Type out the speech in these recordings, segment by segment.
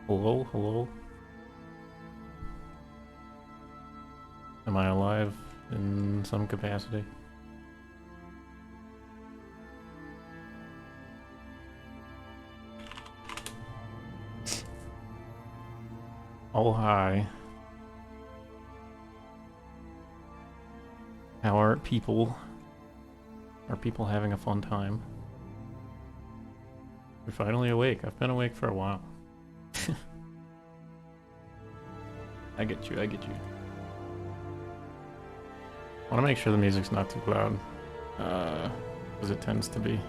Hello, hello. Am I alive in some capacity? Oh, hi. How are people? Are people having a fun time? You're finally awake. I've been awake for a while. I get you, I get you. I want to make sure the music's not too loud. Because it tends to be.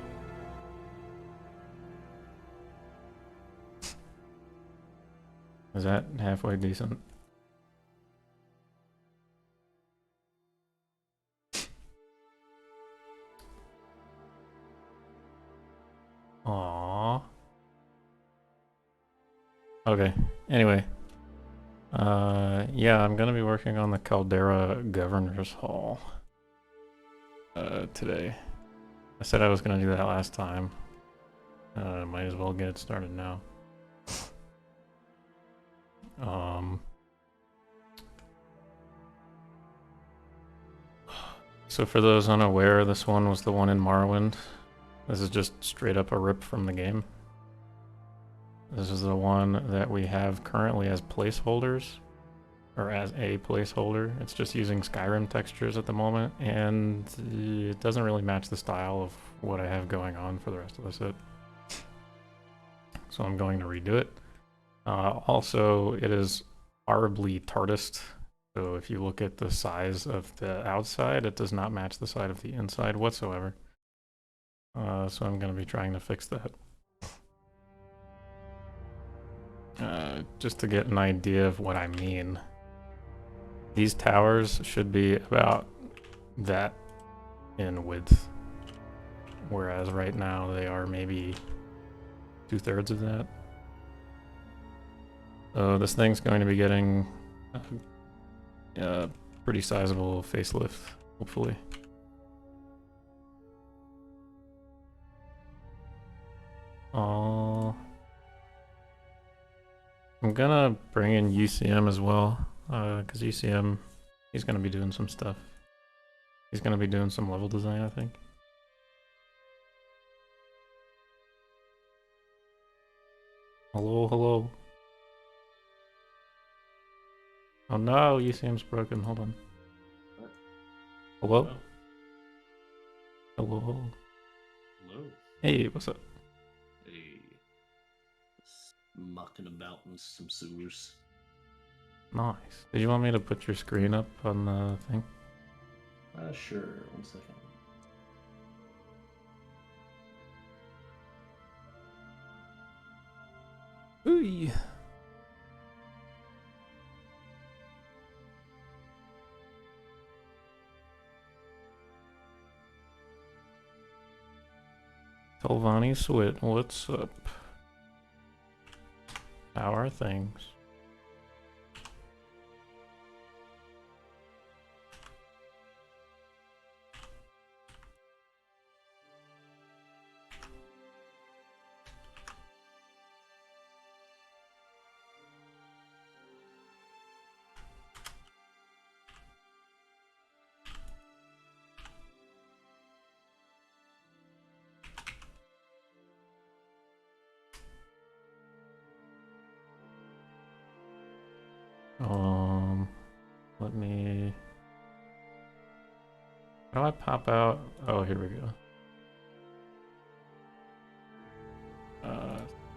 Is that halfway decent? Aww. Okay, anyway. Yeah, I'm gonna be working on the Caldera Governor's Hall. Today. I said I was gonna do that last time. Might as well get it started now. So for those unaware, this one was the one in Morrowind. This is just straight up a rip from the game. This is the one that we have currently as placeholders, or as a placeholder. It's just using Skyrim textures at the moment, and it doesn't really match the style of what I have going on for the rest of the set. So I'm going to redo it. Also, it is horribly tartist. So if you look at the size of the outside, it does not match the side of the inside whatsoever. So I'm going to be trying to fix that. Just to get an idea of what I mean. These towers should be about that in width. Whereas right now they are maybe 2/3 of that. So this thing's going to be getting a pretty sizable facelift, hopefully. I'm gonna bring in UCM as well, because UCM, he's gonna be doing some stuff. He's gonna be doing some level design, I think. Hello, hello. Oh no, UCM's broken. Hold on. Hello? Hello? Hello. Hey, what's up? Hey. Mucking about in some sewers. Nice. Did you want me to put your screen up on the thing? Sure. 1 second. Ooh. Telvanni Swit, what's up? How are things? Let me... How do I pop out? Oh, here we go.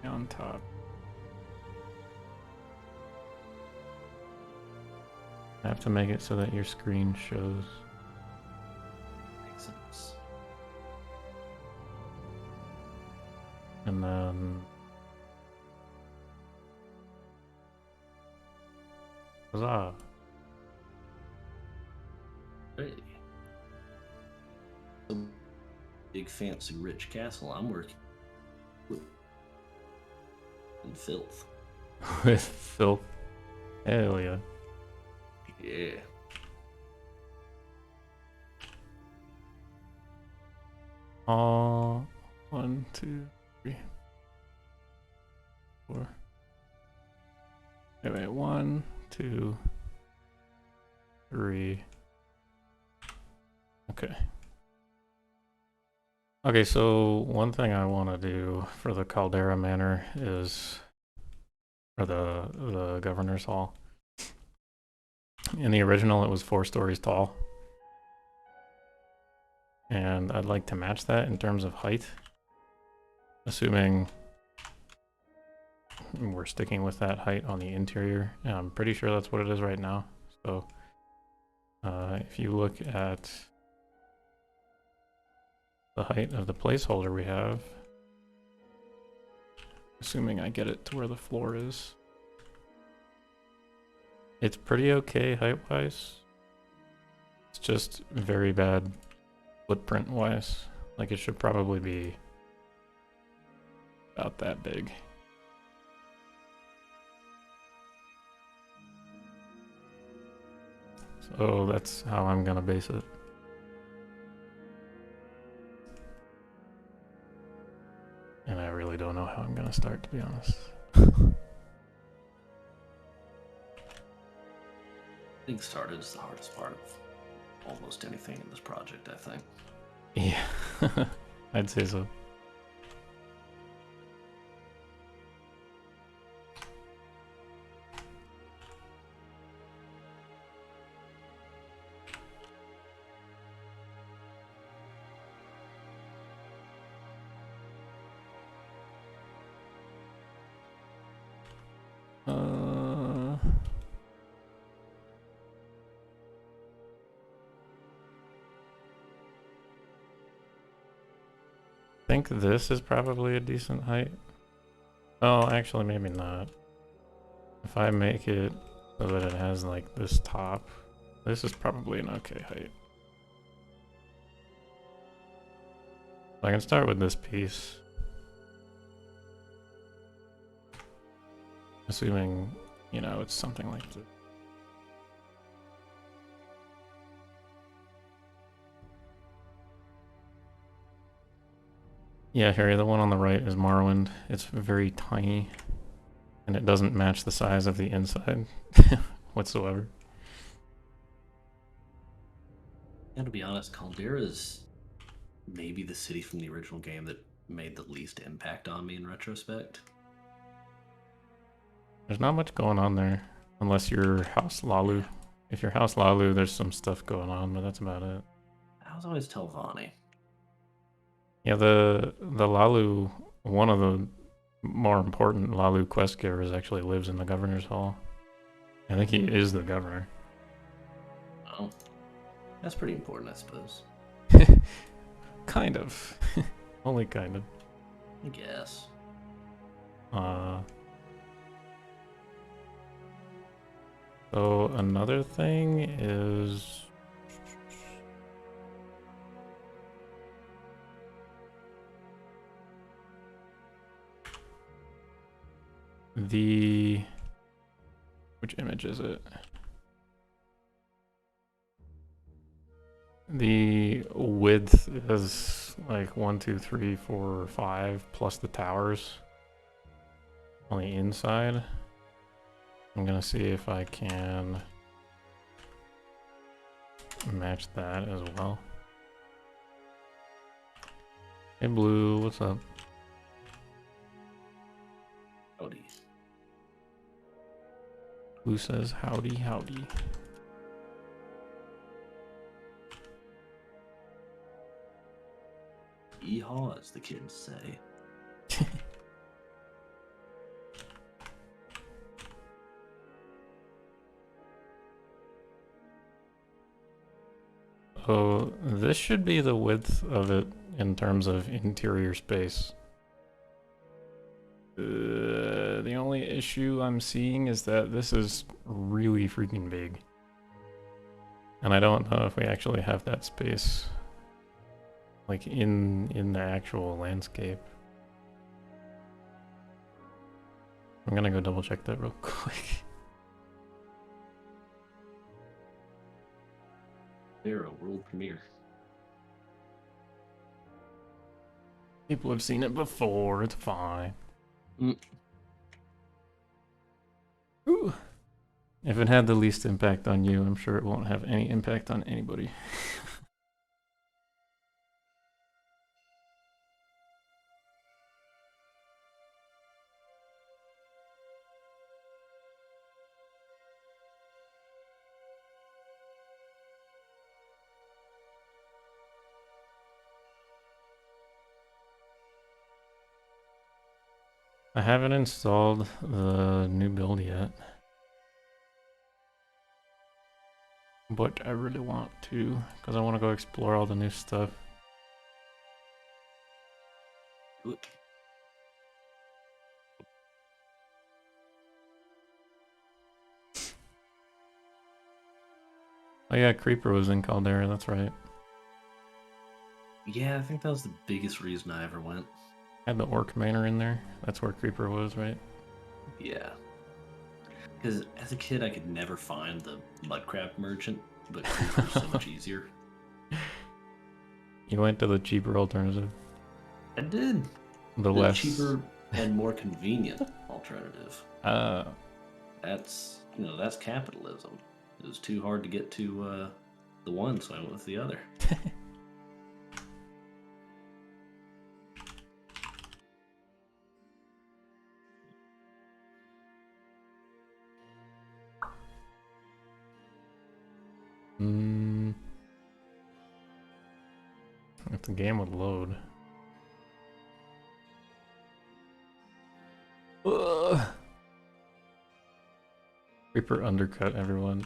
On top. I have to make it so that your screen shows. Makes sense. And then... Huzzah! Hey. Some big fancy rich castle I'm working with. In filth. With filth. Hell yeah. Yeah. Oh, 1, 2, 3, 4. Wait, 1, 2, 3. Okay. Okay, so one thing I want to do for the Caldera Manor is, or the Governor's Hall. In the original, it was 4 stories tall. And I'd like to match that in terms of height. Assuming we're sticking with that height on the interior. And I'm pretty sure that's what it is right now. So if you look at the height of the placeholder we have, assuming I get it to where the floor is, it's pretty okay height-wise. It's just very bad footprint-wise. Like, it should probably be about that big. So that's how I'm gonna base it. And I really don't know how I'm gonna start, to be honest. Getting started is the hardest part of almost anything in this project, I think. Yeah, I'd say so. I think this is probably a decent height. Oh, actually, maybe not. If I make it so that it has like this top, this is probably an okay height. I can start with this piece. Assuming, you know, it's something like this. Yeah, Harry, the one on the right is Morrowind. It's very tiny, and it doesn't match the size of the inside whatsoever. And to be honest, Caldera is maybe the city from the original game that made the least impact on me in retrospect. There's not much going on there, unless you're House Lalu. Yeah. If you're House Lalu, there's some stuff going on, but that's about it. I was always Telvanni. Yeah, the Lalu, one of the more important Lalu quest givers actually lives in the Governor's Hall. I think he is the governor. Oh, that's pretty important, I suppose. Kind of. Only kind of. I guess. So another thing is which image is it? The width is like 1, 2, 3, 4, 5 plus the towers on the inside. I'm gonna see if I can match that as well. Hey Blue, what's up? Howdy. Blue says howdy, howdy. Yeehaw, as the kids say. So this should be the width of it in terms of interior space. The only issue I'm seeing is that this is really freaking big. And I don't know if we actually have that space like in the actual landscape. I'm gonna go double check that real quick. They're a world premiere. People have seen it before, it's fine. Mm. Ooh. If it had the least impact on you, I'm sure it won't have any impact on anybody. I haven't installed the new build yet. But I really want to, because I want to go explore all the new stuff. Oh yeah, Creeper was in Caldera, that's right. Yeah, I think that was the biggest reason I ever went. Had the Orc Manor in there. That's where Creeper was, right? Yeah. Because as a kid, I could never find the Mudcrab merchant, but Creeper's so much easier. You went to the cheaper alternative. I did. The less cheaper and more convenient alternative. That's that's capitalism. It was too hard to get to the one, so I went with the other. If the game would load. Ugh. Creeper undercut everyone.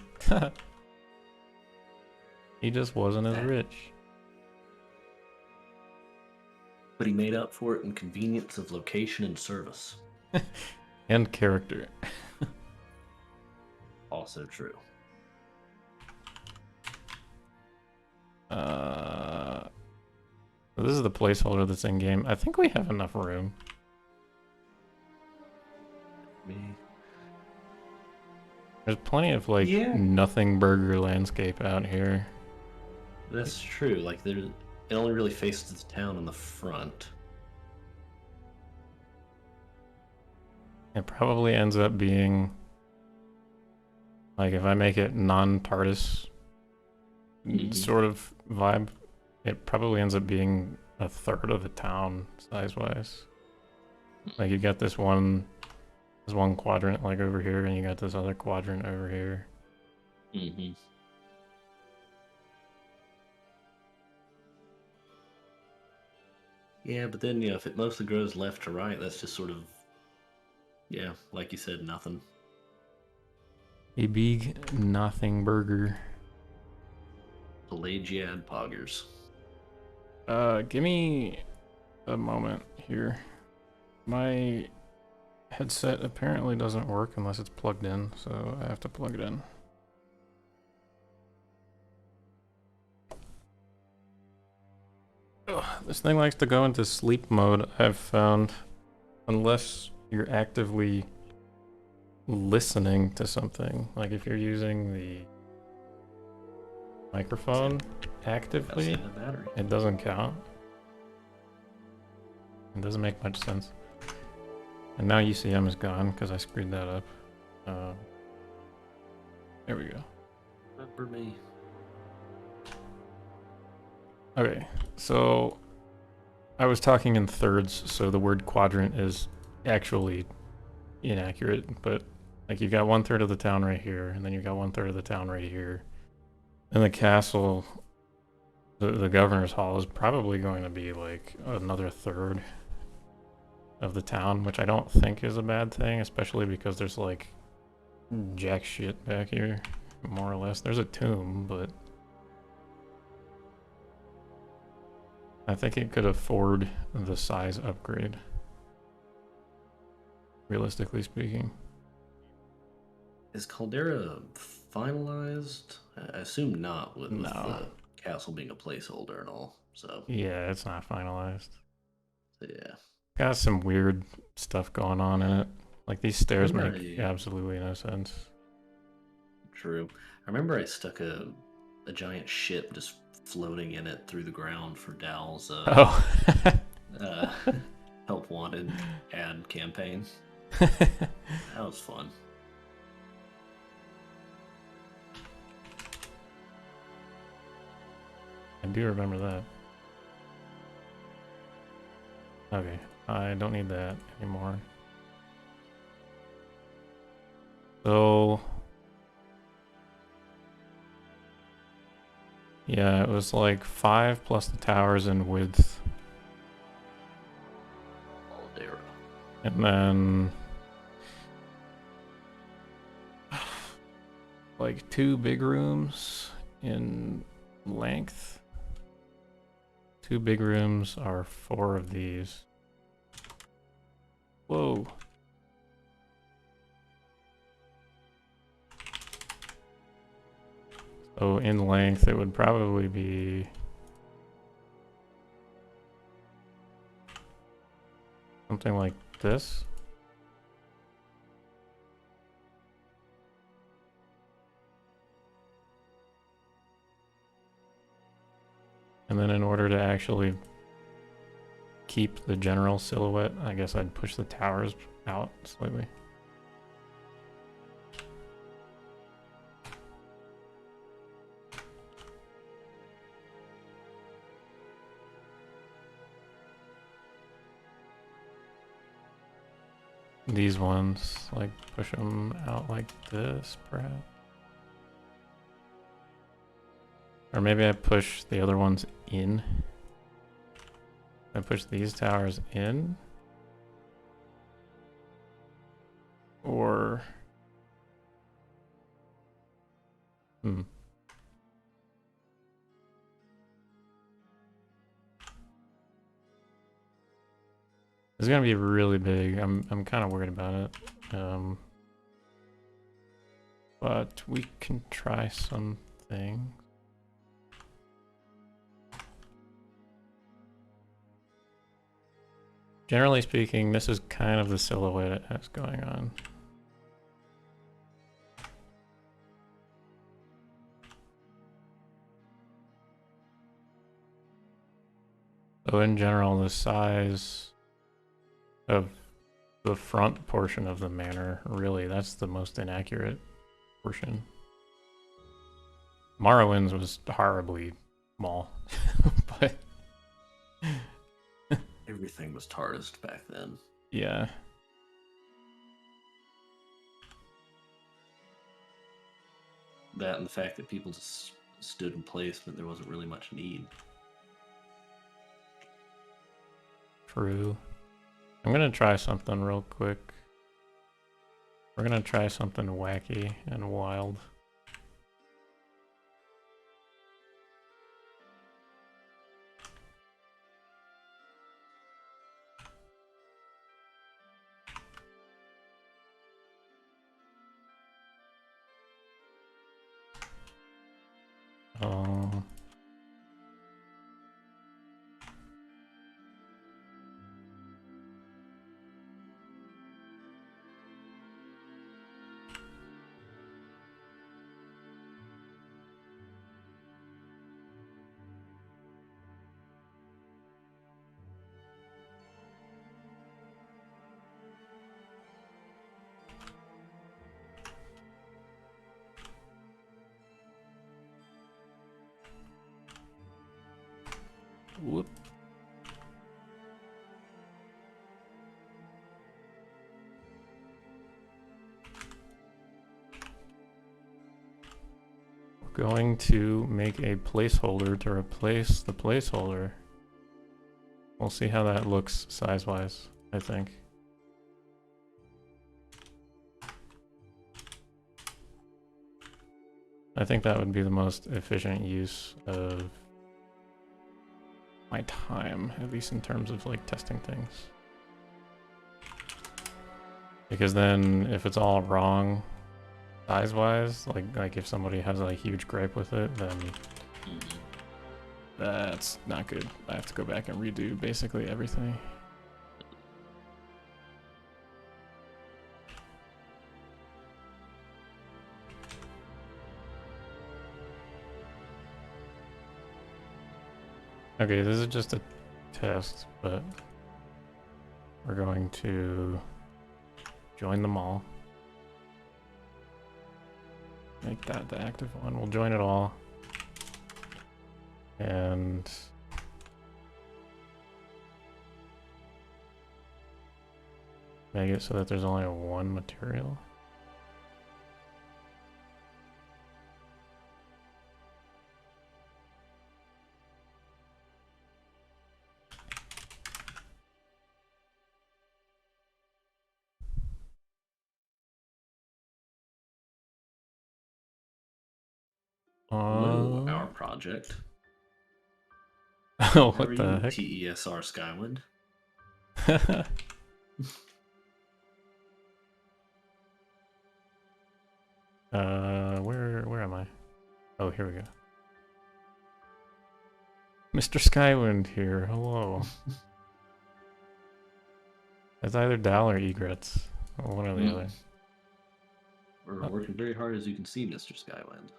He just wasn't as rich. But he made up for it in convenience of location and service. And character. Also true. This is the placeholder that's in game. I think we have enough room. There's plenty of nothing burger landscape out here. That's true. Like it only really faces the town in the front. It probably ends up being like if I make it non-TARDIS sort of vibe, it probably ends up being a third of the town size-wise. Like you got this one quadrant like over here, and you got this other quadrant over here. Mm-hmm. Yeah, but then if it mostly grows left to right, that's just sort of like you said, nothing. A big nothing burger. Pelagiad poggers. Give me a moment here. My headset apparently doesn't work unless it's plugged in, so I have to plug it in. Ugh, this thing likes to go into sleep mode, I've found, unless you're actively listening to something. Like if you're using the microphone actively, it doesn't count. It doesn't make much sense. And now UCM is gone because I screwed that up. There we go. Remember me. Okay, so I was talking in thirds, so the word quadrant is actually inaccurate, but like you got 1/3 of the town right here, and then you got 1/3 of the town right here. And the castle, the governor's hall is probably going to be like another third of the town, which I don't think is a bad thing, especially because there's like jack shit back here, more or less. There's a tomb, but I think it could afford the size upgrade, realistically speaking. Is Caldera finalized? I assume not, with the castle being a placeholder and all. So yeah, it's not finalized. So, yeah, got some weird stuff going on in it. Like these stairs make absolutely no sense. True. I remember I stuck a giant ship just floating in it through the ground for Dal's help wanted ad campaign. That was fun. do remember that. Okay, I don't need that anymore. So... yeah, it was like 5 plus the towers in width. And then... like 2 big rooms in length. 2 big rooms are 4 of these. Whoa. So in length, it would probably be something like this. And then in order to actually keep the general silhouette, I guess I'd push the towers out slightly. These ones, like, push them out like this, perhaps. Or maybe I push the other ones in. I push these towers in. Or... It's gonna be really big. I'm kind of worried about it. But we can try something. Generally speaking, this is kind of the silhouette it has going on. So in general, the size of the front portion of the manor, really, that's the most inaccurate portion. Morrowind's was horribly small, but everything was TARDISed back then. Yeah. That and the fact that people just stood in place, but there wasn't really much need. True. I'm gonna try something real quick. We're gonna try something wacky and wild. Oh. Whoop. We're going to make a placeholder to replace the placeholder. We'll see how that looks size-wise, I think. I think that would be the most efficient use of my time, at least in terms of like testing things. Because then if it's all wrong size-wise, like if somebody has a huge gripe with it, then that's not good. I have to go back and redo basically everything. Okay, this is just a test, but we're going to join them all. Make that the active one. We'll join it all. And make it so that there's only one material. Hello, our project. Oh, How what are the you, heck? TESR Skywind? Where am I? Oh, here we go. Mr. Skywind here. Hello. It's either Dal or Egrets. One or the other. We're working very hard, as you can see, Mr. Skywind.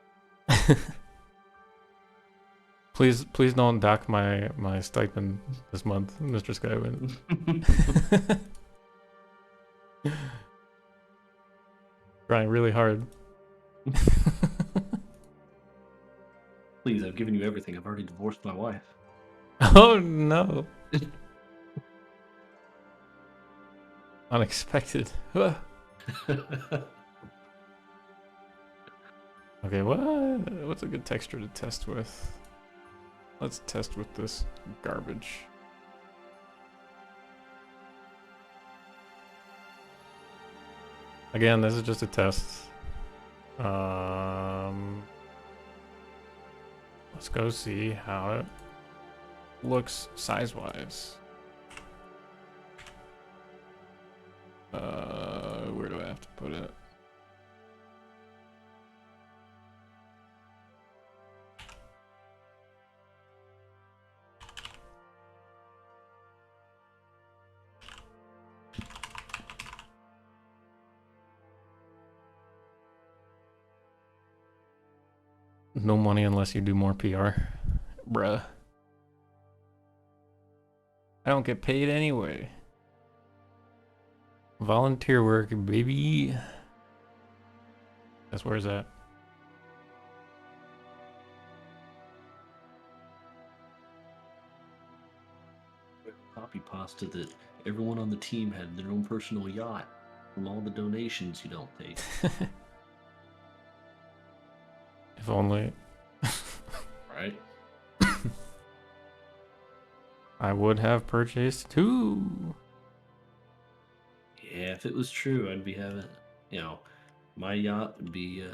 Please don't dock my stipend this month, Mr. Skywind. Trying really hard. Please, I've given you everything. I've already divorced my wife. Oh no. Unexpected. Okay, what's a good texture to test with? Let's test with this garbage. Again, this is just a test. Let's go see how it looks size-wise. Where do I have to put it? No money unless you do more PR. Bruh. I don't get paid anyway. Volunteer work, baby. That's where's that? Copy pasta that everyone on the team had their own personal yacht from all the donations you don't take. If only. Right? I would have purchased two. Yeah, if it was true, I'd be having, my yacht would be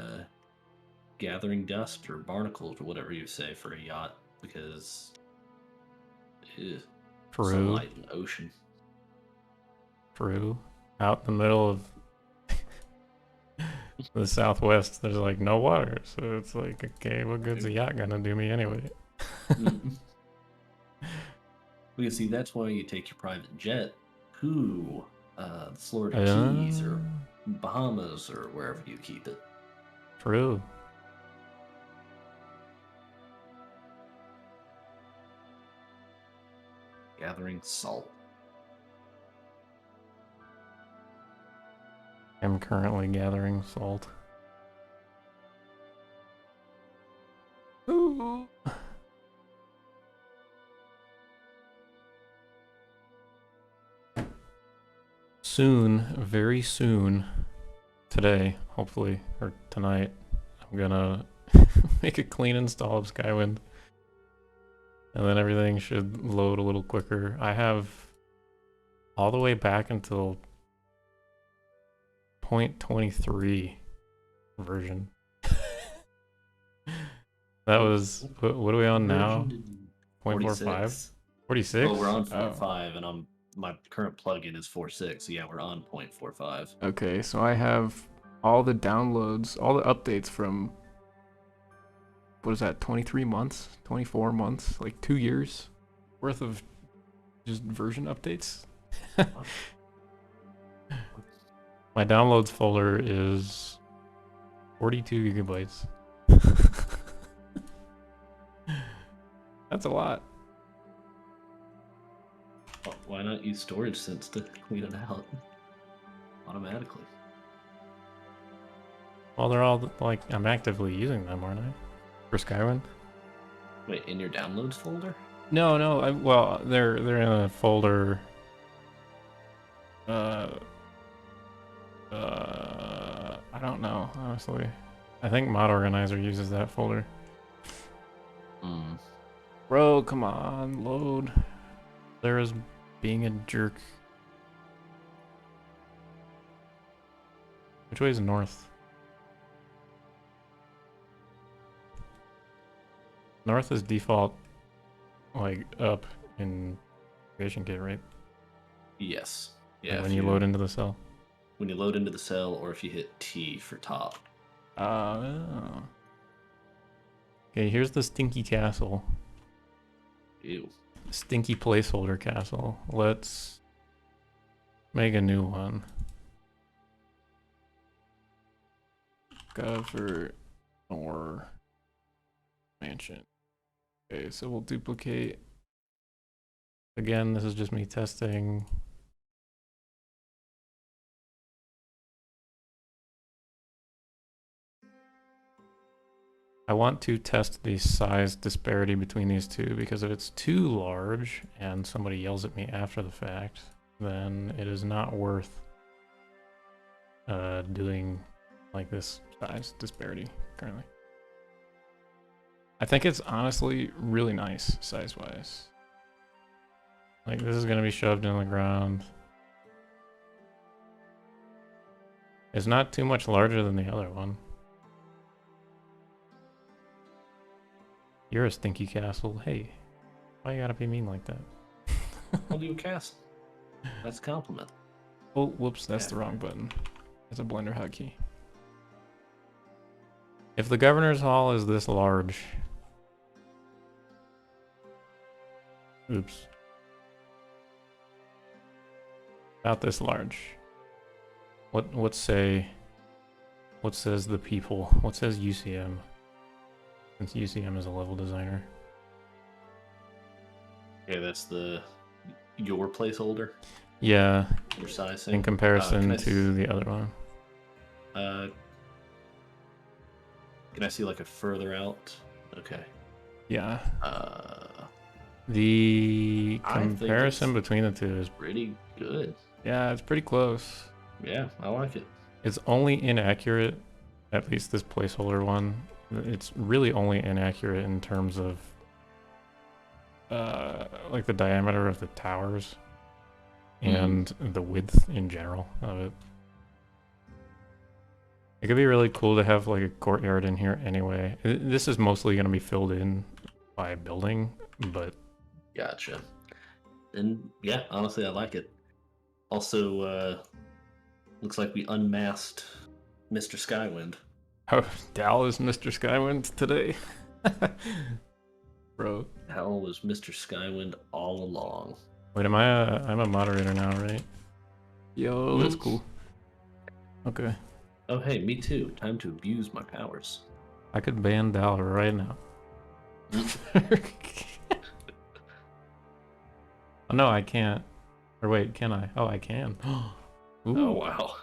gathering dust or barnacles or whatever you say for a yacht because sunlight and ocean. Peru. Out in the middle of the Southwest, there's like no water. So it's like, okay, what good's a yacht gonna do me anyway? Because see, that's why you take your private jet to the Florida Keys or Bahamas or wherever you keep it. True. Gathering salt. I'm currently gathering salt. Ooh. Soon, very soon, today, hopefully, or tonight, I'm gonna make a clean install of Skywind. And then everything should load a little quicker. I have all the way back until 0.23 version. That was, what are we on now? 0.45? 46? Oh, we're on 4.5 and my current plugin is 4.6, so yeah, we're on 0.45. Okay, so I have all the downloads, all the updates from, what is that, 23 months? 24 months? Like 2 years worth of just version updates? My downloads folder is 42 gigabytes. That's a lot. Well, why not use storage sense to clean it out automatically? Well, they're all, like, I'm actively using them, aren't I? For Skyrim? Wait, in your downloads folder? No. Well, they're in a folder. I don't know, honestly. I think Mod Organizer uses that folder. Bro, come on, load. There is being a jerk. Which way is north? North is default, like, up in Creation Kit, right? Yes. Yeah. Like when you load into the cell. When you load into the cell, or if you hit T for top. Oh. Okay, here's the Stinky Castle. Ew. Stinky placeholder castle. Let's make a new one. Governor mansion. Okay, so we'll duplicate. Again, this is just me testing. I want to test the size disparity between these two, because if it's too large and somebody yells at me after the fact, then it is not worth doing like this size disparity currently. I think it's honestly really nice size-wise. Like, this is gonna be shoved in the ground. It's not too much larger than the other one. You're a stinky castle. Hey, why you gotta be mean like that? Called you a castle. That's a compliment. Oh, whoops, that's the wrong button. It's a Blender hotkey. If the governor's hall is this large... Oops. About this large. What says the people? What says UCM? Since UCM is a level designer. Okay, that's your placeholder? Yeah. Your size in comparison to the other one. Can I see like a further out? Okay. Yeah. The comparison between the two is pretty good. Yeah, it's pretty close. Yeah, I like it. It's only inaccurate, at least this placeholder one. It's really only inaccurate in terms of like the diameter of the towers and the width in general of it. It could be really cool to have like a courtyard in here anyway. This is mostly going to be filled in by a building, but... Gotcha. And yeah, honestly, I like it. Also, looks like we unmasked Mr. Skywind. Oh, Dal is Mr. Skywind today? Bro. Dal was Mr. Skywind all along. Wait, am I I'm a moderator now, right? Yo, that's cool. Okay. Oh, hey, me too. Time to abuse my powers. I could ban Dal right now. Oh, no, I can't. Or wait, can I? Oh, I can. Oh, wow.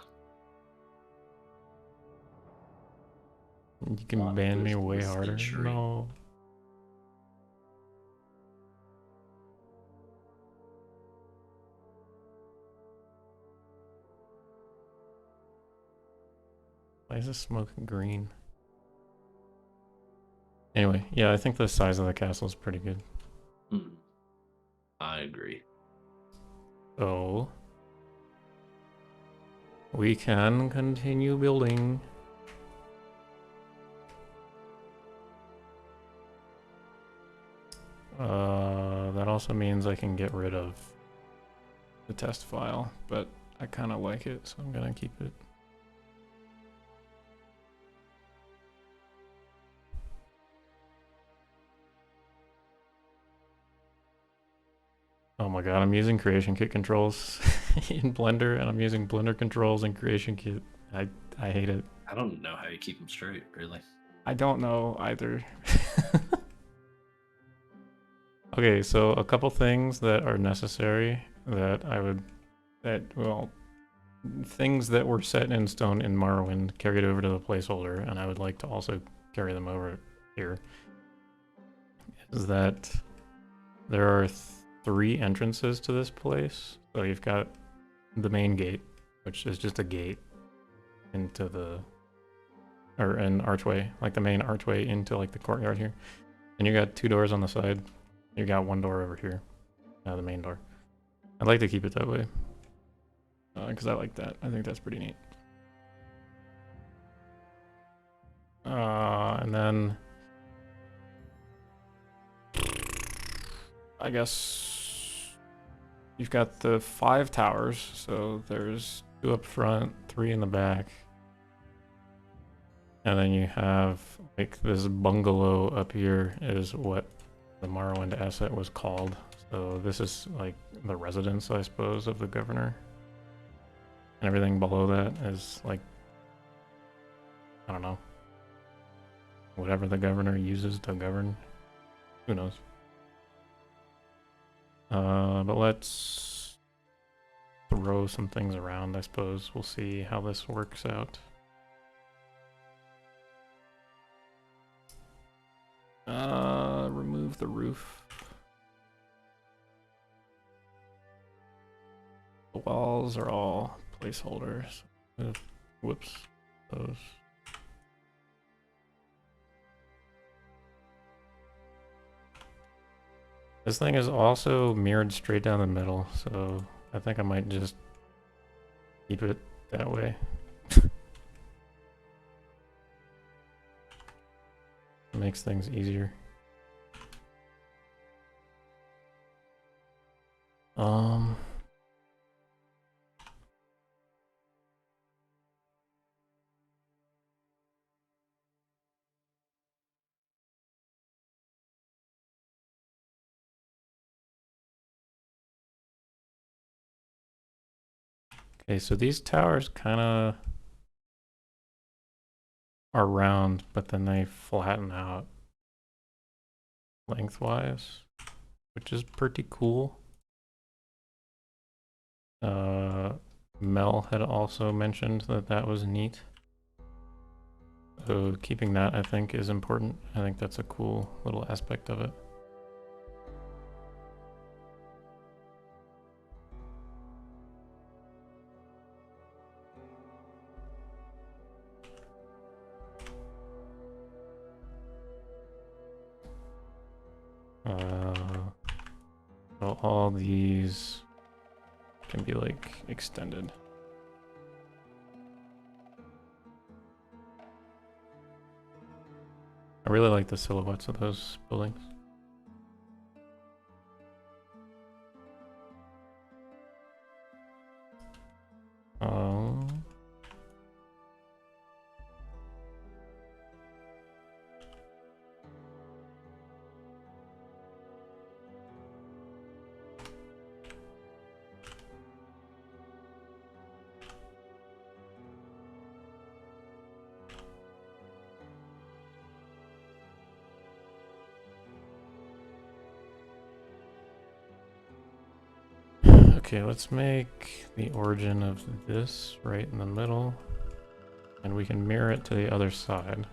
You can ban me way harder. No. Why is this smoke green? Anyway, yeah, I think the size of the castle is pretty good. I agree. So we can continue building. That also means I can get rid of the test file, but I kind of like it, so I'm gonna keep it. Oh my god, I'm using Creation Kit controls in Blender, and I'm using Blender controls in Creation Kit. I hate it. I don't know how you keep them straight, really. I don't know either. Okay, so a couple things that are necessary that things that were set in stone in Morrowind carried over to the placeholder, and I would like to also carry them over here. is that there are 3 entrances to this place. So you've got the main gate, which is just a gate into the, or an archway, like the main archway into like the courtyard here. And you got 2 doors on the side. You got 1 door over here, the main door. I'd like to keep it that way, because I like that. I think that's pretty neat. And then I guess you've got the 5 towers. So there's 2 up front, 3 in the back. And then you have like this bungalow up here is what the Morrowind asset was called. So this is like the residence, I suppose, of the governor. And everything below that is like, I don't know, whatever the governor uses to govern. Who knows? But let's throw some things around, I suppose. We'll see how this works out. Remove the roof. The walls are all placeholders. Whoops. Those. This thing is also mirrored straight down the middle, so I think I might just keep it that way. It makes things easier. Okay, so these towers kind of are round, but then they flatten out lengthwise, which is pretty cool. Mel had also mentioned that that was neat. So keeping that, I think, is important. I think that's a cool little aspect of it. So all these can be like extended. I really like the silhouettes of those buildings. Okay, let's make the origin of this right in the middle, and we can mirror it to the other side.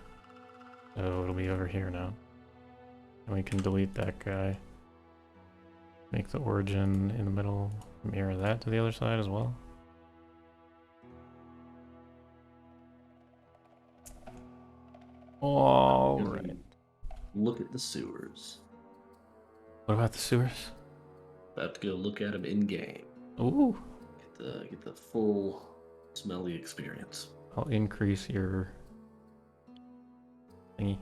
So it'll be over here now. And we can delete that guy. Make the origin in the middle, mirror that to the other side as well. All right. Look at the sewers. What about the sewers? About to go look at them in game. Ooh. Get the full smelly experience. I'll increase your thingy.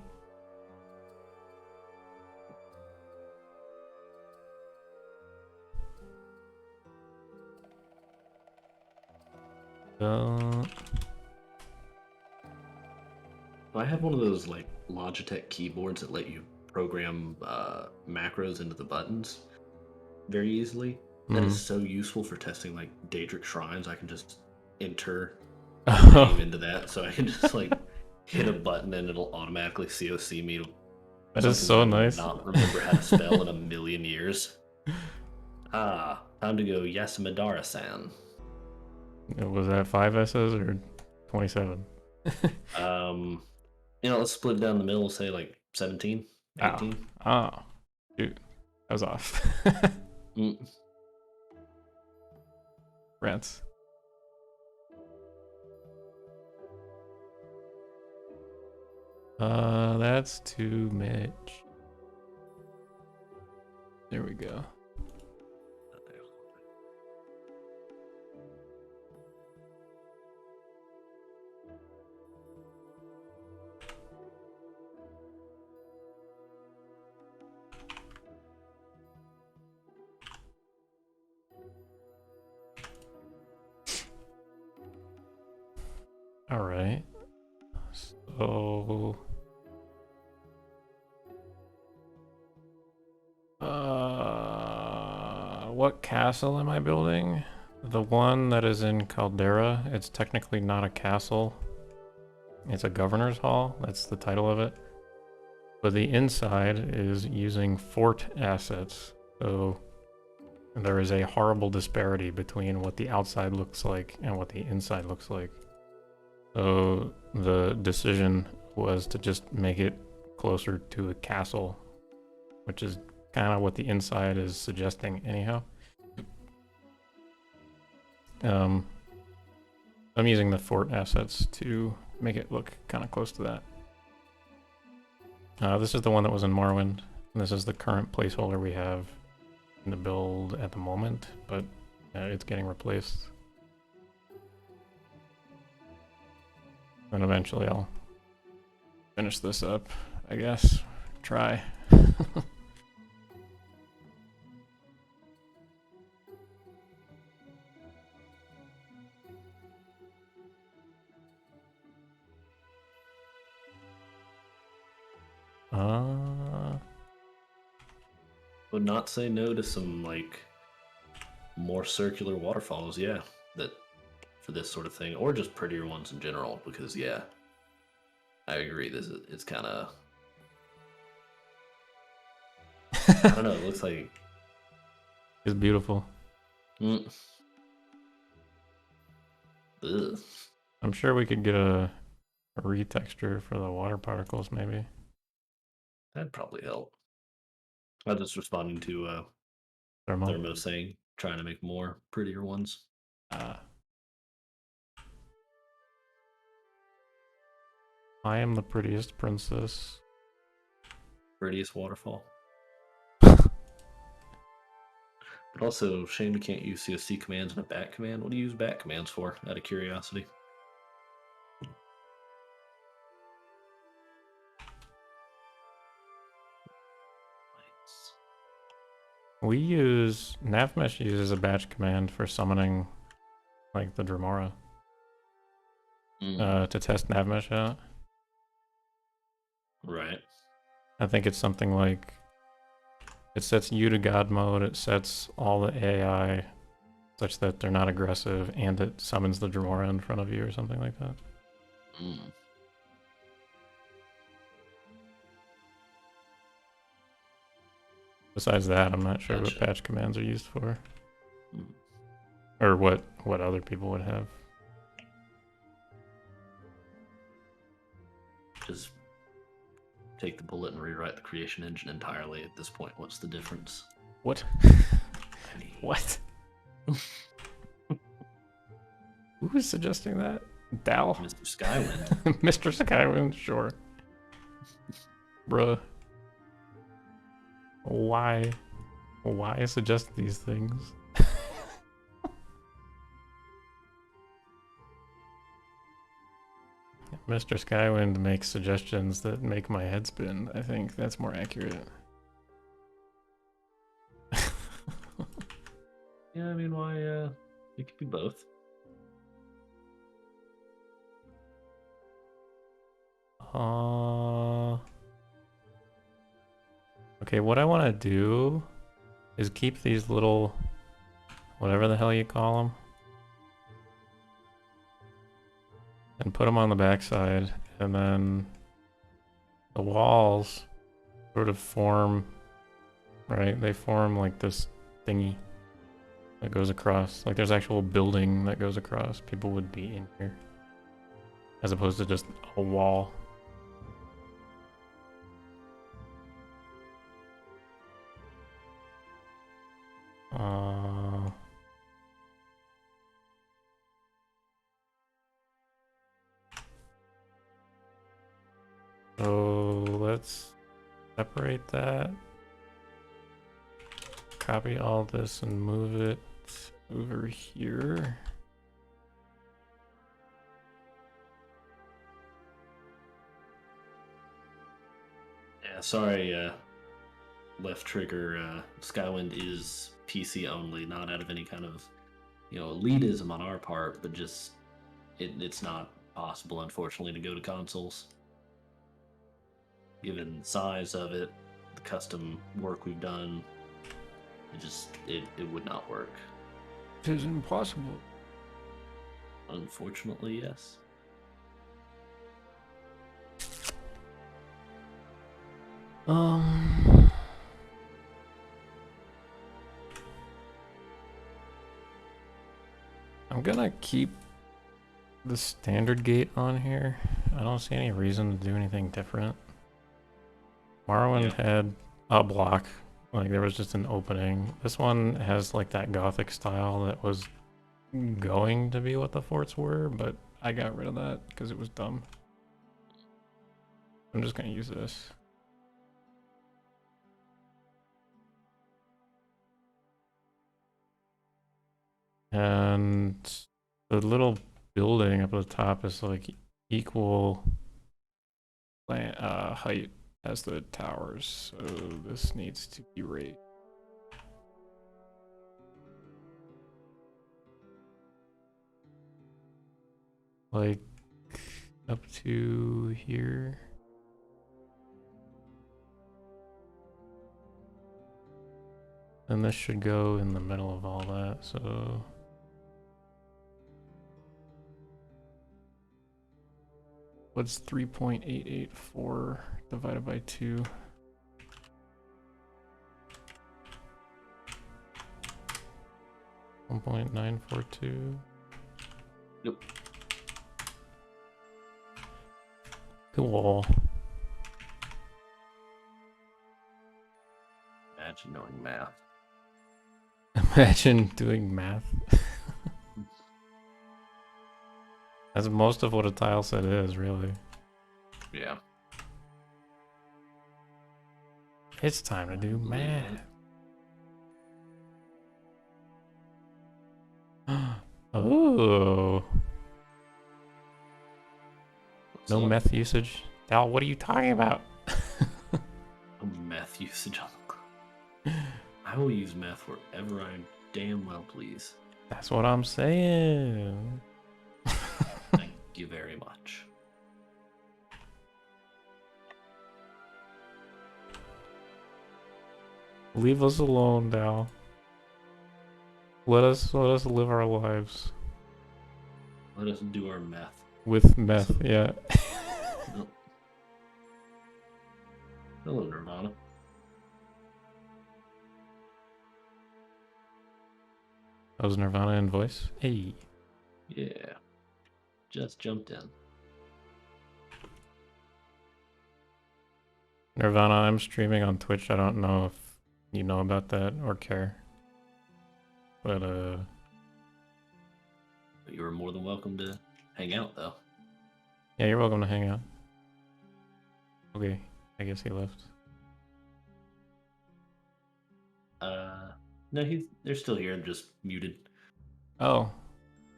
I have one of those like Logitech keyboards that let you program macros into the buttons very easily. That is so useful for testing like Daedric shrines. I can just enter name into that, so I can just like hit a button and it'll automatically COC me. That is so nice. Not remember how to spell in a million years. Time to go Yasimadara-san. Was that 5 S's or 27? Let's split it down the middle. Say like 17, 18. Oh. Shoot, I was off. Mm. Rats. That's too much. There we go. All right. So, what castle am I building? The one that is in Caldera. It's technically not a castle. It's a governor's hall. That's the title of it. But the inside is using fort assets. So there is a horrible disparity between what the outside looks like and what the inside looks like. So the decision was to just make it closer to a castle, which is kind of what the inside is suggesting anyhow. I'm using the fort assets to make it look kind of close to that. This is the one that was in Morrowind. This is the current placeholder we have in the build at the moment, but it's getting replaced. And eventually I'll finish this up, I guess. Try. Would not say no to some like more circular waterfalls, yeah. That for this sort of thing, or just prettier ones in general. Because yeah, I agree. It's kind of I don't know. It looks like It's beautiful. Ugh. I'm sure we could get a retexture for the water particles, maybe. That'd probably help. I was just responding to Thermal. Thermo saying trying to make more prettier ones. I am the prettiest princess. Prettiest waterfall. But also, shame we can't use CSC commands and a bat command. What do you use bat commands for, out of curiosity? We use Navmesh uses a batch command for summoning like the Dremora to test Navmesh out. Right. I think it's something like it sets you to God mode, it sets all the AI such that they're not aggressive, and it summons the Dremora in front of you or something like that. Besides that, I'm not sure what patch commands are used for. Or what other people would have. Just take the bullet and rewrite the creation engine entirely at this point. What's the difference? What? What? Who is suggesting that? Dal? Mr. Skywind. Mr. Skywind, sure. Bruh. Why suggest these things? Mr. Skywind makes suggestions that make my head spin. I think that's more accurate. Yeah, I mean, why, it could be both. Okay, what I want to do is keep these little, whatever the hell you call them, and put them on the backside, and then the walls sort of form, right? They form like this thingy that goes across. Like there's actual building that goes across. People would be in here, as opposed to just a wall. separate that. Copy all this and move it over here. Yeah, sorry, left trigger. Skywind is PC only, not out of any kind of, elitism on our part, but just it's not possible, unfortunately, to go to consoles. Given the size of it, the custom work we've done, it would not work. It is impossible. Unfortunately, yes. I'm gonna keep the standard gate on here. I don't see any reason to do anything different. Morrowind had a block, like there was just an opening. This one has like that gothic style that was going to be what the forts were, but I got rid of that because it was dumb. I'm just gonna use this. And the little building up at the top is like equal height as the towers, so this needs to be raised. Like up to here. And this should go in the middle of all that, so what's 3.884 divided by 2? $1.942. Yep. Cool. Imagine knowing math. Imagine doing math. That's most of what a tile set is, really. Yeah. It's time to do math. Oh. No meth usage. Dal, what are you talking about? No meth usage on the cloud. I will use meth wherever I damn well please. That's what I'm saying. Thank you very much. Leave us alone, Dal. Let us live our lives. Let us do our meth. With meth, yeah. Nope. Hello, Nirvana. That was Nirvana in voice. Hey. Yeah. Just jumped in. Nirvana, I'm streaming on Twitch. I don't know if you know about that or care. But you were more than welcome to hang out, though. Yeah, you're welcome to hang out. Okay, I guess he left. No, they're still here, just muted. Oh,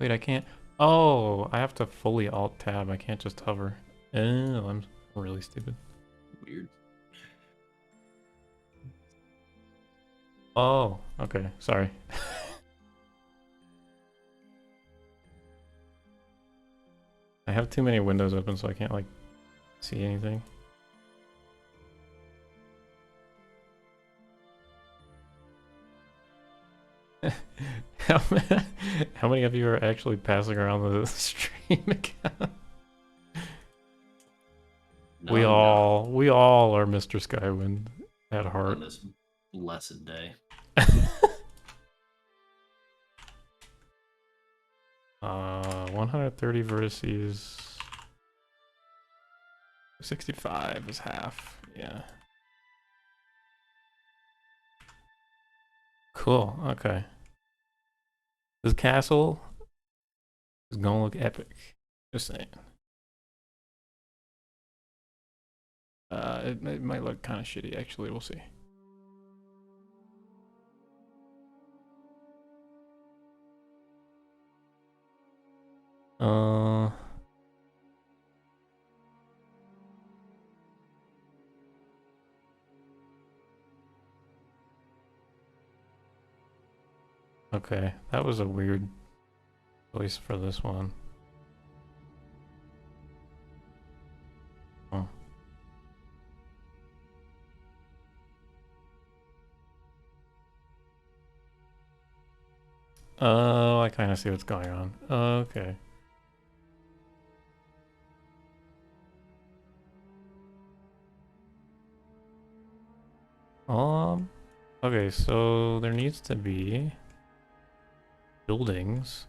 wait, I can't. Oh, I have to fully alt tab. I can't just hover. Oh, I'm really stupid. Weird. Oh, okay, sorry. I have too many windows open, so I can't like see anything. How many of you are actually passing around the stream account? No, we all are Mr. Skywind at heart. On this blessed day. 130 vertices. 65 is half. Yeah. Cool. Okay. This castle is gonna look epic. Just saying. It might look kind of shitty, actually. We'll see. Okay, that was a weird choice for this one. Oh. Oh, I kind of see what's going on. Okay. Okay, so there needs to be buildings,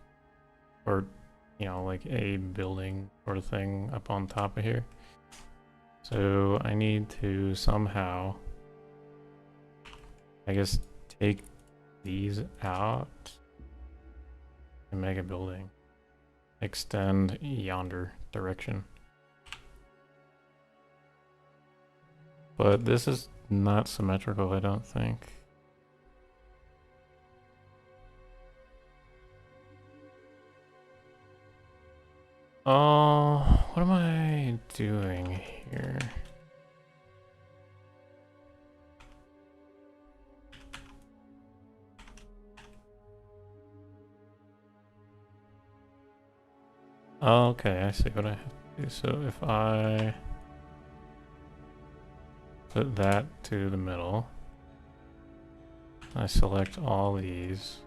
or, you know, like a building sort of thing up on top of here. So I need to somehow, I guess, take these out and make a building. Extend yonder direction. But this is not symmetrical, I don't think. Oh, what am I doing here? Okay, I see what I have to do. So if I put that to the middle, I select all these.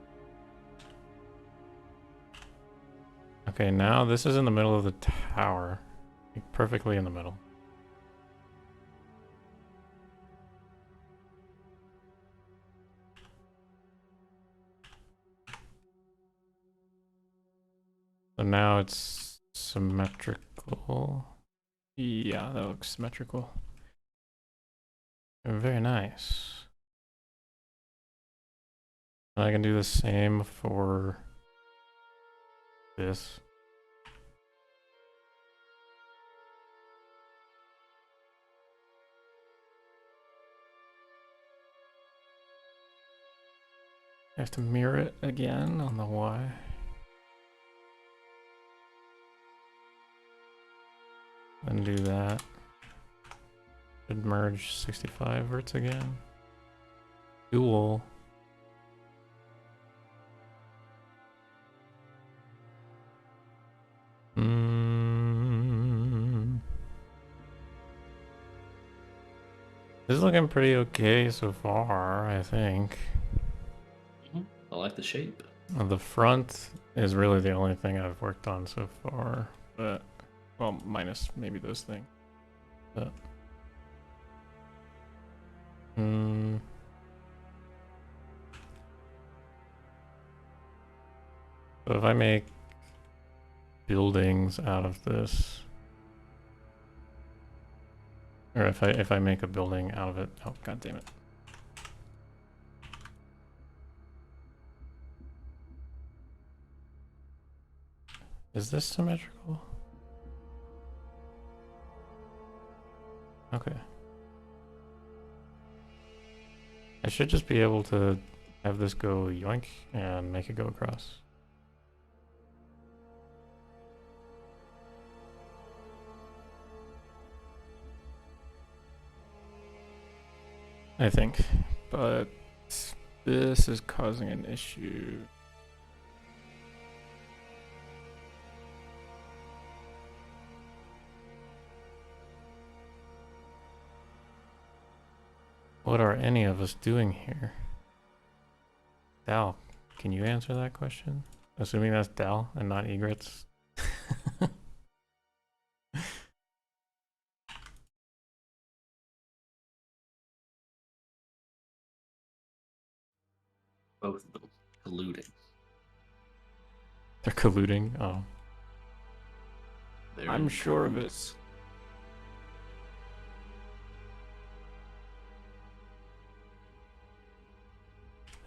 Okay, now this is in the middle of the tower, like perfectly in the middle. So now it's symmetrical. Yeah, that looks symmetrical. Very nice. I can do the same for this. I have to mirror it again on the Y. Then do that. Should merge 65 verts again. Dual. This is looking pretty okay so far, I think. I like the shape. The front is really the only thing I've worked on so far, but, well, minus maybe those things. But, so if I make buildings out of this, or if I make a building out of it, oh god damn it. Is this symmetrical? Okay. I should just be able to have this go yoink and make it go across. I think, but this is causing an issue. What are any of us doing here? Dal, can you answer that question? Assuming that's Dal and not Egrets. Both of them colluding. They're colluding? Oh. They're I'm sure of it.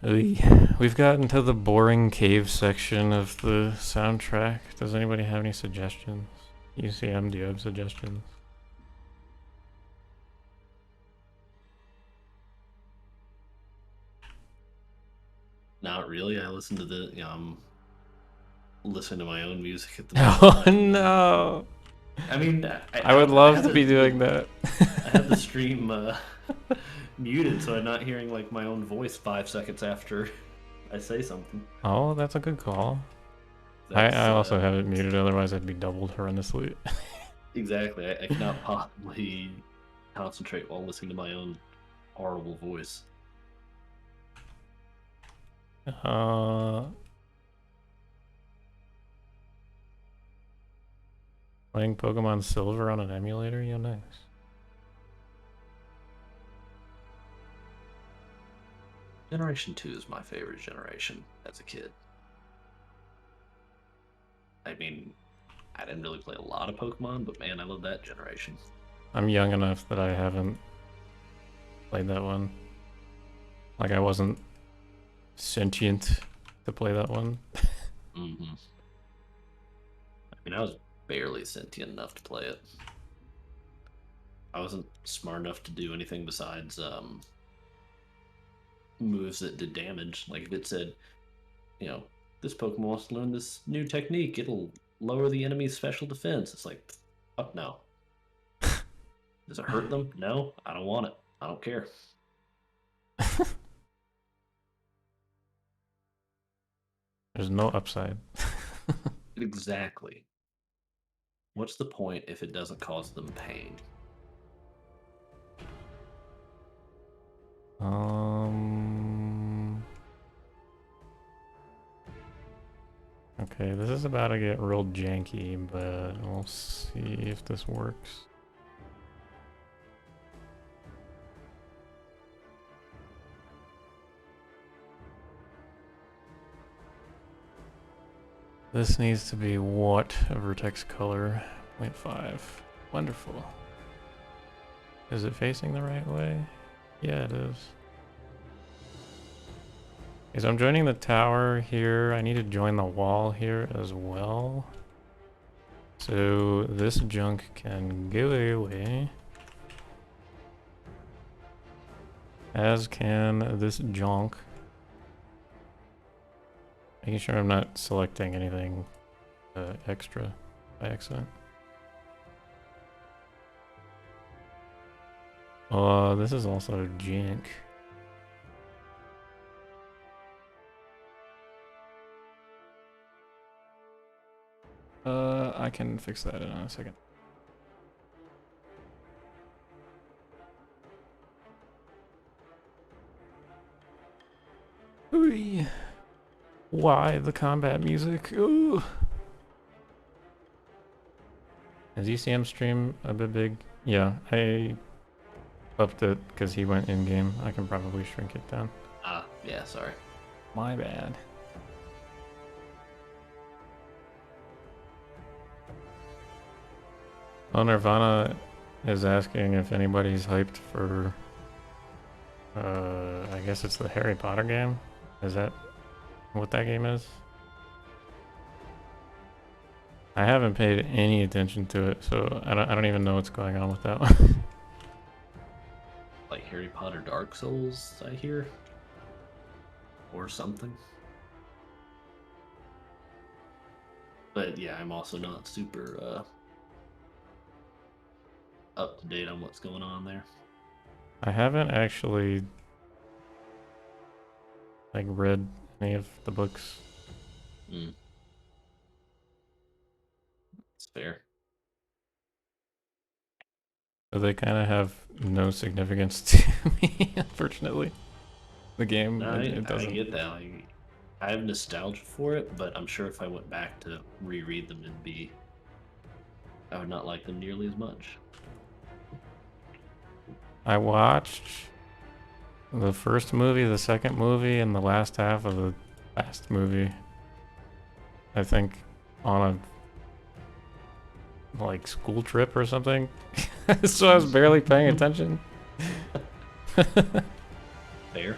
We've gotten to the boring cave section of the soundtrack. Does anybody have any suggestions? UCM, do you have suggestions? Not really. I listen to listen to my own music at the Oh moment. no! I mean, I would I love have to be doing that. I have the stream muted, so I'm not hearing like my own voice 5 seconds after I say something. Oh, that's a good call. I That's also have it muted, otherwise I'd be doubled horrendously. exactly. I cannot possibly concentrate while listening to my own horrible voice. Uh, Playing Pokemon Silver on an emulator? Yo, nice. Generation 2 is my favorite generation as a kid. I mean, I didn't really play a lot of Pokemon, but man, I love that generation. I'm young enough that I haven't played that one. Like, I wasn't sentient to play that one. Hmm. I mean, I was barely sentient enough to play it. I wasn't smart enough to do anything besides moves that did damage. Like if it said, you know, this Pokemon wants to learn this new technique, it'll lower the enemy's special defense. It's like, fuck no. Does it hurt them? No, I don't want it. I don't care. There's no upside. Exactly. What's the point if it doesn't cause them pain? Um. Okay, this is about to get real janky, but we'll see if this works. This needs to be what? A vertex color 0.5. Wonderful. Is it facing the right way? Yeah, it is. Okay, so I'm joining the tower here. I need to join the wall here as well. So this junk can go away. As can this junk. Making sure I'm not selecting anything extra by accident. This is also junk. I can fix that in a second. Ooh. Why the combat music? Ooh. Is UCM stream a bit big? Yeah, I upped it because he went in game. I can probably shrink it down. Ah, yeah, sorry. My bad. Oh, Nirvana is asking if anybody's hyped for, I guess it's the Harry Potter game. Is that what that game is? I haven't paid any attention to it, so I don't even know what's going on with that one. Like Harry Potter Dark Souls, I hear. Or something. But yeah, I'm also not super up to date on what's going on there. I haven't actually like read any of the books. It's fair. So they kind of have no significance to me, unfortunately. The game, No, it I doesn't. get that. I have nostalgia for it, but I'm sure if I went back to reread them, I would not like them nearly as much. I watched the first movie, the second movie, and the last half of the last movie. I think on a like school trip or something. So I was barely paying attention. Fair.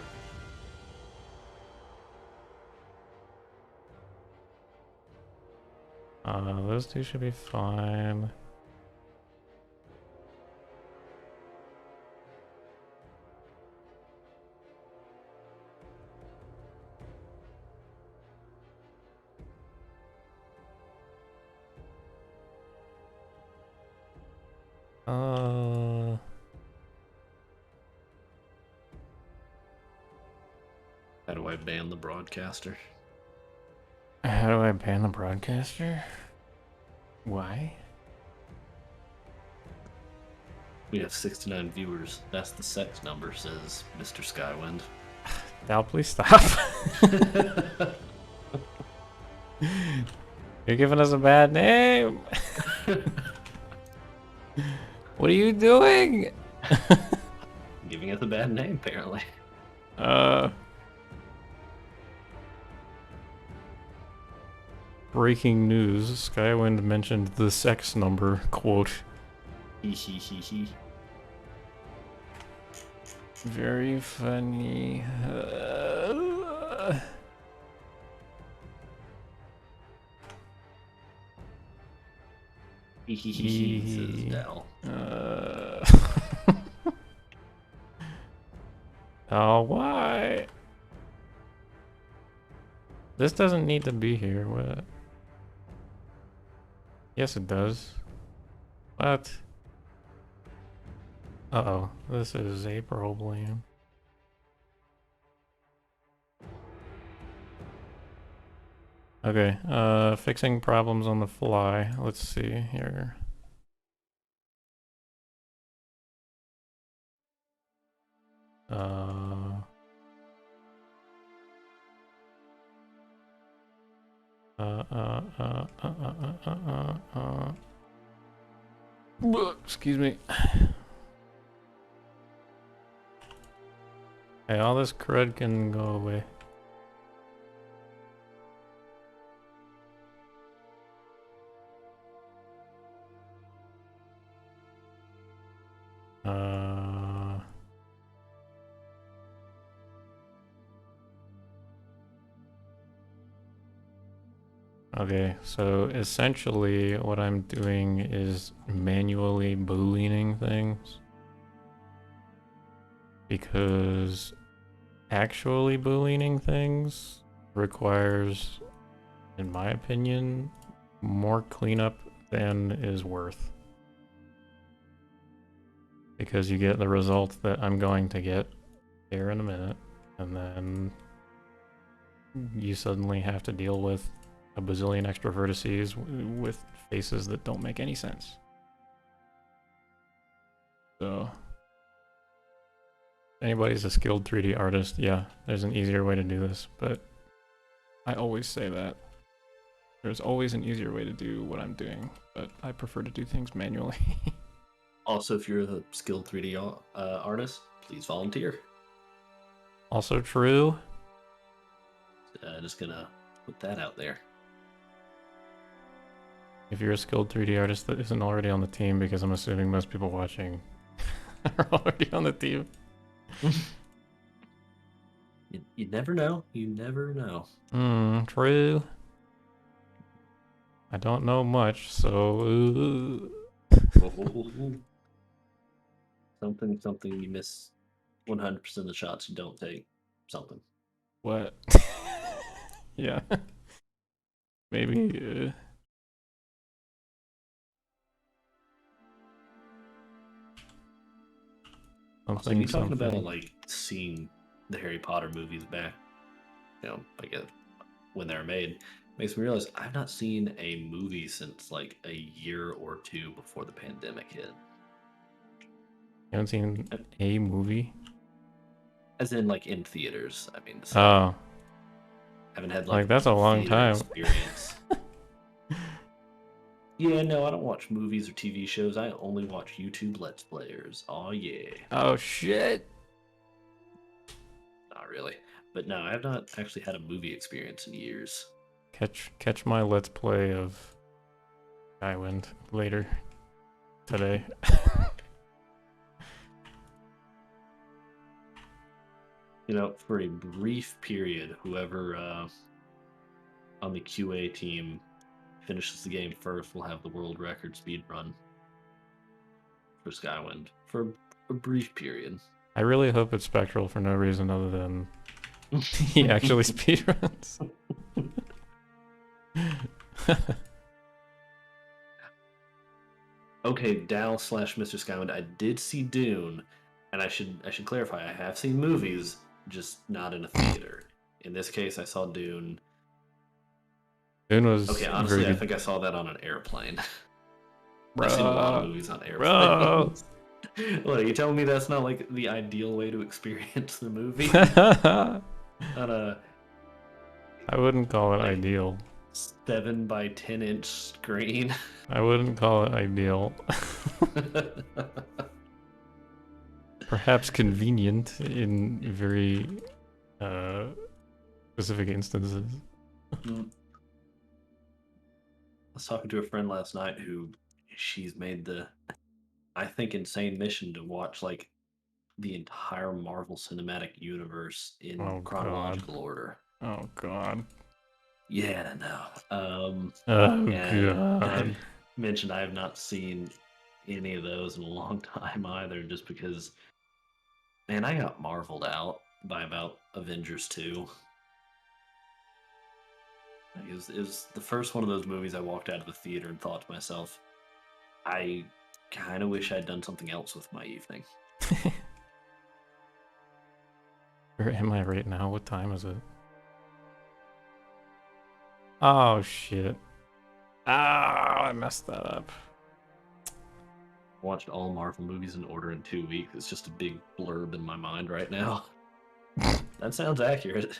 Those two should be fine. Uh, How do I ban the broadcaster? how do I ban the broadcaster? Why? We have 69 viewers. That's the sex number, says Mr. Skywind. Al, please stop. You're giving us a bad name. What are you doing? Giving us a bad name, apparently. Breaking news. Skywind mentioned the sex number, quote. He. Very funny. Says Dell. Oh, why? This doesn't need to be here. What? Yes, it does. What? Uh-oh. This is a problem. Okay, fixing problems on the fly. Let's see here. Excuse me. Hey, all this crud can go away. Okay, so essentially what I'm doing is manually booleaning things. Because actually booleaning things requires, in my opinion, more cleanup than is worth. Because you get the result that I'm going to get here in a minute, and then you suddenly have to deal with a bazillion extra vertices with faces that don't make any sense. So, if anybody's a skilled 3D artist, yeah, there's an easier way to do this, but I always say that. There's always an easier way to do what I'm doing, but I prefer to do things manually. Also, if you're a skilled 3D artist, please volunteer. Also true. Just gonna put that out there. If you're a skilled 3D artist that isn't already on the team, because I'm assuming most people watching are already on the team. You never know. You never know. True. I don't know much, so... Something you miss 100% of the shots you don't take. Something. What? Yeah. Maybe, So you talking about like seeing the Harry Potter movies back, like when they were made, makes me realize I've not seen a movie since like a year or two before the pandemic hit. You haven't seen a movie? As in like in theaters. I mean, oh. Haven't had like that's a long time. Experience. Yeah, no, I don't watch movies or TV shows. I only watch YouTube Let's Players. Oh yeah. Oh shit. Not really. But no, I've not actually had a movie experience in years. Catch my Let's Play of Skywind later today. For a brief period, whoever on the QA team finishes the game first will have the world record speed run for Skywind for a brief period. I really hope it's Spectral for no reason other than he actually speedruns. Okay, Dal slash Mr. Skywind. I did see Dune, and I should clarify. I have seen movies, just not in a theater. In this case, I saw Dune. Dune Okay, was very honestly, I good. think I saw that on an airplane. I've seen a lot of Bruh. movies on Bro. airplanes. What, are you telling me that's not like the ideal way to experience the movie? I On a wouldn't call it like ideal. 7 by 10 inch screen. I wouldn't call it ideal. Perhaps convenient in very uh, specific instances. I was talking to a friend last night who she's made the, I think, insane mission to watch like the entire Marvel Cinematic Universe in Oh god. chronological order. Oh god. Yeah, no. Oh And I god. mentioned I have not seen any of those in a long time either, just because, man, I got marveled out by about Avengers 2. Like, it was the first one of those movies I walked out of the theater and thought to myself, I kind of wish I'd done something else with my evening. Where am I right now? What time is it? Oh shit. Ah, I messed that up. Watched all Marvel movies in order in 2 weeks. It's just a big blurb in my mind right now. That sounds accurate.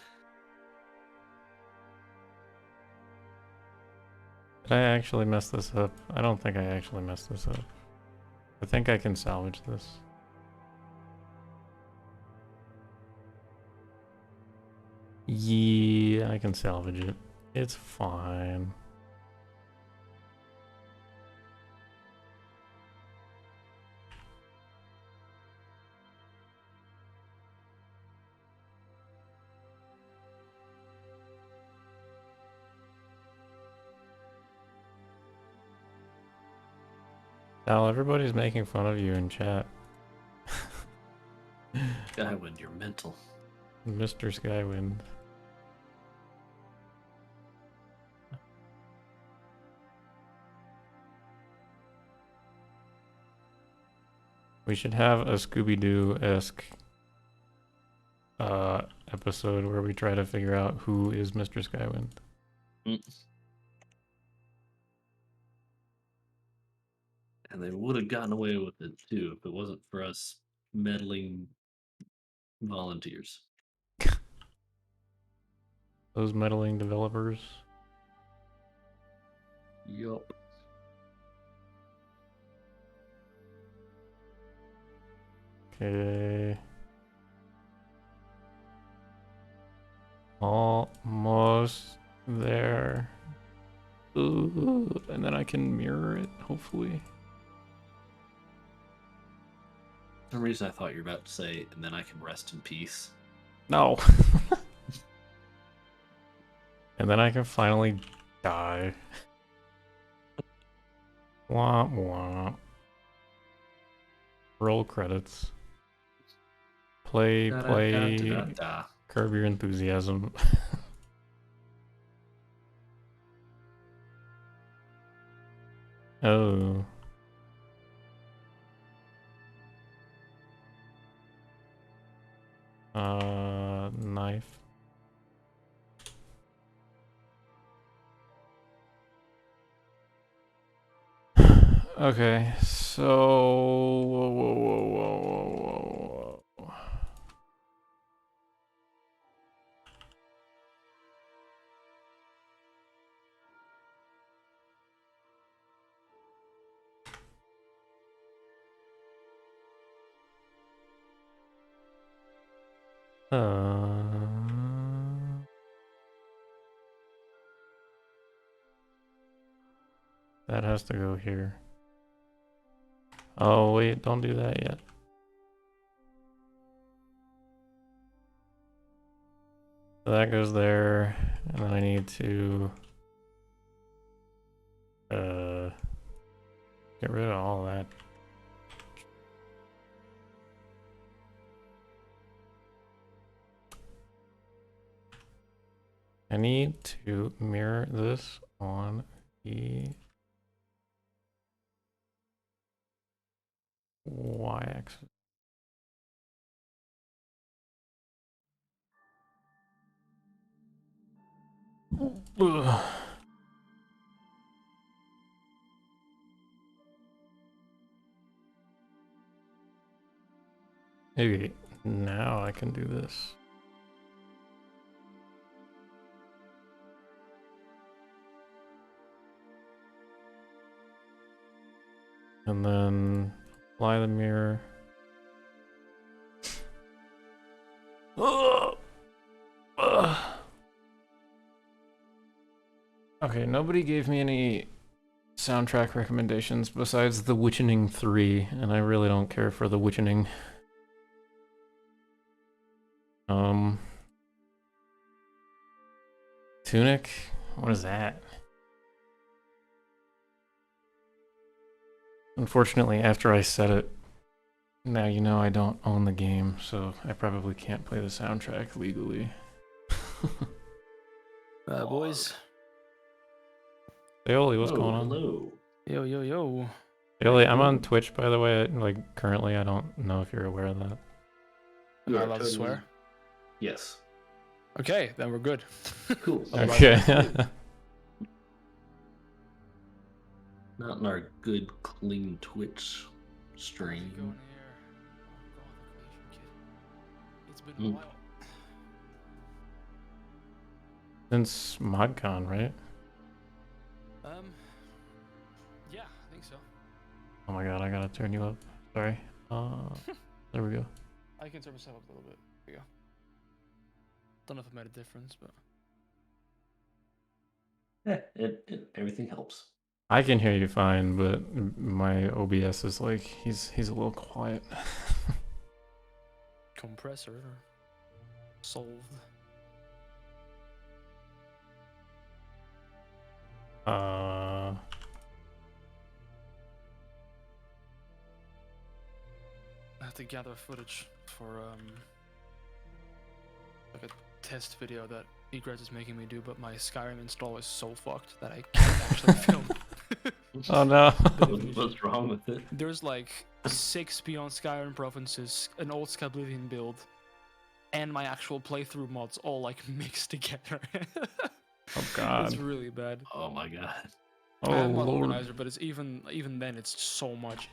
Did I actually mess this up? I don't think I actually messed this up. I think I can salvage this. Yeah, I can salvage it. It's fine. Al, everybody's making fun of you in chat. Skywind, you're mental. Mr. Skywind. We should have a Scooby-Doo-esque episode where we try to figure out who is Mr. Skywind. And they would have gotten away with it too if it wasn't for us meddling volunteers. Those meddling developers. Yup. Okay. Almost there. Ooh, and then I can mirror it, hopefully. For some reason I thought you were about to say, and then I can rest in peace. No. And then I can finally die. Womp womp. Roll credits. Play. Da-da-da-da-da-da. Curb your enthusiasm. Oh. Knife. Okay, so whoa. That has to go here. Oh wait, don't do that yet. So that goes there, and then I need to get rid of all that. I need to mirror this on the Y-axis. Ugh. Maybe now I can do this. And then apply the mirror. Ugh. Ugh. Okay, nobody gave me any soundtrack recommendations besides The Witchening 3, and I really don't care for The Witchening. Tunic? What is that? Unfortunately, after I said it, now you know I don't own the game, so I probably can't play the soundtrack legally. Boys. Aoli, what's going on? Hello. Yo, yo, yo. Aoli, I'm on Twitch, by the way. Like, currently, I don't know if you're aware of that. Am I allowed to swear? Yes. Okay, then we're good. Cool. Okay. Not in our good, clean Twitch stream. Going here. Oh god, the Glacier Kid. It's been a while. Since ModCon, right? Yeah, I think so. Oh my god, I gotta turn you up. Sorry. There we go. I can turn myself up a little bit. There we go. Don't know if it made a difference, but Yeah, everything helps. I can hear you fine, but my OBS is like, he's a little quiet. compressor solved. Uh, I have to gather footage for like a test video that Egress is making me do, but my Skyrim install is so fucked that I can't actually film. oh no. What's wrong with it? There's like 6 Beyond Skyrim provinces, an old Skyblivion build, and my actual playthrough mods all like mixed together. Oh god. It's really bad. Oh my god. Oh I have mod lord. organizer, but it's even then it's so much.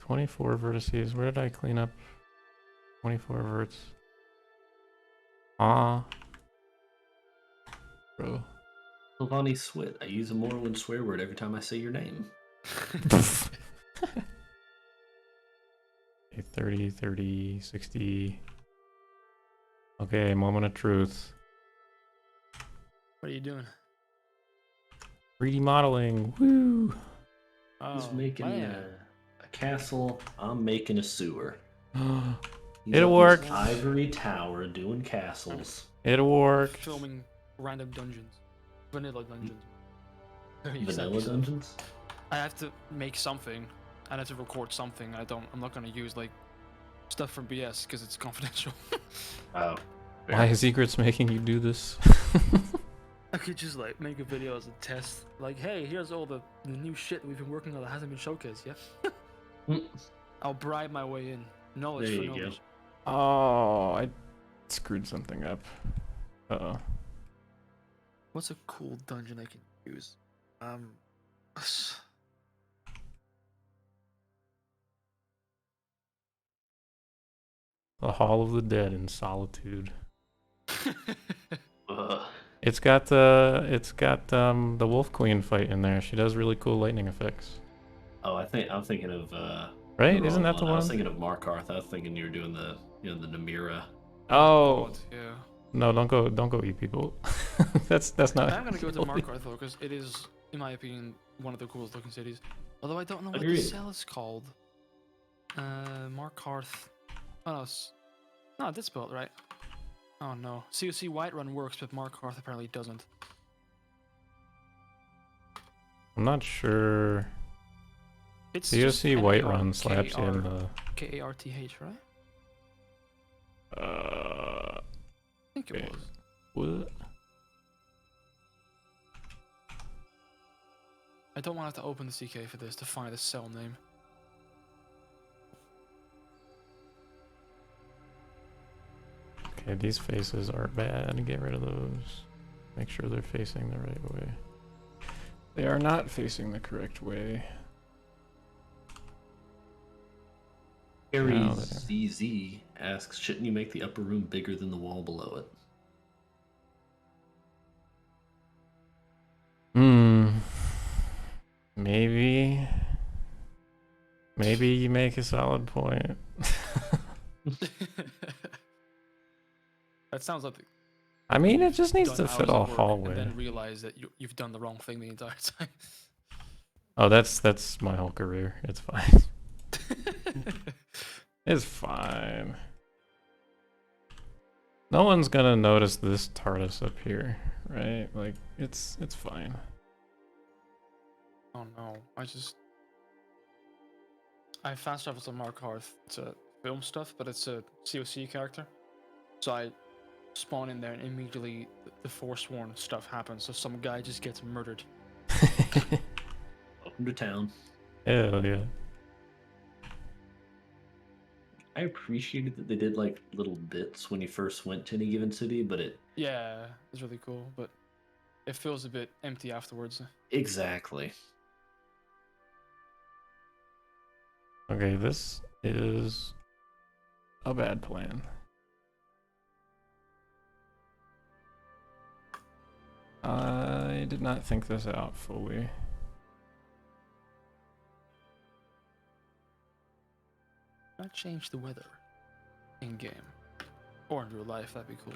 24 vertices. Where did I clean up? 24 verts. Bro. Telvanni Swit. I use a Morrowind swear word every time I say your name. 30, 30, 60. Okay, moment of truth. What are you doing? 3D modeling. Woo! He's Oh, making man. a castle. I'm making a sewer. He's It'll up work. his Ivory tower doing castles. It'll work. Filming random dungeons. Vanilla dungeons. Vanilla dungeons? I have to make something. I have to record something. I'm not gonna use like stuff from BS because it's confidential. Oh. Why is Secrets making you do this? I could just like make a video as a test. Like, hey, here's all the new shit we've been working on that hasn't been showcased yet. I'll bribe my way in. Knowledge There for you go. knowledge. Oh, I screwed something up. Uh-oh. What's a cool dungeon I can use? The Hall of the Dead in Solitude. Ugh. It's got the Wolf Queen fight in there. She does really cool lightning effects. Oh, I'm thinking of Right? the Isn't wrong that the I was one? thinking of Markarth. I was thinking you were doing the the Namira. Oh God, yeah. no! Don't go eat people. that's not. I'm gonna go to Markarth though, because it is, in my opinion, one of the coolest looking cities. Although I don't know what the Agreed. cell is called. Markarth. Oh no, no, that's spelled right. Oh no, COC Whiterun works, but Markarth apparently doesn't. I'm not sure. It's COC Whiterun slaps you in the. Karth, right? I I think it okay. was. What? I don't want to have to open the CK for this to find a cell name. Okay, these faces are bad. Get rid of those. Make sure they're facing the right way. They are not facing the correct way. Harry Now ZZ asks, shouldn't you make the upper room bigger than the wall below it? Maybe. Maybe you make a solid point. That sounds like. I mean, it just needs Done to hours fit of a work hallway. And then realize that you've done the wrong thing the entire time. Oh, that's my whole career. It's fine. It's fine. No one's gonna notice this TARDIS up here, right? Like, it's fine. Oh no, I fast traveled to Mark Hearth to film stuff, but it's a COC character. So I spawn in there and immediately the Forsworn stuff happens, so some guy just gets murdered. Welcome to town. Hell yeah. I appreciated that they did like little bits when you first went to any given city, but it Yeah, it's really cool, but it feels a bit empty afterwards. exactly. Okay, this is a bad plan. I did not think this out fully. I'd change the weather in game or in real life. That'd be cool.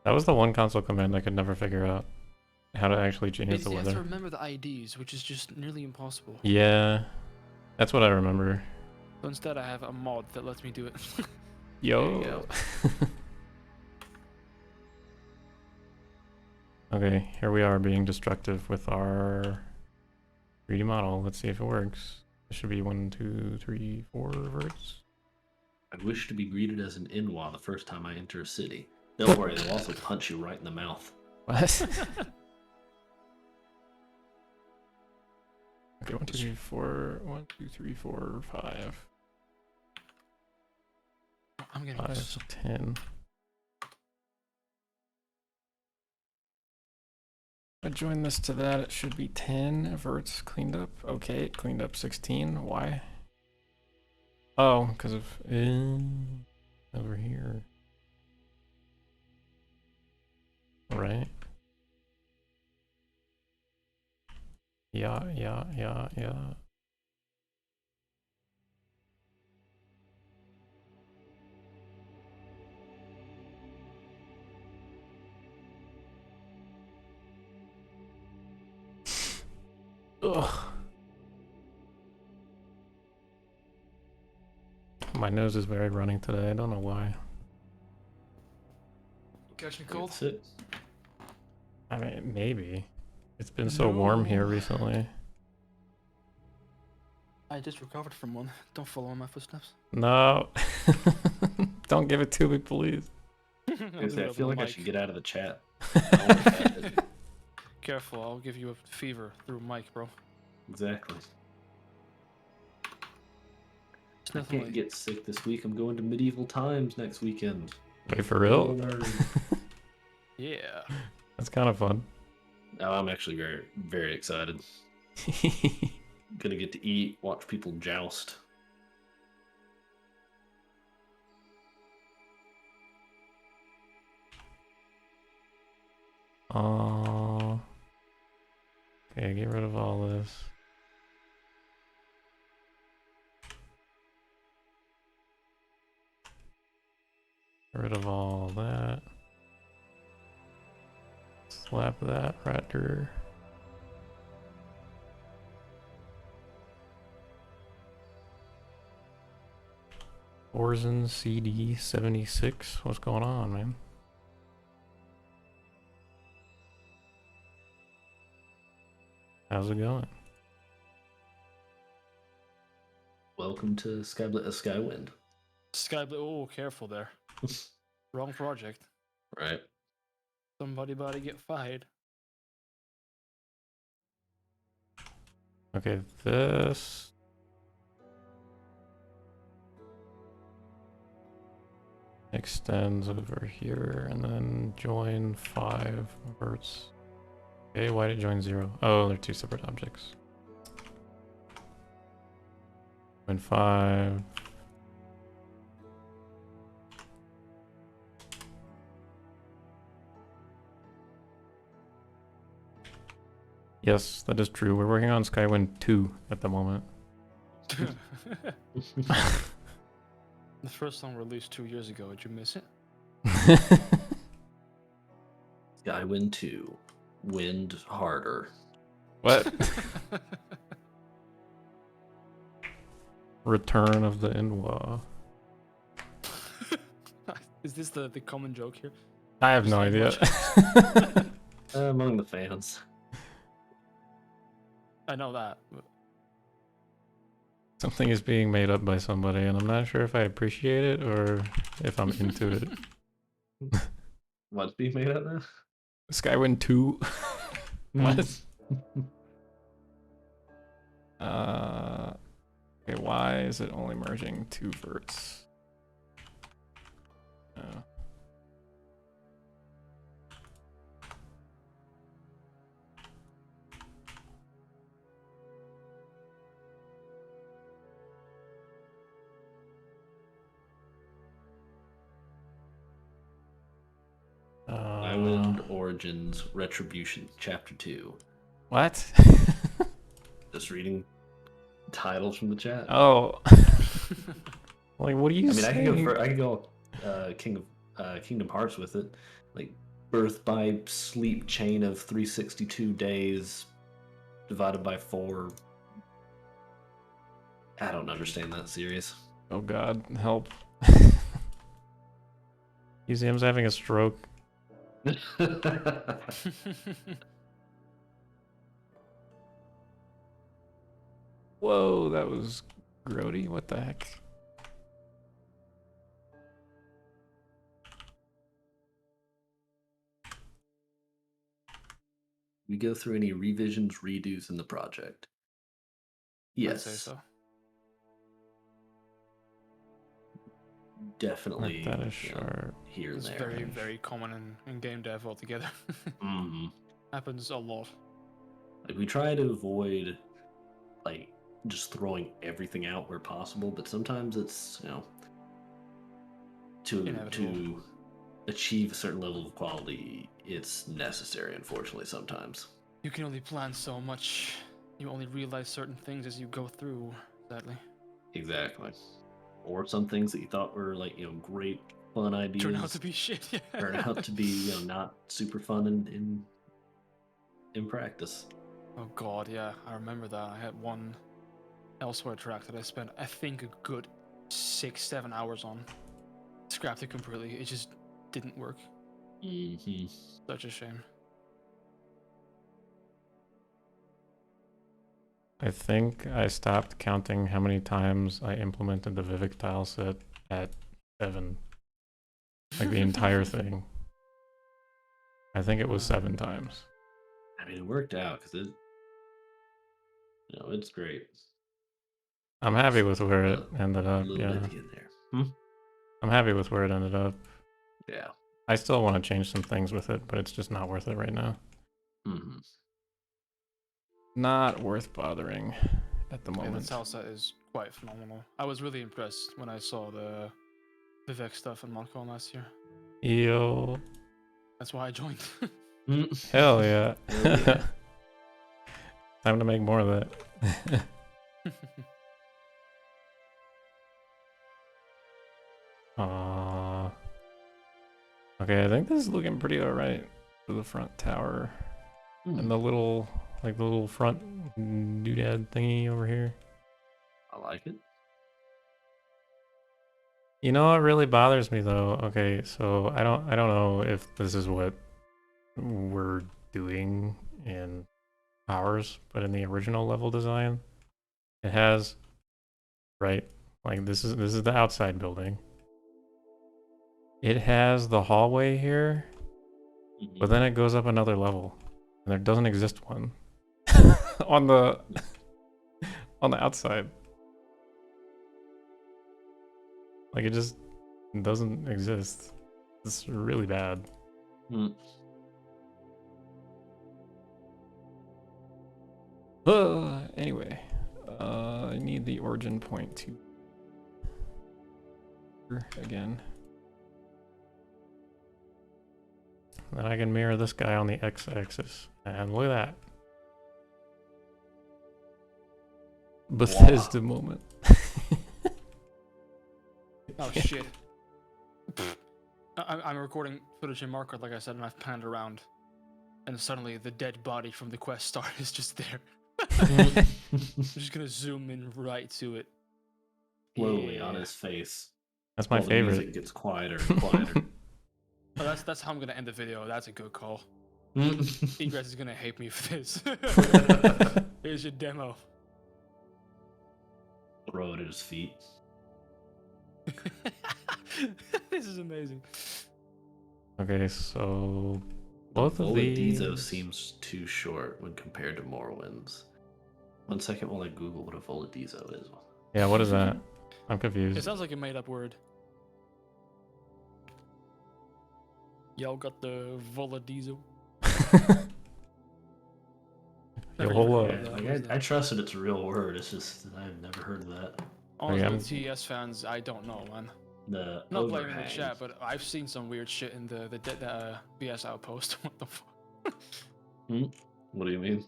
That was the one console command I could never figure out. How to actually change the You have weather. to remember the IDs, which is just nearly impossible. Yeah, that's what I remember. So instead, I have a mod that lets me do it. Yo. Okay, here we are being destructive with our 3D model. Let's see if it works. It should be 1, 2, 3, 4 verts. I wish to be greeted as an Inwa the first time I enter a city. Don't worry, they'll also punch you right in the mouth. What? Okay, 1, 2, 3, 4. 1, 2, 3, 4, 5. I'm getting 5, 10. I join this to that, it should be 10 verts cleaned up. Okay, it cleaned up 16. Why? Oh, because of over here. Right? Yeah. Ugh. My nose is very running today. I don't know why. Catching cold? That's it. I mean, maybe. It's been so warm here recently. I just recovered from one. Don't follow in my footsteps. No. Don't give it to me, please. I feel like I should get out of the chat. Careful, I'll give you a fever through mic, bro. Exactly. It's I nothing can't like... get sick this week. I'm going to medieval times next weekend. Wait, for real? Yeah. That's kind of fun. Oh, I'm actually very, very excited. Gonna get to eat, watch people joust. Oh. Okay, get rid of all this. Get rid of all that. Slap that raptor. Orzen CD 76. What's going on, man? How's it going? Welcome to Skywind. Skyblade. Oh, careful there. Wrong project. Right. Somebody about to get fired. Okay, this. Extends over here and then join 5 verts. Okay, why did it join 0? Oh, they're 2 separate objects. Join 5. Yes, that is true. We're working on Skywind 2 at the moment. The first one released 2 years ago. Did you miss it? Skywind 2. Wind harder. What? Return of the Inwa. Is this the common joke here? I have no idea. Among the fans. I know that. But... Something is being made up by somebody, and I'm not sure if I appreciate it or if I'm into it. What's being made up now? Skywind 2. What? Okay, why is it only merging 2 verts? Skywind Origins Retribution Chapter 2. What? Just reading titles from the chat. Oh. Like, what are you saying? I can go Kingdom Hearts with it. Like, birth by sleep chain of 362 days divided by 4. I don't understand that series. Oh god, help. UCM's having a stroke. Whoa, that was grody. What the heck? We go through any revisions, redos in the project? Yes. I'd say so. Definitely. That is sharp. Here It's and there. very, very common in game dev altogether. Mm-hmm. Happens a lot. Like, we try to avoid, like, just throwing everything out where possible, but sometimes it's, to achieve a certain level of quality, it's necessary, unfortunately, sometimes. You can only plan so much. You only realize certain things as you go through, sadly. Exactly. Or some things that you thought were, like, great, fun ideas Turn out to be shit. turn out to be, not super fun in practice. Oh god, yeah, I remember that. I had one elsewhere track that I spent, I think, a good 6-7 hours on. Scrapped it completely. It just didn't work. Mm-hmm. Such a shame. I think I stopped counting how many times I implemented the Vivec tile set at 7. Like the entire thing. I think it was 7 times. I mean, it worked out because it's great. I'm happy with where it ended up. A little Yeah, bit in there. I'm happy with where it ended up. Yeah. I still want to change some things with it, but it's just not worth it right now. Mm-hmm. Not worth bothering at the Yeah, the moment. tile set is quite phenomenal. I was really impressed when I saw the Vivec stuff in ModCon last year. Yo. That's why I joined. Hell yeah. Hell yeah. Time to make more of that. Okay, I think this is looking pretty alright for the front tower. And the little front doodad thingy over here. I like it. You know what really bothers me though? Okay, so I don't know if this is what we're doing in ours, but in the original level design, it has, right, like this is the outside building. It has the hallway here, But then it goes up another level, and there doesn't exist one on the outside. Like, it just doesn't exist. It's really bad. Anyway, I need the origin point to again. Then I can mirror this guy on the x-axis, and look at that. Bethesda moment. Oh shit. I'm recording footage in marker, like I said, and I've panned around. And suddenly the dead body from the quest star is just there. I'm just gonna zoom in right to it. Slowly on his face. That's my while favorite. The music gets quieter and quieter. Oh, that's how I'm gonna end the video. That's a good call. Egress is gonna hate me for this. Here's your demo. Throw it at his feet. This is amazing. Okay, so both of these... Voladizo seems too short when compared to Morrowind's. 1 second while I Google what a Voladizo is. Yeah, what is that? I'm confused. It sounds like a made-up word. Y'all got the Voladizo? I trusted it's a real word. It's just that I've never heard of that. Honestly, TS fans, I don't know, man. The not blaming the chat, but I've seen some weird shit in the BS outpost. What the fuck? What do you mean?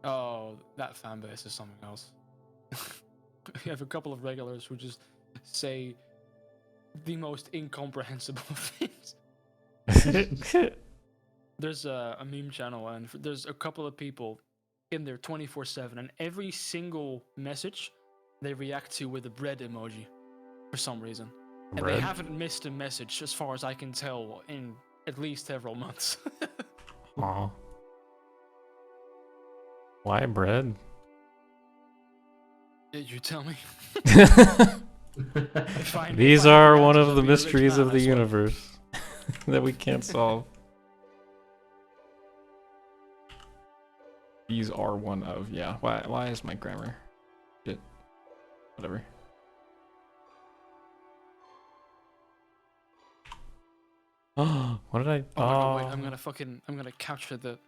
Oh, that fan base is something else. We have a couple of regulars who just say the most incomprehensible things. There's a meme channel, and there's a couple of people in there 24/7, and every single message they react to with a bread emoji for some reason. And they haven't missed a message, as far as I can tell, in at least several months. Aw. Why bread? You tell me. These are one of the mysteries of the universe that we can't solve. These are one of, yeah. Why is my grammar? Shit. Whatever. Oh, what did I? Oh my god, wait, I'm gonna capture the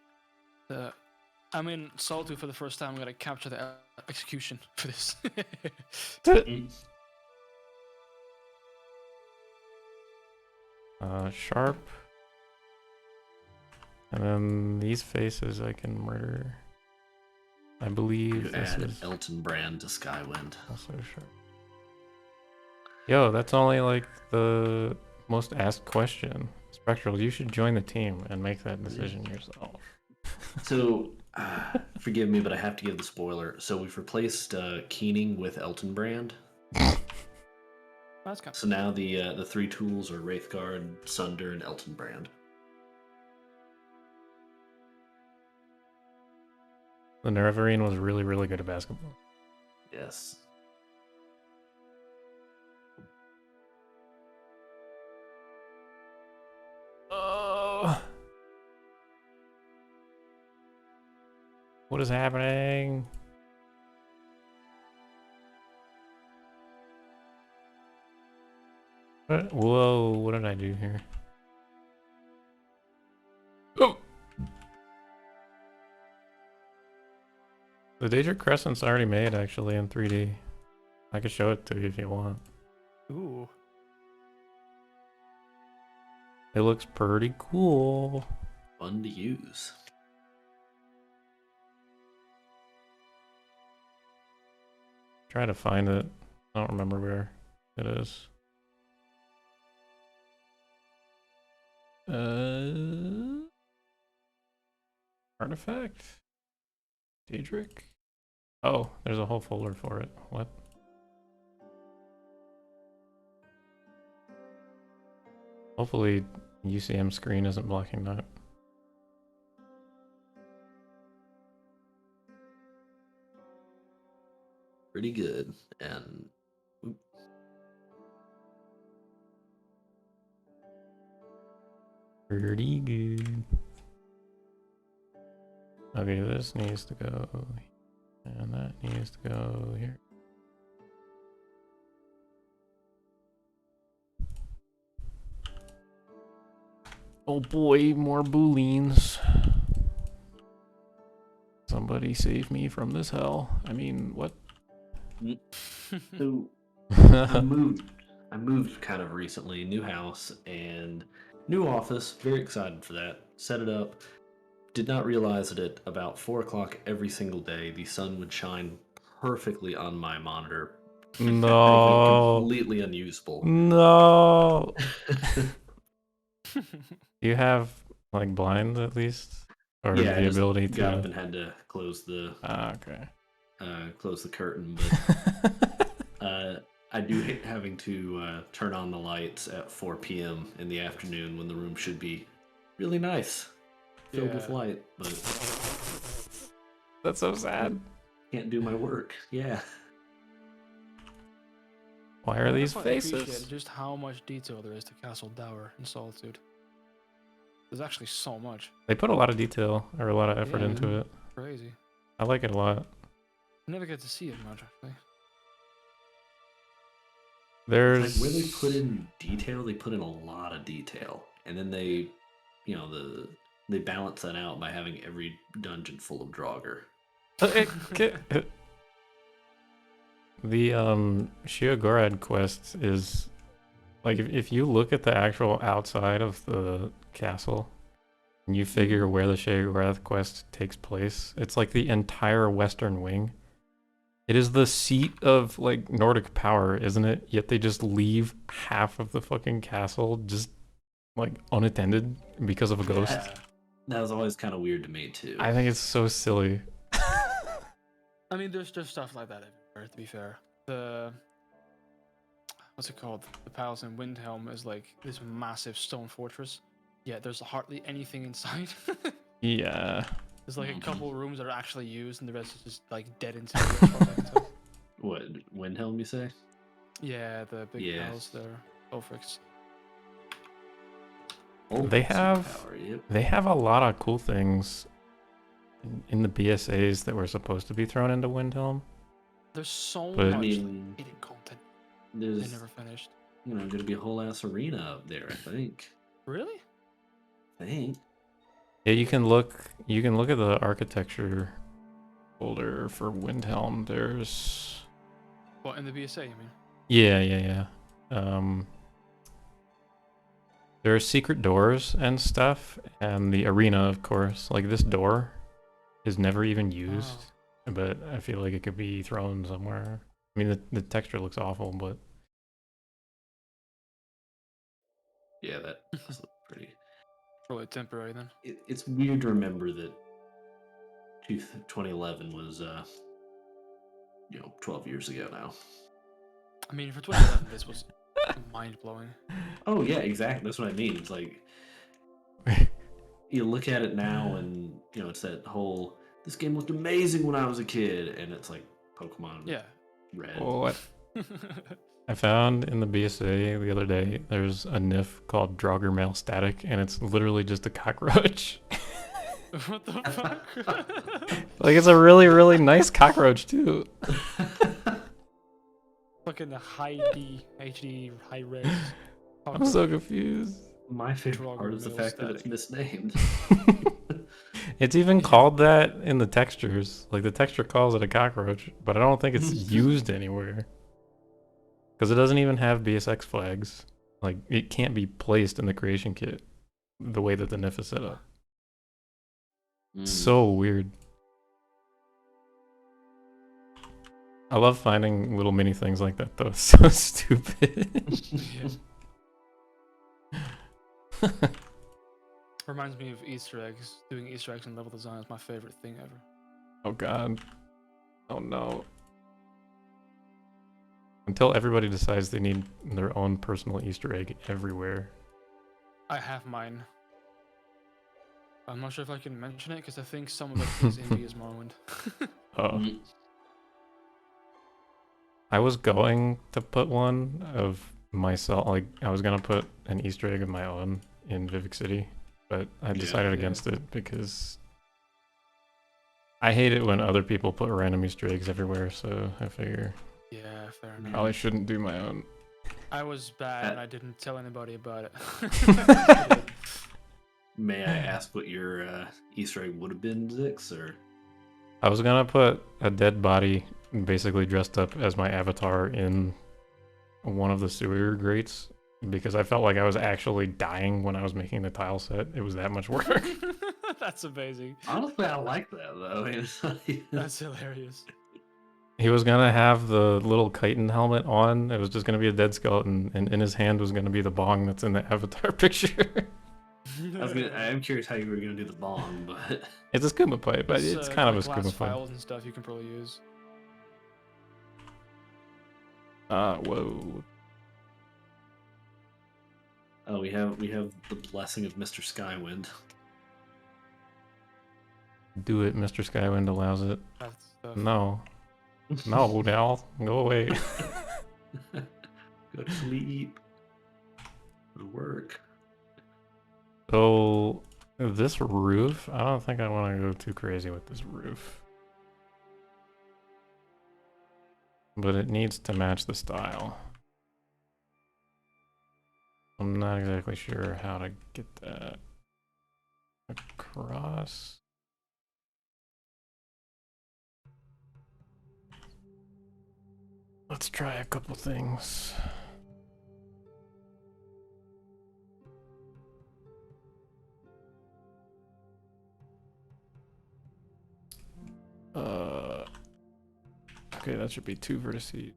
I'm in Solitude for the first time. I'm gonna capture the execution for this. Sharp. And then these faces I can murder. I believe you this add is Elton Brand to Skywind. also sharp. Yo, that's only like the most asked question. Spectral, you should join the team and make that decision yourself. So, forgive me, but I have to give the spoiler. So we've replaced Keening with Elton Brand. That's kind So now the three tools are Wraithguard, Sunder, and Elton Brand. The Nerevarine was really, really good at basketball. Yes. Oh. What is happening? What? Whoa, what did I do here? Oh! The Daedric Crescent's already made, actually, in 3D. I could show it to you if you want. Ooh. It looks pretty cool. Fun to use. Try to find it. I don't remember where it is. Artifact? Daedric? Oh, there's a whole folder for it. What? Hopefully UCM screen isn't blocking that. Pretty good. And Pretty good. Okay, this needs to go, and that needs to go here. Oh boy, more booleans. Somebody save me from this hell. I mean, what? So I moved kind of recently, new house and new office. Very excited for that. Set it up. Did not realize that at about 4 o'clock every single day, the sun would shine perfectly on my monitor. No. Completely unusable. No. You have like blinds at least, or Yeah, I the just ability got up to. and had to close the Okay. close the curtain, but I do hate having to turn on the lights at 4 p.m. in the afternoon when the room should be really nice, filled with light, but That's so sad. can't do my work. Yeah. Why are these I faces? appreciate just how much detail there is to Castle Dower in Solitude. There's actually so much. They put a lot of detail or a lot of effort into it. Crazy. I like it a lot. I never get to see it much, actually. There's Like where they put in detail, they put in a lot of detail, and then they, they balance that out by having every dungeon full of Draugr. the Sheogorad quest is like if you look at the actual outside of the castle and you figure where the Sheogorad quest takes place, it's like the entire western wing. It is the seat of like Nordic power, isn't it? Yet they just leave half of the fucking castle just like unattended because of a ghost. Yeah, that was always kind of weird to me too. I think it's so silly. I mean, there's just stuff like that everywhere, to be fair. What's it called? The palace in Windhelm is like this massive stone fortress. Yeah, there's hardly anything inside. Yeah. There's like a couple rooms that are actually used, and the rest is just like dead inside. What, Windhelm, you say? Yeah, the big palace there, Ulfric's. They have a lot of cool things in the BSAs that were supposed to be thrown into Windhelm. There's so But- much I hidden content. There's They never finished. gonna be a whole ass arena up there, I think. Really? Yeah, you can look at the architecture folder for Windhelm. There's What, in the BSA, you mean? yeah. There are secret doors and stuff, and the arena, of course. Like this door is never even used, but I feel like it could be thrown somewhere. I mean, the texture looks awful, but Yeah, that does look pretty. Probably temporary then. It's weird to remember that 2011 was 12 years ago now. I mean, for 2011, this was mind-blowing. Oh yeah, exactly. That's what I mean. It's like you look at it now, and it's that whole "this game looked amazing when I was a kid," and it's like Pokemon Red. what? I found in the BSA the other day, there's a NIF called Draugr Male Static, and it's literally just a cockroach. What the fuck? Like, it's a really, really nice cockroach, too. Fucking high D, HD, high res. I'm so confused. My favorite part is the fact that it's misnamed. It's even called that in the textures. Like, the texture calls it a cockroach, but I don't think it's used anywhere. Because it doesn't even have BSX flags. Like, it can't be placed in the creation kit the way that the NIF is set up. So weird. I love finding little mini things like that, though. It's so stupid. Reminds me of Easter eggs. Doing Easter eggs in level design is my favorite thing ever. Oh god. Oh no. Until everybody decides they need their own personal Easter egg everywhere. I have mine. I'm not sure if I can mention it because I think some of it is indie as Morrowind. Oh. I was going to put one of myself, like I was gonna put an Easter egg of my own in Vivec City, but I decided against it because I hate it when other people put random Easter eggs everywhere, so I figure Yeah, fair enough. probably shouldn't do my own. I was bad and I didn't tell anybody about it. May I ask what your Easter egg would have been, Zix, or? I was gonna put a dead body basically dressed up as my avatar in one of the sewer grates because I felt like I was actually dying when I was making the tile set. It was that much work. That's amazing. Honestly, I like that though. I mean, it's like- That's hilarious. He was gonna have the little chitin helmet on. It was just gonna be a dead skeleton, and in his hand was gonna be the bong that's in the avatar picture. I am curious how you were gonna do the bong, but It's a scuba pipe, but it's kind of a glass scuba pipe. files and stuff you can probably use. Whoa. oh, we have the blessing of Mr. Skywind. Do it, Mr. Skywind allows it. That's stuff. No. No, Dal. Go away. Go to sleep. Go to work. So, this roof, I don't think I want to go too crazy with this roof. But it needs to match the style. I'm not exactly sure how to get that across. Let's try a couple things. Okay, that should be 2 vertices.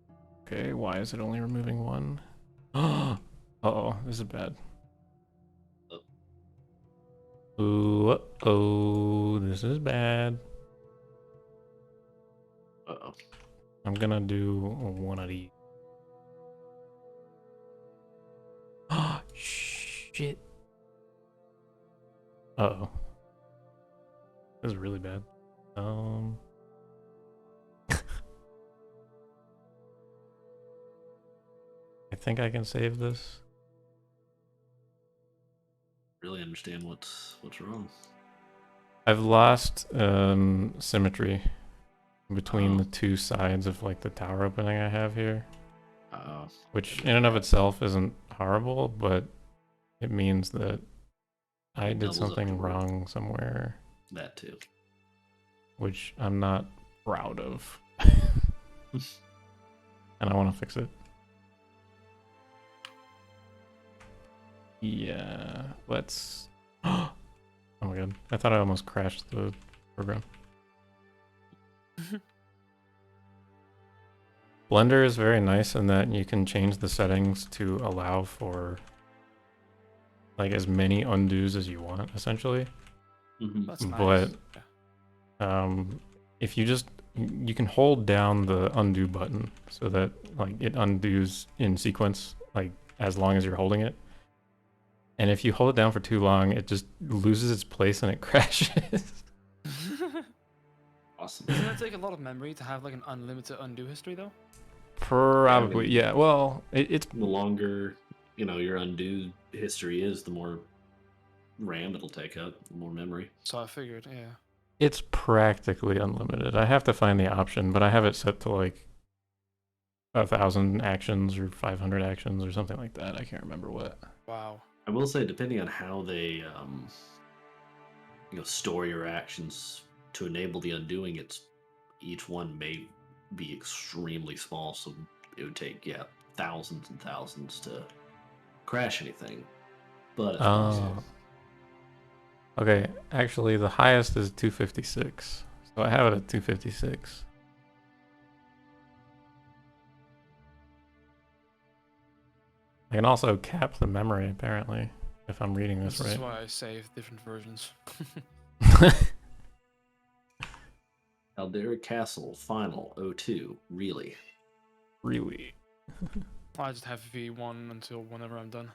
Okay, why is it only removing 1? Uh-oh, this is bad. Ooh, uh-oh, this is bad. Uh-oh. I'm gonna do one of these. Oh, shit. Uh-oh. This is really bad. I think I can save this. Really understand what's wrong. I've lost symmetry between the 2 sides of like the tower opening I have here. Which in and of itself isn't horrible, but it means that I did doubles up something your work. wrong somewhere, That too. which I'm not proud of. And I want to fix it. Yeah, let's... Oh my god, I thought I almost crashed the program. Blender is very nice in that you can change the settings to allow for like as many undos as you want, essentially. Mm-hmm. That's nice. But Yeah. if you just you can hold down the undo button so that like it undoes in sequence, like as long as you're holding it. And if you hold it down for too long, it just loses its place and it crashes. Awesome. Doesn't it take a lot of memory to have like an unlimited undo history though? Probably, yeah. Well, it's The longer, your undo history is, the more RAM it'll take up, the more memory. So I figured, yeah. it's practically unlimited. I have to find the option, but I have it set to like 1,000 actions or 500 actions or something like that. I can't remember what. Wow. I will say, depending on how they, store your actions to enable the undoing, each one may be extremely small, so it would take thousands and thousands to crash anything. But it's possible. Okay, actually the highest is 256. So I have it at 256. I can also cap the memory, apparently, if I'm reading this This is right. why I save different versions. Aldera Castle Final 02. Really? Really? I just have V1 until whenever I'm done.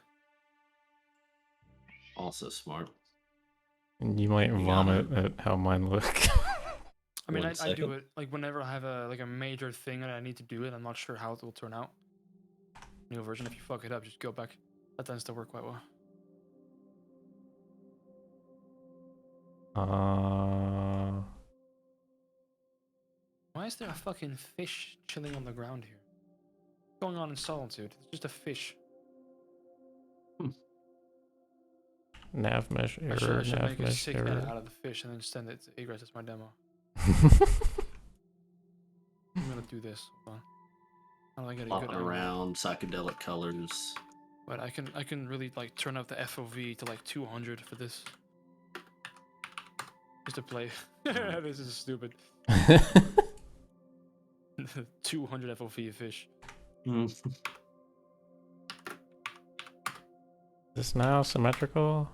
Also smart. And you might You vomit at how mine look. I mean, One I do second. it like whenever I have a major thing that I need to do it. I'm not sure how it will turn out. New version, if you fuck it up, just go back. That tends to work quite well. Why is there a fucking fish chilling on the ground here? What's going on in Solitude? It's just a fish. Nav mesh I error, should nav make a mesh sick edit error. out of the fish and then send it to Egress as my demo. I'm gonna do this. Hold on. How do I get a good Flopping angle? around, psychedelic colors. But I can really like turn up the FOV to like 200 for this. Just to play. This is stupid. 200 FOV fish. Is this now symmetrical?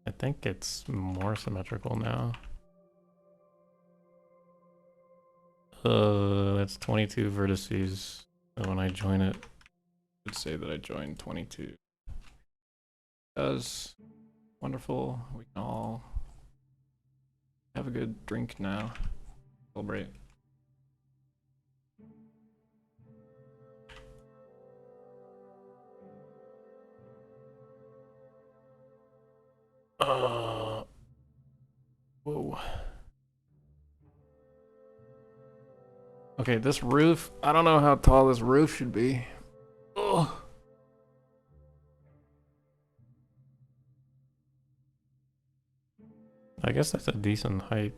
I think it's more symmetrical now. That's 22 vertices. So when I join it, I should say that I joined 22. Does wonderful. We can all have a good drink now. Celebrate. Whoa. Okay, this roof, I don't know how tall this roof should be. Ugh. I guess that's a decent height.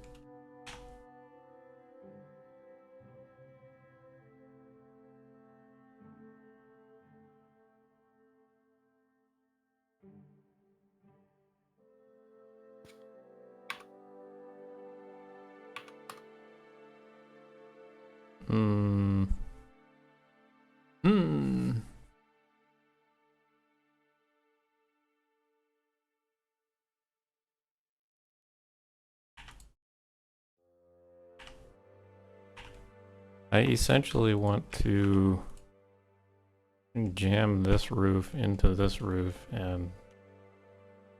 Hmm. Hmm. I essentially want to jam this roof into this roof and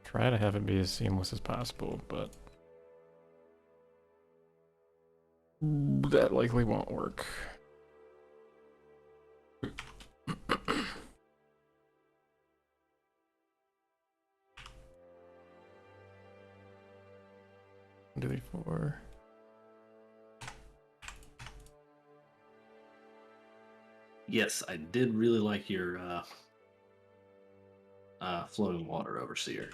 try to have it be as seamless as possible, but that likely won't work. One, two, three, four. Yes, I did really like your flowing water overseer.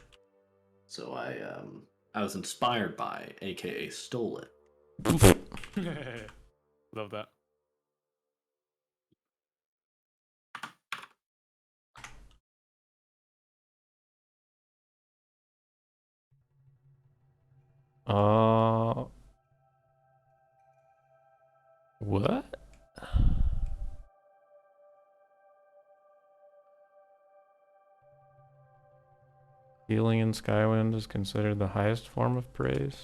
So I was inspired by, aka stole it. Love that. What? Healing in Skywind is considered the highest form of praise.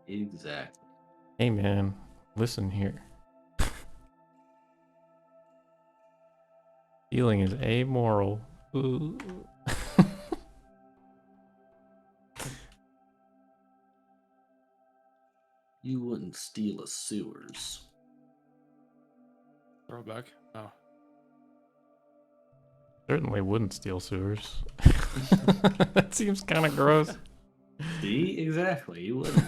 Exactly. Hey man, listen here. Healing is amoral. Ooh. You wouldn't steal a sewers. Throwback. Oh. Certainly wouldn't steal sewers. That seems kind of gross. See, exactly. You wouldn't.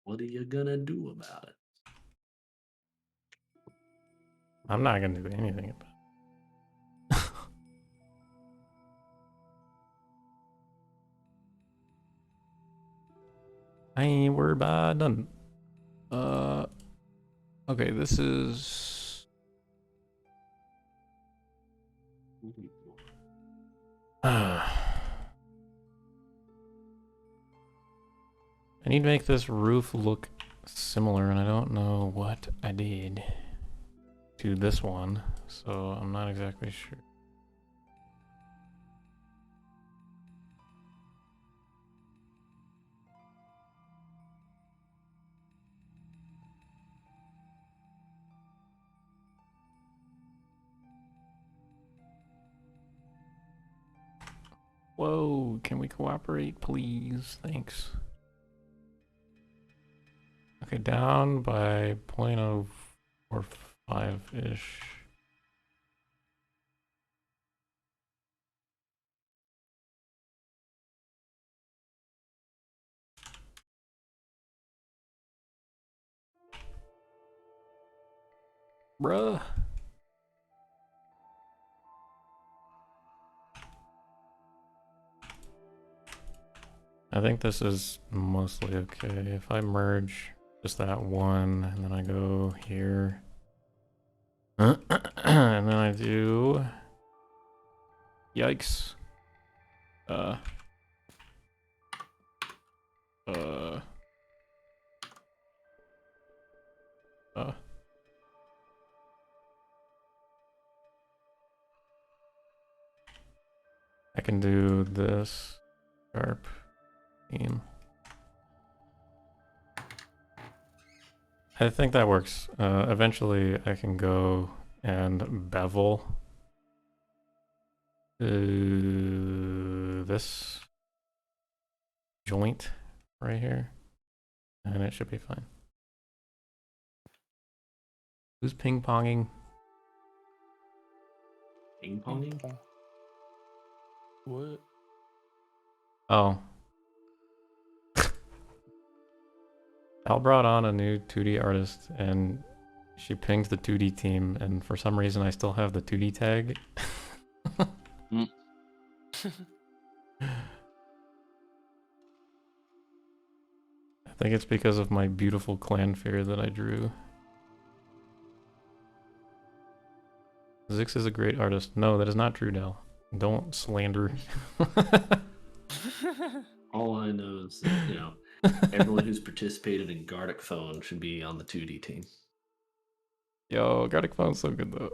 What are you gonna do about it? I'm not gonna do anything about it. I ain't worried about nothing. Okay, this is. I need to make this roof look similar, and I don't know what I did to this one, so I'm not exactly sure. Whoa, can we cooperate, please? Thanks. Okay, down by 0.04. or 5-ish. Bruh. I think this is mostly okay. If I merge just that one, and then I go here, and then I do, yikes, I can do this, sharp, team. I think that works. Eventually I can go and bevel this joint right here, and it should be fine. Who's ping-ponging? Ping-ponging? What? Oh. Al brought on a new 2D artist, and she pinged the 2D team, and for some reason I still have the 2D tag. Mm. I think it's because of my beautiful clan fear that I drew. Zix is a great artist. No, that is not true, Del. Don't slander. All I know is that, you know, everyone who's participated in Gartic Phone should be on the 2D team. Yo, Gartic Phone's so good though.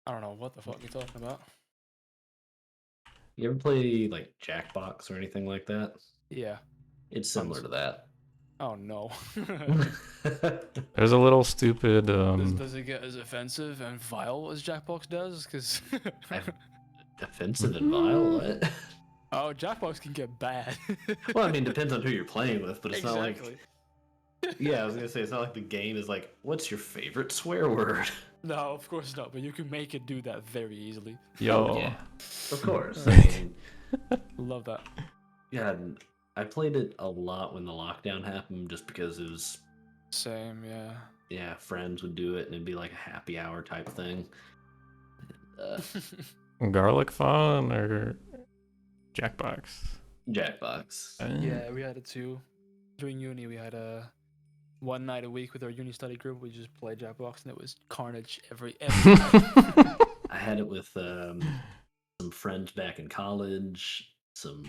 I don't know what the fuck you're talking about. You ever play like Jackbox or anything like that? Yeah. It's similar to that. Oh no. There's a little stupid. Does it get as offensive and vile as Jackbox does? Because Offensive and vile? What? oh, Jackbox can get bad. Well, I mean, depends on who you're playing with, but it's not exactly. like. Yeah, I was gonna say it's not like the game is like, what's your favorite swear word? No, of course not. But you can make it do that very easily. Yo. Oh, yeah, of course. I mean, Love that. yeah, I played it a lot when the lockdown happened, just because it was. Same, yeah. Yeah, friends would do it, and it'd be like a happy hour type thing. Garlic Fawn or Jackbox? Jackbox. Yeah, we had it too. During uni, we had a one night a week with our uni study group. We just played Jackbox, and it was carnage every night. I had it with some friends back in college, some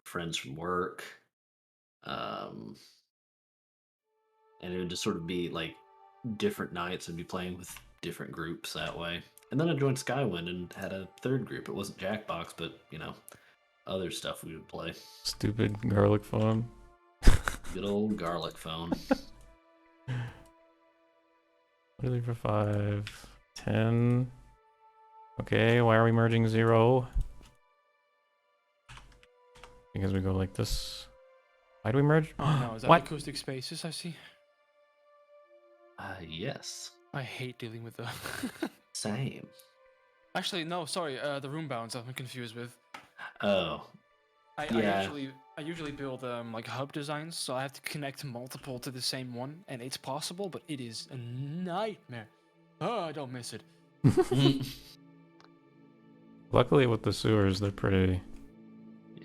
friends from work, and it would just sort of be like different nights. I'd be playing with different groups that way. And then I joined Skywind and had a third group. It wasn't Jackbox, but you know, other stuff we would play. Stupid Garlic Fawn. Good old Garlic Phone. 3 for 5. 10. Okay, why are we merging 0? Because we go like this. Why do we merge? Oh no, is that What? acoustic spaces I see? Yes. I hate dealing with the. Same. Actually, no, sorry. The room bounds I'm confused with. Oh. I usually build like hub designs, so I have to connect multiple to the same one, and it's possible, but it is a nightmare. Oh, I don't miss it. Luckily with the sewers, they're pretty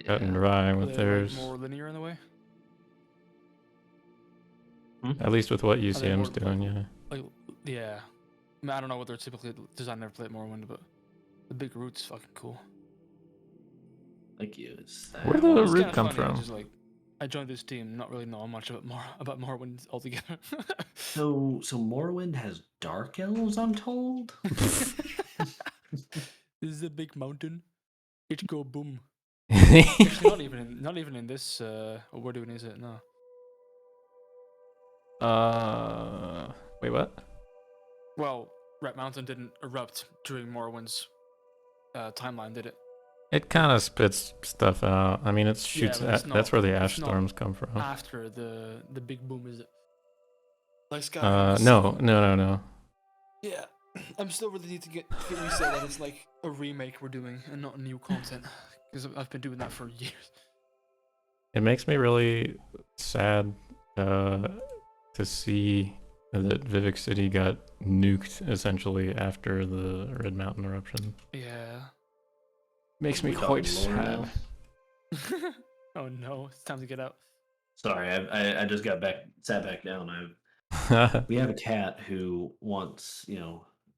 cut and dry with They're, theirs. like, more linear in the way. At least with what Are they UCM's more, doing, yeah. Like, yeah. I mean, I don't know what they're typically designed to play at Morrowind, but the big root's fucking cool. Thank you. Where did the It's root kinda come funny, from? I joined this team not really knowing much about Morrowind altogether. So Morrowind has dark elves, I'm told. This is a big mountain. It go boom. Wait, Actually, not even in this. What we're doing is it? No. what? Well, Red Mountain didn't erupt during Morrowind's timeline, did it? It kind of spits stuff out. I mean, it shoots. but it's That's where the ash it's not storms come from. After the big boom, is it? Like Skyrim. No. Yeah, I'm still really need to get used to that it's like a remake we're doing and not new content because I've been doing that for years. It makes me really sad to see that Vivec City got nuked essentially after the Red Mountain eruption. Yeah. Makes me We quite talking lore sad. now? Oh no, it's time to get out. Sorry, I just sat back down. We have a cat who wants,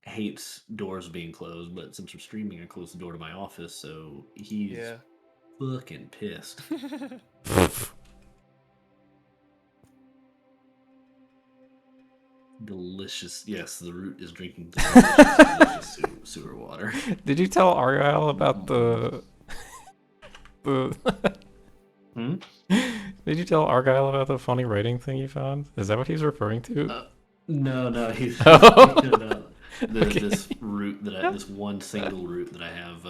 hates doors being closed, but since we're streaming, I closed the door to my office, so he's Yeah. fucking pissed. Delicious. Yes, the root is drinking delicious sewer water. Did you tell Argyle about the Hmm? Did you tell Argyle about the funny writing thing you found? Is that what he's referring to? No, he's Oh. talking about Okay. this root this one single root that I have.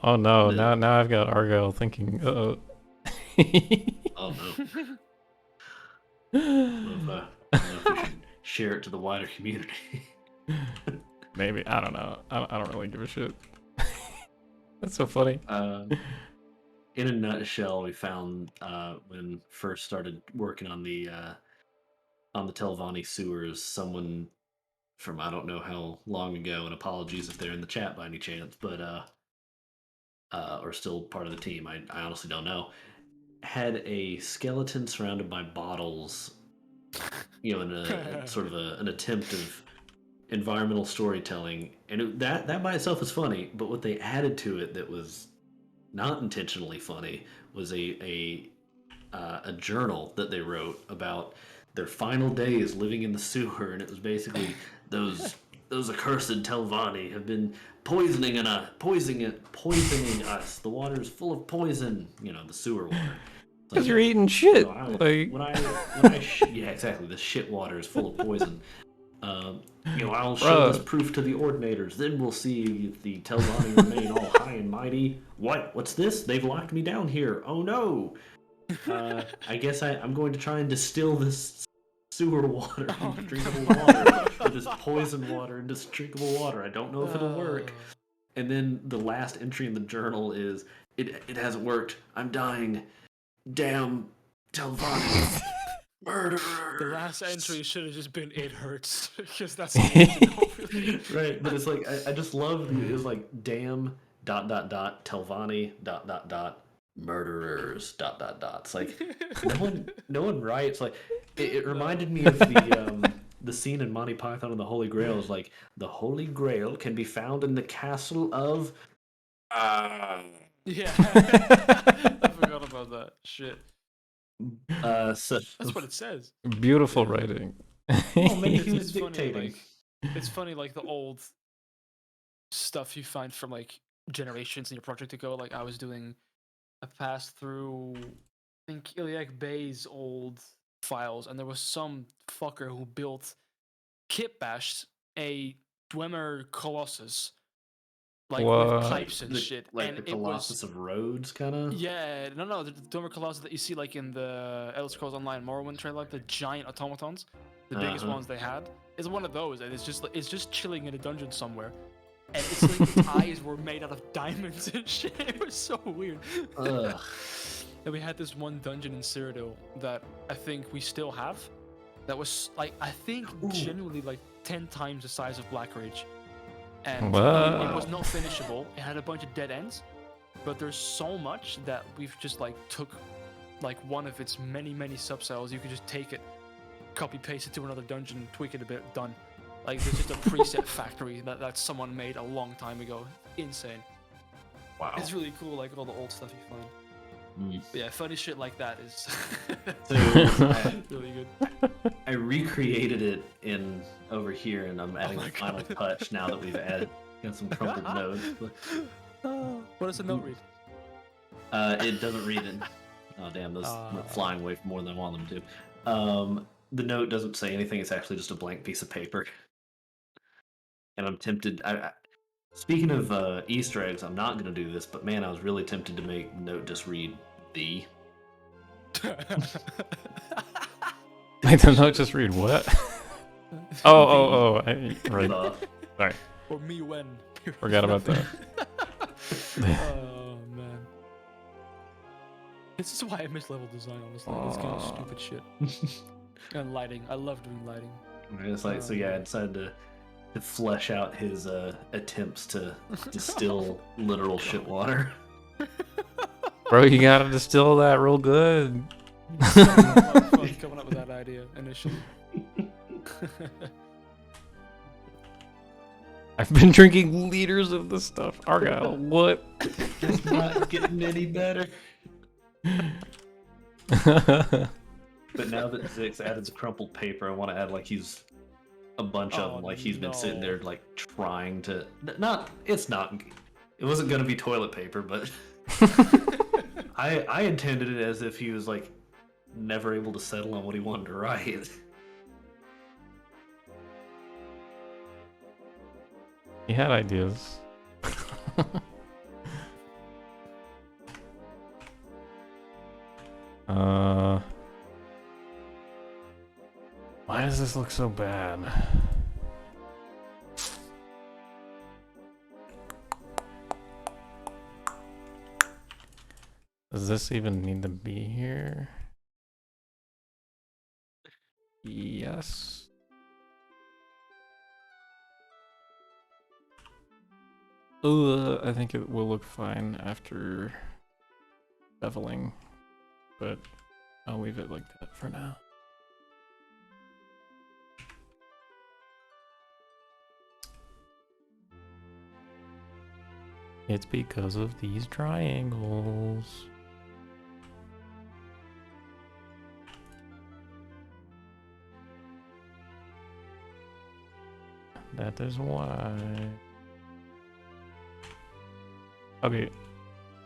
Oh no! The- Now I've got Argyle thinking. Oh no. I don't know if we should share it to the wider community. Maybe, I don't know. I don't really give a shit. That's so funny. In a nutshell, we found when first started working on the Telvanni sewers, someone from I don't know how long ago, and apologies if they're in the chat by any chance, but or still part of the team, I honestly don't know, had a skeleton surrounded by bottles, in a sort of an attempt of environmental storytelling, and that by itself is funny, but what they added to it that was not intentionally funny was a journal that they wrote about their final days living in the sewer, and it was basically those accursed Telvanni have been poisoning us. The water is full of poison. The sewer water. Because you're eating shit. Yeah, exactly. The shit water is full of poison. I'll show this proof to the ordinators. Then we'll see if the Telvanni remain all high and mighty. What's this? They've locked me down here. Oh no! I guess I'm going to try and distill this sewer water into drinkable water, or this poison water into drinkable water. I don't know if it'll work. And then the last entry in the journal is, it hasn't worked. I'm dying. Damn Telvanni. Murder. The last entry should have just been "it hurts" because that's right. But it's like I just love it was like damn ... Telvanni ... murderers ... It's like no one writes like it reminded me of the scene in Monty Python and the Holy Grail is like the Holy Grail can be found in the castle of Yeah. I forgot about that shit. So That's what it says. Beautiful writing. oh, maybe he was It's funny, dictating. it's funny, like the old stuff you find from like generations in your project ago. Like I was doing a pass through, I think Iliac Bay's old files, and there was some fucker who built kit bashed a Dwemer Colossus, like with pipes and shit, like and the it Colossus was of Rhodes, kind of. yeah, no, the Dwemer Colossus that you see like in the Elder Scrolls Online Morrowind trailer, like the giant automatons, the biggest ones they had, is one of those, and it's just chilling in a dungeon somewhere. And it's like its eyes were made out of diamonds and shit. It was so weird. Ugh. And we had this one dungeon in Cyrodiil that I think we still have. That was like I think genuinely like 10 times the size of Black Rage. And it was not finishable. It had a bunch of dead ends. But there's so much that we've just like took like one of its many subcells. You could just take it, copy paste it to another dungeon, tweak it a bit, done. Like there's just a preset factory that someone made a long time ago. Insane. Wow. It's really cool, like all the old stuff you find. But yeah, funny shit like that is really good. I recreated it in over here, and I'm adding the final touch now that we've got some crumpled notes. What does the note read? It doesn't read it. Oh damn, those went flying away more than I want them to. The note doesn't say anything. It's actually just a blank piece of paper. And I'm tempted. Speaking of Easter eggs, I'm not going to do this, but man, I was really tempted to make the note just read "the." Wait, the note just read what? Right. Sorry, Or me when. forgot about that. Oh man. This is why I miss level design, honestly. This kind of stupid shit. And lighting. I love doing lighting. It's like, so yeah, I decided to flesh out his attempts to distill literal shit water. Bro, you gotta distill that real good. So much fun coming up with that idea initially. I've been drinking liters of this stuff. Argyle, what? It's not getting any better. But now that Zix added the crumpled paper, I want to add like he's a bunch of them. Like he's been sitting there like trying to it wasn't gonna be toilet paper, but I intended it as if he was like never able to settle on what he wanted to write. He had ideas. Why does this look so bad? Does this even need to be here? Yes. I think it will look fine after beveling, but I'll leave it like that for now. It's because of these triangles. That is why. Okay,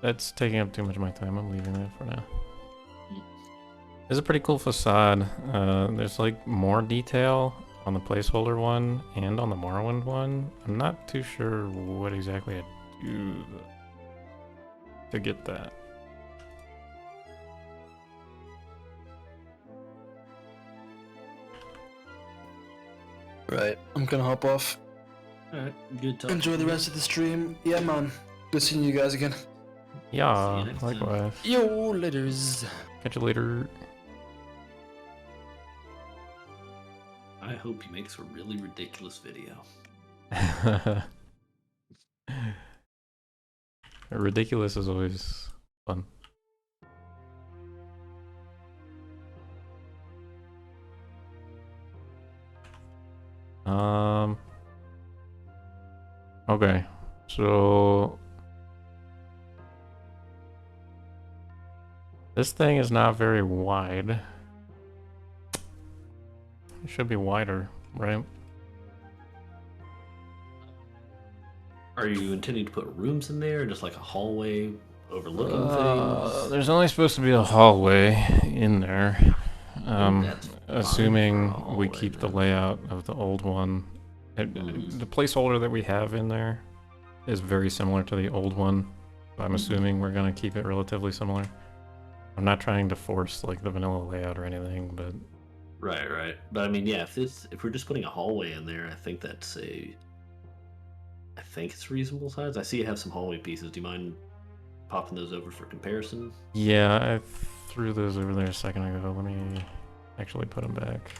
that's taking up too much of my time. I'm leaving that for now. It's a pretty cool facade. There's like more detail on the placeholder one and on the Morrowind one. I'm not too sure what exactly I do to get that. Right, I'm gonna hop off. Alright, good talk. Enjoy the rest of the stream. Yeah, man. Good seeing you guys again. Yeah, See you next time. likewise. Yo, laters. Catch you later. I hope he makes a really ridiculous video. Ridiculous is always fun. Okay, so this thing is not very wide. It should be wider, right? Are you intending to put rooms in there, or just like a hallway overlooking things? There's only supposed to be a hallway in there. That's fine Assuming for a we hallway, keep the then. layout of the old one. The placeholder that we have in there is very similar to the old one. I'm assuming we're gonna keep it relatively similar. I'm not trying to force like the vanilla layout or anything, but Right. But I mean, yeah, if we're just putting a hallway in there, I think it's a reasonable size. I see you have some hallway pieces. Do you mind popping those over for comparison? yeah, I threw those over there a second ago. Let me actually put them back.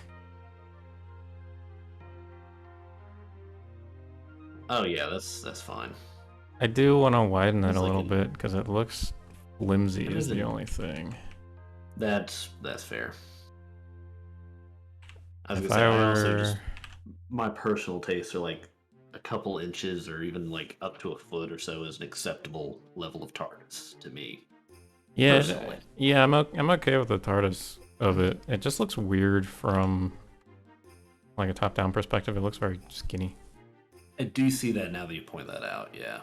Oh yeah, that's fine. I do want to widen that It's a like little an- bit because it looks flimsy It is is the an- only thing. That's fair. I was If gonna say, I also were... just my personal tastes are like a couple inches or even like up to a foot or so is an acceptable level of tartness to me. Yeah, Personally. yeah, I'm okay with the TARDIS of it. It just looks weird from like a top-down perspective. It looks very skinny. I do see that now that you point that out, yeah.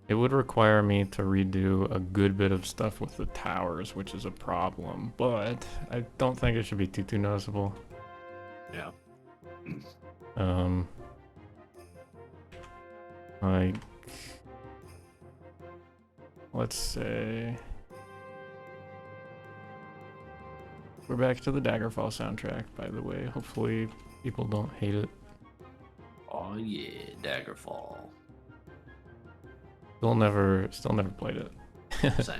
It would require me to redo a good bit of stuff with the towers, which is a problem, but I don't think it should be too noticeable. Yeah. Like, let's say We're back to the Daggerfall soundtrack, by the way. Hopefully people don't hate it. Oh yeah, Daggerfall. Still never played it. Same.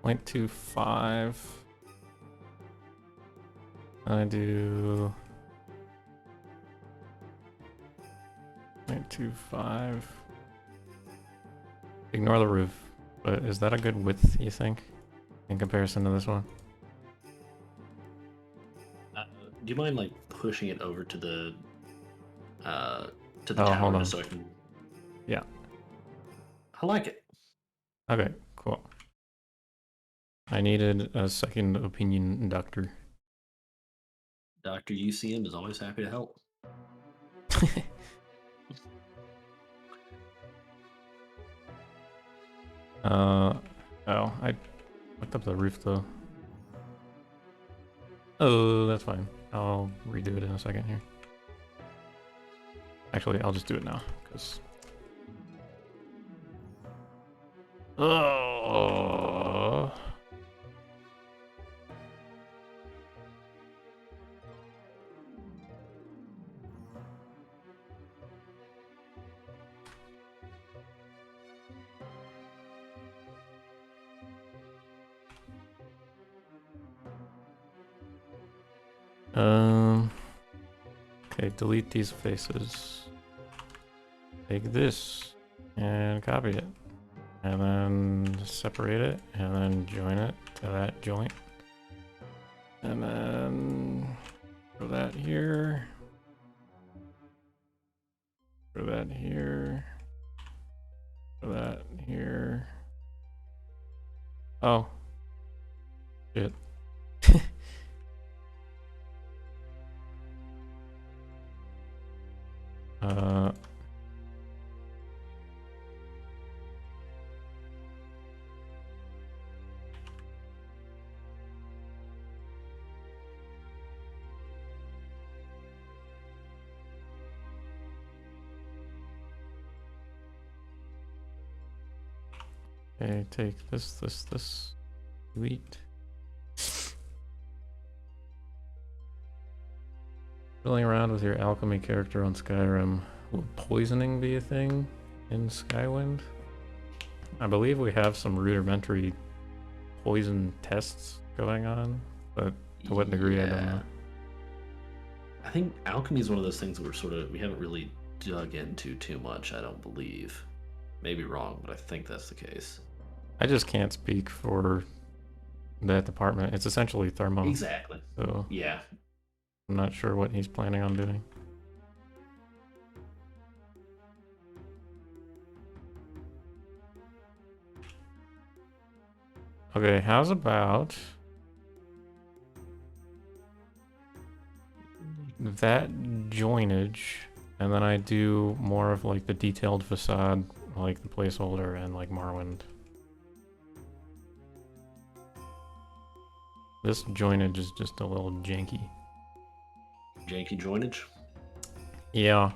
.25. I do 0.25. Ignore the roof, but is that a good width, you think, in comparison to this one? Do you mind like pushing it over to the Oh, tower hold on. just so I can? Yeah. I like it. Okay, cool. I needed a second opinion, doctor. Dr. UCM is always happy to help. Oh, I looked up the roof though. Oh, that's fine. I'll redo it in a second here. Actually, I'll just do it now, because... Oh. Okay, delete these faces. Take this and copy it. And then separate it and then join it to that joint. And then throw that here. Throw that here. Throw that here. Oh. Shit. Okay, take this, delete. Fiddling around with your alchemy character on Skyrim. Will poisoning be a thing in Skywind? I believe we have some rudimentary poison tests going on, but to what degree, I don't know. I think alchemy is one of those things that we haven't really dug into too much, I don't believe. Maybe wrong, but I think that's the case. I just can't speak for that department. It's essentially thermo. Exactly. So yeah. I'm not sure what he's planning on doing. Okay, how's about that joinage, and then I do more of like the detailed facade, like the placeholder and like Morrowind. This joinage is just a little janky. Janky joinage? Yeah.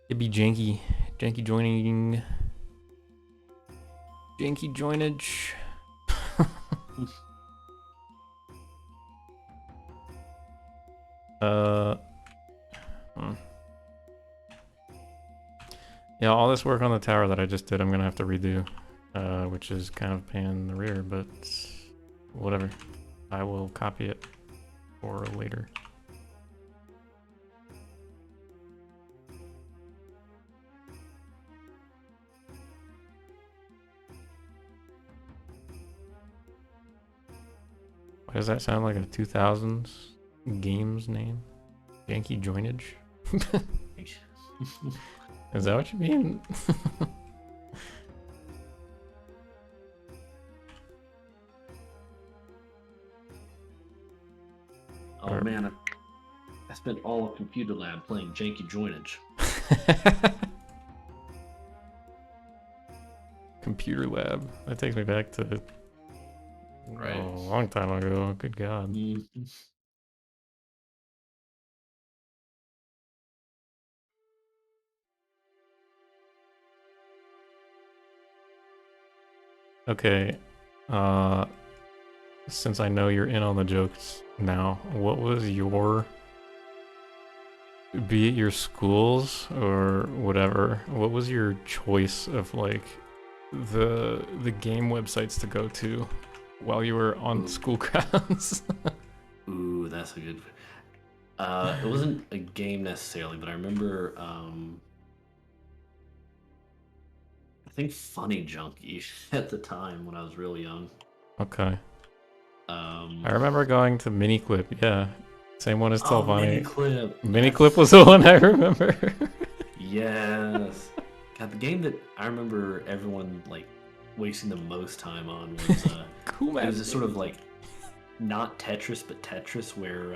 It'd be janky. Janky joining. Janky joinage. Yeah, all this work on the tower that I just did, I'm gonna have to redo, which is kind of a pain in the rear, but whatever. I will copy it for later. Why does that sound like a 2000s games name? Yankee Joinage? Is that what you mean? Oh man, I spent all of computer lab playing janky joinage. Computer lab. That takes me back to Right. a long time ago. Good God. Okay. Since I know you're in on the jokes now, what was your, be it your schools or whatever, what was your choice of like the game websites to go to while you were on school grounds? Ooh, that's a good. It wasn't a game necessarily, but I remember. I think Funny Junkie at the time when I was real young. Okay. Um, I remember going to Miniclip, yeah. Same one as oh, Telvanni. Miniclip. Miniclip was the one I remember. Yes. God, the game that I remember everyone like wasting the most time on was Cool, it man. was a sort of like not Tetris but Tetris where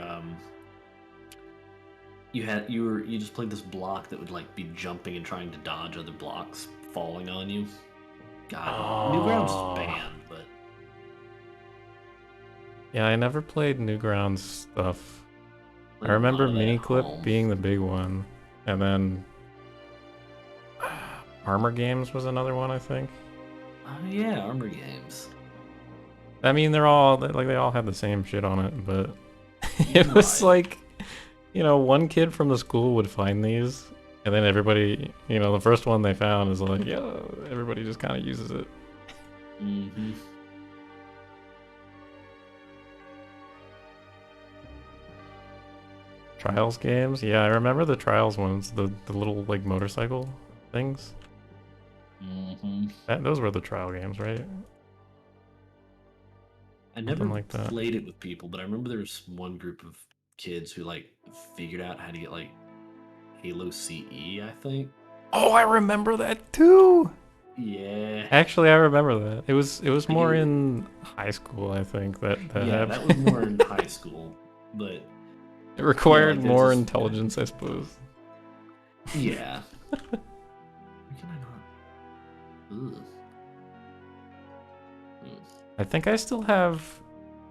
you just played this block that would like be jumping and trying to dodge other blocks falling on you. God, Newgrounds is banned, but Yeah, I never played Newgrounds stuff. played I a lot remember of that at Miniclip home. being the big one, and then Armor Games was another one, I think. Oh yeah, Armor Games. I mean, they're all like they all had the same shit on it, but it was Right. like, you know, one kid from the school would find these, and then everybody, you know, the first one they found is like, yeah, everybody just kind of uses it. Mm-hmm. Trials games, yeah, I remember the Trials ones, the little like motorcycle things. Mm-hmm. Those were the trial games, right? I Something never like that. played it with people, but I remember there was one group of kids who like figured out how to get like Halo CE, I think. Oh, I remember that too. Yeah. Actually, I remember that. It was I more get, in high school, I think, that yeah, happened. that was more in high school, but It yeah, required like there's more this intelligence, I suppose. yeah. Why can I not? Ugh. I think I still have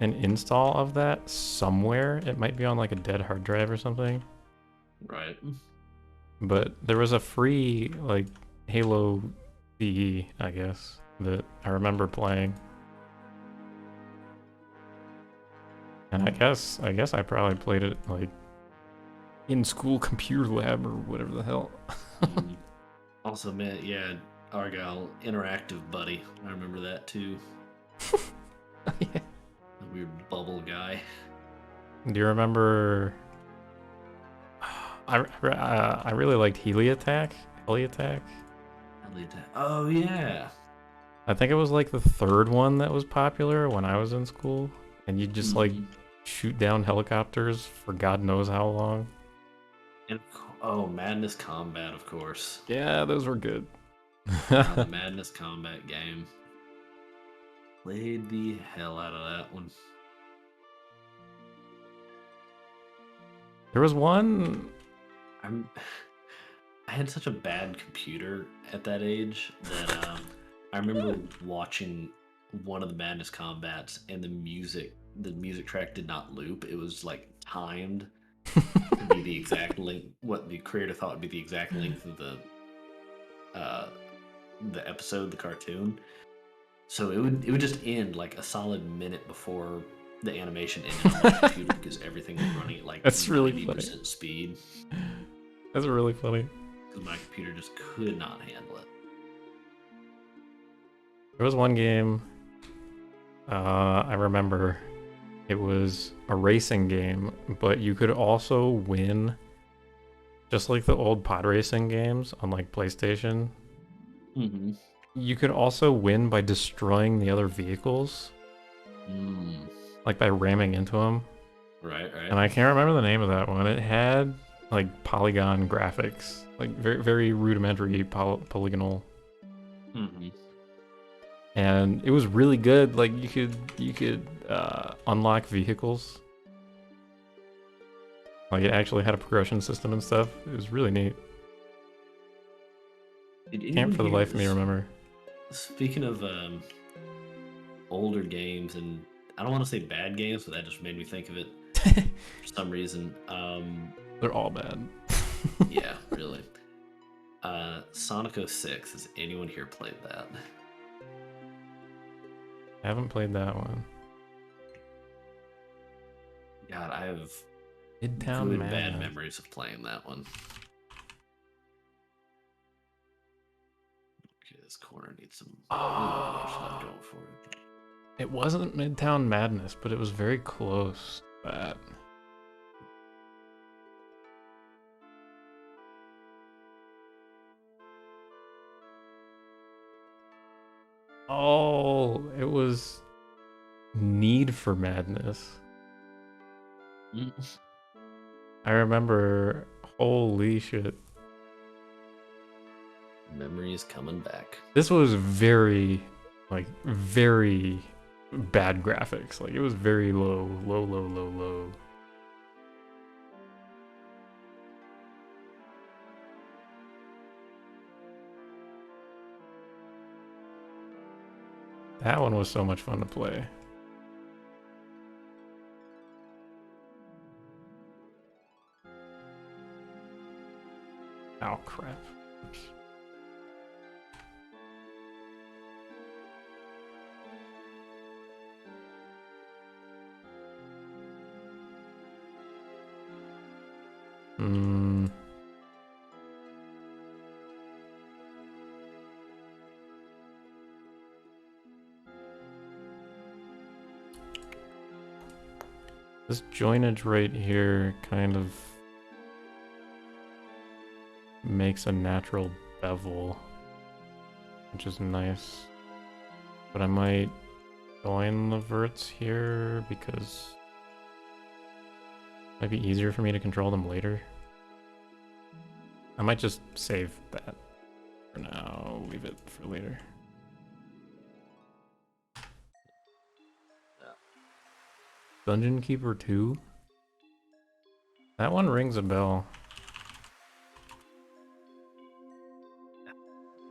an install of that somewhere. It might be on like a dead hard drive or something. Right. But there was a free like Halo CE, I guess, that I remember playing. And I guess I probably played it like in school computer lab or whatever the hell. Mm. Also, man, yeah, Argyle Interactive Buddy. I remember that too. Yeah. The weird bubble guy. Do you remember? I really liked Heliattack. Oh yeah. I think it was like the third one that was popular when I was in school, and you just like Mhm. shoot down helicopters for God knows how long. And oh, Madness Combat, of course. Yeah, those were good. The Madness Combat game. Played the hell out of that one. There was one. I had such a bad computer at that age that I remember watching one of the Madness Combats and the music track did not loop. It was like timed to be the exact length, what the creator thought would be the exact length of the episode, the cartoon. So it would just end like a solid minute before the animation ended on my computer because everything was running at like That's really 90% funny. speed. That's really funny. Because my computer just could not handle it. There was one game. I remember. It was a racing game, but you could also win, just like the old pod racing games on like PlayStation. Mm-hmm. You could also win by destroying the other vehicles, like by ramming into them. Right. And I can't remember the name of that one. It had like polygon graphics, like very very rudimentary polygonal, Mm-hmm. and it was really good. Like you could unlock vehicles. Like it actually had a progression system and stuff. It was really neat. Can't for the life of me remember. Speaking of older games, and I don't want to say bad games, but that just made me think of it for some reason. They're all bad. Yeah, really. Sonic 06. Has anyone here played that? I haven't played that one. God, I have Midtown good Madness. bad memories of playing that one. Okay, this corner needs some more stuff going for it. It wasn't Midtown Madness, but it was very close. That. Oh, it was Need for Madness. I remember, holy shit. Memories coming back. This was very bad graphics. Like, it was very low. That one was so much fun to play. Oh, crap. Oops. This joinage right here kind of makes a natural bevel, which is nice. But I might join the verts here because it might be easier for me to control them later. I might just save that for now, leave it for later. Dungeon Keeper 2? That one rings a bell.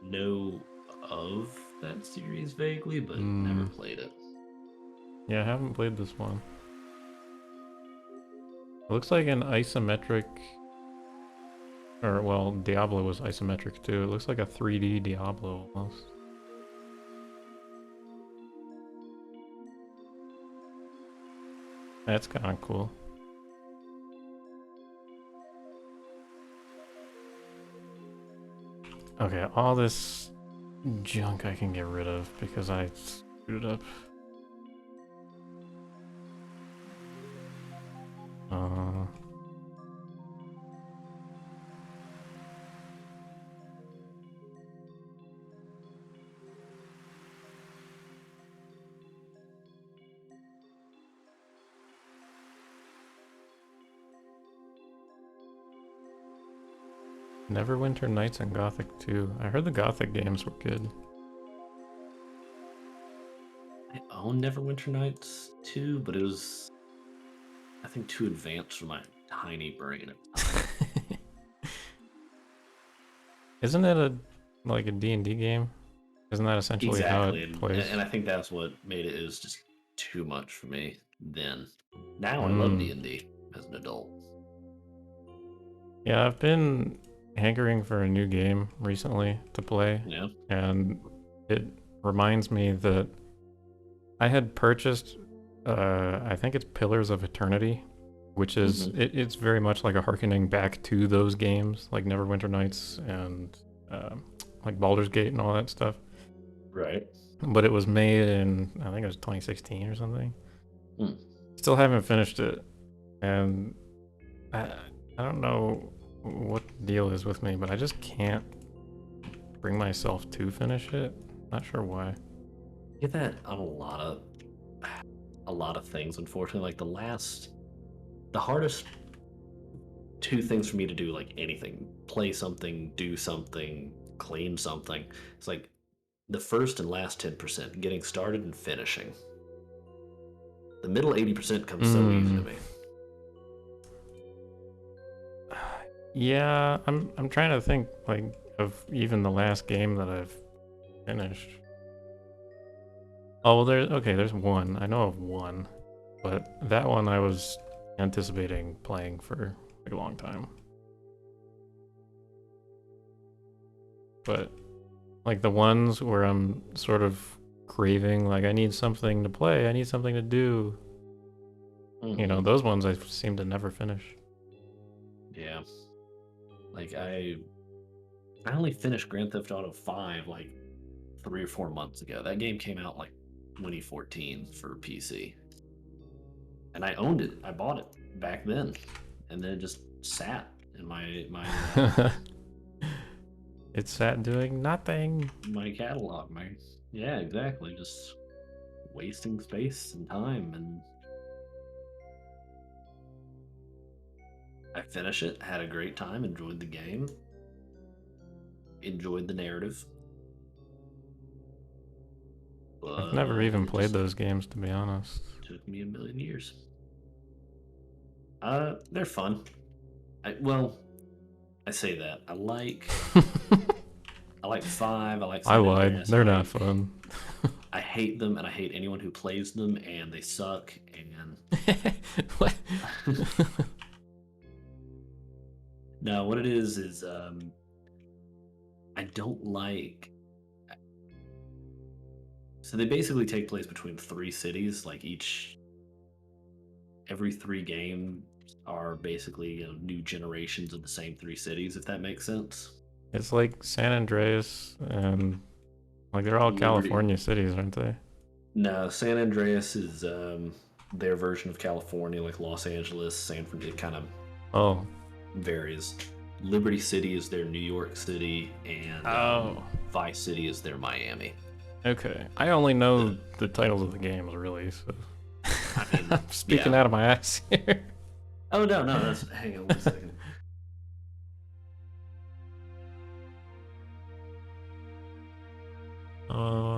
Know of that series vaguely, but never played it. Yeah, I haven't played this one. It looks like an isometric... Or, well, Diablo was isometric too. It looks like a 3D Diablo almost. That's kind of cool. Okay, all this junk I can get rid of because I screwed it up. Neverwinter Nights and Gothic 2. I heard the Gothic games were good. I own Neverwinter Nights 2, but it was, I think, too advanced for my tiny brain at the time. Isn't it like a D&D game? Isn't that essentially how it plays? And I think that's what made it. It was just too much for me then. Now I love D&D as an adult. Yeah, I've been hankering for a new game recently to play. Yeah. And it reminds me that I had purchased, I think it's Pillars of Eternity, which is, it's very much like a harkening back to those games, like Neverwinter Nights and like Baldur's Gate and all that stuff. Right. But it was made in, I think it was 2016 or something. Still haven't finished it. And I don't know what the deal is with me, but I just can't bring myself to finish it. Not sure why. I get that on a lot of things, unfortunately. Like the hardest two things for me to do, like anything, play something, do something, clean something, it's like the first and last 10%, getting started and finishing. The middle 80% comes so easy to me. Yeah, I'm trying to think like of even the last game that I've finished. Oh, well, there's one. I know of one, but that one I was anticipating playing for a long time. But like the ones where I'm sort of craving, like I need something to play, I need something to do. You know, those ones I seem to never finish. Yeah. Like I only finished Grand Theft Auto 5 like 3 or 4 months ago. That game came out like 2014 for PC. And I owned it. I bought it back then. And then it just sat in my It sat doing nothing. my catalog. Yeah, exactly. Just wasting space and time. And I finished it, had a great time, enjoyed the game, enjoyed the narrative. I've never even It played just those games, to be honest. took me a million years. They're fun. I say that. I like 5. I like I San lied. Andreas. They're not fun. I hate them, and I hate anyone who plays them, and they suck. And What? no, what it is I don't like. So they basically take place between 3 cities. Like every 3 games are basically new generations of the same 3 cities, if that makes sense. It's like San Andreas and like they're all Liberty. California cities, aren't they? No, San Andreas is their version of California, like Los Angeles, San Francisco. It kind of varies. Liberty City is their New York City, and Vice City is their Miami. Okay. I only know the titles of the games, really, so I mean, I'm speaking out of my ass here. Oh no, that's hang on one second. Alright,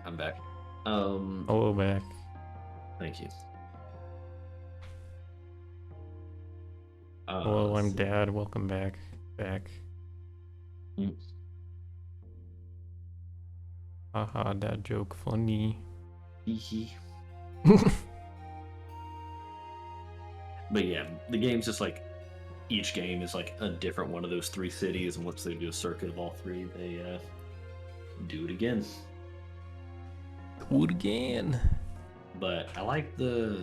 I'm back. Hello, back. Thank you. Hello, I'm Dad. Welcome back. Haha, dad joke funny. But yeah, the game's just like each game is like a different one of those 3 cities, and once they do a circuit of all 3, they do it again. But I like the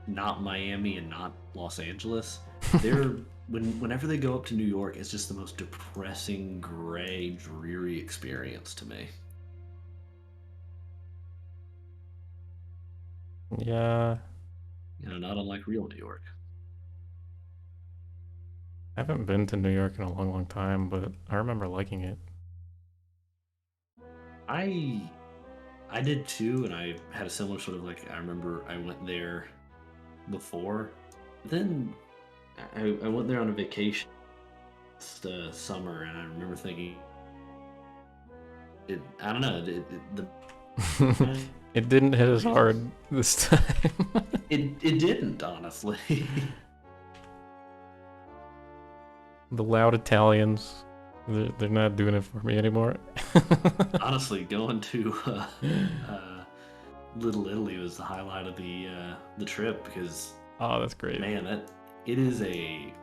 not Miami and not Los Angeles. They're whenever they go up to New York, it's just the most depressing, gray, dreary experience to me. Yeah. Not unlike real New York. I haven't been to New York in a long time, but I remember liking it. I did too, and I had a similar sort of I remember I went there before. Then I went there on a vacation last summer, and I remember thinking, I don't know, It didn't hit as hard this time. it didn't, honestly. The loud Italians, they're not doing it for me anymore. Honestly, going to Little Italy was the highlight of the trip, because that's great. man, it is a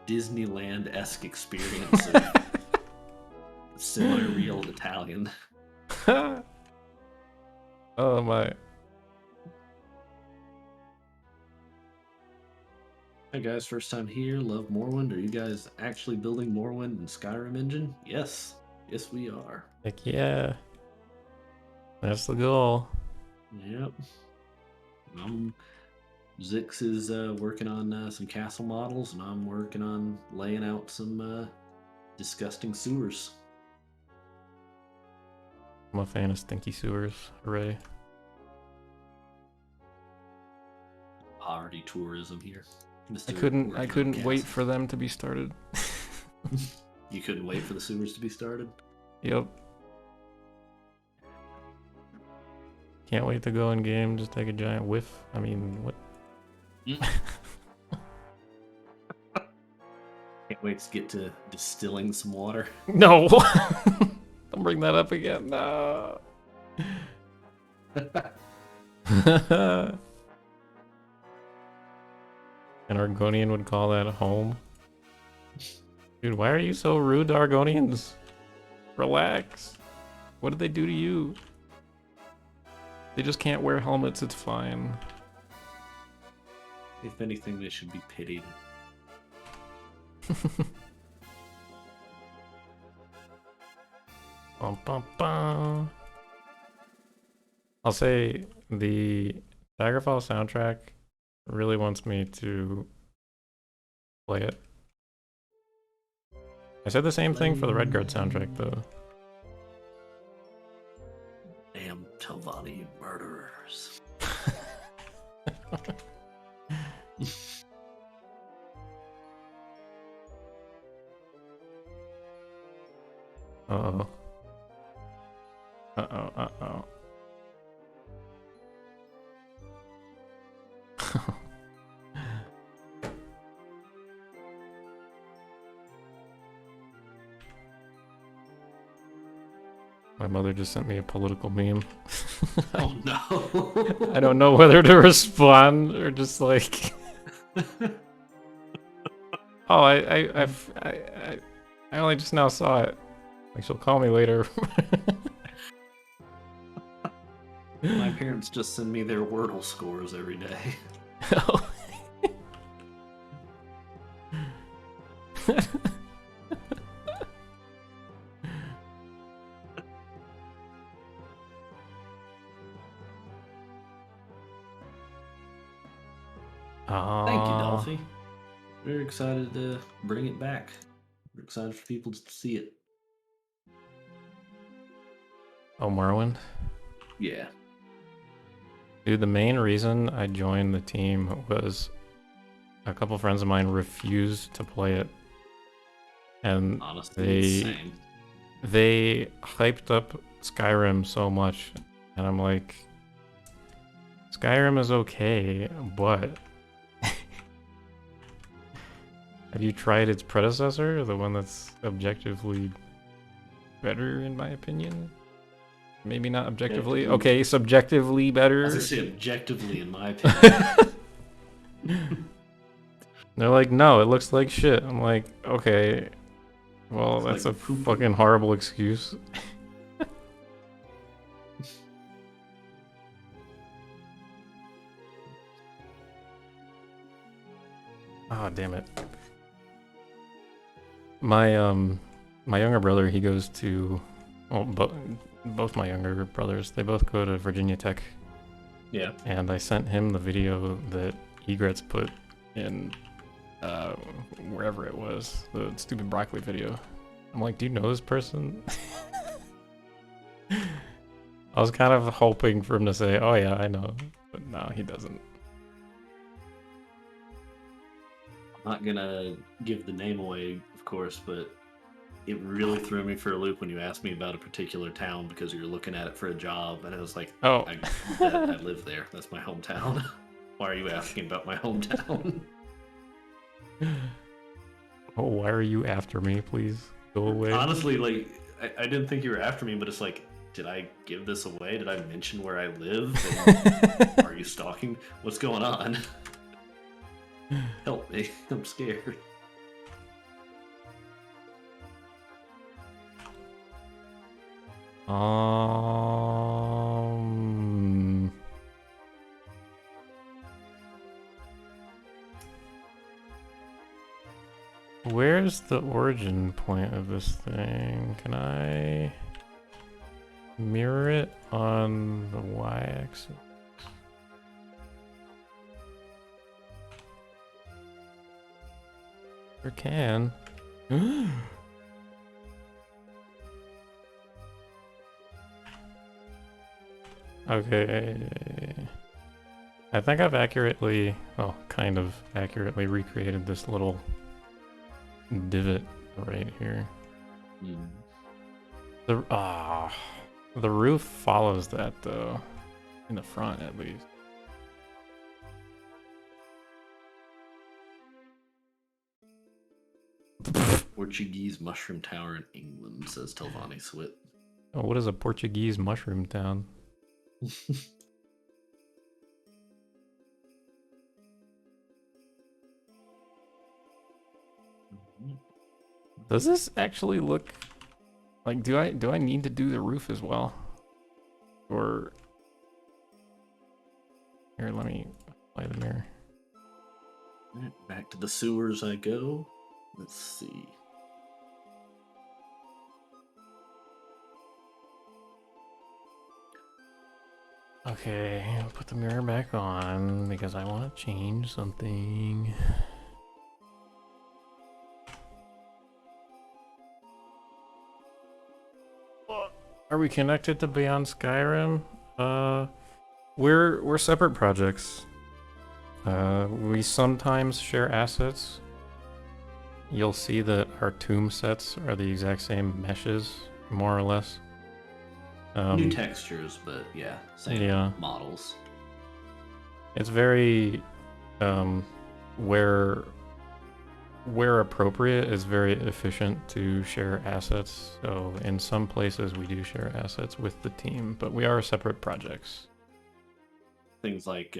Disneyland-esque experience of semi-real Italian. Oh my. Hi guys, first time here, love Morrowind. Are you guys actually building Morrowind and Skyrim engine? Yes we are. Heck yeah. That's the goal. Yep. Zix is working on some castle models, and I'm working on laying out some disgusting sewers. I'm a fan of stinky sewers. Hooray. Poverty tourism here. I couldn't wait for them to be started. You couldn't wait for the sewers to be started? Yep. Can't wait to go in game, just take a giant whiff. I mean, what? Can't wait to get to distilling some water. No! Don't bring that up again. No. An Argonian would call that home. Dude, why are you so rude to Argonians? Relax. What did they do to you? They just can't wear helmets, it's fine. If anything, they should be pitied. Bum, bum, bum. I'll say the Daggerfall soundtrack really wants me to play it. I said the same thing for the Redguard soundtrack, though. Damn Telvanni murderers. Uh-oh. Uh-oh, uh-oh. My mother just sent me a political meme. Oh no. I don't know whether to respond or just like... Oh, I only just now saw it. Like, she'll call me later. My parents just send me their Wordle scores every day. Thank you, Dolphy. We're excited to bring it back. We're excited for people to see it. Oh, Morrowind? Yeah. Dude, the main reason I joined the team was a couple friends of mine refused to play it. And honestly, they hyped up Skyrim so much. And I'm like, Skyrim is okay, but have you tried its predecessor? The one that's objectively better, in my opinion? Maybe not objectively. Okay, subjectively better. I was gonna say objectively, in my opinion. They're like, no, it looks like shit. I'm like, okay, well, that's like a fucking horrible excuse. Oh, damn it. My younger brother, he goes to, well, both my younger brothers, they both go to Virginia Tech. Yeah. And I sent him the video that Egrets put in wherever it was, the stupid broccoli video. I'm like, do you know this person? I was kind of hoping for him to say, oh yeah, I know, but no, he doesn't. I'm not gonna give the name away, of course, but it really threw me for a loop when you asked me about a particular town because you were looking at it for a job, and I was like, oh, I live there. That's my hometown. Why are you asking about my hometown? Oh, why are you after me? Please go away. Honestly, like, I didn't think you were after me, but it's like, did I give this away? Did I mention where I live? And are you stalking? What's going on? Help me. I'm scared. Where's the origin point of this thing? Can I mirror it on the y-axis? Sure can. Okay. I think I've accurately, well, kind of accurately recreated this little divot right here. The roof follows that though, in the front at least. Portuguese mushroom tower in England, says Telvanni Swit. Oh, what is a Portuguese mushroom town? Does this actually look like, do I need to do the roof as well? Or here, let me play the mirror. Alright, back to the sewers I go. Let's see. Okay, I'll put the mirror back on because I want to change something. Are we connected to Beyond Skyrim? We're separate projects. We sometimes share assets. You'll see that our tomb sets are the exact same meshes, more or less. New textures, but yeah, same models. It's very, where appropriate, is very efficient to share assets. So in some places we do share assets with the team, but we are separate projects. Things like,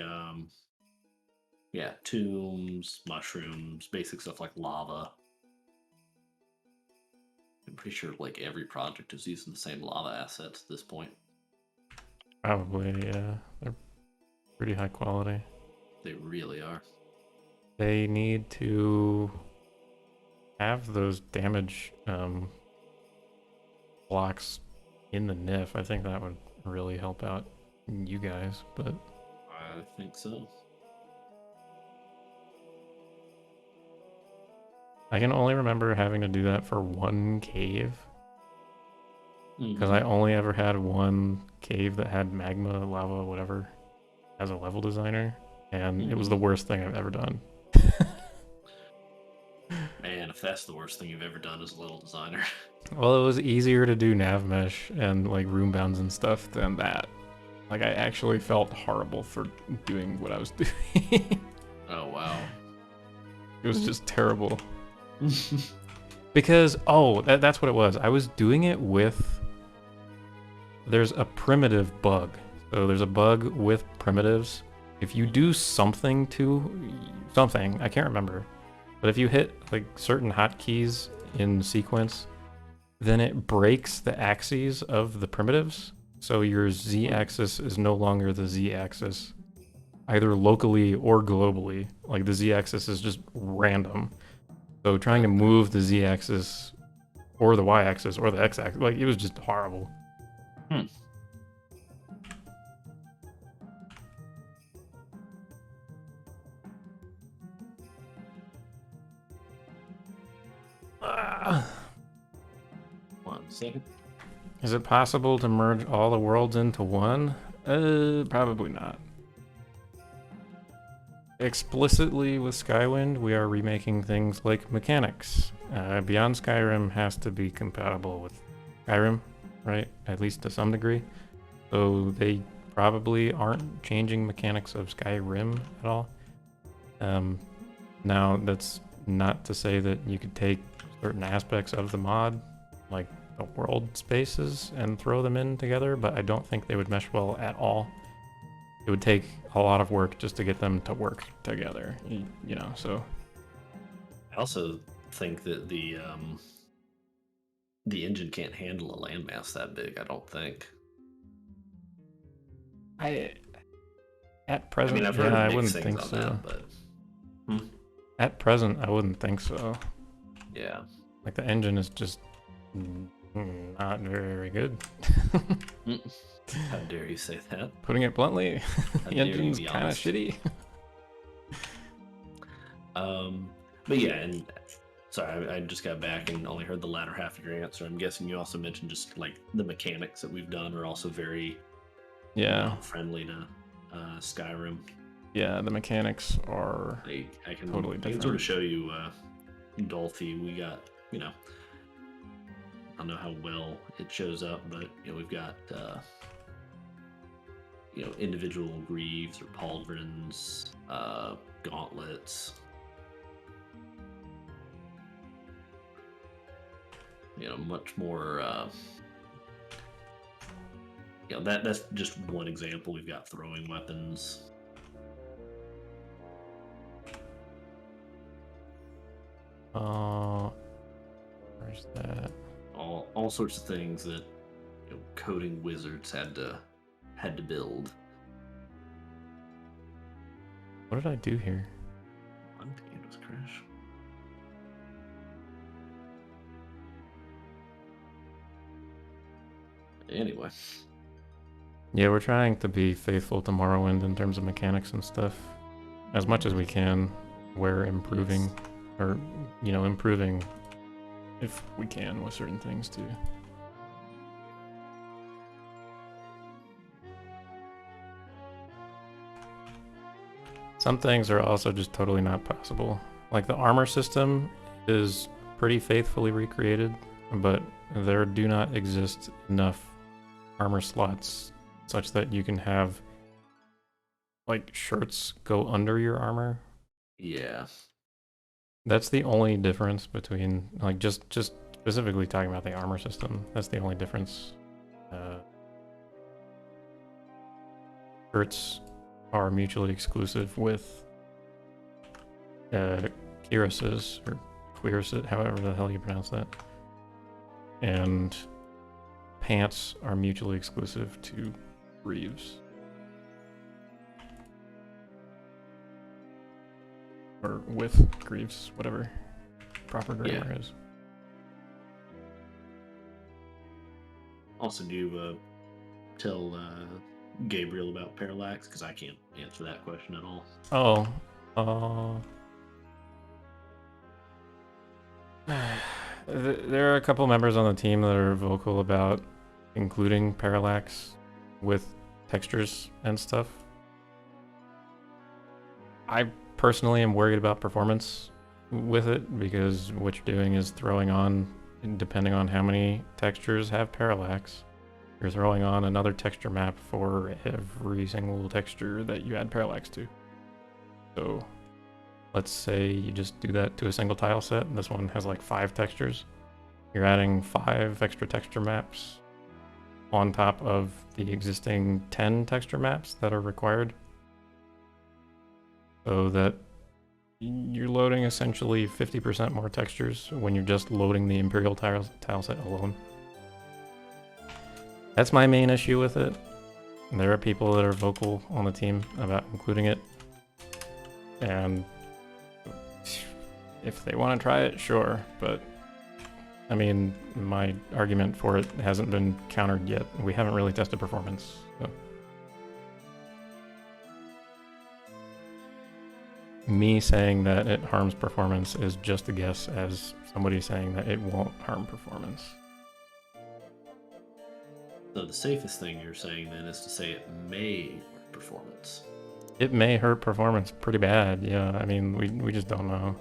yeah, tombs, mushrooms, basic stuff like lava. I'm pretty sure like every project is using the same lava assets at this point. Probably, yeah. They're pretty high quality. They really are. They need to have those damage blocks in the NIF. I think that would really help out you guys, but I think so. I can only remember having to do that for one cave. Because I only ever had one cave that had magma, lava, whatever, as a level designer. And it was the worst thing I've ever done. Man, if that's the worst thing you've ever done as a level designer. Well, it was easier to do nav mesh and like room bounds and stuff than that. Like, I actually felt horrible for doing what I was doing. Oh, wow. It was just terrible. Because, that's what it was. I was doing it with... There's a primitive bug. So there's a bug with primitives. If you do something, I can't remember. But if you hit like certain hotkeys in sequence, then it breaks the axes of the primitives. So your z-axis is no longer the z-axis, either locally or globally. Like the z-axis is just random. So trying to move the z-axis or the y-axis or the x-axis, like it was just horrible. One second. Is it possible to merge all the worlds into one? Probably not. Explicitly with Skywind, we are remaking things like mechanics. Beyond Skyrim has to be compatible with Skyrim, right? At least to some degree. So they probably aren't changing mechanics of Skyrim at all. Now, that's not to say that you could take certain aspects of the mod, like the world spaces, and throw them in together, but I don't think they would mesh well at all. It would take a lot of work just to get them to work together, you know, so. I also think that the engine can't handle a landmass that big, I don't think. At present, I've heard I mixed wouldn't things think on so. that, but At present, I wouldn't think so. yeah. Like, the engine is just not very good. How dare you say that? Putting it bluntly, How the dare you engine's be kind of honest? shitty. But yeah, and sorry, I just got back and only heard the latter half of your answer. I'm guessing you also mentioned just like the mechanics that we've done are also very friendly to Skyrim. Yeah, the mechanics are I can totally I can different. sort of show you Dolphy. We got, I don't know how well it shows up, but we've got individual greaves or pauldrons, gauntlets. Much more. That's just one example. We've got throwing weapons. There's that. All sorts of things that coding wizards had to build. What did I do here? One game was crash. Anyway. Yeah, we're trying to be faithful to Morrowind in terms of mechanics and stuff. As much as we can. We're improving. Or, improving if we can with certain things too. Some things are also just totally not possible. Like the armor system is pretty faithfully recreated, but there do not exist enough armor slots such that you can have like shirts go under your armor. Yeah. That's the only difference between like just specifically talking about the armor system. That's the only difference. Shirts are mutually exclusive with cuirasses or cuirasses, however the hell you pronounce that, and pants are mutually exclusive to greaves. Or with greaves, whatever proper grammar is. Also, do you tell Gabriel about parallax? Because I can't answer that question at all. There are a couple members on the team that are vocal about including parallax with textures and stuff. I personally am worried about performance with it because what you're doing is throwing on, depending on how many textures have parallax, you're throwing on another texture map for every single texture that you add parallax to. So let's say you just do that to a single tile set, and this one has like 5 textures. You're adding 5 extra texture maps on top of the existing 10 texture maps that are required. So that you're loading essentially 50% more textures when you're just loading the Imperial tile set alone. That's my main issue with it. There are people that are vocal on the team about including it. And if they want to try it, sure. But, I mean, my argument for it hasn't been countered yet. We haven't really tested performance. So. Me saying that it harms performance is just a guess as somebody saying that it won't harm performance. So the safest thing you're saying then is to say it may hurt performance. It may hurt performance pretty bad, yeah. I mean, we just don't know.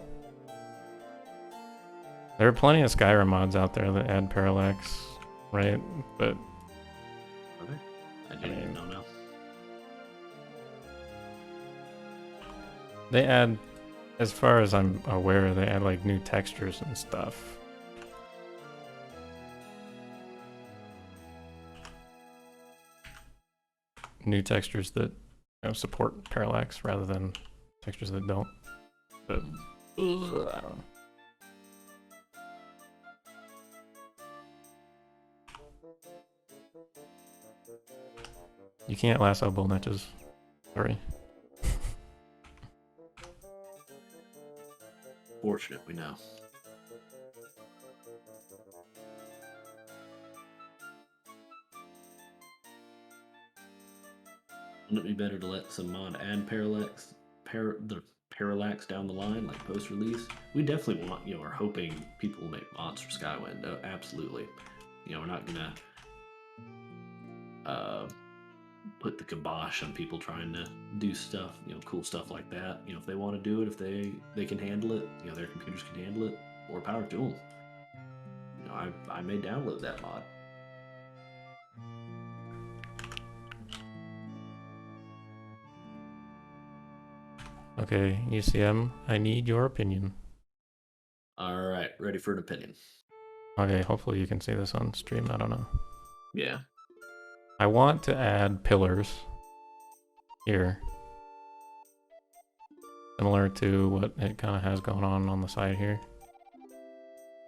There are plenty of Skyrim mods out there that add parallax, right? But Okay. I didn't even know now. They add, as far as I'm aware, they add like new textures and stuff. New textures that support parallax rather than textures that don't. But I don't know. You can't lasso bull niches. Sorry. Fortunate, we know. Wouldn't it be better to let some mod add parallax down the line, like post-release? We definitely want, are hoping people will make mods for Skywind. Absolutely. We're not gonna put the kibosh on people trying to do stuff, cool stuff like that. If they want to do it, if they can handle it, their computers can handle it, more power to them. I may download that mod. Okay, UCM, I need your opinion. Alright, ready for an opinion. Okay, hopefully you can see this on stream, I don't know. Yeah. I want to add pillars here. Similar to what it kind of has going on the side here.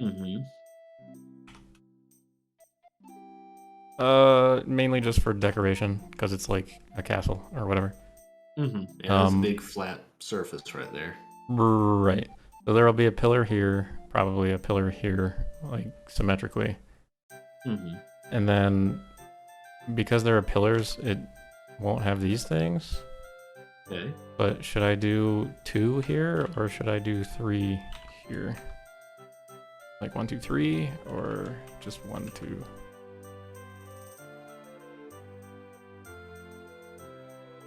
Mm-hmm. Mainly just for decoration, because it's like a castle or whatever. Mm-hmm. Yeah, there's a big flat surface right there. Right. So there'll be a pillar here, probably a pillar here, like symmetrically. Mm-hmm. And then because there are pillars, it won't have these things. Okay. But should I do 2 here or should I do 3 here? Like 1, 2, 3, or just 1, 2?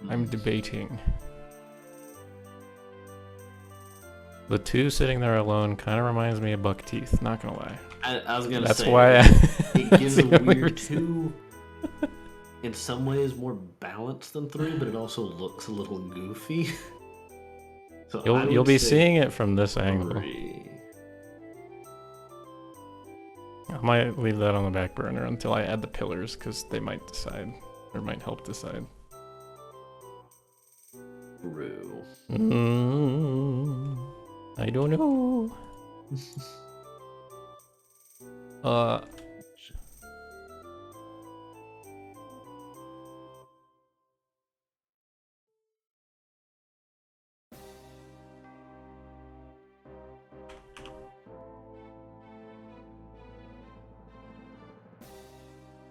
I'm debating. The 2 sitting there alone kind of reminds me of buck teeth, not gonna lie. I was gonna That's say why it gives a the only weird reason. 2 in some ways more balanced than 3, but it also looks a little goofy. So You'll be seeing it from this angle. 3. I might leave that on the back burner until I add the pillars, because they might decide, or might help decide. True. I don't know.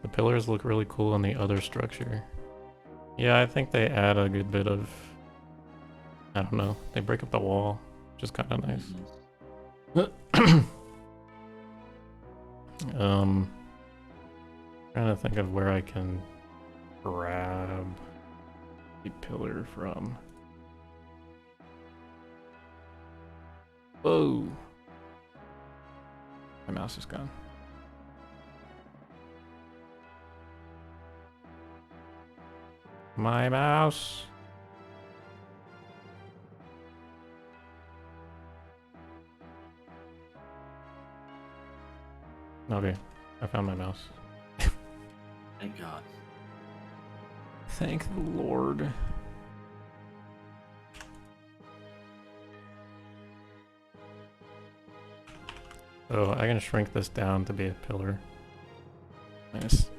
The pillars look really cool on the other structure. Yeah, I think they add a good bit of, I don't know, they break up the wall, which is kind of nice. Trying to think of where I can grab the pillar from. Whoa! My mouse is gone. My mouse. Okay, I found my mouse. Thank God. Thank the Lord. So I'm gonna shrink this down to be a pillar. Minus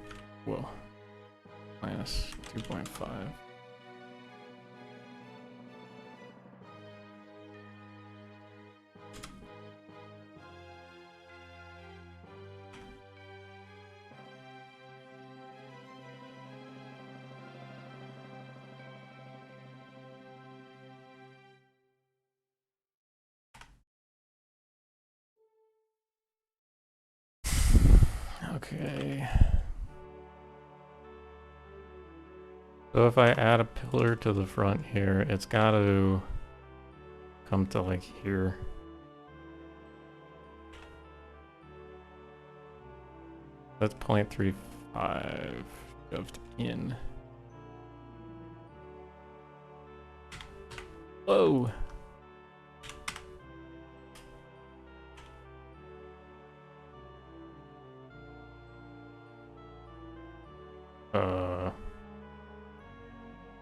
2.5. Okay. So if I add a pillar to the front here, it's got to come to like here. That's 0.35 shoved in. Whoa!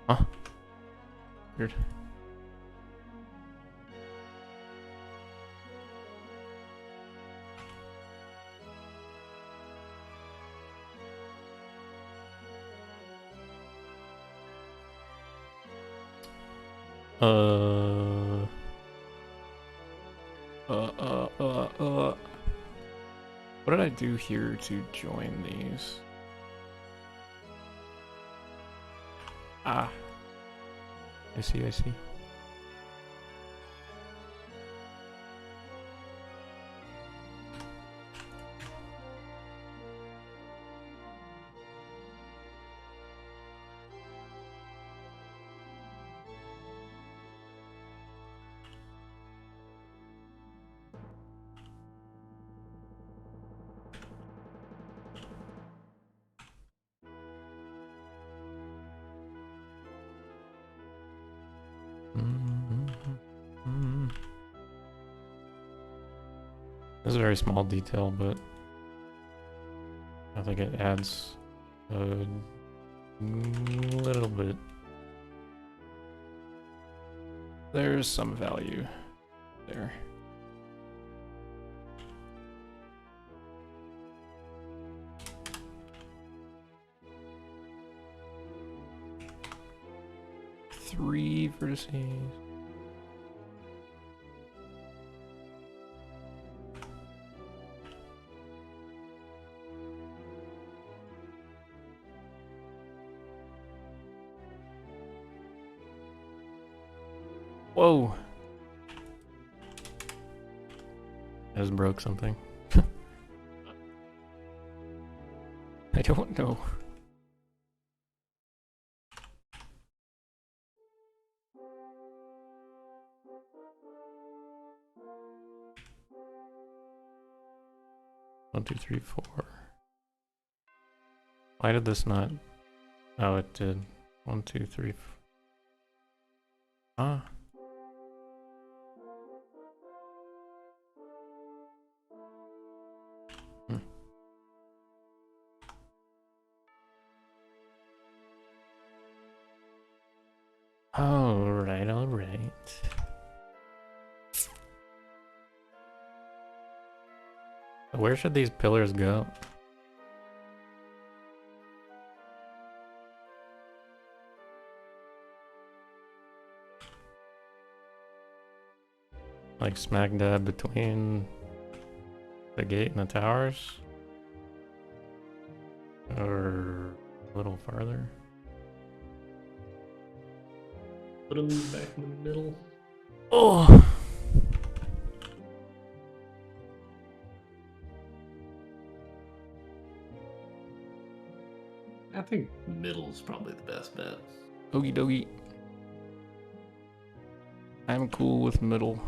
Huh? Weird. What did I do here to join these? Ah. I see. This is a very small detail, but I think it adds a little bit. There's some value there. 3 vertices. Whoa! I just broke something. I don't know. One, two, three, four. Why did this not? Oh, it did. 1, 2, 3. Ah. Alright, alright. Where should these pillars go? Like smack dab between the gate and the towers? Or a little farther? Put them back in the middle. Oh! I think middle's probably the best bet. Okie dokie. I'm cool with middle.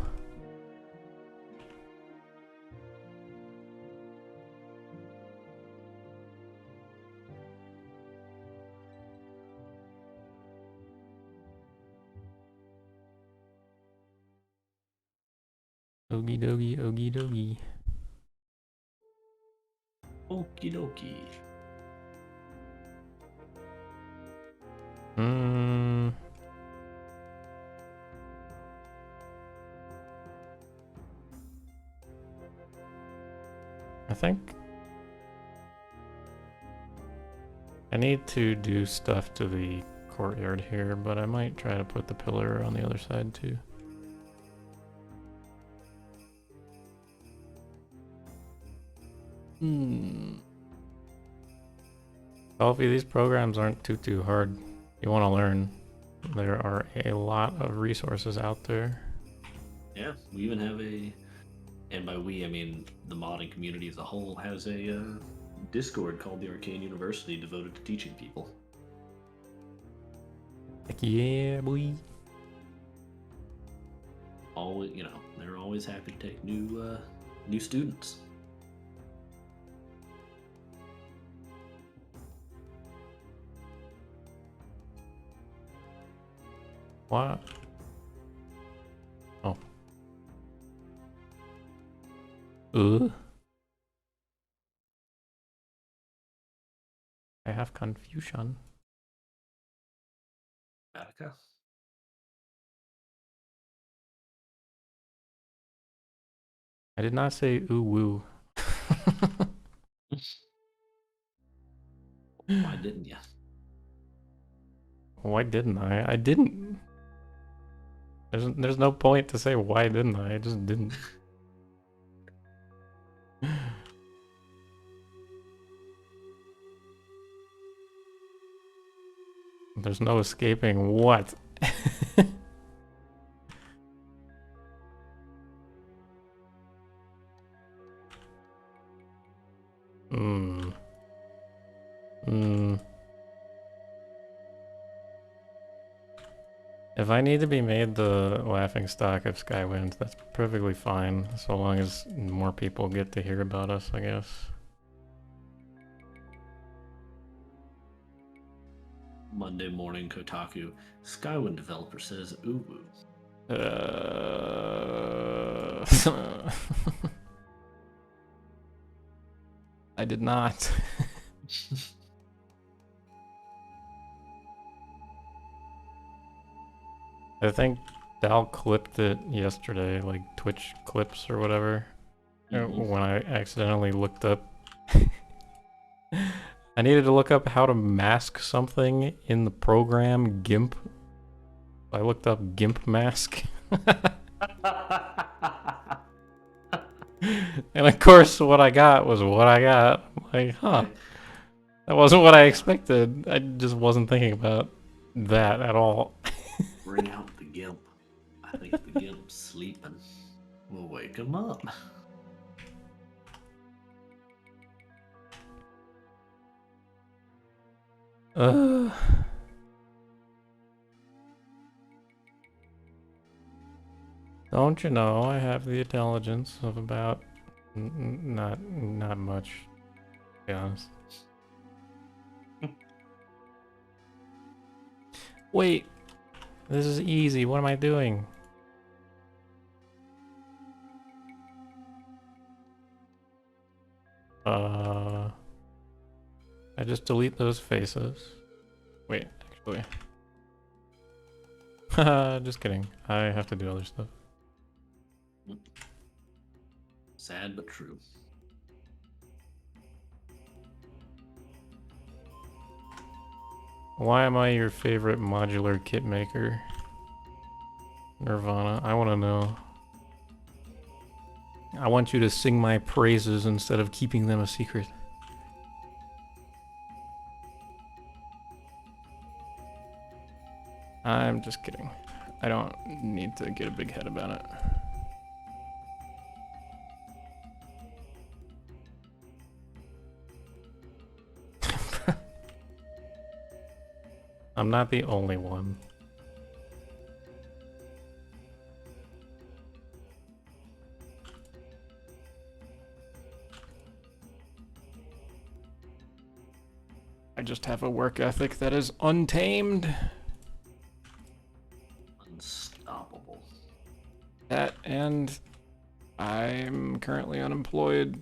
Okie dokie, okie dokie. Okie dokie. I think I need to do stuff to the courtyard here, but I might try to put the pillar on the other side too. Alfie, these programs aren't too hard. You want to learn. There are a lot of resources out there. Yeah, we even have and by we I mean the modding community as a whole, has a Discord called the Arcane University devoted to teaching people. Heck yeah, boy. Always, they're always happy to take new students. What? Oh. I have confusion. Attica? I did not say ooh woo. Why didn't you? Why didn't I? I didn't. There's no point to say why didn't I? I just didn't. There's no escaping what? If I need to be made the laughing stock of Skywind, that's perfectly fine, so long as more people get to hear about us, I guess. Monday morning, Kotaku. Skywind developer says ooh woo. I did not. I think Dal clipped it yesterday, like Twitch clips or whatever, when I accidentally looked up. I needed to look up how to mask something in the program GIMP, I looked up GIMP mask. And of course, what I got was what I got. I'm like, huh. That wasn't what I expected. I just wasn't thinking about that at all. Bring out the gimp. I think the gimp's sleeping. We'll wake him up. Don't you know I have the intelligence of about not much, to be honest. Wait, this is easy. What am I doing? I just delete those faces. Wait, actually. Just kidding. I have to do other stuff. Sad but true. Why am I your favorite modular kit maker? Nirvana, I want to know. I want you to sing my praises instead of keeping them a secret. I'm just kidding. I don't need to get a big head about it. I'm not the only one. I just have a work ethic that is untamed. Unstoppable. That and I'm currently unemployed.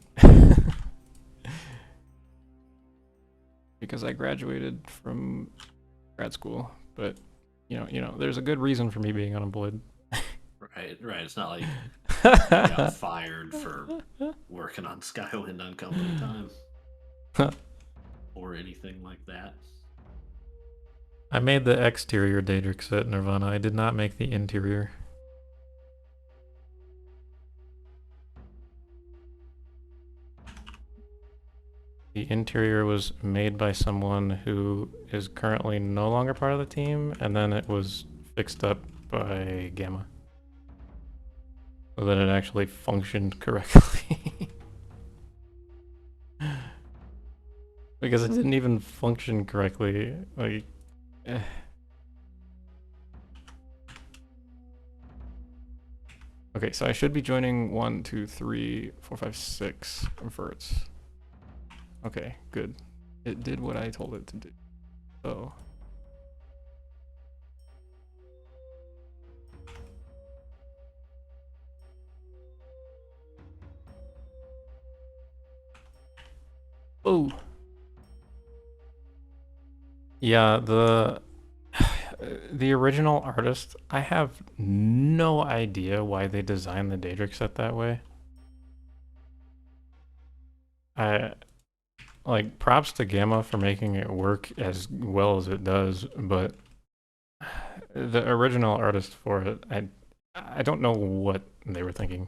Because I graduated from grad school, but you know, there's a good reason for me being unemployed. Right. It's not like you got fired for working on Skywind on company time. Or anything like that. I made the exterior Daedric at Nirvana. I did not make the interior. The interior was made by someone who is currently no longer part of the team, and then it was fixed up by Gamma. So that it actually functioned correctly. Because it didn't even function correctly. Like, Okay, so I should be joining 1, 2, 3, 4, 5, 6 verts. Okay, good. It did what I told it to do. So. Oh. Yeah, the original artist, I have no idea why they designed the Daedric set that way. Like, props to Gamma for making it work as well as it does, but the original artist for it, I don't know what they were thinking.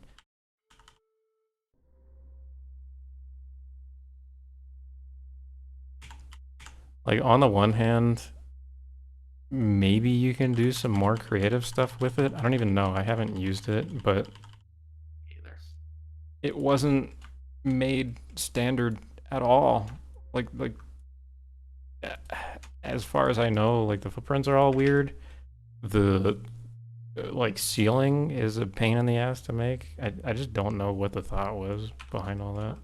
Like, on the one hand, maybe you can do some more creative stuff with it. I don't even know. I haven't used it, but it wasn't made standard at all. Like as far as I know, like the footprints are all weird. The like ceiling is a pain in the ass to make. I just don't know what the thought was behind all that.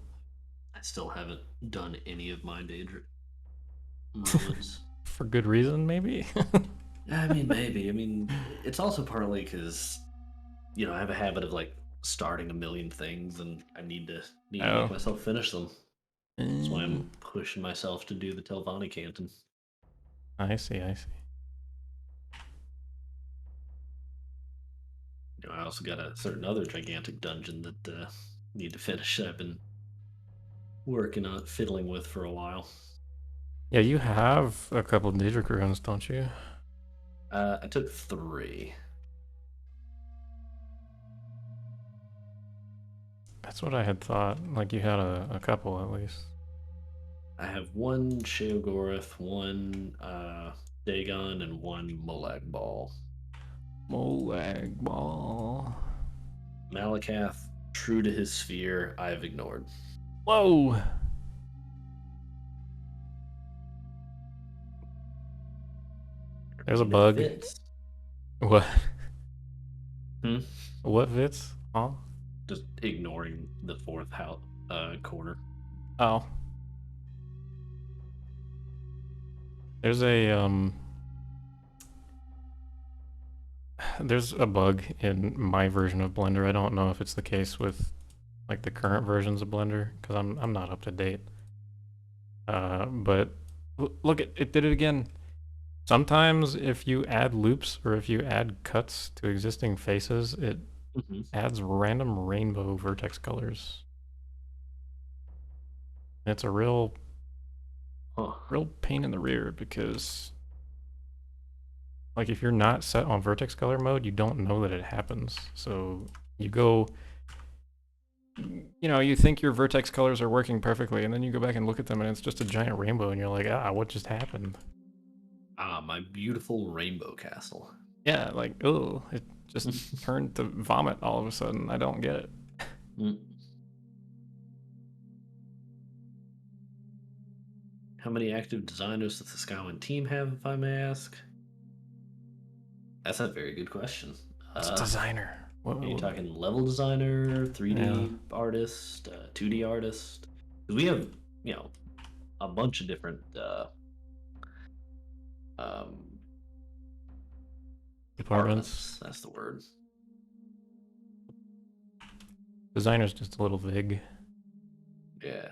I still haven't done any of my Daedric moments. For good reason, maybe. I mean, maybe. I mean, it's also partly because, you know, I have a habit of like starting a million things, and I need to make myself finish them. That's why I'm pushing myself to do the Telvanni Canton. I see. You know, I also got a certain other gigantic dungeon that need to finish. I've been working on fiddling with for a while. Yeah, you have a couple of Daedric runes, don't you? I took 3. That's what I had thought. Like you had a couple at least. I have 1 Sheogorath, 1 Dagon, and 1 Molag Ball. Molag Ball. Malakath, true to his sphere, I've ignored. Whoa! There's a bug. Fits. What? Hmm? What fits? Huh? Just ignoring the 4th quarter. Oh. There's a there's a bug in my version of Blender. I don't know if it's the case with like the current versions of Blender because I'm not up to date. But look, it did it again. Sometimes if you add loops or if you add cuts to existing faces, it adds random rainbow vertex colors. It's a real pain in the rear because like if you're not set on vertex color mode, you don't know that it happens. So you go, you know, you think your vertex colors are working perfectly, and then you go back and look at them, and it's just a giant rainbow, and you're like, ah, what just happened? Ah, my beautiful rainbow castle. Yeah, like, oh, it just turned to vomit all of a sudden. I don't get it. How many active designers does the Skywind team have, if I may ask? That's a very good question. What's a designer? Are you talking level designer, 3D artist, 2D artist? Because we have, you know, a bunch of different departments. That's the word. Designer's just a little vague. Yeah.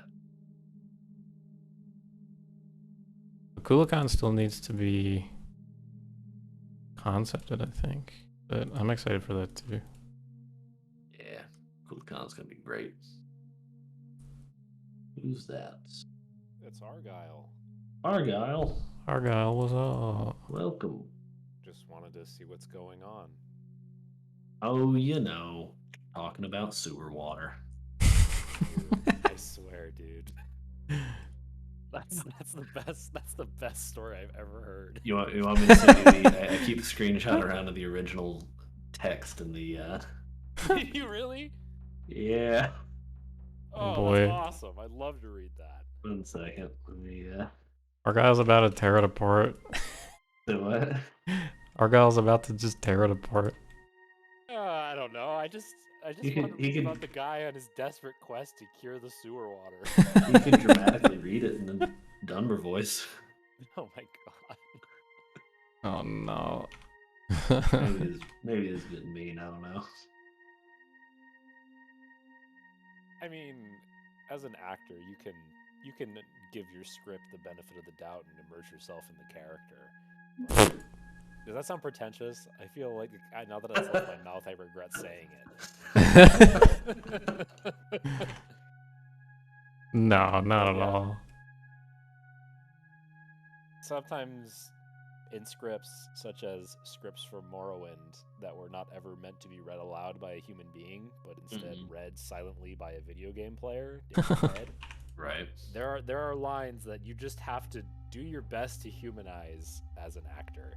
Kukulkan still needs to be concepted, I think. But I'm excited for that too. Yeah. Kukulkan's gonna be great. Who's that? It's Argyle. Argyle, what's up? Welcome. Just wanted to see what's going on. Oh, you know, talking about sewer water. Dude, I swear, dude. That's the best. That's the best story I've ever heard. You want me to send you the? I keep a screenshot around of the original text in the. You really? Yeah. Oh, boy. That's awesome! I'd love to read that. 1 second. Let me. Argyle's about to tear it apart. The what? Argyle's about to just tear it apart. I don't know. I just want to read about the guy on his desperate quest to cure the sewer water. You can dramatically read it in a Dunmer voice. Oh my god. Oh no. maybe it's getting mean. I don't know. I mean, as an actor, you can give your script the benefit of the doubt and immerse yourself in the character. Does that sound pretentious? I feel like now that it's left my mouth, I regret saying it. No, not at all. Sometimes in scripts, such as scripts for Morrowind, that were not ever meant to be read aloud by a human being, but instead read silently by a video game player in your head. Right. There are lines that you just have to do your best to humanize as an actor.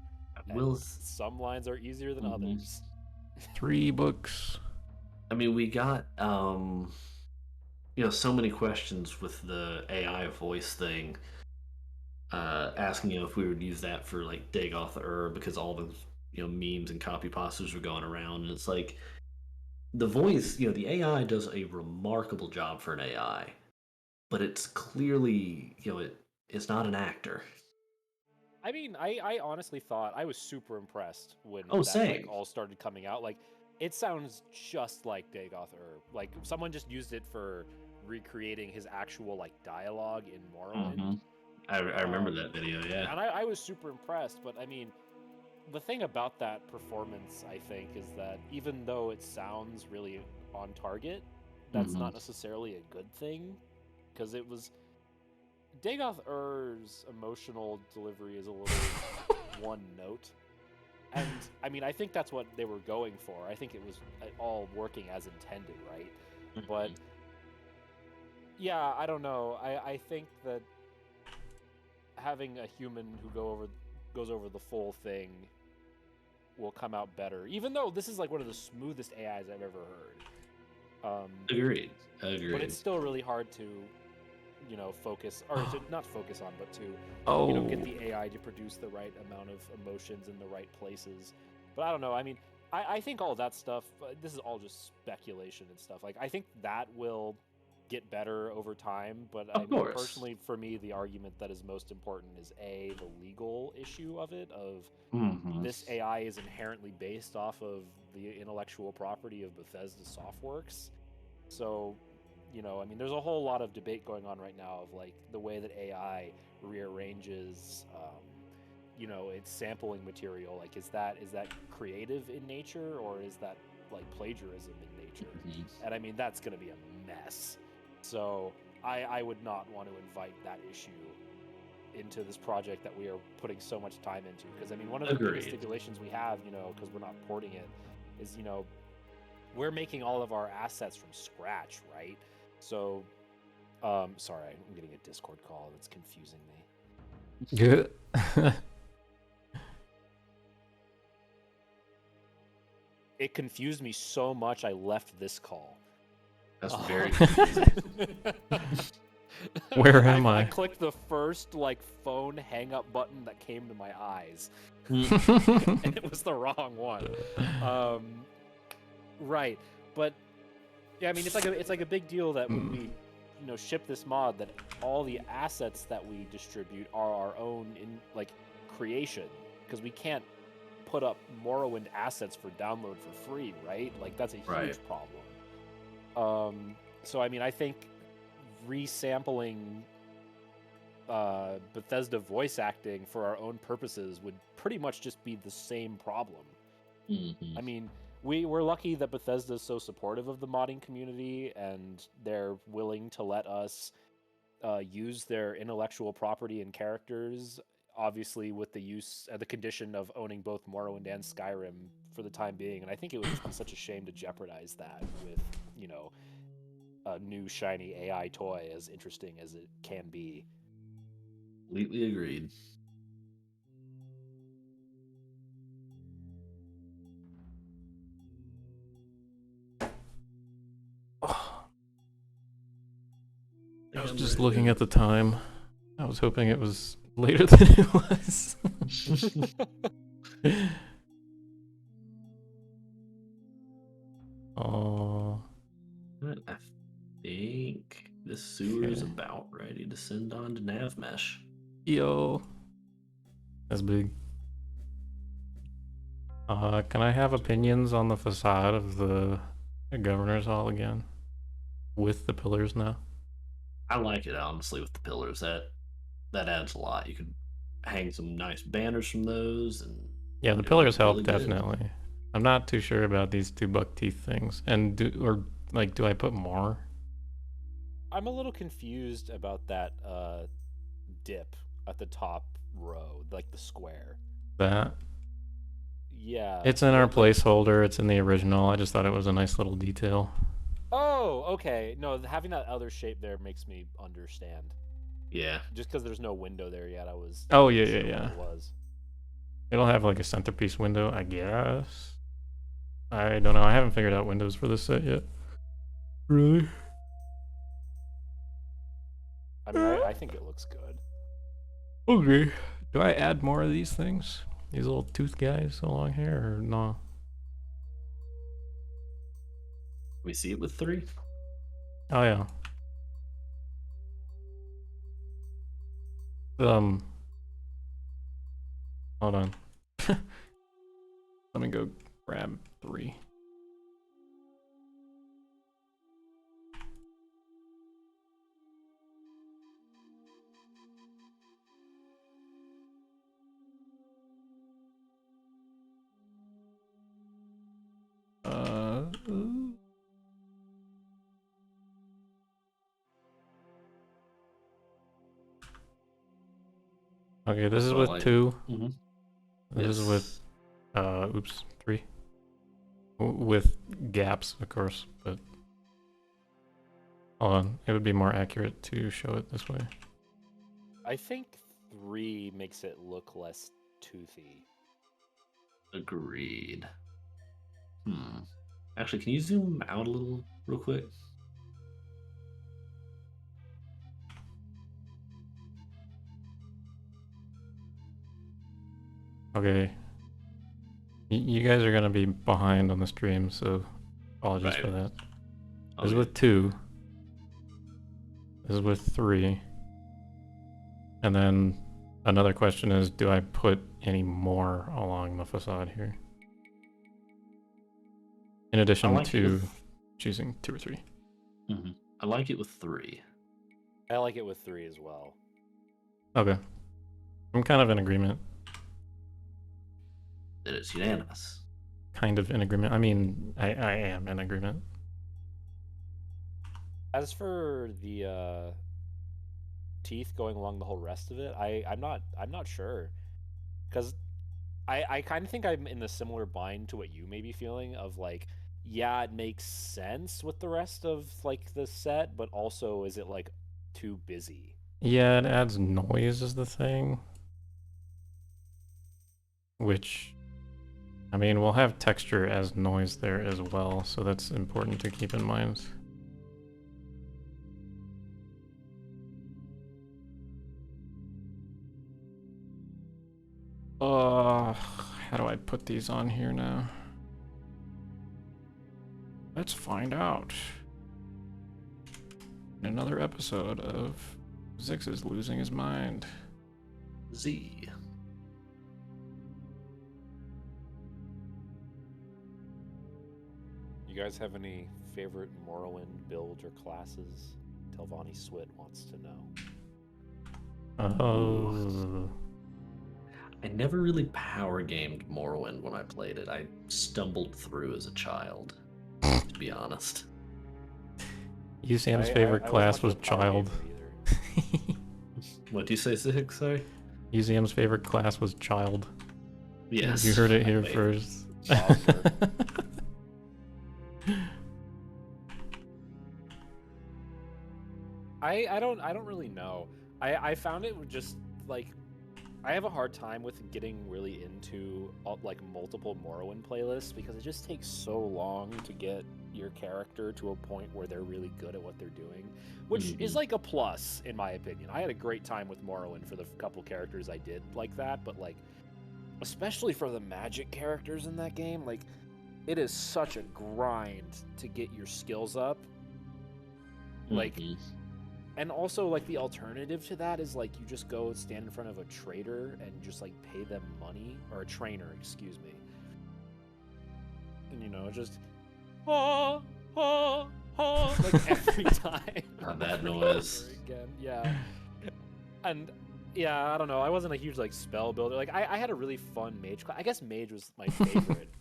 Some lines are easier than others. 3 books. I mean, we got so many questions with the AI voice thing, asking if we would use that for like Dagoth because all the memes and copy pastas were going around, and it's like the voice, the AI does a remarkable job for an AI, but it's clearly it's not an actor. I mean, I honestly thought I was super impressed when same. all started coming out. Like, it sounds just like Dagoth Like, someone just used it for recreating his actual like dialogue in Morrowind. I remember that video, yeah. And I was super impressed. But I mean, the thing about that performance, I think, is that even though it sounds really on target, that's not necessarily a good thing, because it was. Dagoth emotional delivery is a little one note. And I mean, I think that's what they were going for. I think it was all working as intended, right? But yeah, I don't know. I think that having a human who goes over the full thing will come out better. Even though this is like one of the smoothest AIs I've ever heard. Agreed. But it's still really hard to, focus, or to not focus on, but to, get the AI to produce the right amount of emotions in the right places. But I don't know. I mean, I think all that stuff, this is all just speculation and stuff. Like, I think that will get better over time. But I mean, personally, for me, the argument that is most important is the legal issue of it, of this AI is inherently based off of the intellectual property of Bethesda Softworks. So, I mean, there's a whole lot of debate going on right now of like the way that AI rearranges, its sampling material. Like, is that creative in nature, or is that like plagiarism in nature? And I mean, that's going to be a mess. So I would not want to invite that issue into this project that we are putting so much time into. Because I mean, one of the biggest stipulations we have, because we're not porting it, is we're making all of our assets from scratch, right? So, sorry, I'm getting a Discord call that's confusing me. Good. It confused me so much I left this call. That's very confusing. Where am I? I clicked the first phone hang up button that came to my eyes. And it was the wrong one. Right. But yeah, I mean, it's like a big deal that when we ship this mod, that all the assets that we distribute are our own creation, because we can't put up Morrowind assets for download for free, right? Like, that's a huge problem. So I mean, I think resampling Bethesda voice acting for our own purposes would pretty much just be the same problem. I mean, we're lucky that Bethesda is so supportive of the modding community, and they're willing to let us use their intellectual property and characters, obviously with the condition of owning both Morrowind and Skyrim for the time being. And I think it would just be such a shame to jeopardize that with, a new shiny AI toy, as interesting as it can be. Completely agreed. I was just looking at the time. I was hoping it was later than it was. Oh. I think the sewer's about ready to send on to Navmesh. Yo. That's big. Can I have opinions on the facade of the Governor's Hall again? With the pillars now? I like it, honestly, with the pillars. That adds a lot. You can hang some nice banners from those, and yeah, the pillars help definitely. I'm not too sure about these two buck teeth things. And do I put more? I'm a little confused about that dip at the top row, like the square. That? Yeah. It's in our placeholder. It's in the original. I just thought it was a nice little detail. Oh, okay. No, having that other shape there makes me understand. Yeah. Just because there's no window there yet, I was. Oh, yeah. It was. It'll have like a centerpiece window, I guess. I don't know. I haven't figured out windows for this set yet. Really? I mean, I think it looks good. Okay. Do I add more of these things? These little tooth guys along here, or no? We see it with 3? Oh, yeah. Hold on. Let me go grab 3. Okay, this is with 2. Mm-hmm. This is with Oops, 3. With gaps, of course, but hold on. It would be more accurate to show it this way. I think 3 makes it look less toothy. Agreed. Actually, can you zoom out a little real quick? Okay. You guys are gonna be behind on the stream, so apologies for that. This is with 2. This is with 3. And then another question is, do I put any more along the facade here? In addition to choosing 2 or 3. I like it with 3. I like it with 3 as well. Okay. I'm kind of in agreement. It is unanimous. Kind of in agreement. I mean, I am in agreement. As for the teeth going along the whole rest of it, I'm not sure, because I kind of think I'm in a similar bind to what you may be feeling of like, yeah, it makes sense with the rest of like the set, but also is it like too busy? Yeah, it adds noise is the thing. Which, I mean, we'll have texture as noise there as well, so that's important to keep in mind. How do I put these on here now? Let's find out. In another episode of Zix is losing his mind. Z. You guys have any favorite Morrowind builds or classes? Telvanni Swit wants to know. Oh. I never really power gamed Morrowind when I played it. I stumbled through as a child, to be honest. UCM's favorite class was child. What do you say, Zig? Sorry? UCM's favorite class was child. Yes. You heard it here first. I don't really know. I found it just like, I have a hard time with getting really into like multiple Morrowind playlists because it just takes so long to get your character to a point where they're really good at what they're doing, which is like a plus in my opinion. I had a great time with Morrowind for the couple characters I did like that, but like especially for the magic characters in that game, like it is such a grind to get your skills up. Like and also, like, the alternative to that is, like, you just go stand in front of a trader and just, like, pay them money. Or a trainer, excuse me. And, you know, just... like, every time. Not that noise. Again. Yeah. And, yeah, I don't know. I wasn't a huge, like, spell builder. Like, I had a really fun mage class. I guess mage was my favorite.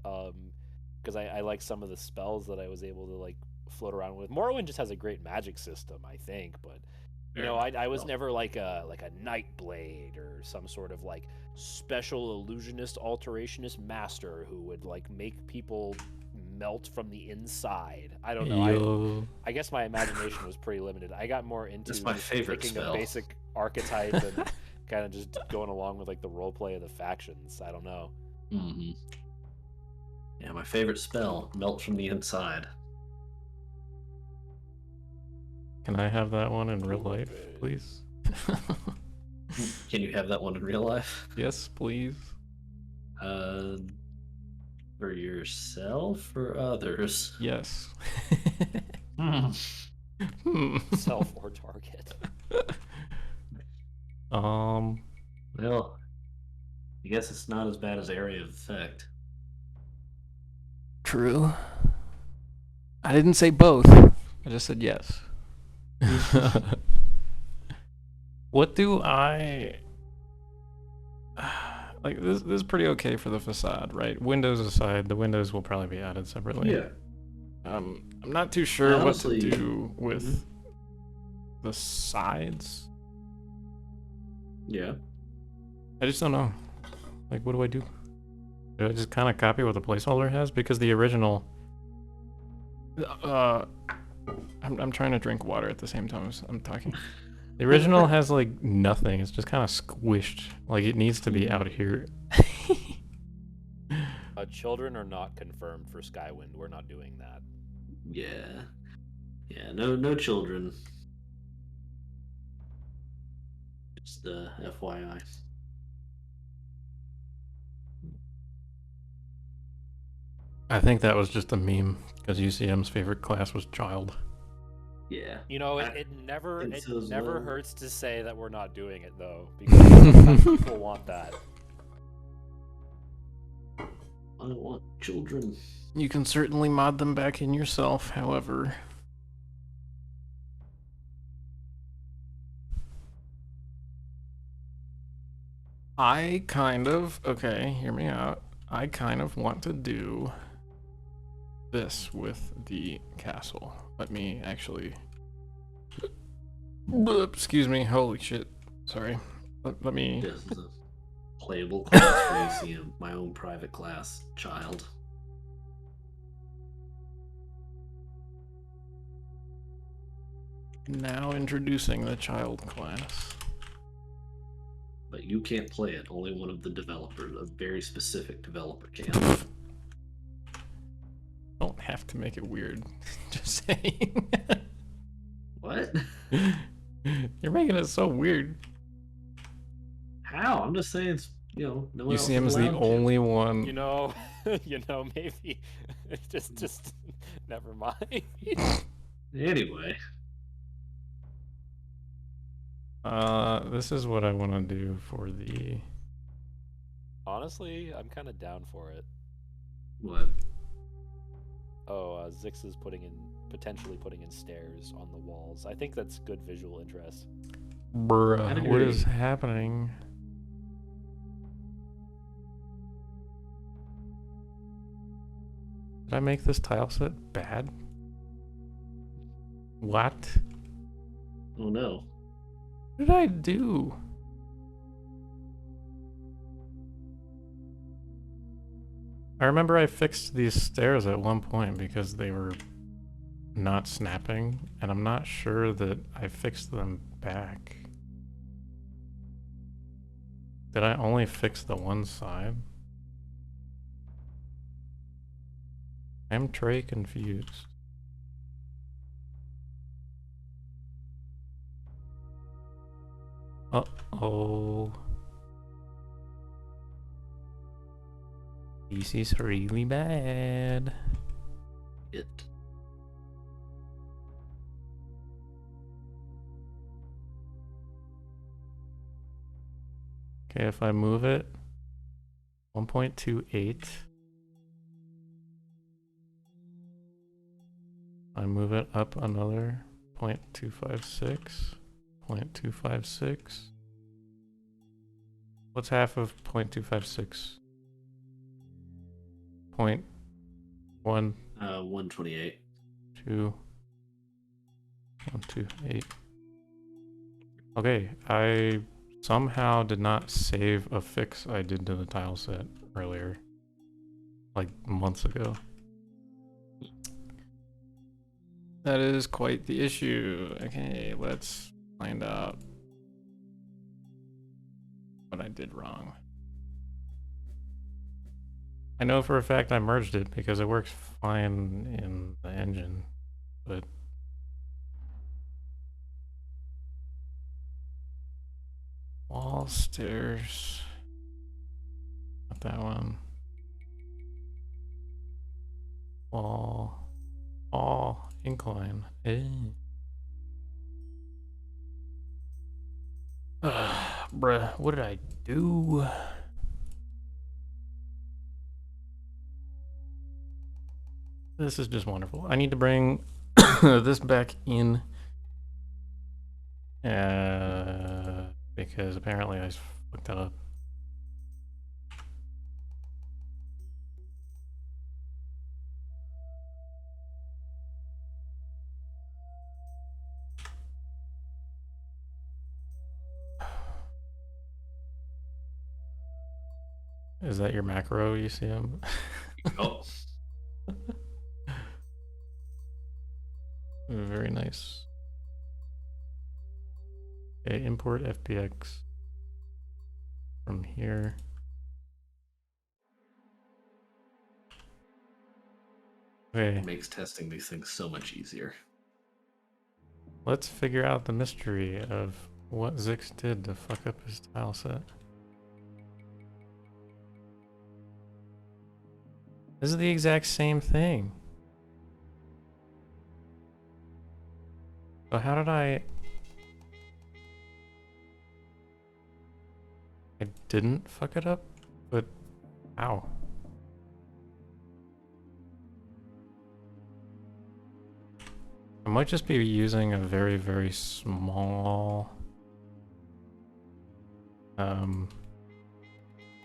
Because I like some of the spells that I was able to, like, float around with. Morrowind just has a great magic system, I think, but you know, I was never like a Nightblade or some sort of like special illusionist alterationist master who would like make people melt from the inside. I don't know. I guess my imagination was pretty limited. I got more into That's my favorite picking spell. a basic archetype and kind of just going along with like the role play of the factions. I don't know. Yeah, my favorite spell, melt from the inside. Can I have that one in real life, please? Can you have that one in real life? Yes, please. For yourself or others? Yes. Self or target. Well, I guess it's not as bad as Area of Effect. True. I didn't say both. I just said yes. What do I like? This is pretty okay for the facade, right? Windows aside, the windows will probably be added separately. Yeah. I'm not too sure Honestly, what to do with the sides. Yeah. I just don't know. Like, what do I do? Did I just kind of copy what the placeholder has? Because the original... I'm trying to drink water at the same time as I'm talking. The original has, like, nothing. It's just kind of squished. Like, it needs to be out here. Children are not confirmed for Skywind. We're not doing that. Yeah. Yeah, no children. Just FYI. I think that was just a meme, because UCM's favorite class was child. Yeah. You know, it never so as never well. hurts to say that we're not doing it though, because sometimes people want that. I don't want children. You can certainly mod them back in yourself, however. Okay, hear me out. I kind of want to do this with the castle. Let me actually... Excuse me, holy shit. Sorry. Let me... This is a playable class for UCM, my own private class, child. Now introducing the child class. But you can't play it. Only one of the developers, a very specific developer, can. Don't have to make it weird. Just saying. What? You're making it so weird. How? I'm just saying, no one else UCM is the allowed to. only one. You know, maybe just never mind. Anyway. This is what I want to do for the... Honestly, I'm kind of down for it. What? Oh, Zix is potentially putting in stairs on the walls. I think that's good visual interest. Bruh, I'd what agree. is happening? Did I make this tile set bad? What? Oh no. What did I do? I remember I fixed these stairs at one point because they were not snapping, and I'm not sure that I fixed them back. Did I only fix the one side? I'm Trey confused. Uh-oh. This is really bad. It. Okay, if I move it 1.28, I move it up another 0.256, 0.256. What's half of 0.256? 0.1, 128. 2, 128. Okay, I somehow did not save a fix I did to the tile set earlier, like months ago. That is quite the issue. Okay, let's find out what I did wrong. I know for a fact I merged it because it works fine in the engine, but wall, stairs, not that one. Wall, incline. Bruh, what did I do? This is just wonderful. I need to bring this back in because apparently I fucked that up. Is that your macro, UCM? Oh, Very nice. Okay, import FBX from here. Okay, it makes testing these things so much easier. let's figure out the mystery of what Zix did to fuck up his tile set. This is the exact same thing. So how did I didn't fuck it up? But how? I might just be using a very, very small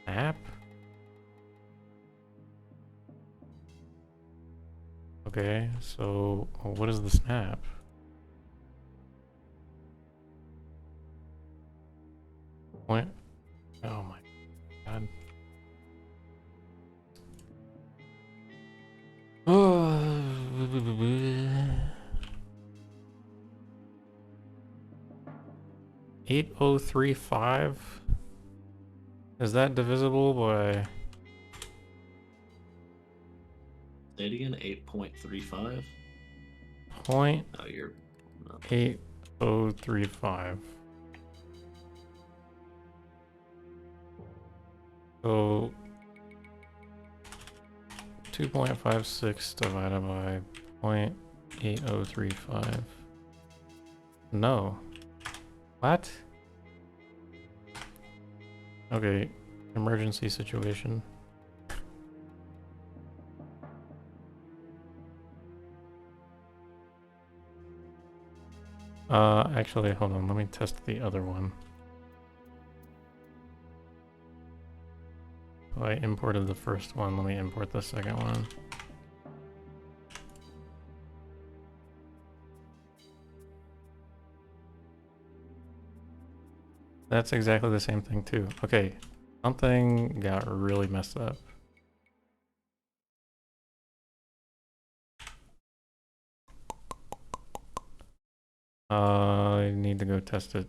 app. Okay, so what is the snap? What? Oh my god. Oh. 8035? Is that divisible by... Say it again, 8.35? Point Oh, you're... no. 8035. So 2.56 divided by 0.8035. No. What? Okay, emergency situation. Actually, hold on, let me test the other one. So I imported the first one, let me import the second one. That's exactly the same thing too. Okay, something got really messed up. I need to go test it.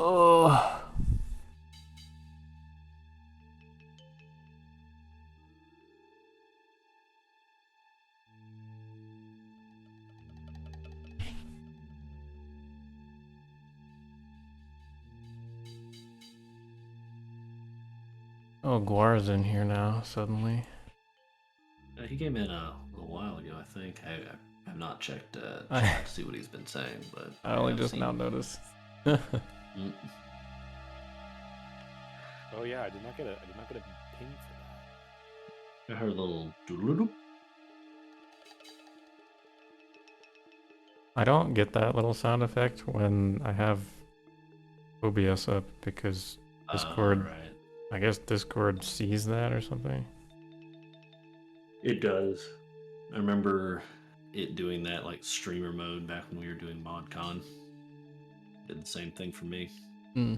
Oh. Oh, Guar's in here now, suddenly. He came in a little while ago, I think. I have not checked I- chat to see what he's been saying, but I only have just seen- now noticed. Mm. Oh yeah, I did not get a ping for I heard a little doodle-doo. I don't get that little sound effect when I have OBS up because Discord, Right. I guess Discord sees that or something. It does. I remember it doing that like streamer mode back when we were doing ModCon. Did the same thing for me. Hmm.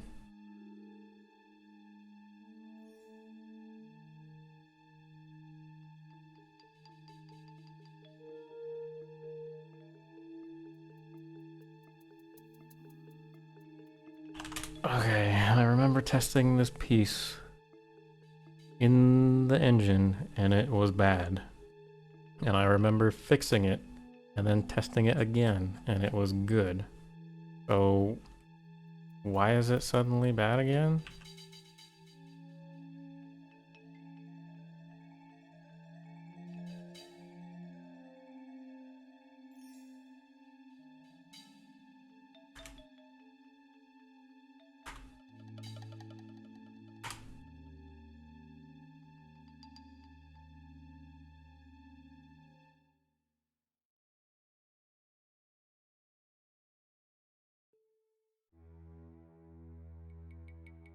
Okay, I remember testing this piece in the engine and it was bad. And I remember fixing it and then testing it again and it was good. So why is it suddenly bad again?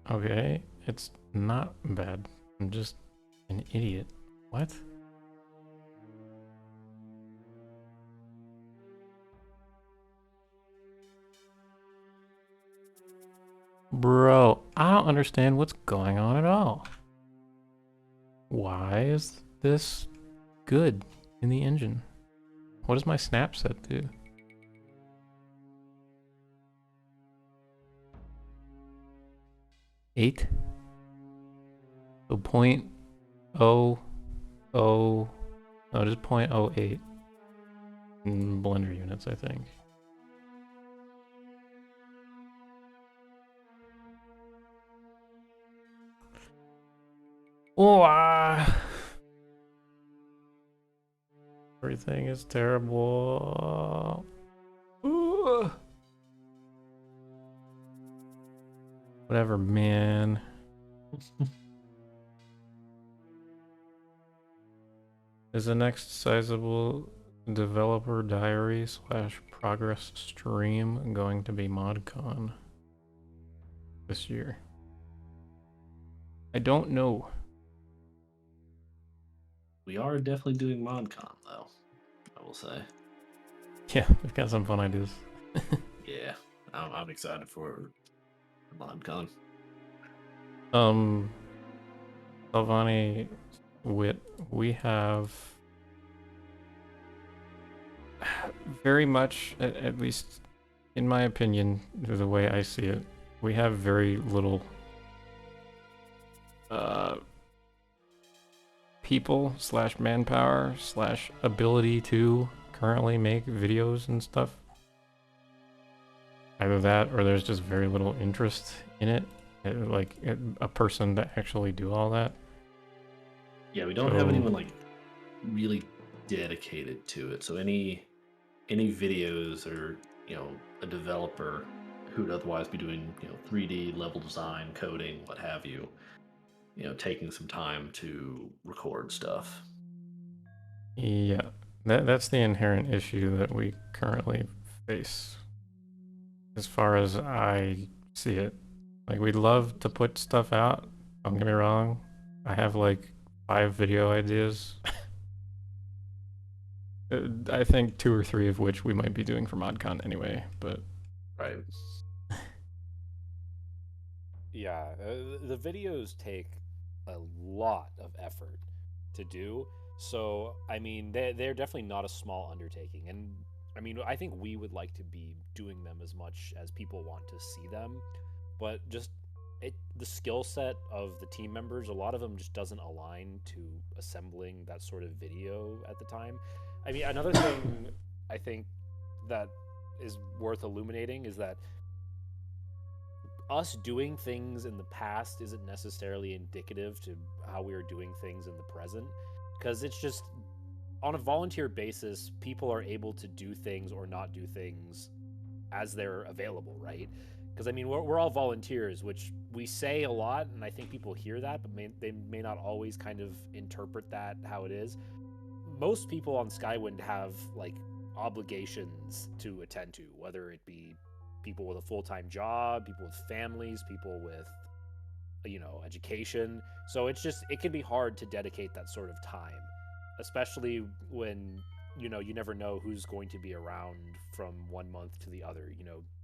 Okay, it's not bad. I'm just an idiot. What? Bro, I don't understand what's going on at all. Why is this good in the engine? What does my snap set do? Eight? So point oh oh, no, just 0.08 in Blender units, I think. Oh, everything is terrible. Ooh. Whatever, man. Is the next sizable developer diary / progress stream going to be ModCon this year? I don't know. We are definitely doing ModCon, though, I will say. Yeah, we've got some fun ideas. Yeah, I'm excited for ModCon. Telvanni, we have very much, at least in my opinion, the way I see it, we have very little people / manpower / ability to currently make videos and stuff. Either that or there's just very little interest in it, like a person to actually do all that. Yeah, we don't have anyone like really dedicated to it. So any videos or a developer who'd otherwise be doing 3D level design, coding, what have you, taking some time to record stuff. Yeah, that's the inherent issue that we currently face. As far as I see it, like we'd love to put stuff out. Don't get me wrong. I have like 5 video ideas. I think 2 or 3 of which we might be doing for ModCon anyway, but Right. Yeah, the videos take a lot of effort to do. So, I mean, they're definitely not a small undertaking. And I mean, I think we would like to be doing them as much as people want to see them. But just the skill set of the team members, a lot of them just doesn't align to assembling that sort of video at the time. I mean, another thing I think that is worth illuminating is that us doing things in the past isn't necessarily indicative to how we are doing things in the present, because it's just on a volunteer basis, people are able to do things or not do things as they're available, right? Because I mean, we're all volunteers, which we say a lot, and I think people hear that, but they may not always kind of interpret that how it is. Most people on Skywind have like obligations to attend to, whether it be people with a full-time job, people with families, people with education. So it can be hard to dedicate that sort of time, especially when you never know who's going to be around from one month to the other.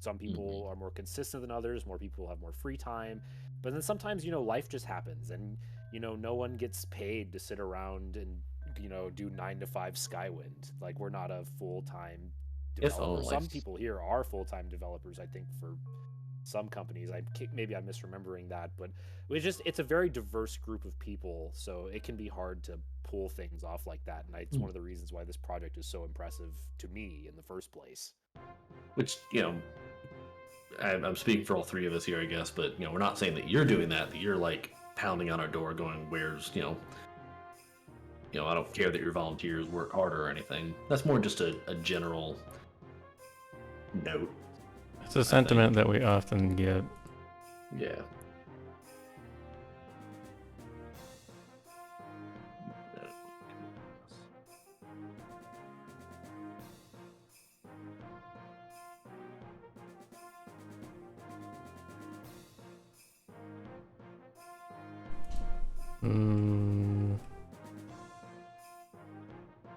Some people are more consistent than others, more people have more free time, but then sometimes life just happens, and no one gets paid to sit around and do 9 to 5 Skywind. Like, we're not a full-time developer. Some people here are full-time developers, I think, for some companies. Maybe I'm misremembering that, but it's a very diverse group of people, so it can be hard to pull things off like that, and it's one of the reasons why this project is so impressive to me in the first place. Which I'm speaking for all 3 of us here, I guess, but we're not saying that you're doing that you're like pounding on our door going, where's I don't care that your volunteers work harder or anything. That's more just a general note. It's a sentiment that we often get. Yeah.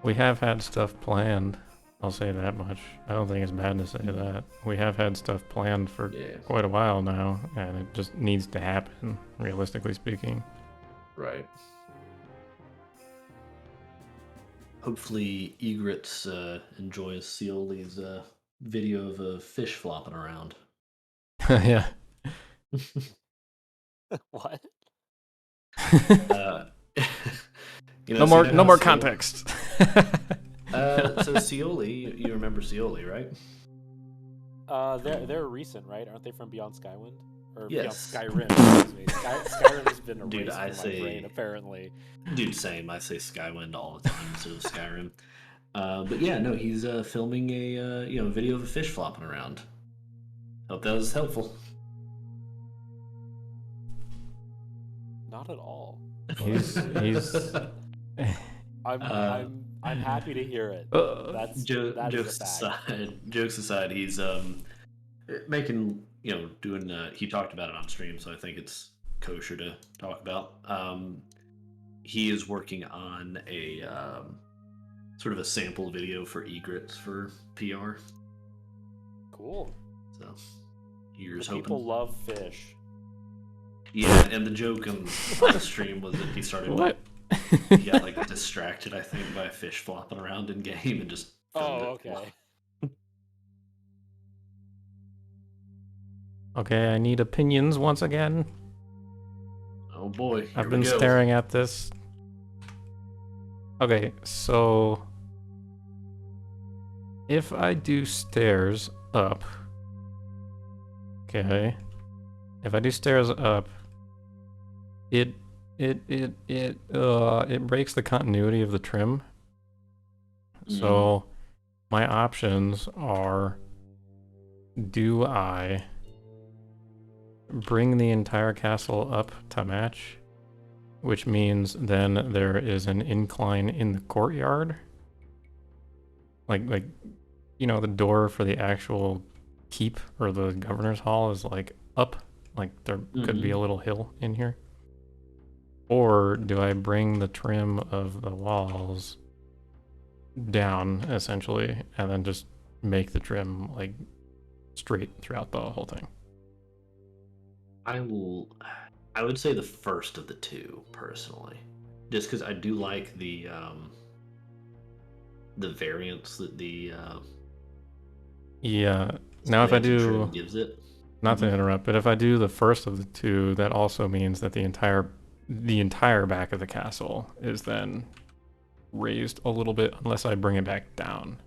We have had stuff planned I'll say that much. I don't think it's bad to say that. We have had stuff planned for Yeah. quite a while now, and it just needs to happen, realistically speaking. Right. Hopefully, Egrets enjoys Cioli's video of a fish flopping around. Yeah. What? Uh, No more context. So Cioli, you remember Cioli, right? They're recent, right? Aren't they from Beyond Skywind? Or Yes. Beyond Skyrim, excuse me. Skyrim has been Dude, erased I from my say- brain, apparently. Dude, same. I say Skywind all the time instead of Skyrim. But yeah, no, he's filming a video of a fish flopping around. Hope that was helpful. Not at all. he's I'm happy to hear it. That is jokes a fact. aside. Jokes aside, he's making doing. He talked about it on stream, so I think it's kosher to talk about. He is working on a sort of a sample video for Egrets for PR. Cool. So here's People hoping. love fish. Yeah, and the joke on the stream was that he started what? he got like distracted, I think, by a fish flopping around in game and just filmed Oh, it. okay. Okay, I need opinions once again. Oh boy, here I've we been go. staring at this. Okay, so if I do stairs up, okay, if I do stairs up, it breaks the continuity of the trim. So my options are: do I bring the entire castle up to match, which means then there is an incline in the courtyard, like the door for the actual keep or the governor's hall is like up, like there could be a little hill in here? Or do I bring the trim of the walls down essentially and then just make the trim like straight throughout the whole thing? I would say the first of the two, personally, just because I do like the variance that the Yeah. Now if I laser do, trim gives it. not to interrupt, but if I do the first of the two, that also means that the entire back of the castle is then raised a little bit unless I bring it back down,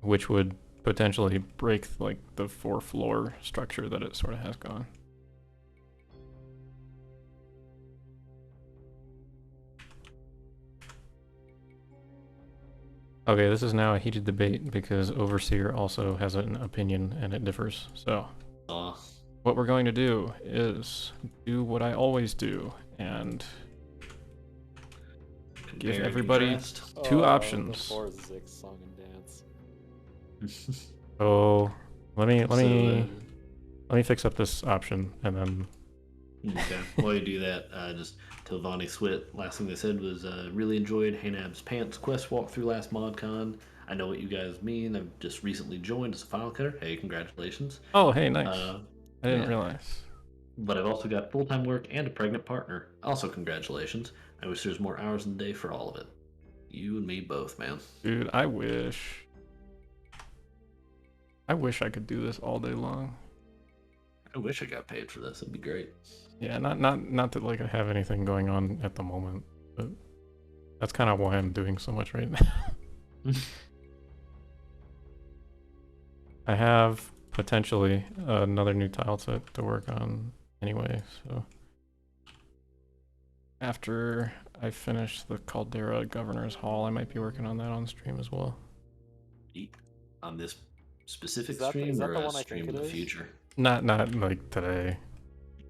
which would potentially break like the 4-floor structure that it sort of has gone. Okay, this is now a heated debate because Overseer also has an opinion and it differs. So what we're going to do is do what I always do and give Compare and everybody contrast. two The options. 4-6 song and dance. So let me So, fix up this option and then okay. While you do that, just Telvanni Swit, last thing they said was, really enjoyed Hanab's Pants quest walkthrough last ModCon. I know what you guys mean. I've just recently joined as a file cutter. Hey, congratulations. oh hey, nice. Uh, I didn't yeah. realize. But I've also got full-time work and a pregnant partner. Also, congratulations. I wish there's more hours in the day for all of it. You and me both, man. Dude, I wish I could do this all day long. I wish I got paid for this. It'd be great. Yeah, not that like I have anything going on at the moment, but that's kind of why I'm doing so much right now. I have potentially another new tile set to work on anyway, so after I finish the Caldera Governor's Hall, I might be working on that on stream as well. On this specific Is that stream the or one a I think stream in it the is? future? Not like today,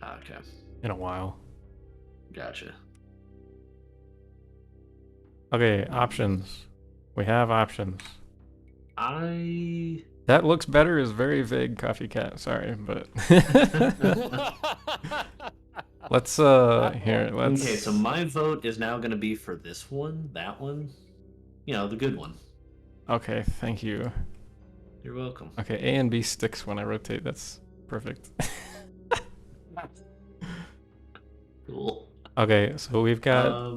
Okay, in a while. gotcha. Okay, options. We have options. I That looks better is very vague, Coffee Cat. Sorry, but let's here. Let's. Okay, so my vote is now going to be for this one, that one, The good one. Okay, thank you. You're welcome. Okay, A and B sticks when I rotate. That's perfect. Cool. Okay, so we've got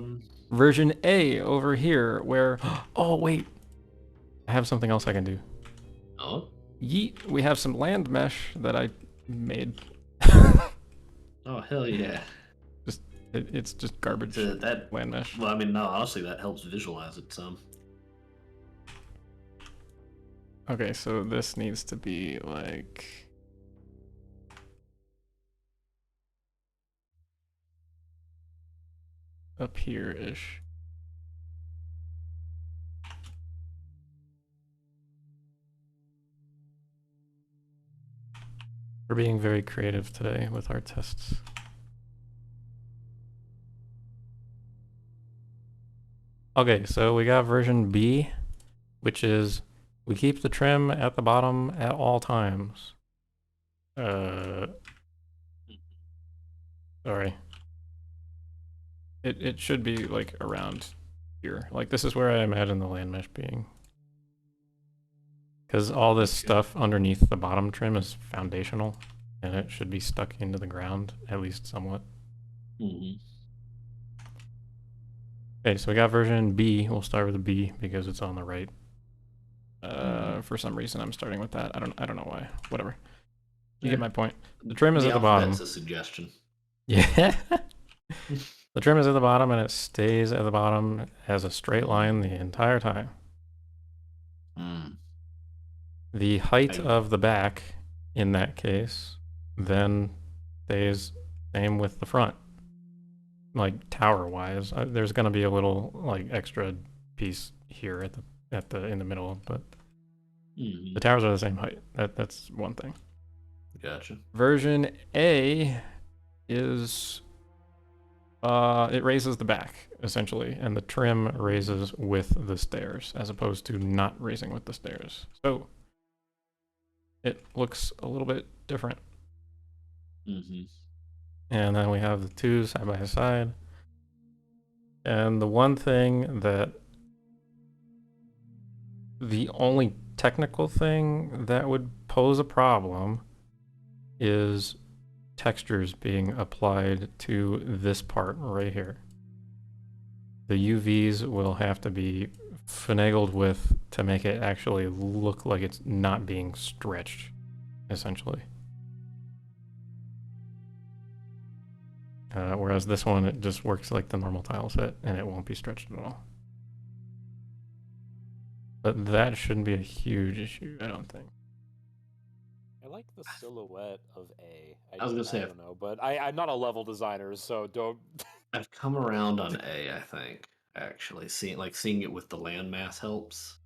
version A over here where... Oh, wait. I have something else I can do. Oh? Yeet, we have some land mesh that I made. Oh, hell yeah. It's just garbage That land mesh. Well, I mean, no, honestly, that helps visualize it some. Okay, so this needs to be like... up here-ish. We're being very creative today with our tests. Okay, so we got version B, which is we keep the trim at the bottom at all times. Sorry. It should be like around here. Like this is where I imagine the land mesh being. Because all this stuff underneath the bottom trim is foundational, and it should be stuck into the ground, at least somewhat. Mm-hmm. Okay, so we got version B. We'll start with a B because it's on the right. For some reason, I'm starting with that. I don't know why. Whatever. You get my point. The trim is at the bottom. That's a suggestion. Yeah. The trim is at the bottom, and it stays at the bottom as a straight line the entire time. The height of the back, in that case, then stays same with the front. Like tower-wise, there's gonna be a little like extra piece here in the middle, but the towers are the same height. That's one thing. Gotcha. Version A is it raises the back essentially, and the trim raises with the stairs as opposed to not raising with the stairs. So it looks a little bit different. And then we have the two side by side. And the one thing that the only technical thing that would pose a problem is textures being applied to this part right here. The UVs will have to be finagled with to make it actually look like it's not being stretched, essentially. Whereas this one, it just works like the normal tile set and it won't be stretched at all. But that shouldn't be a huge issue, I don't think. I like the silhouette of A. I was gonna say, I don't know, but I'm not a level designer, so don't. I've come around on A, I think. Actually, seeing it with the landmass helps.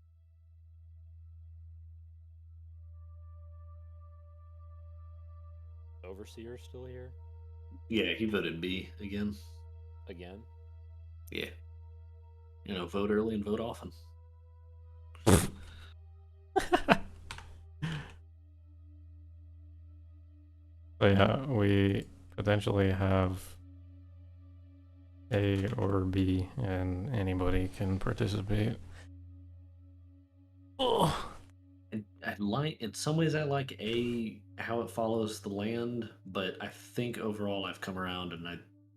Overseer still here? Yeah, he voted B again. Again? Yeah. Vote early and vote often. So yeah, we potentially have A or B, and anybody can participate. Oh. In some ways I like A, how it follows the land, but I think overall I've come around and I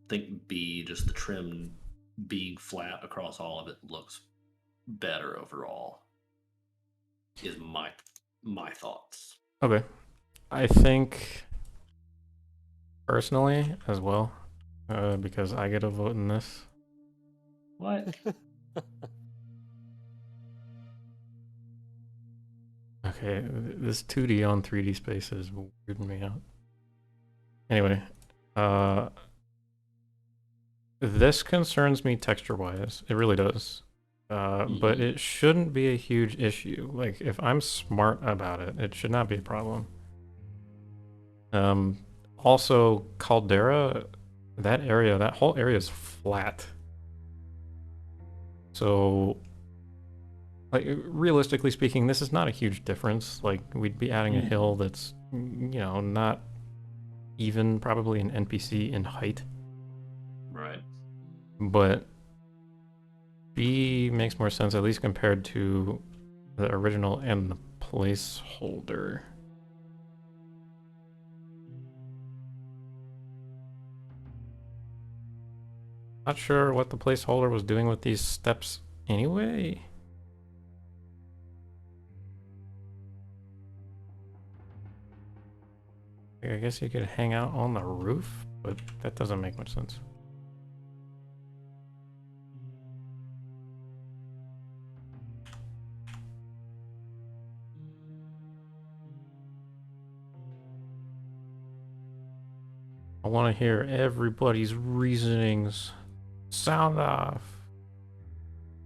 think B, just the trim being flat across all of it, looks better overall. Is my thoughts. Okay. I think personally as well, because I get a vote in this. What? Okay, this 2D on 3D space is weirding me out. Anyway, this concerns me texture-wise. It really does. But it shouldn't be a huge issue. Like, if I'm smart about it, it should not be a problem. Also, Caldera, that whole area is flat. So, like, realistically speaking, this is not a huge difference. Like, we'd be adding a hill that's, not even probably an NPC in height. Right. But B makes more sense, at least compared to the original and the placeholder. Not sure what the placeholder was doing with these steps anyway. I guess you could hang out on the roof, but that doesn't make much sense. I want to hear everybody's reasonings. Sound off.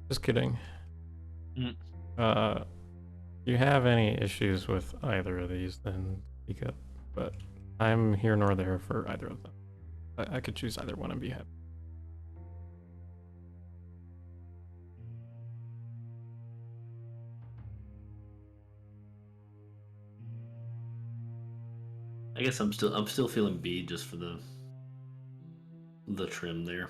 Just kidding. If you have any issues with either of these, then speak up. But I'm here nor there for either of them. I could choose either one and be happy. I guess I'm still feeling B just for the trim there.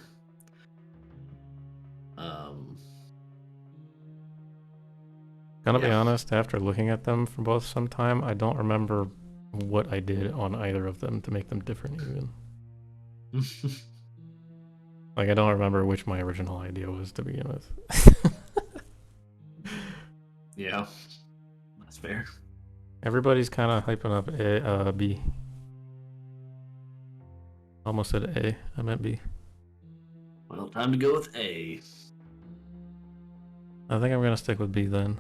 Gonna be Yeah. honest, after looking at them for both some time, I don't remember what I did on either of them to make them different even. Like, I don't remember which my original idea was to begin with. Yeah, that's fair. Everybody's kind of hyping up B. Almost said A. I meant B. Well, time to go with A. I think I'm gonna stick with B then.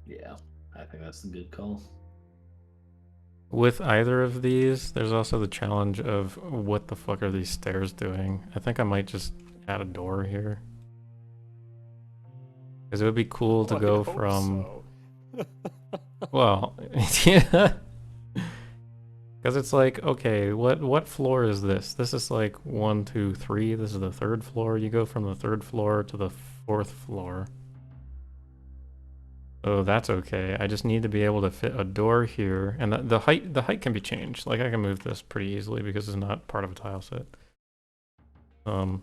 Yeah, I think that's a good call. With either of these, there's also the challenge of what the fuck are these stairs doing? I think I might just add a door here. Because it would be cool to I go hope from... so. Well, yeah. Because it's like, okay, what floor is this? This is like 1, 2, 3. This is the 3rd floor. You go from the 3rd floor to the 4th floor. So that's okay. I just need to be able to fit a door here, and the height can be changed. Like, I can move this pretty easily because it's not part of a tile set. But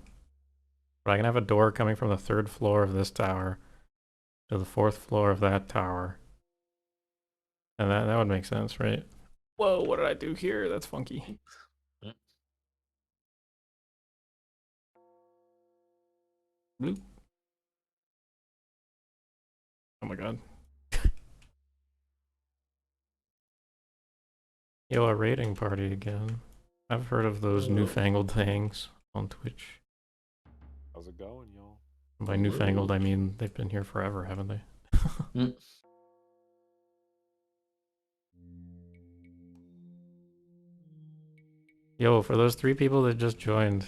I can have a door coming from the 3rd floor of this tower to the 4th floor of that tower, and that would make sense, right? Whoa, what did I do here? That's funky. Bloop. Oh my god. Yo, a raiding party again. I've heard of those newfangled things on Twitch. How's it going, y'all? By newfangled, I mean they've been here forever, haven't they? Yo, for those 3 people that just joined,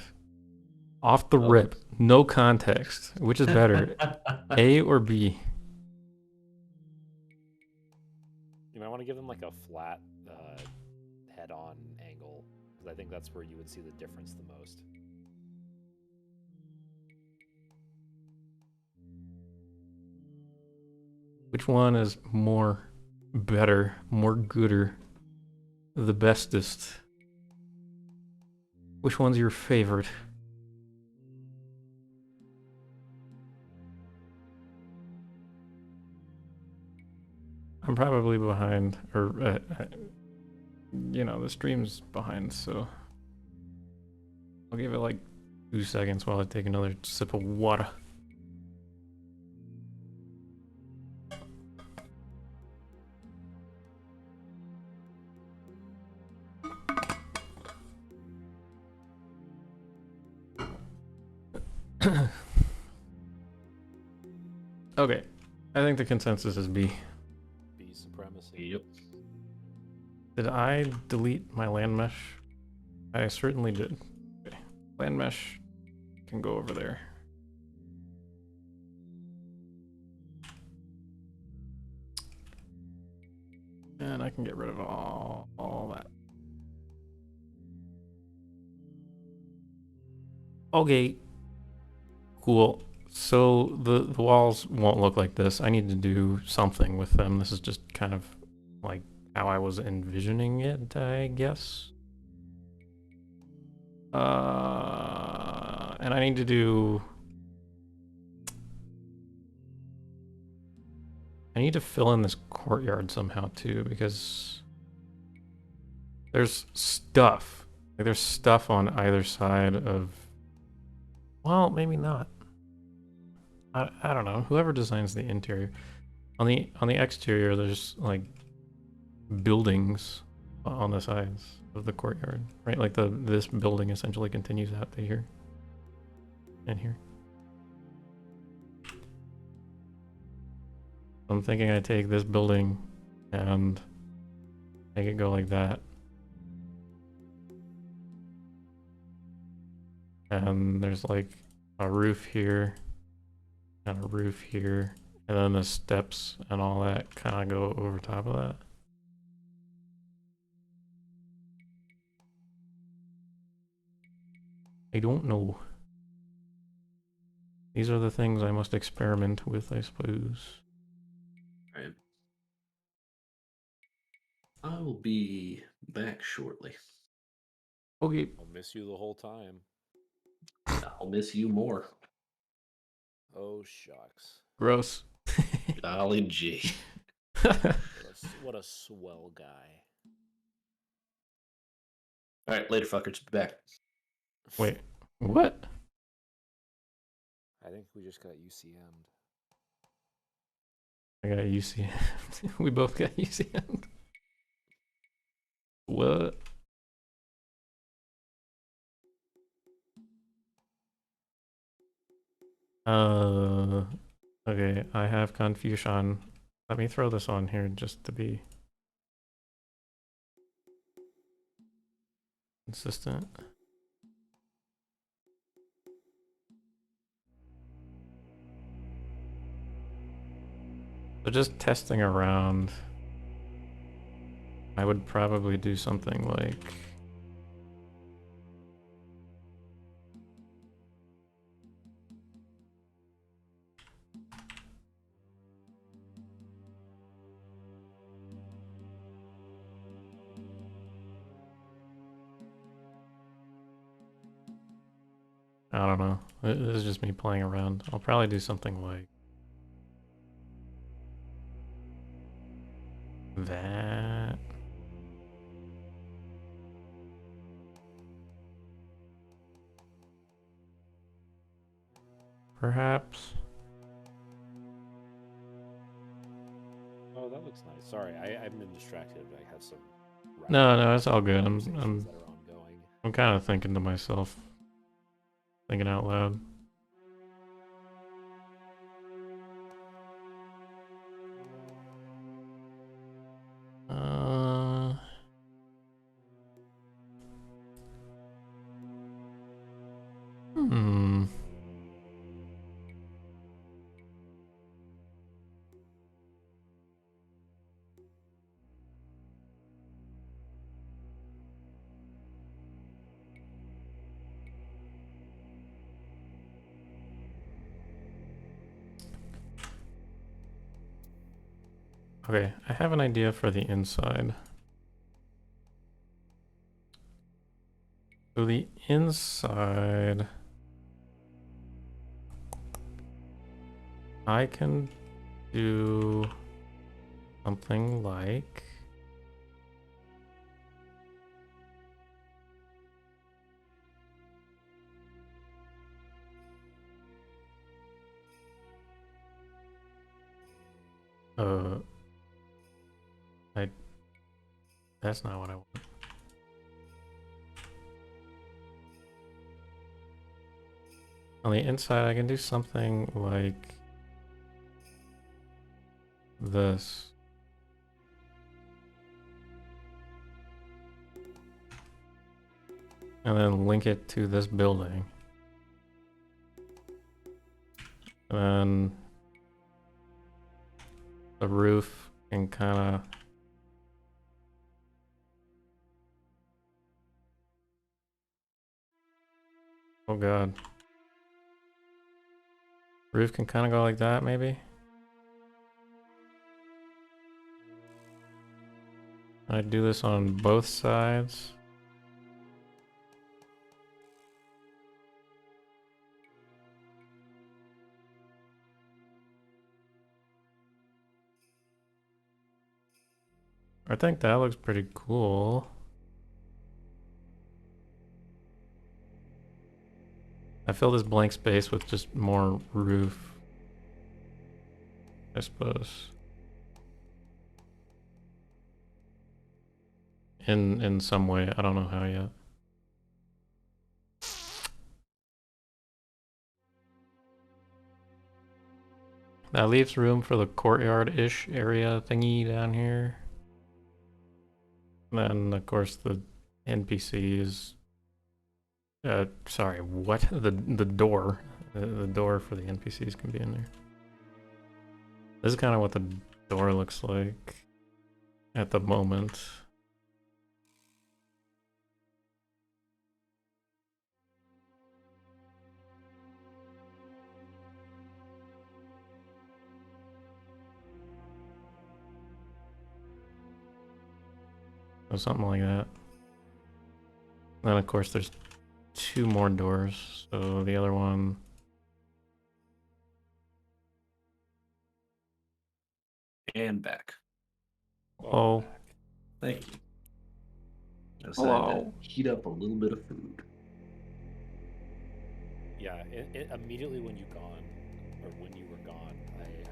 off the rip, no context, which is better, A or B? You might want to give them like a flat head-on angle, because I think that's where you would see the difference the most. Which one is more better, more gooder, the bestest? Which one's your favorite? I'm probably behind, or you know, the stream's behind, so I'll give it like 2 seconds while I take another sip of water. Okay, I think the consensus is B. B supremacy. Yep. Did I delete my land mesh? I certainly did. Okay. Land mesh can go over there. And I can get rid of all that. Okay. Cool. So the walls won't look like this. I need to do something with them. This is just kind of like how I was envisioning it, I guess. And I need to do I need to fill in this courtyard somehow too, because there's stuff. Like there's stuff on either side of. Well, maybe not. I don't know. Whoever designs the interior, on the exterior, there's like buildings on the sides of the courtyard, right? Like this building essentially continues out to here and here. I'm thinking I take this building and make it go like that. And there's like a roof here and a roof here, and then the steps and all that kind of go over top of that. I don't know. These are the things I must experiment with, I suppose. Alright. I will be back shortly. Okay. I'll miss you the whole time. I'll miss you more. Oh shucks. Gross. Golly gee. What a swell guy. Alright, later fuckers. Be back. Wait, what? I think we just got UCM'd. I got UCM. We both got UCM. What? Okay, I have confusion. Let me throw this on here just to be consistent. So just testing around, I would probably do something like I don't know. This is just me playing around. I'll probably do something like that. Perhaps. Oh, that looks nice. Sorry, I've been distracted. I have some. No, it's all good. That are ongoing. I'm kind of thinking to myself, thinking out loud. Hmm. Okay, I have an idea for the inside. So the inside, I can do something like that's not what I want. On the inside, I can do something like this. And then link it to this building. And then the roof can kind of oh god. Roof can kind of go like that, maybe? I do this on both sides. I think that looks pretty cool. I fill this blank space with just more roof, I suppose. In some way, I don't know how yet. That leaves room for the courtyard-ish area thingy down here. And then, of course, the NPCs. Sorry, what? The door. The door for the NPCs can be in there. This is kind of what the door looks like at the moment. So something like that. Then of course there's 2 more doors, so the other one. And back. Oh. Thank you. I decided Hello. to heat up a little bit of food. Yeah, immediately when you gone, or when you were gone,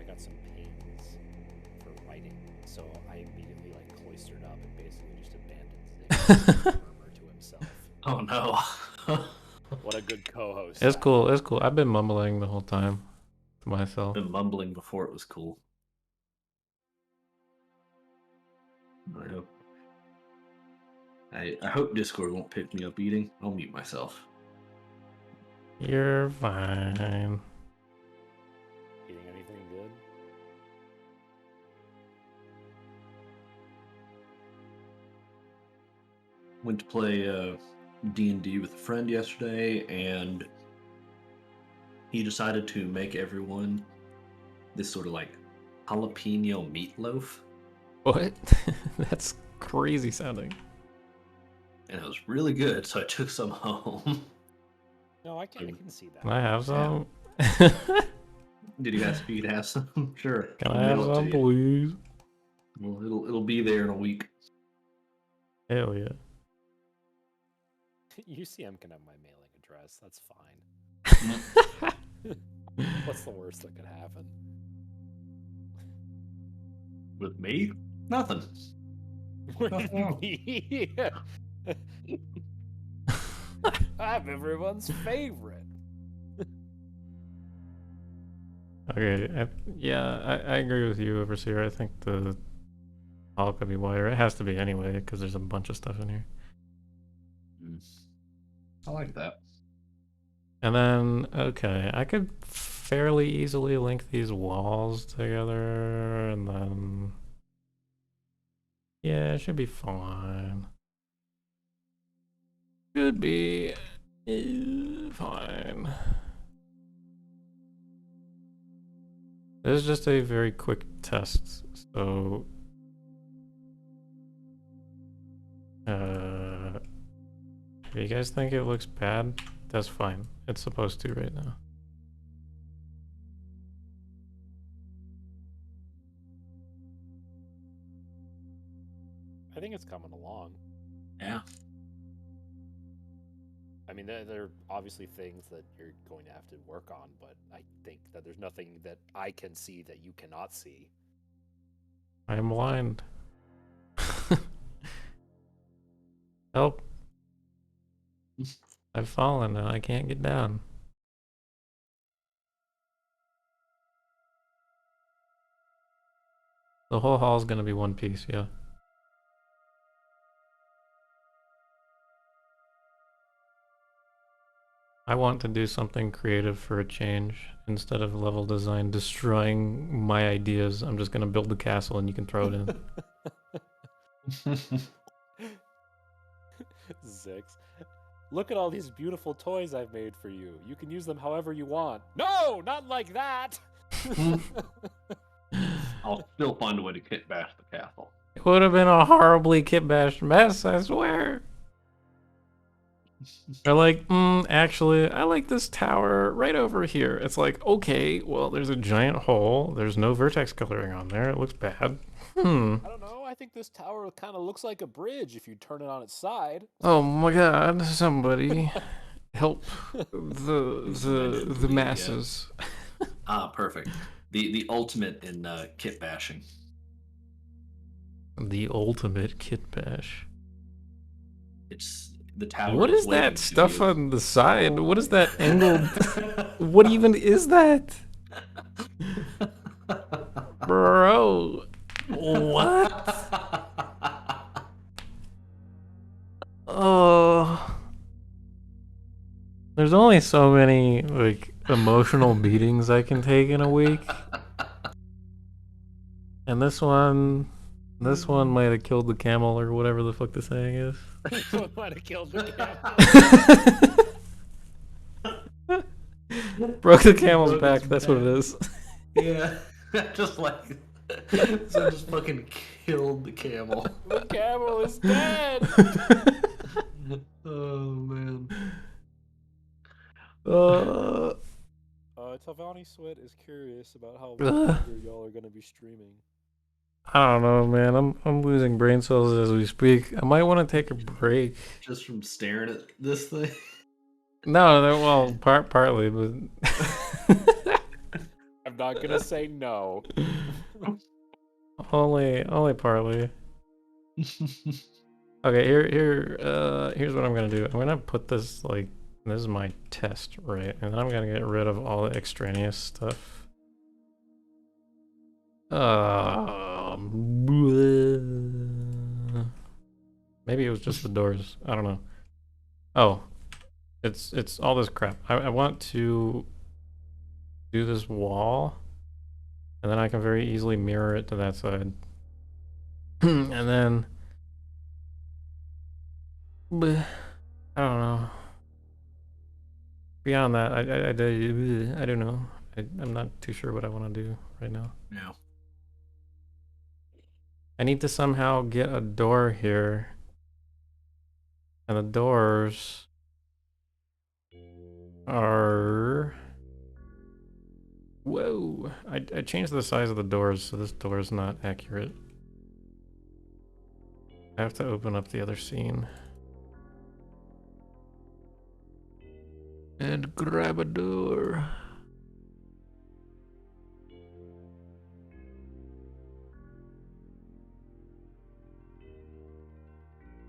I got some pains for writing, so I immediately like cloistered up and basically just abandoned Zig to murmur to himself. Oh no. What a good co-host. It's cool, it's cool. I've been mumbling the whole time to myself. Been mumbling before it was cool. I hope Discord won't pick me up eating. I'll mute myself. You're fine. Eating anything good? Went to play D&D with a friend yesterday, and he decided to make everyone this sort of like jalapeno meatloaf. What? That's crazy sounding. And it was really good, so I took some home. No, I can see that. Can I have some? Did you guys speak to have some? Sure. Can I'll I have mail it to some, you. please? Well, it'll be there in a week. Hell yeah. UCM can have my mailing address. That's fine. What's the worst that could happen? With me? Nothing. Me? I'm everyone's favorite. Okay, I agree with you, Overseer. I think the hall could be wider. It has to be anyway, because there's a bunch of stuff in here. I like that. And then, okay, I could fairly easily link these walls together, and then... Yeah, it should be fine. Should be fine. This is just a very quick test, so... if you guys think it looks bad, that's fine. It's supposed to right now. I think it's coming along. Yeah. I mean, there are obviously things that you're going to have to work on, but I think that there's nothing that I can see that you cannot see. I am blind. Help. I've fallen and I can't get down. The whole hall is going to be one piece, yeah. I want to do something creative for a change. Instead of level design destroying my ideas, I'm just going to build the castle and you can throw it in. Zix, look at all these beautiful toys I've made for you. You can use them however you want. No, not like that! I'll still find a way to kit bash the castle. It would have been a horribly kit-bashed mess, I swear. They're like, actually, I like this tower right over here. It's like, okay, well, there's a giant hole. There's no vertex coloring on there. It looks bad. I don't know. think this tower kind of looks like a bridge if you turn it on its side. Oh my god, somebody help the masses. Ah, perfect. The ultimate in kit bashing. The ultimate kit bash. It's the tower. What is waiting that to stuff you. on the side? What is that angled? What even is that? Bro. What? Oh. There's only so many like emotional beatings I can take in a week. And this one might have killed the camel or whatever the fuck the saying is. Might have killed the camel. Broke the camel's back, that's what it is. Yeah, just like so just fucking killed the camel. The camel is dead. Oh man. Telvanni Sweat is curious about how longer y'all are gonna be streaming. I don't know, man. I'm losing brain cells as we speak. I might want to take a break. Just from staring at this thing. No, well, partly, but I'm not gonna say no. only partly. Okay, here's what I'm gonna do. I'm gonna put this like this is my test, right? And then I'm gonna get rid of all the extraneous stuff. Maybe it was just the doors. I don't know. Oh, it's all this crap. I want to do this wall, and then I can very easily mirror it to that side. And then I don't know. Beyond that, I don't know. I'm not too sure what I want to do right now. Yeah. I need to somehow get a door here. And the doors are... Whoa! I changed the size of the doors, so this door is not accurate. I have to open up the other scene. And grab a door.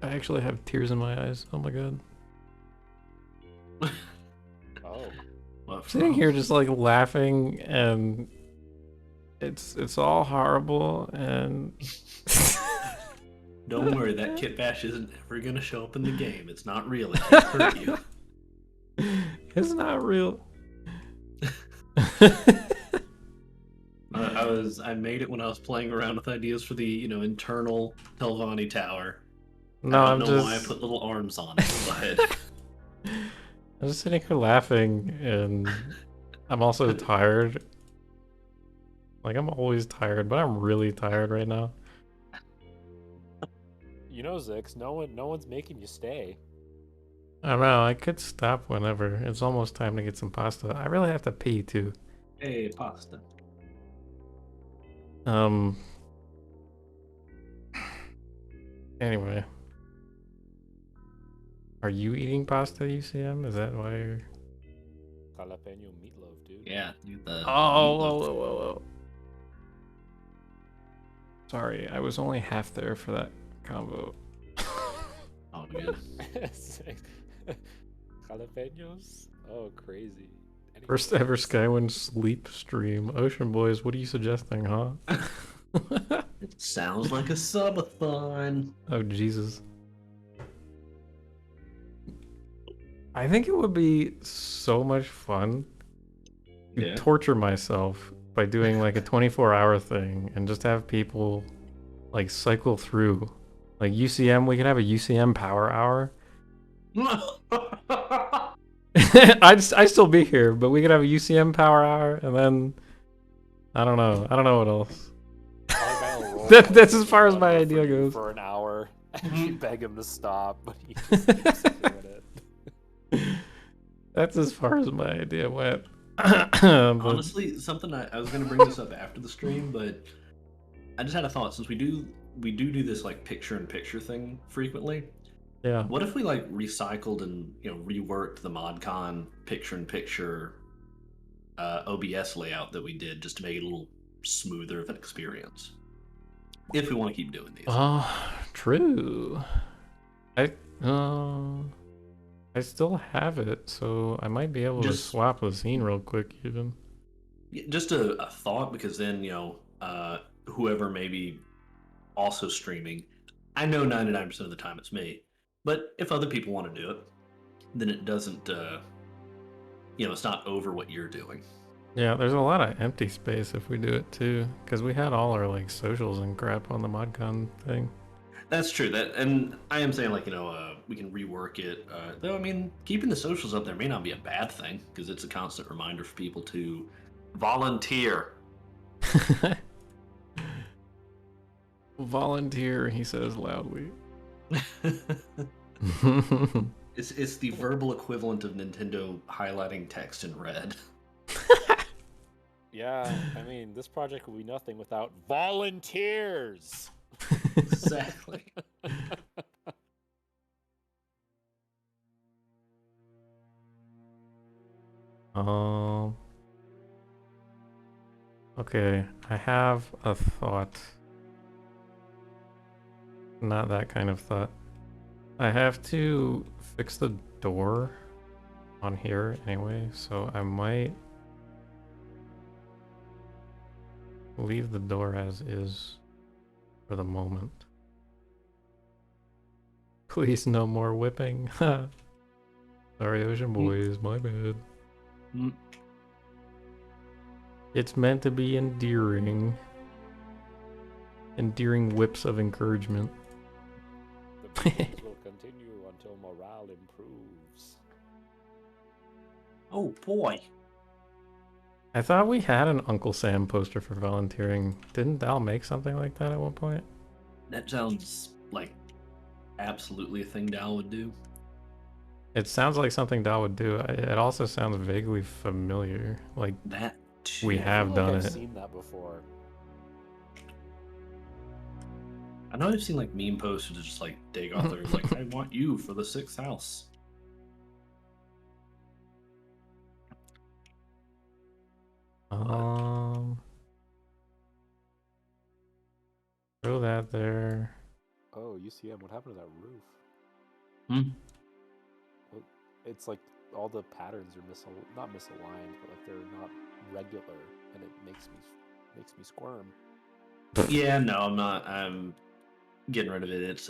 I actually have tears in my eyes. Oh my god. Oh. What Sitting from? here just like laughing, and it's all horrible, and Don't worry, that kit bash isn't ever gonna show up in the game. It's not real. It can't hurt you. it's not real. I made it when I was playing around with ideas for the internal Telvanni tower. No, I I'm don't know why I just put little arms on it, but I'm just sitting here laughing, and I'm also tired. Like, I'm always tired, but I'm really tired right now. You know, Zix, no one's making you stay. I don't know, I could stop whenever. It's almost time to get some pasta. I really have to pee too. hey, pasta. Anyway. Are you eating pasta, UCM? Is that why you're... Jalapeno meatloaf, dude. Yeah, dude, the Oh. Sorry, I was only half there for that combo. Oh, good. Jalapenos? Oh, crazy. First ever Skywind sleep stream. Ocean Boys, what are you suggesting, huh? It sounds like a subathon. Oh, Jesus. I think it would be so much fun to Yeah. torture myself by doing like a 24-hour thing and just have people like cycle through. Like UCM, we could have a UCM power hour. I'd still be here, but we could have a UCM power hour, and then I don't know what else. That's as far as my idea goes. For an hour, and you beg him to stop, but he just keeps doing it. That's as far as my idea went. Honestly, something I was going to bring this up after the stream, but I just had a thought. Since we do we do this like picture-in-picture thing frequently. Yeah. What if we like recycled and reworked the ModCon picture-in-picture OBS layout that we did just to make it a little smoother of an experience? If we want to keep doing these. True. I still have it, so I might be able to swap the scene real quick even. Just a thought, because then whoever may be also streaming, I know 99% of the time it's me, but if other people want to do it, then it doesn't it's not over what you're doing. Yeah, there's a lot of empty space if we do it too, because we had all our like socials and crap on the ModCon thing. That's true. And I am saying, like, we can rework it. Though, I mean, keeping the socials up there may not be a bad thing, because it's a constant reminder for people to volunteer. Volunteer, he says loudly. It's the verbal equivalent of Nintendo highlighting text in red. Yeah, I mean, this project would be nothing without volunteers. Exactly. Okay, I have a thought. Not that kind of thought. I have to fix the door on here anyway, so I might leave the door as is for the moment. Please, no more whipping. Sorry, Ocean Boys, my bad. It's meant to be endearing. Endearing whips of encouragement. The process will continue until morale improves. Oh boy. I thought we had an Uncle Sam poster for volunteering. Didn't Dal make something like that at one point? That sounds like absolutely a thing Dal would do. It sounds like something Dal would do. It also sounds vaguely familiar. Like that too. We have done I've it. seen that before. I know I've seen like meme posters that just like dig off there like, I want you for the 6th house. Throw that there. Oh, UCM, what happened to that roof? Hmm? It's like all the patterns are not misaligned, but like they're not regular, and it makes me squirm. Yeah, no, I'm not. I'm getting rid of it. It's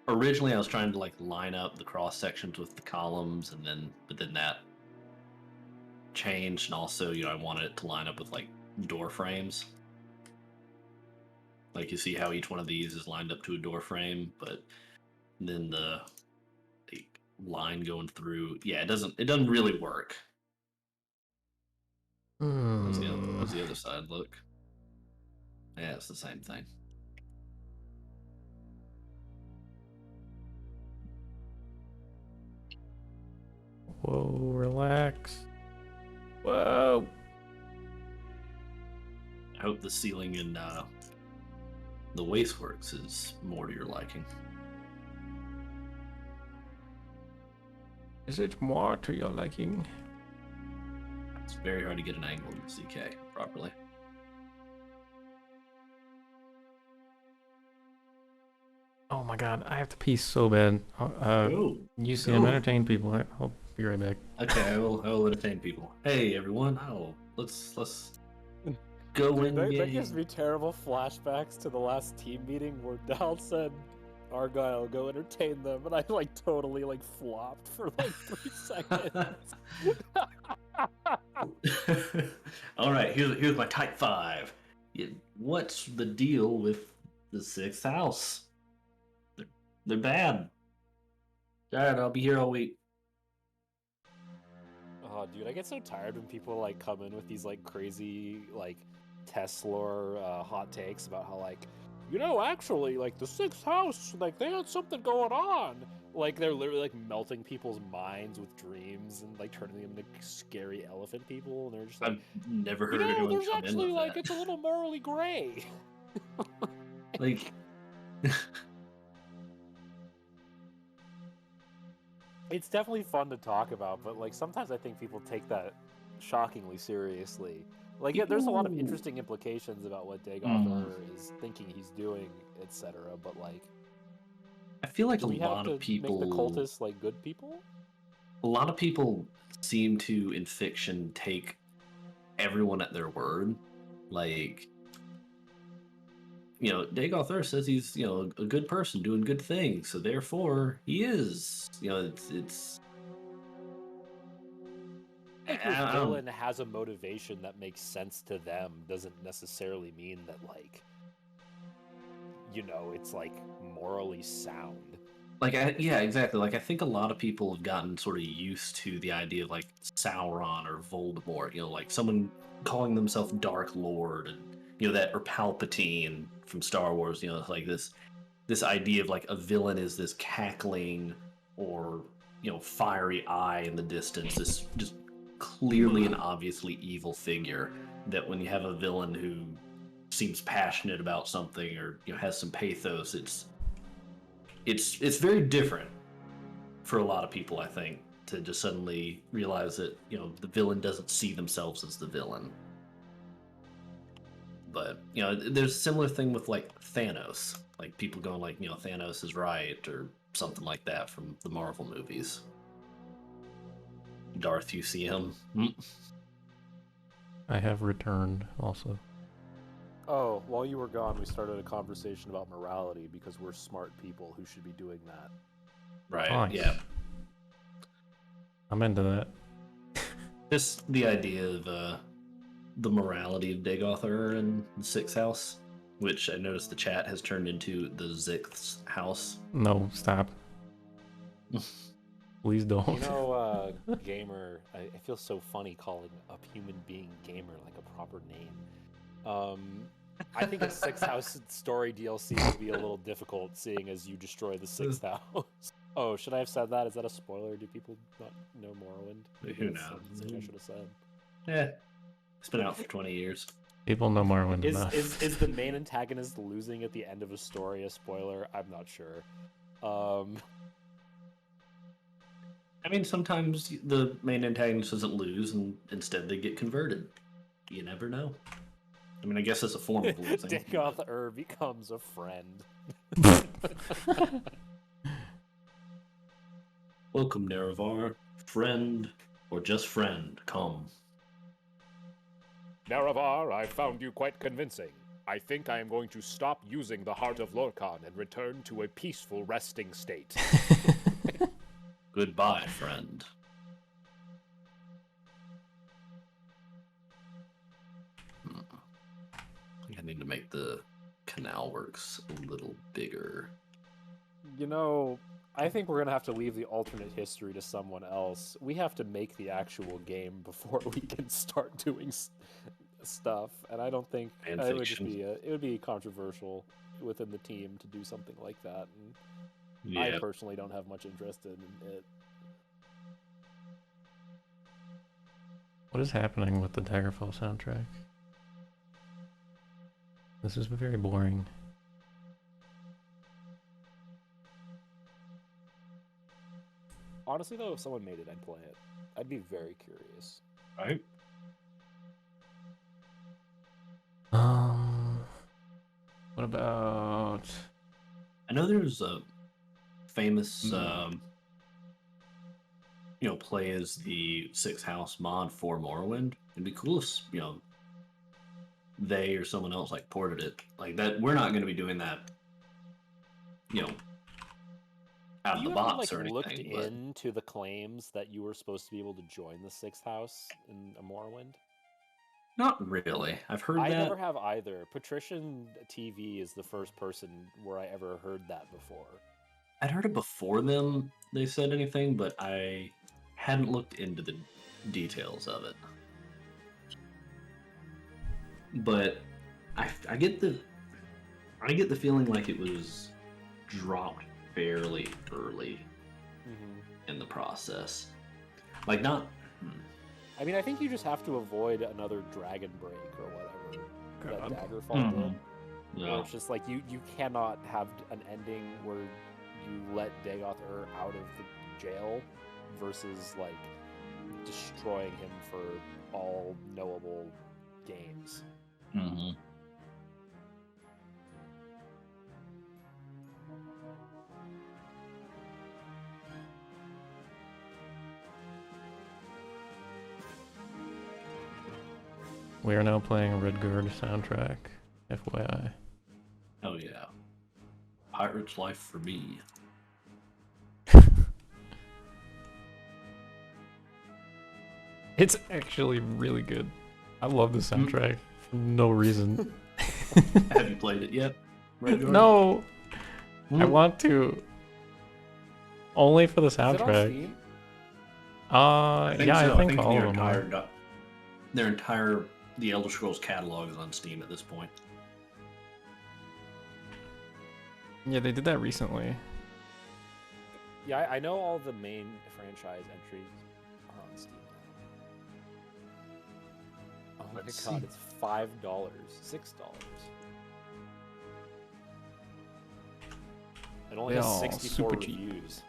originally I was trying to like line up the cross sections with the columns, but then that changed, and also I wanted it to line up with like door frames. Like you see how each one of these is lined up to a door frame, but then the line going through, yeah, it doesn't really work. How's the other side look? Yeah, it's the same thing. Whoa, relax. Whoa. I hope the ceiling in the Wasteworks is more to your liking. Is it more to your liking? It's very hard to get an angle in CK properly. Oh my god, I have to pee so bad. UCM, entertain people. I'll be right back. Okay, I will entertain people. Hey everyone, let's go in. That gives me terrible flashbacks to the last team meeting where Dal said, Argyle, go entertain them, and I like totally like flopped for like 3 seconds. All right, here's my type 5. What's the deal with the 6th house? They're bad. Alright, I'll be here all week. Oh, dude, I get so tired when people like come in with these like crazy like Tesla hot takes about how like, actually like the 6th house, like they had something going on. Like they're literally like melting people's minds with dreams and like turning them into scary elephant people, and they're just like, I've never heard anyone there's come actually in with like that. it's a little morally gray. Like, It's definitely fun to talk about, but like sometimes I think people take that shockingly seriously. Like, yeah, there's a lot of People- interesting implications about what Mm. Dagoth is thinking he's doing, etc. But like, I feel like do a we have lot to of people, make the cultists like good people? a lot of people seem to in fiction take everyone at their word. Like, Dagoth says he's, a good person doing good things, so therefore he is. It's. Like your I don't. villain has a motivation that makes sense to them doesn't necessarily mean that like, it's like morally sound. Yeah, exactly. Like, I think a lot of people have gotten sort of used to the idea of like Sauron or Voldemort. Like someone calling themselves Dark Lord, and that, or Palpatine from Star Wars. Like this idea of like a villain is this cackling or fiery eye in the distance, this just clearly and obviously evil figure. That when you have a villain who seems passionate about something or has some pathos, it's very different for a lot of people, I think, to just suddenly realize that the villain doesn't see themselves as the villain. But there's a similar thing with like Thanos, like people going like Thanos is right or something like that from the Marvel movies. Darth UCM. I have returned also. Oh, while you were gone, we started a conversation about morality because we're smart people who should be doing that. Right. Nice. Yeah. I'm into that. Just the idea of the morality of Dagoth and the Sixth House, which I noticed the chat has turned into the Sixth House. No, stop. Please don't. Gamer, I feel so funny calling a human being gamer like a proper name. I think a Sixth House story DLC would be a little difficult, seeing as you destroy the Sixth House. Oh, should I have said that? Is that a spoiler? Do people not know Morrowind? Who That's knows? something I should have said. Yeah, it's been out for 20 years. People know Morrowind enough. Is the main antagonist losing at the end of a story a spoiler? I'm not sure. I mean, sometimes the main antagonist doesn't lose, and instead they get converted. You never know. I mean, I guess it's a form of losing. Dagoth becomes a friend. Welcome, Nerevar. Friend, or just friend, come. Nerevar, I found you quite convincing. I think I am going to stop using the Heart of Lorkhan and return to a peaceful resting state. Goodbye, friend. I think I need to make the canal works a little bigger. I think we're going to have to leave the alternate history to someone else. We have to make the actual game before we can start doing stuff, and I don't think Fan it would fiction. it would be controversial within the team to do something like that. And Yeah. I personally don't have much interest in it. What is happening with the Daggerfall soundtrack? This is very boring. Honestly, though, if someone made it, I'd play it. I'd be very curious. Right? What about... I know there's a famous, play as the Sixth House mod for Morrowind. It'd be cool if, they or someone else like ported it like that. We're not going to be doing that, out of the box or anything. Looked but into the claims that you were supposed to be able to join the Sixth House in a Morrowind? Not really. I've heard I that. never have either. Patrician TV is the first person where I ever heard that before. I'd heard it before them. They said anything, but I hadn't looked into the details of it. But I get the feeling like it was dropped fairly early in the process. Like not. I mean, I think you just have to avoid another dragon break or whatever that Daggerfall did. Where No. it's just like you cannot have an ending where you let Dagoth out of the jail versus like destroying him for all knowable games. Mm-hmm. We are now playing a Redguard soundtrack, FYI. Oh yeah. Pirate's life for me. It's actually really good. I love the soundtrack for no reason. Have you played it yet? Redguard? No! I want to. Only for the Is it on soundtrack. Steam? Yeah, so. I think all their of them are. entire The Elder Scrolls catalog is on Steam at this point. Yeah, they did that recently. Yeah, I know all the main franchise entries are on Steam. Oh my Let's god, see. it's $5, $6. It only They has all 64 super cheap. reviews.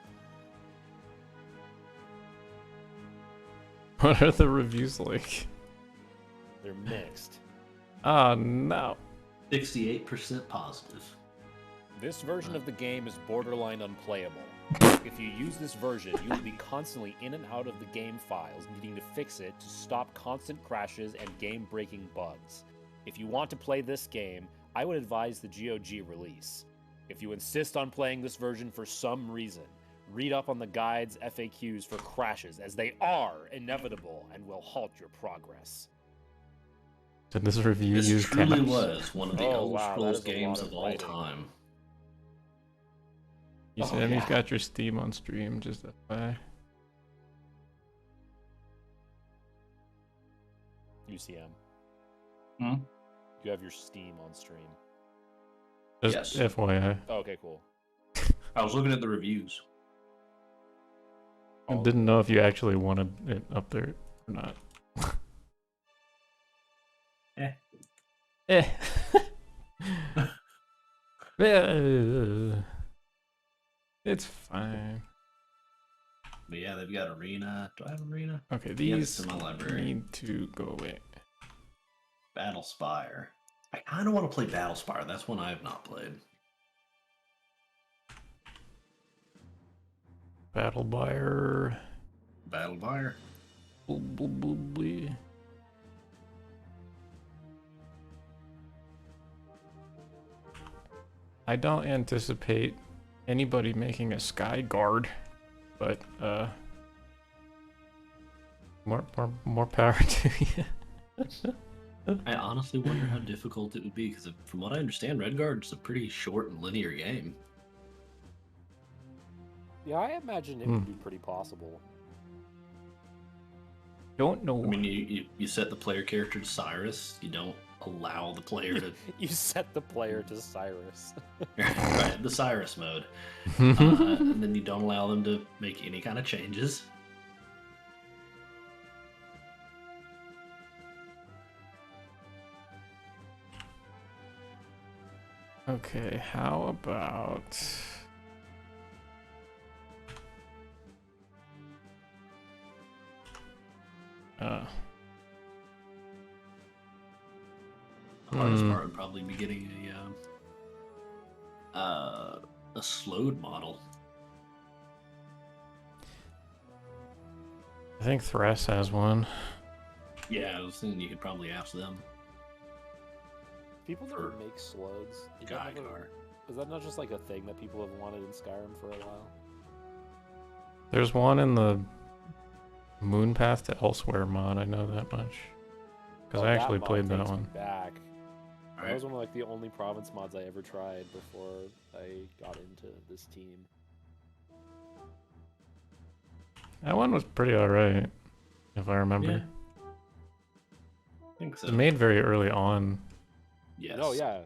What are the reviews like? They're mixed. Oh no. 68% positive. This version of the game is borderline unplayable. If you use this version, you will be constantly in and out of the game files, needing to fix it to stop constant crashes and game-breaking bugs. If you want to play this game, I would advise the GOG release. If you insist on playing this version for some reason, read up on the guide's FAQs for crashes, as they are inevitable and will halt your progress. Did this review This use truly caps? was one of the Oh, Elder wow, that Scrolls is a lot games of of all writing. time. You Oh, said you've yeah. got your Steam on stream, just FYI. UCM. Hmm? You have your Steam on stream. Just Yes. FYI. Oh, okay, cool. I was looking at the reviews. I didn't know if you actually wanted it up there or not. Eh. Eh. It's fine. But yeah, they've got Arena. Do I have Arena? Okay, Yeah, it's these in my library. need to go away. Battlespire. I kind of want to play Battlespire. That's one I have not played. Battle buyer. Battlespire. I don't anticipate anybody making a Sky Guard, but more power to you. I honestly wonder how difficult it would be because, from what I understand, Redguard's a pretty short and linear game. Yeah, I imagine it would be pretty possible. Don't know. I mean, you set the player character to Cyrus. You don't allow the player to You set the player to Cyrus. right, the Cyrus mode, and then you don't allow them to make any kind of changes. Okay, how about The hardest part would probably be getting a slowed model. I think Thras has one. Yeah, I was thinking you could probably ask them. People never For make slodes. Geigar. Is that not just like a thing that people have wanted in Skyrim for a while? There's one in the Moon Path to Elsewhere mod, I know that much. Because I actually played that one. Back. That Right. was one of like the only province mods I ever tried before I got into this team. That one was pretty alright, if I remember. Yeah. I think so. It was made very early on. Yes. Oh yeah.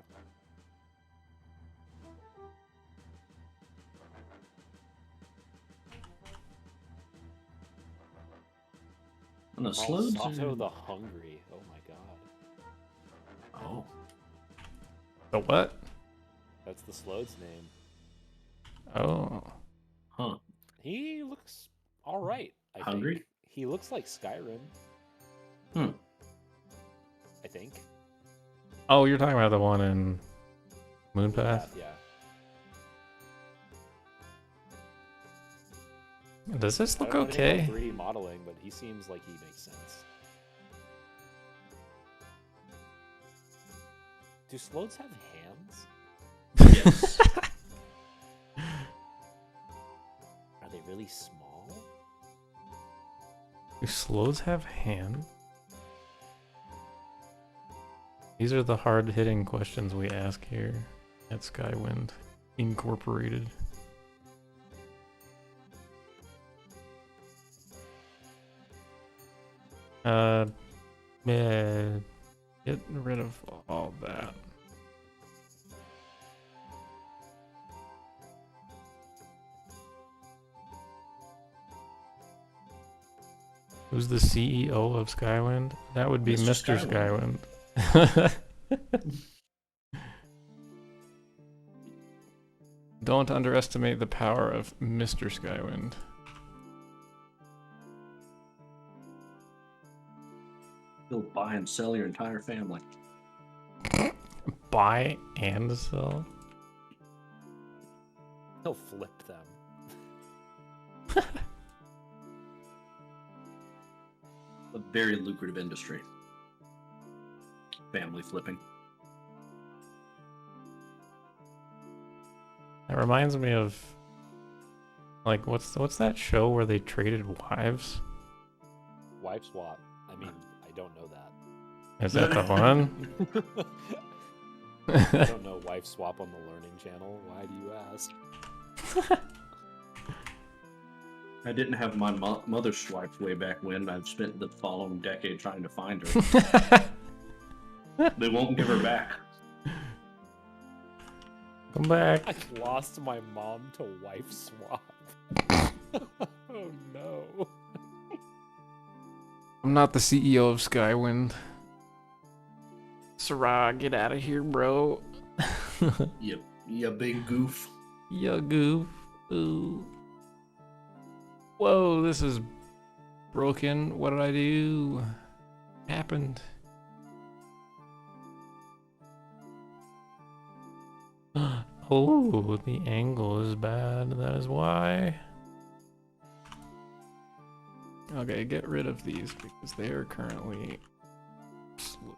And the slows Sato are... the Hungry. Oh my god. Oh. The what? That's the Slode's name. Oh. Huh. He looks all right. I Hungry? think he looks like Skyrim. Hmm. I think. Oh, you're talking about the one in Moonpath? Yeah. Does this I look don't know anything okay? about 3D modeling, but he seems like he makes sense. Do Slodes have hands? Yes. Are they really small? Do sloths have hands? These are the hard-hitting questions we ask here at Skywind Incorporated. Yeah, get rid of all that. Who's the CEO of Skywind? That would be Mr. Mr. Skywind. Don't underestimate the power of Mr. Skywind. He'll buy and sell your entire family. Buy and sell? He'll flip them. A very lucrative industry. Family flipping. That reminds me of, like, what's that show where they traded wives? Wife swap. I mean, I don't know that. Is that the one? I don't know wife swap on the Learning Channel. Why do you ask? I didn't have my mother swiped way back when. I've spent the following decade trying to find her. They won't give her back. Come back. I lost my mom to wife swap. Oh no. I'm not the CEO of Skywind. Sarah, get out of here, bro. You big goof. Ya goof. Ooh. Whoa, this is broken. What did I do? Happened. Oh, the angle is bad. That is why. Okay, get rid of these because they are currently slow.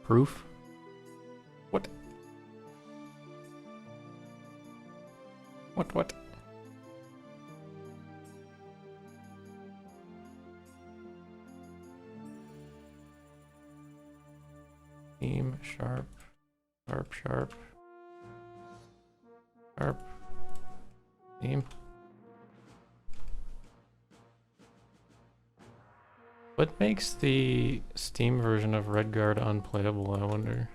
Proof? What? What? Theme, sharp. Theme. What makes the Steam version of Redguard unplayable, I wonder?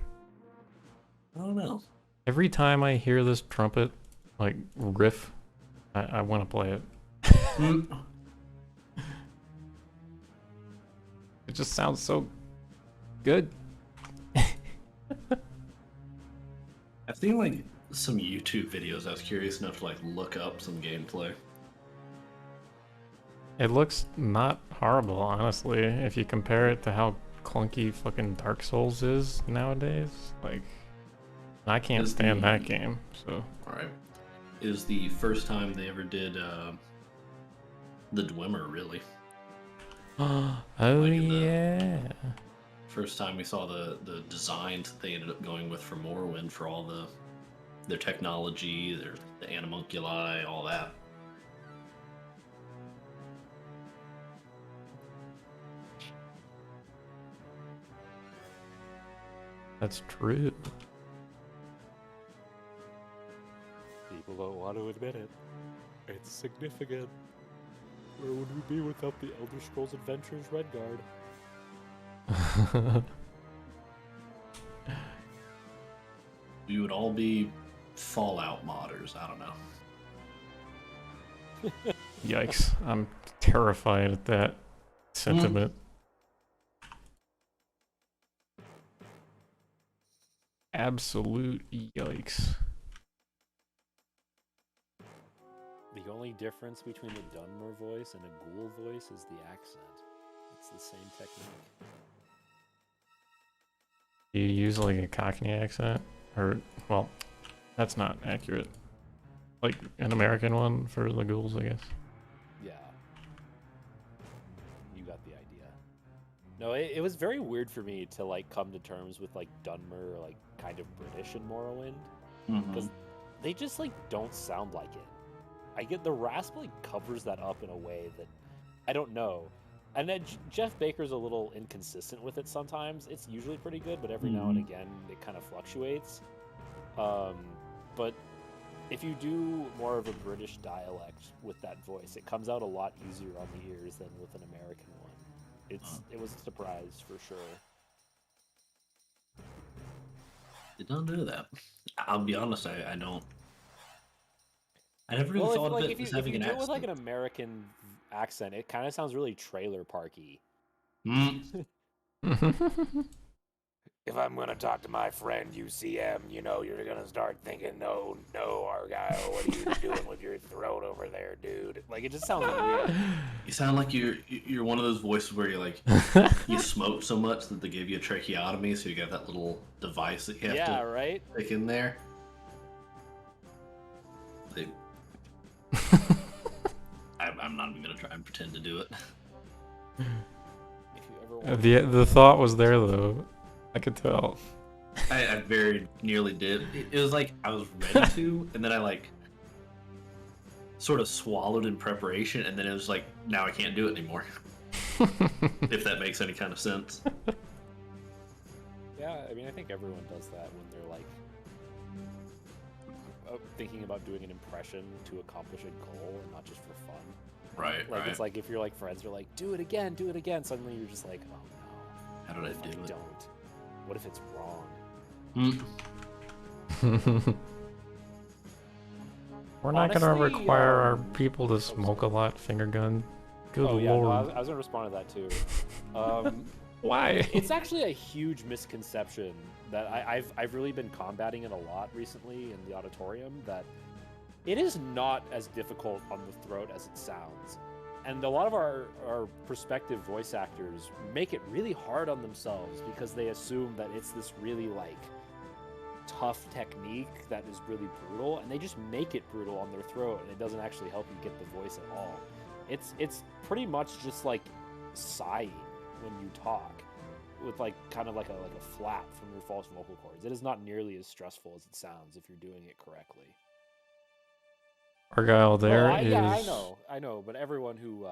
I don't know. Every time I hear this trumpet, like, riff, I want to play it. It just sounds so good. I've seen like some YouTube videos. I was curious enough to like look up some gameplay. It looks not horrible, honestly, if you compare it to how clunky fucking Dark Souls is nowadays. Like, I can't stand that game, so. Alright. It was the first time they ever did the Dwemer, really. Oh, Like yeah. First time we saw the designs they ended up going with for Morrowind for all their technology, the animalculi, all that. That's true. People don't want to admit it. It's significant. Where would we be without the Elder Scrolls Adventures Redguard? We would all be Fallout modders. I don't know. Yikes! I'm terrified at that sentiment. Absolute yikes. The only difference between the Dunmer voice and a ghoul voice is the accent. It's the same technique. You use like a Cockney accent? Or, well, that's not accurate. Like an American one for the ghouls, I guess. Yeah. You got the idea. No, it was very weird for me to like come to terms with like Dunmer, like kind of British in Morrowind. Because they just like don't sound like it. I get the rasp like covers that up in a way that I don't know. And then Jeff Baker's a little inconsistent with it sometimes. It's usually pretty good, but every now and again it kind of fluctuates. But if you do more of a British dialect with that voice, it comes out a lot easier on the ears than with an American one. It was a surprise for sure. Did not know that. I'll be honest, I don't. I never really thought of it as having an accent. If you do it with like an American accent, it kind of sounds really trailer parky. If I'm gonna talk to my friend UCM, you know, you're gonna start thinking, no, Argyle, what are you doing with your throat over there, dude? Like, it just sounds weird. You sound like you're one of those voices where you're like, you smoke so much that they give you a tracheotomy, so you got that little device that you have to stick in there. I'm not even gonna try and pretend to do it. If you ever want The thought was there though. I could tell. I very nearly did. It was like I was ready to, and then I like sort of swallowed in preparation, and then it was like, now I can't do it anymore. If that makes any kind of sense. Yeah, I mean, I think everyone does that when they're like thinking about doing an impression to accomplish a goal and not just for fun. Right, like right. It's like if your like friends are like, do it again, suddenly you're just like, oh no. How did I do it? Don't. What if it's wrong? We're not gonna Honestly, require our people to smoke a lot, finger gun. Good Oh yeah, lord. no, I was gonna respond to that too. Why? It's actually a huge misconception that I've really been combating it a lot recently in the auditorium, that it is not as difficult on the throat as it sounds. And a lot of our prospective voice actors make it really hard on themselves because they assume that it's this really like tough technique that is really brutal, and they just make it brutal on their throat, and it doesn't actually help you get the voice at all. It's pretty much just like sighing when you talk, with like kind of like a flap from your false vocal cords. It is not nearly as stressful as it sounds if you're doing it correctly. Argyle, there is. Yeah, I know, but everyone who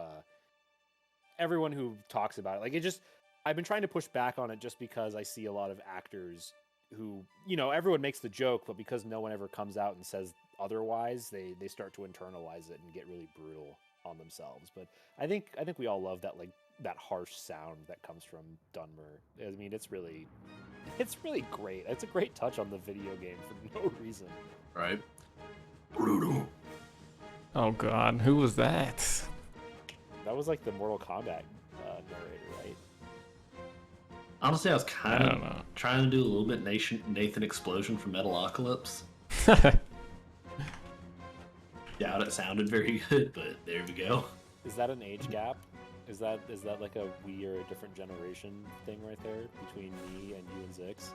talks about it, like, it just, I've been trying to push back on it just because I see a lot of actors who, you know, everyone makes the joke, but because no one ever comes out and says otherwise, they start to internalize it and get really brutal on themselves. But I think we all love that, like, that harsh sound that comes from Dunmer. I mean, it's really great. It's a great touch on the video game for no reason. Right. Brutal. Oh god, who was that? That was like the Mortal Kombat narrator, right? Honestly, I was kind of trying to do a little bit Nathan Explosion from Metalocalypse. Doubt it sounded very good, but there we go. Is that an age gap? Is that like a we are a different generation thing right there between me and you and Zix?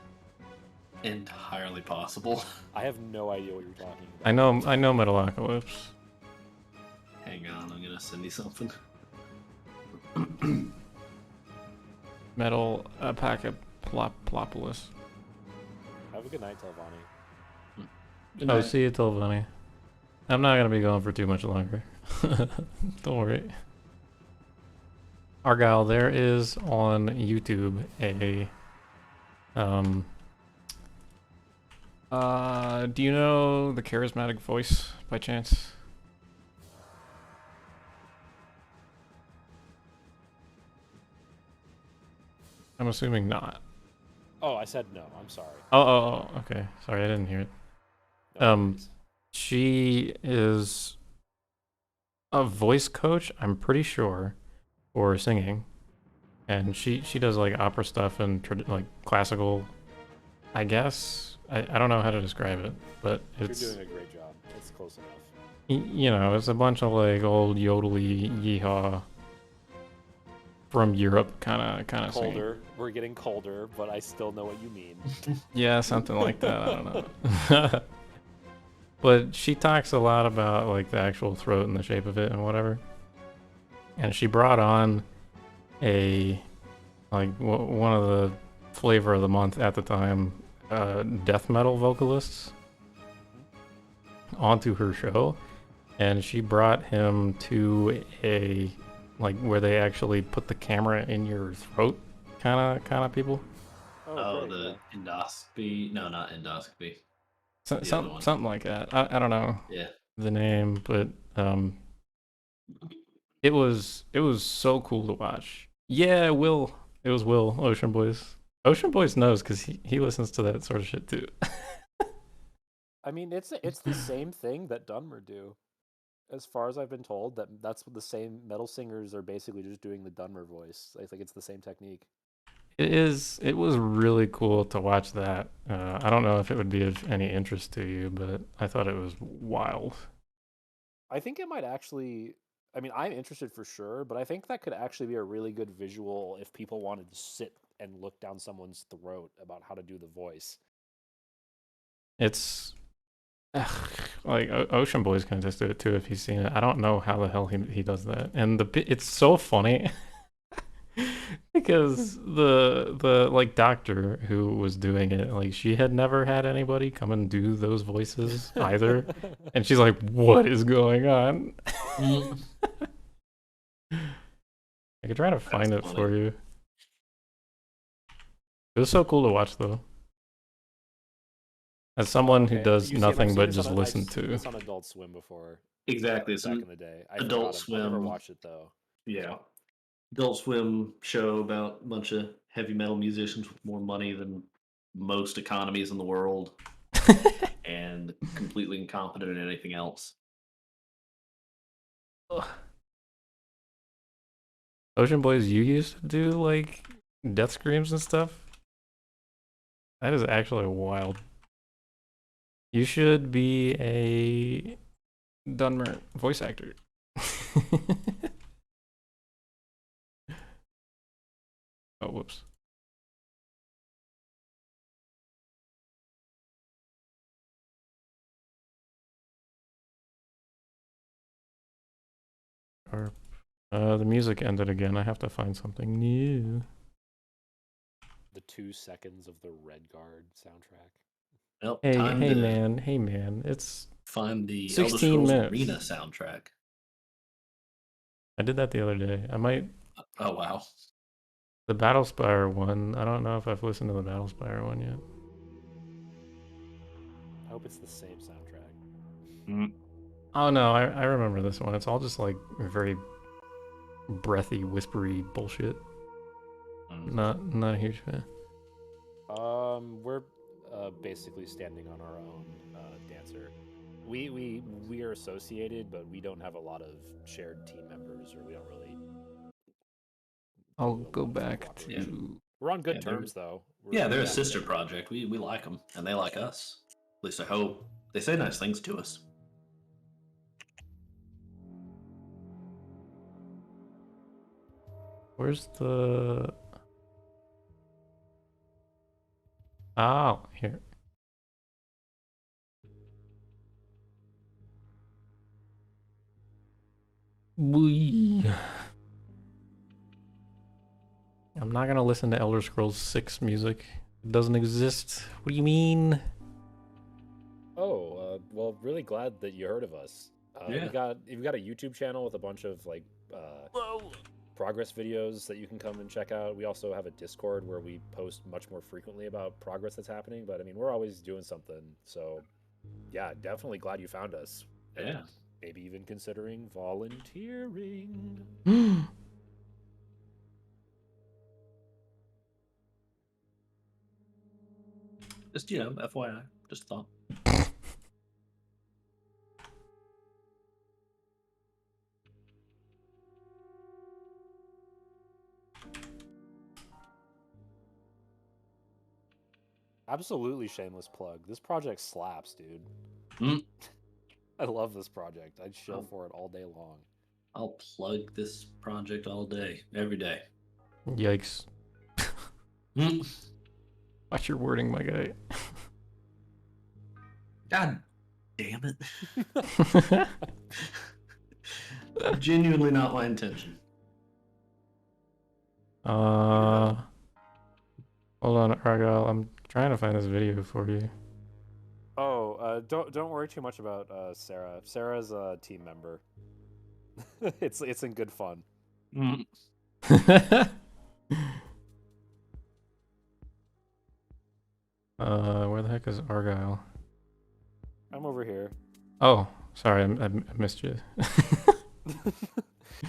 Entirely possible. I have no idea what you're talking about. I know Metalocalypse. Hang on, I'm gonna send you something. Metal Packet Plopolis. Have a good night, Telvanni. Oh, see you, Telvanni. I'm not gonna be going for too much longer. Don't worry. Argyle, there is on YouTube a do you know the Charismatic Voice by chance? I'm assuming not. Oh, I said no. I'm sorry. Oh, okay. Sorry, I didn't hear it. No worries. She is a voice coach, I'm pretty sure, for singing, and she does like opera stuff and like classical. I guess I don't know how to describe it, but it's You're doing a great job. It's close enough. you know, it's a bunch of like old yodely yeehaw from Europe kind of singing. Colder. We're getting colder, but I still know what you mean. Yeah, something like that. I don't know. But she talks a lot about like the actual throat and the shape of it and whatever. And she brought on a like one of the flavor of the month at the time, death metal vocalists onto her show, and she brought him to a like where they actually put the camera in your throat, kind of people. Oh, Great, the endoscopy? No, not endoscopy. The other one. Something like that. I don't know Yeah. the name, but it was so cool to watch. Yeah, Will. It was Will, Ocean Boys. Ocean Boys knows because he listens to that sort of shit too. I mean, it's the same thing that Dunmer do. As far as I've been told, that's what the same metal singers are basically just doing the Dunmer voice. I think it's the same technique. It was really cool to watch that. I don't know if it would be of any interest to you, but I thought it was wild. I think it might actually. I mean, I'm interested for sure, but I think that could actually be a really good visual if people wanted to sit and look down someone's throat about how to do the voice. It's like Ocean Boys can just do it too if he's seen it. I don't know how the hell he does that, and it's so funny because the like doctor who was doing it, like she had never had anybody come and do those voices either, and she's like, "What is going on?" I could try to find it for you. It was so cool to watch, though. As someone who does nothing but just listen to. It's on Adult Swim before. Exactly. Back in the day. Adult Swim. I never watched it though. Yeah. Adult Swim show about a bunch of heavy metal musicians with more money than most economies in the world and completely incompetent in anything else. Ocean Boys, you used to do like death screams and stuff? That is actually wild. You should be a Dunmer voice actor. Oh, whoops. The music ended again. I have to find something new. The 2 seconds of the Red Guard soundtrack. Well, hey man, it's find the 16 minutes. Arena soundtrack. I did that the other day. I might. Oh wow. The Battlespire one. I don't know if I've listened to the Battlespire one yet. I hope it's the same soundtrack. Oh no, I remember this one. It's all just like very breathy, whispery bullshit. Not a huge fan. We're basically standing on our own, Dancer. We are associated, but we don't have a lot of shared team members, or we don't really. I'll go back to. Yeah. We're on good terms, though. They're a sister project. We like them, and they like us. At least I hope. They say nice things to us. Where's the? Oh, here. Wee. I'm not gonna listen to Elder Scrolls 6 music. It doesn't exist. What do you mean? Oh, well, really glad that you heard of us. We've got a YouTube channel with a bunch of like progress videos that you can come and check out. We also have a Discord where we post much more frequently about progress that's happening. But I mean, we're always doing something. So, yeah, definitely glad you found us. Yeah. Maybe even considering volunteering. Just, FYI. Just a thought. Absolutely shameless plug. This project slaps, dude. Mm. I love this project. I'd shill Oh. for it all day long. I'll plug this project all day, every day. Yikes. Mm. Watch your wording, my guy. God damn it. Genuinely not my intention. Hold on, Argyle. I'm trying to find this video for you. Oh, don't worry too much about Sarah. Sarah's a team member. it's in good fun. Mm. Where the heck is Argyle? I'm over here. Oh, sorry, I missed you.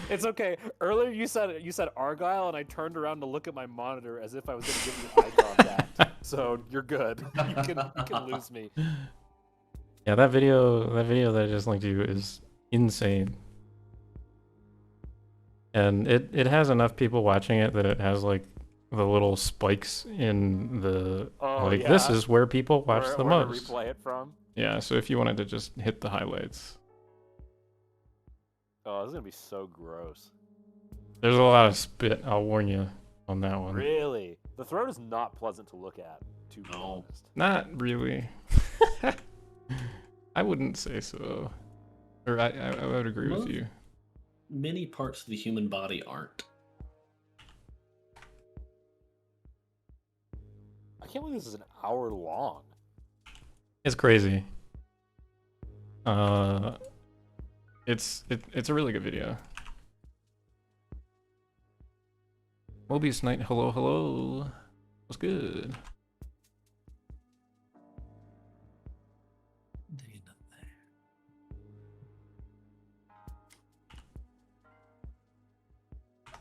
It's okay. Earlier you said Argyle, and I turned around to look at my monitor as if I was going to give you eye contact. So you're good. You can lose me. Yeah, that video that I just linked to you is insane. And it has enough people watching it that it has like the little spikes in the yeah. this is where people watch the where most. to replay it from. Yeah, so if you wanted to just hit the highlights. Oh, this is gonna be so gross. There's a lot of spit, I'll warn you on that one. Really? The throat is not pleasant to look at, to be honest. Not really. I wouldn't say so. Or I would agree with you. Many parts of the human body aren't. I can't believe this is an hour long. It's crazy. It's a really good video. Mobius Knight, hello. What's good?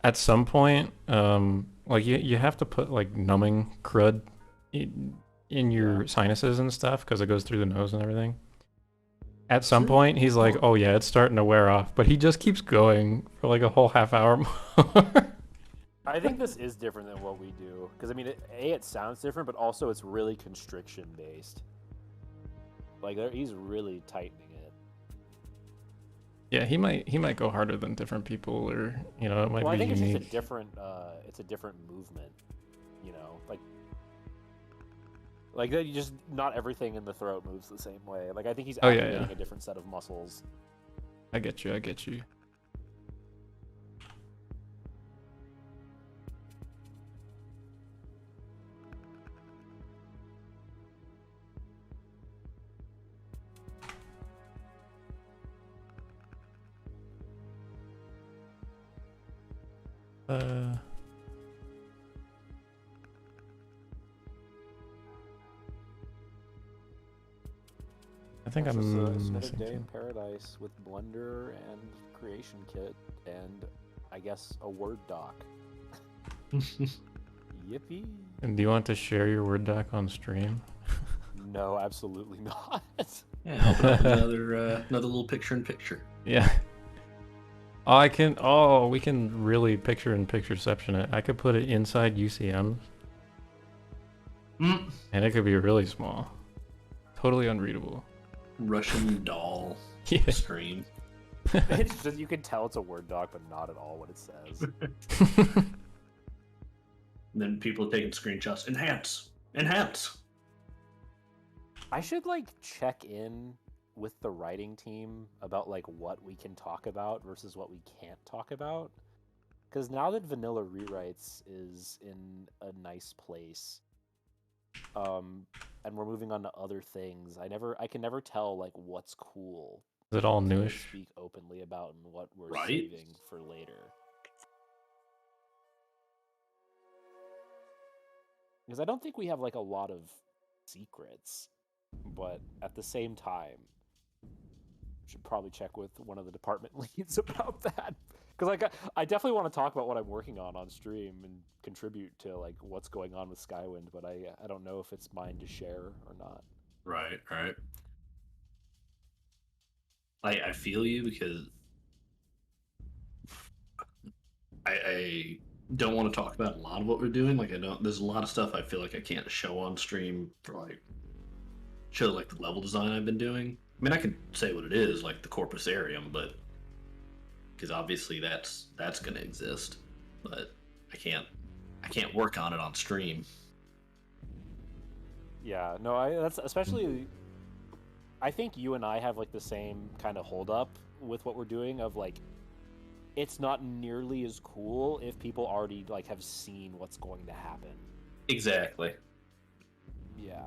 At some point, like you have to put like numbing crud in your sinuses and stuff because it goes through the nose and everything. At some point, he's like, "Oh yeah, it's starting to wear off," but he just keeps going for like a whole half hour more. I think this is different than what we do because I mean, it sounds different, but also it's really constriction based. Like he's really tightening it. Yeah, he might go harder than different people, or you know, it might Well, be I think unique. it's just a different. It's a different movement. You know, like that. You just not everything in the throat moves the same way. Like I think he's activating a different set of muscles. I get you. I think It's I'm just a missing day in some. paradise with Blender and Creation Kit and I guess a Word doc. Yippee! And do you want to share your Word doc on stream? No, absolutely not. Yeah, open up another little picture-in-picture. Yeah. We can really picture-in-pictureception it. I could put it inside UCM, and it could be really small. Totally unreadable. Russian doll Yeah. screen. It's just you can tell it's a Word doc, but not at all what it says. And then people taking screenshots. Enhance. I should like check in with the writing team about like what we can talk about versus what we can't talk about. Because now that Vanilla Rewrites is in a nice place, and we're moving on to other things, I can never tell like what's cool. Is it all to newish? speak openly about and what we're Right? saving for later. Because I don't think we have like a lot of secrets, but at the same time, should probably check with one of the department leads about that. Because like I definitely want to talk about what I'm working on stream and contribute to like what's going on with Skywind, but I don't know if it's mine to share or not. Right. I feel you because I don't want to talk about a lot of what we're doing. Like, I don't. There's a lot of stuff I feel like I can't show on stream for like show like the level design I've been doing. I mean, I could say what it is, like the Corpusarium, but because obviously that's going to exist, but I can't work on it on stream. Yeah, no, that's especially. I think you and I have like the same kind of hold up with what we're doing of like, it's not nearly as cool if people already like have seen what's going to happen. Exactly. Yeah.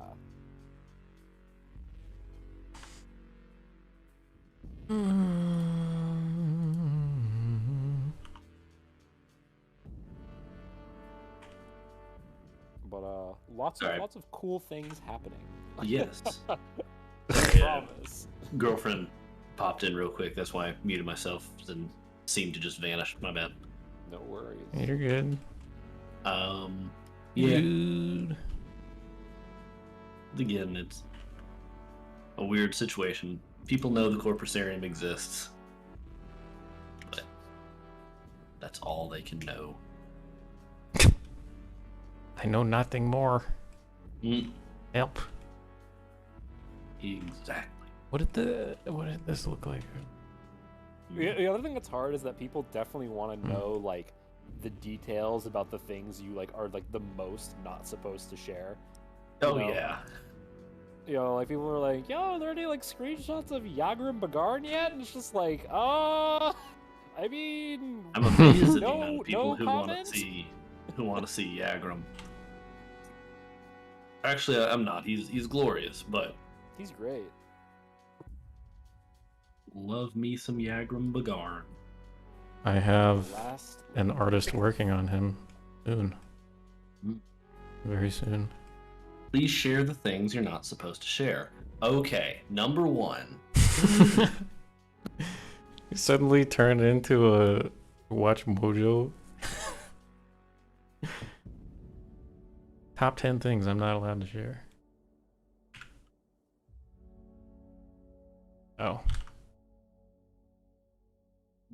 But lots of cool things happening. Yes. I promise. Girlfriend popped in real quick. That's why I muted myself and seemed to just vanish. My bad. No worries. You're good. Yeah. Dude. Again, it's a weird situation. People know the Corpusarium exists, but that's all they can know. I know nothing more. Mm, Help. exactly. What did this look like? The other thing that's hard is that people definitely want to know like the details about the things you like are like the most not supposed to share. Oh know? yeah. You know, like people are like, "Yo, are there any like screenshots of Yagrim Bagarn yet?" And it's just like, I mean, I'm amazed at the No- amount of people no who want comment? to see Yagrim. Actually, I'm not. He's glorious, but he's great. love me some Yagrim Bagarn. I have Last an artist working on him soon. Mm. Very soon. Please share the things you're not supposed to share. Okay, number 1. You suddenly turned into a Watch Mojo. Top 10 things I'm not allowed to share. Oh.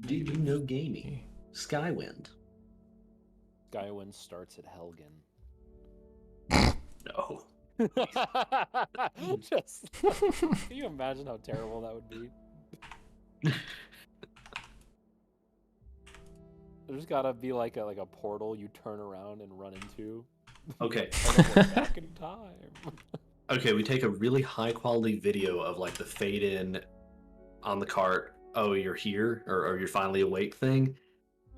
Do you know gaming? Skywind. Skywind starts at Helgen. No. Just can you imagine how terrible that would be? There's gotta be like a portal you turn around and run into. Okay. And then we're back in time. Okay, we take a really high quality video of like the fade in on the cart, oh you're here, or you're finally awake thing,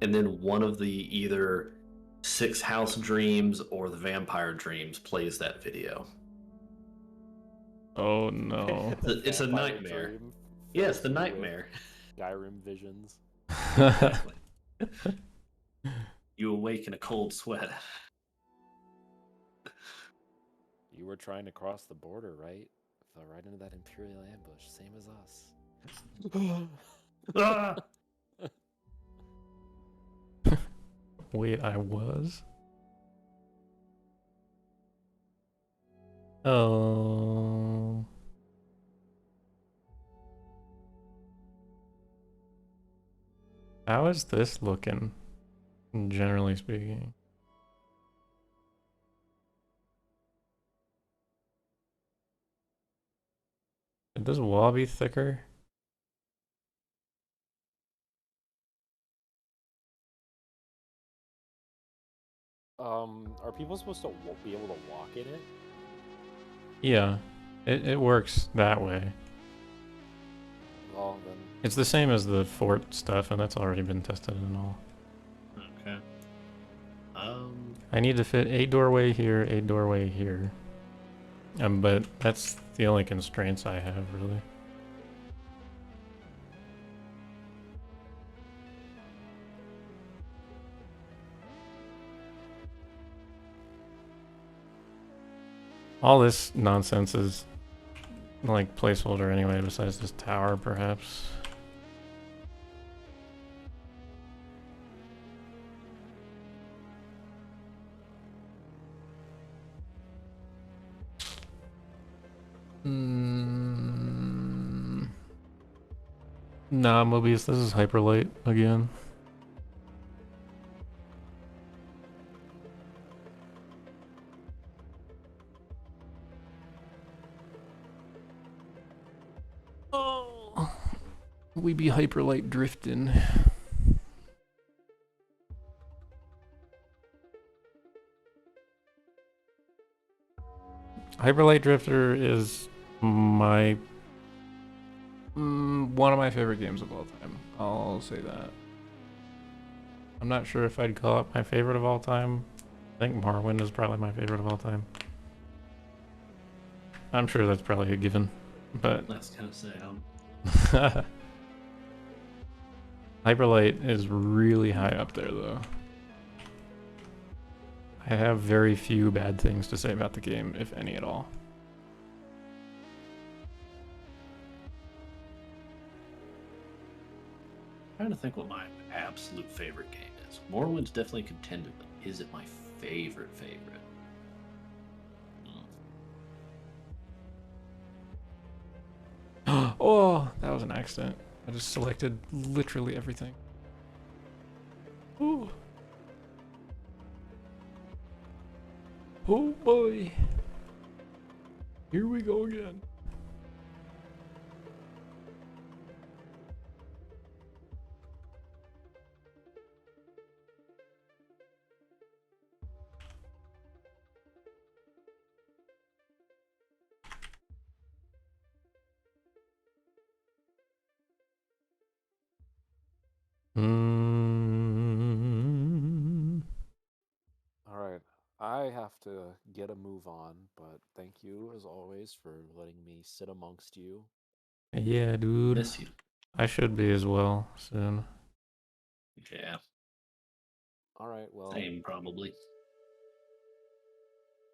and then one of the either 6 House Dreams or the Vampire Dreams plays that video. Oh no. It's a Vampire nightmare. dream Yeah, it's the filled with nightmare. Skyrim visions. Exactly. You awake in a cold sweat. You were trying to cross the border, right? Fell right into that Imperial ambush, same as us. Ah! Wait, I was? Oh. How is this looking, generally speaking? Should this wall be thicker? Are people supposed to be able to walk in it? Yeah, it works that way. Well, then. It's the same as the fort stuff, and that's already been tested and all. Okay. I need to fit a doorway here, a doorway here. But that's the only constraints I have, really. All this nonsense is like placeholder anyway, besides this tower, perhaps. Nah, Mobius, this is Hyperlight again. We be hyperlight drifting. Hyperlight Drifter is my one of my favorite games of all time. I'll say that. I'm not sure if I'd call it my favorite of all time. I think Morrowind is probably my favorite of all time. I'm sure that's probably a given, but That's kind of say. Hyperlight is really high up there, though. I have very few bad things to say about the game, if any at all. I'm trying to think what my absolute favorite game is. Morrowind's definitely contended, but is it my favorite? Oh, that was an accident. I just selected literally everything. Ooh. Oh boy. Here we go again. All right. I have to get a move on, but thank you as always for letting me sit amongst you. Yeah, dude. Miss you. I should be as well soon. Yeah, All right, well, same probably.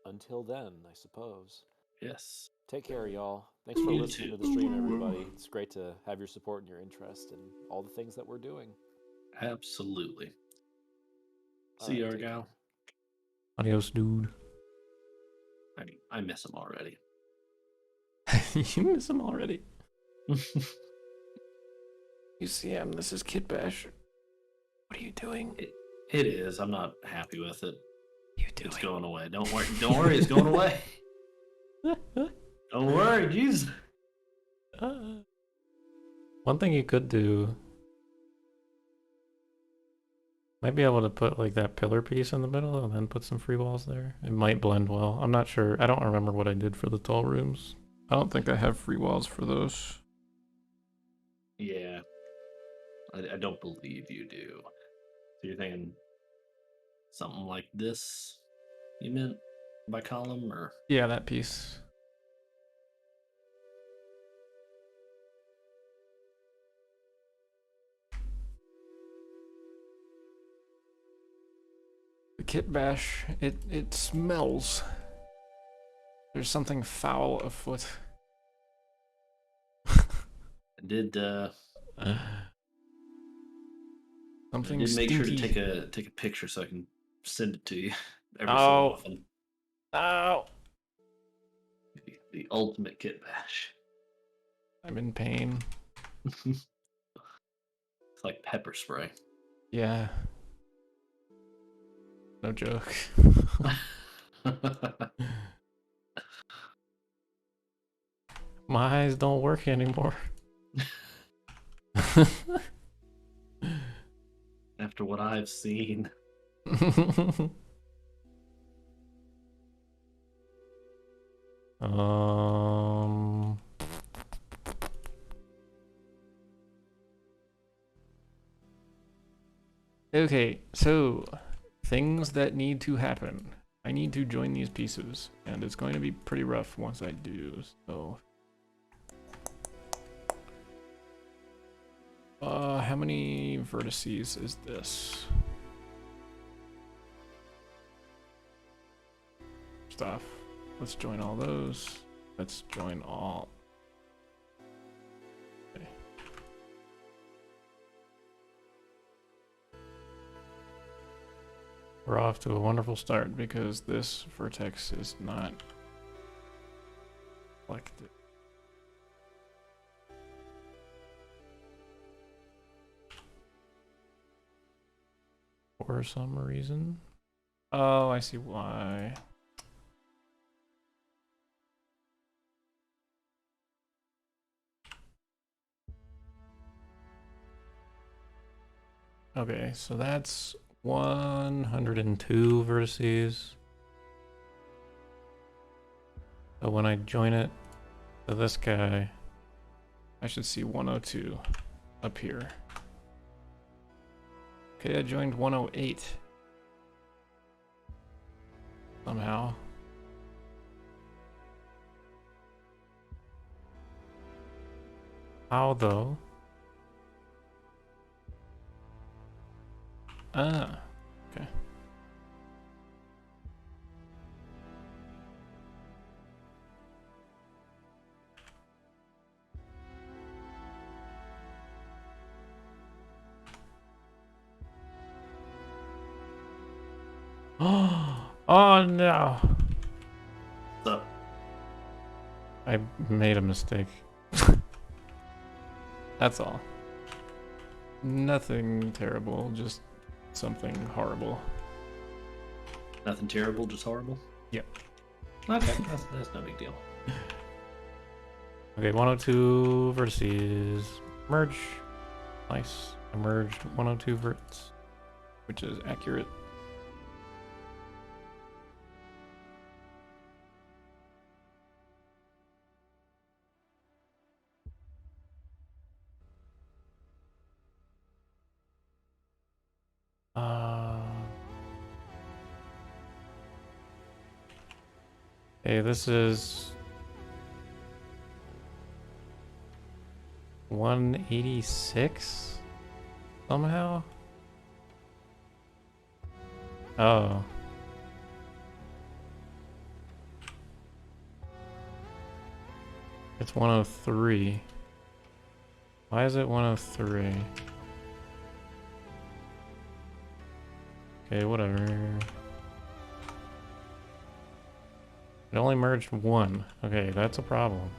until then, I suppose. Yes. Take care, y'all. Thanks for You listening too. to the stream, everybody. It's great to have your support and your interest in all the things that we're doing. Absolutely. All See you, right, take Argyle. care. Adios, dude. I miss him already. You miss him already. UCM, this is Kid Bash. What are you doing? It is. I'm not happy with it. You It's going away. Don't worry. Don't worry. It's going away. Don't worry. Jeez. One thing you could do might be able to put like that pillar piece in the middle and then put some free walls there. It might blend well. I'm not sure. I don't remember what I did for the tall rooms. I don't think I have free walls for those. Yeah. I don't believe you do. So you're thinking something like this? You meant by column or? Yeah, that piece. The Kit Bash, it smells. There's something foul afoot. I did Something make stinky. sure to take a picture so I can send it to you every so Oh. often. Ow! The ultimate kit bash. I'm in pain. It's like pepper spray. Yeah. No joke. My eyes don't work anymore. After what I've seen. Okay, so things that need to happen. I need to join these pieces, and it's going to be pretty rough once I do, so. How many vertices is this? Stuff. Let's join all those. Let's join all. Okay. We're off to a wonderful start because this vertex is not selected. For some reason. Oh, I see why. Okay, so that's 102 vertices. So when I join it to this guy, I should see 102 up here. Okay, I joined 108. Somehow. How though? Ah, okay. Oh no! So, I made a mistake. That's all. Nothing terrible, just something horrible. nothing terrible, just horrible? Yep. Okay, that's no big deal. Okay, 102 vertices. Merge. Nice. I merged 102 verts, which is accurate. Okay, this is 186 somehow. Oh. It's 103. Why is it 103? Okay, whatever. It only merged one. Okay, that's a problem.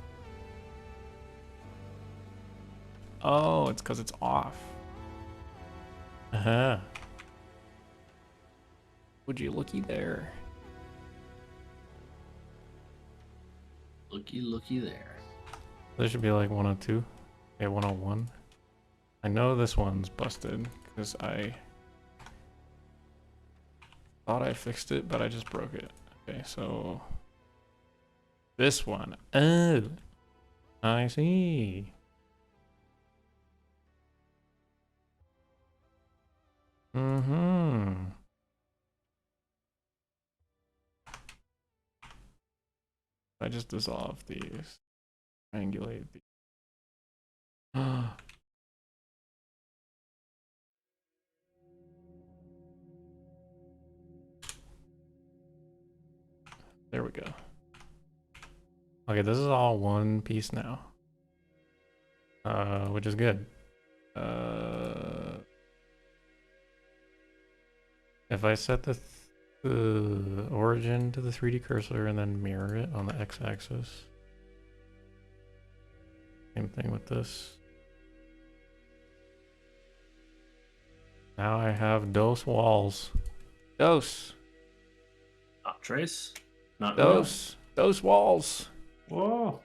Oh, it's because it's off. Uh-huh. Would you looky there? Looky there. This should be like 102. Okay, 101. I know this one's busted because I thought I fixed it, but I just broke it. Okay, so this one. Oh, I see. Mm-hmm. I just dissolve these. Triangulate these. There we go. Okay, this is all one piece now. Which is good. If I set the origin to the 3D cursor and then mirror it on the x-axis. Same thing with this. Now I have dose walls. Dose. Not trace. Not Dose. Dose walls. Whoa.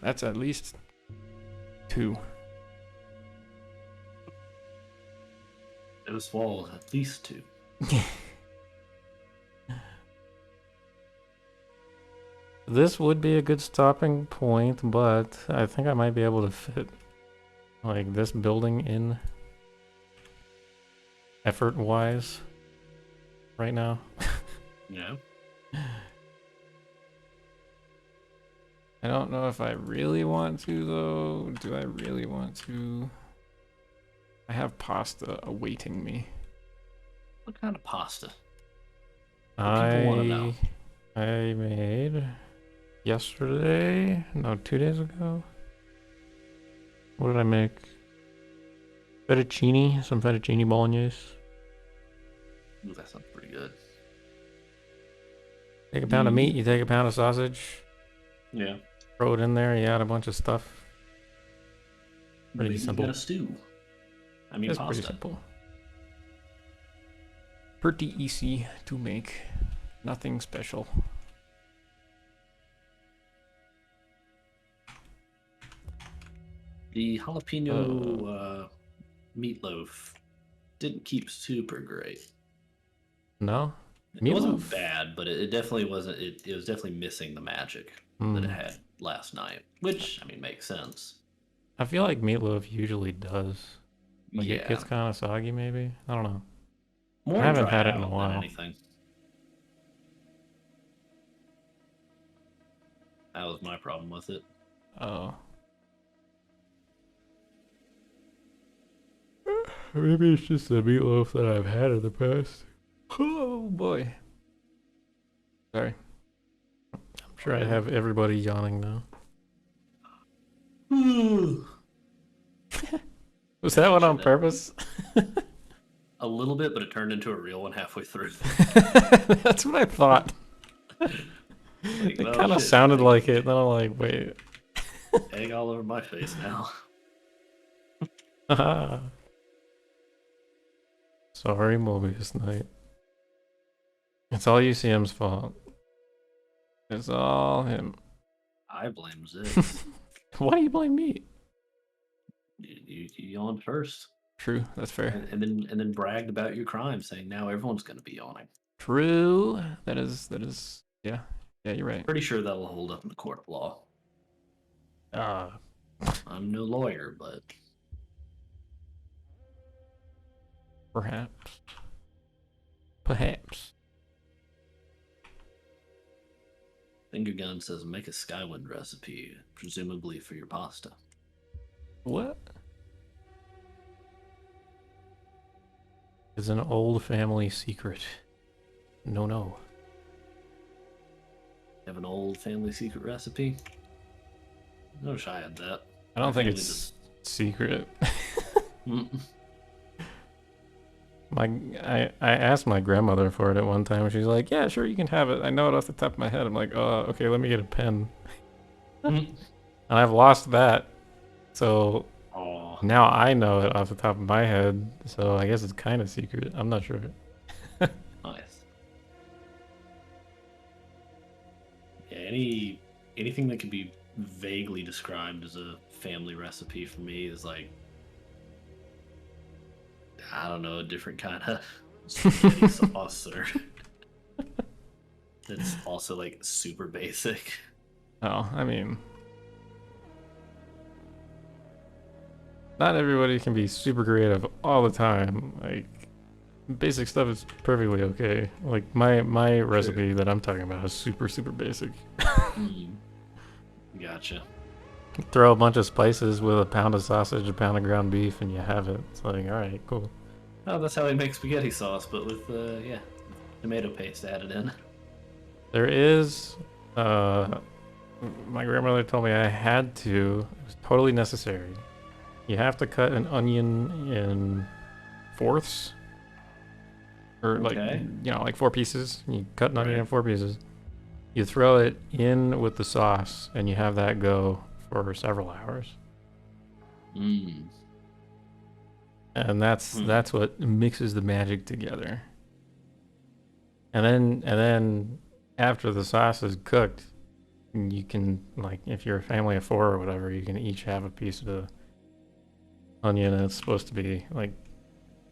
That's at least 2. Those walls, at least 2. This would be a good stopping point, but I think I might be able to fit like this building in effort-wise right now. Yeah. I don't know if I really want to though. Do I really want to? I have pasta awaiting me. What kind of pasta? People want to know. I made yesterday, no, 2 days ago. What did I make? Fettuccine, some fettuccine bolognese. Ooh, that sounds pretty good. Take a pound of meat, you take a pound of sausage, Yeah. throw it in there, you add a bunch of stuff. Pretty Maybe simple. You got a stew. I mean, It's pasta. pretty simple. Pretty easy to make. Nothing special. The jalapeno meatloaf didn't keep super great. No? It wasn't Meatloaf? bad, but it definitely wasn't. It was definitely missing the magic that it had last night, which I mean makes sense. I feel like meatloaf usually does. Like it Yeah, gets kind of soggy, maybe. I don't know. more I haven't dried had it in a out than while. anything. That was my problem with it. Oh. Maybe it's just the meatloaf that I've had in the past. Oh boy. Sorry. I'm sure I have everybody yawning now. Was that one on purpose? A little bit, but it turned into a real one halfway through. That's what I thought. Like, It oh, kind of shit, sounded egg- like it. Then I'm like, wait. Egg all over my face now. Sorry, Mobius Knight. It's all UCM's fault. It's all him. I blame Zix. Why do you blame me? You yawned first, True, that's fair. and then bragged about your crime, saying now everyone's going to be yawning. True. That is. Yeah, you're right. Pretty sure that'll hold up in the court of law. I'm no lawyer, but Perhaps. Finger Gun says make a Skywind recipe, presumably for your pasta. What? It's an old family secret. No. You have an old family secret recipe? I wish I had that. I don't think Family it's secret. Mm. I asked my grandmother for it at one time. She's like, "Yeah, sure, you can have it. I know it off the top of my head." I'm like, okay, let me get a pen." Mm. And I've lost that, so Aw. now I know it off the top of my head. So I guess it's kind of secret. I'm not sure. Nice. Yeah, anything that can be vaguely described as a family recipe for me is like, I don't know, a different kind of spaghetti sauce or that's also like super basic. Oh, I mean, not everybody can be super creative all the time. Like, basic stuff is perfectly okay. Like my recipe that I'm talking about is super basic. Mm. Gotcha. Throw a bunch of spices with a pound of sausage, a pound of ground beef, and you have it. It's like, all right, cool. Oh, that's how I make spaghetti sauce, but with tomato paste added in. There is, my grandmother told me I had to. It was totally necessary. You have to cut an onion in fourths, or like Okay. like 4 pieces. You cut an onion Right. in 4 pieces. You throw it in with the sauce, and you have that go for several hours. Mm. And that's what mixes the magic together. And then after the sauce is cooked, you can, like, if you're a family of 4 or whatever, you can each have a piece of the onion, and it's supposed to be like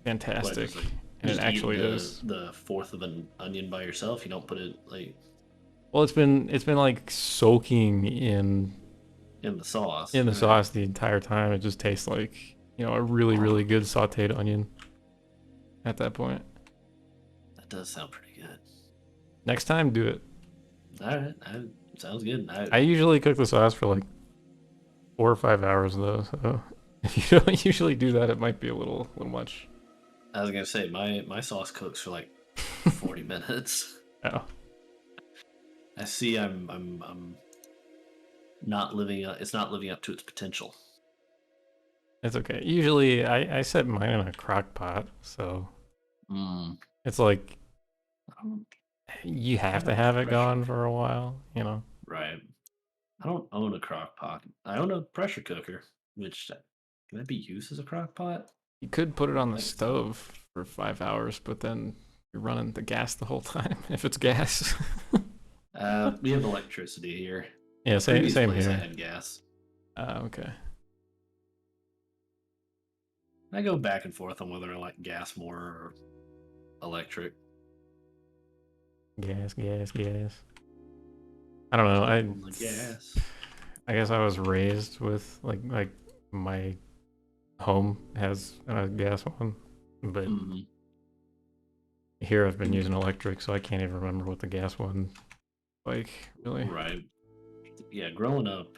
fantastic. What, And it just eat actually is. the fourth of an onion by yourself. You don't put it like Well, it's been like soaking in in the sauce. the right? sauce the entire time. It just tastes like, a really good sautéed onion at that point. That does sound pretty good. Next time, do it. All right, sounds good. I usually cook the sauce for like 4 or 5 hours though, so if you don't usually do that, it might be a little much. I was gonna say my sauce cooks for like 40 minutes. Oh. I see. I'm not living up. It's not living up to its potential. It's okay. Usually I set mine in a crock pot, so Mm. it's like I don't, you have to Yeah, have it pressure. gone for a while, right. I don't own a crock pot. I own a pressure cooker, which can that be used as a crock pot? You could put it on the Like- stove for 5 hours, but then you're running the gas the whole time if it's gas. We have electricity here. Yeah, same Previous place I here. had gas. Okay. I go back and forth on whether I like gas more or electric. Gas. I don't know. On the gas. I guess I was raised with like my home has a gas one, but Mhm. here I've been using electric, so I can't even remember what the gas one like really. Right. Yeah, growing up,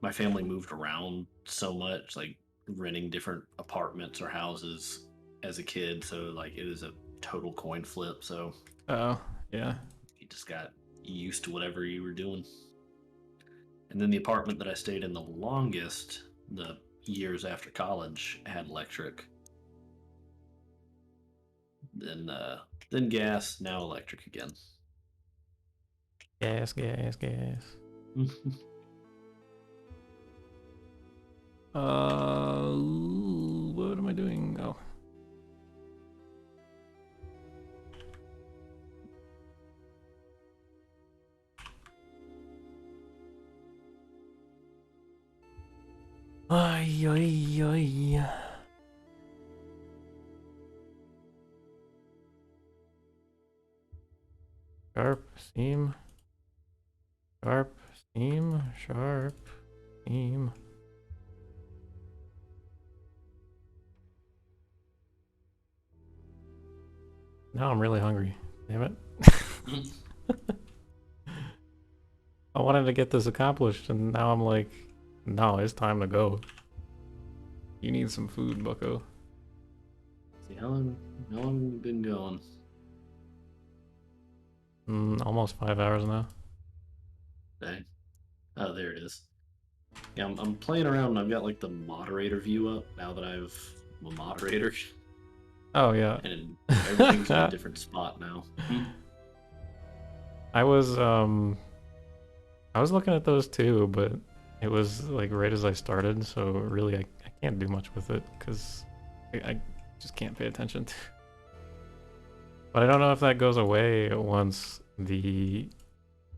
my family moved around so much, like renting different apartments or houses as a kid. So like it was a total coin flip. So Oh yeah. you just got used to whatever you were doing. And then the apartment that I stayed in the longest, the years after college, had electric. Then gas, now electric again. Gas. What am I doing? Oh. Ay, ay, ay. Sharp, seam. Sharp, seam, sharp, seam. Now I'm really hungry. Damn it. I wanted to get this accomplished, and now I'm like, no, it's time to go. You need some food, bucko. See, how long have you been going? Almost 5 hours now. Okay. Oh, there it is. Yeah, I'm playing around and I've got like the moderator view up now that I'm a moderator. Oh, yeah. And everything's in a different spot now. I was looking at those too, but it was like right as I started, so really I can't do much with it because I just can't pay attention to. But I don't know if that goes away once the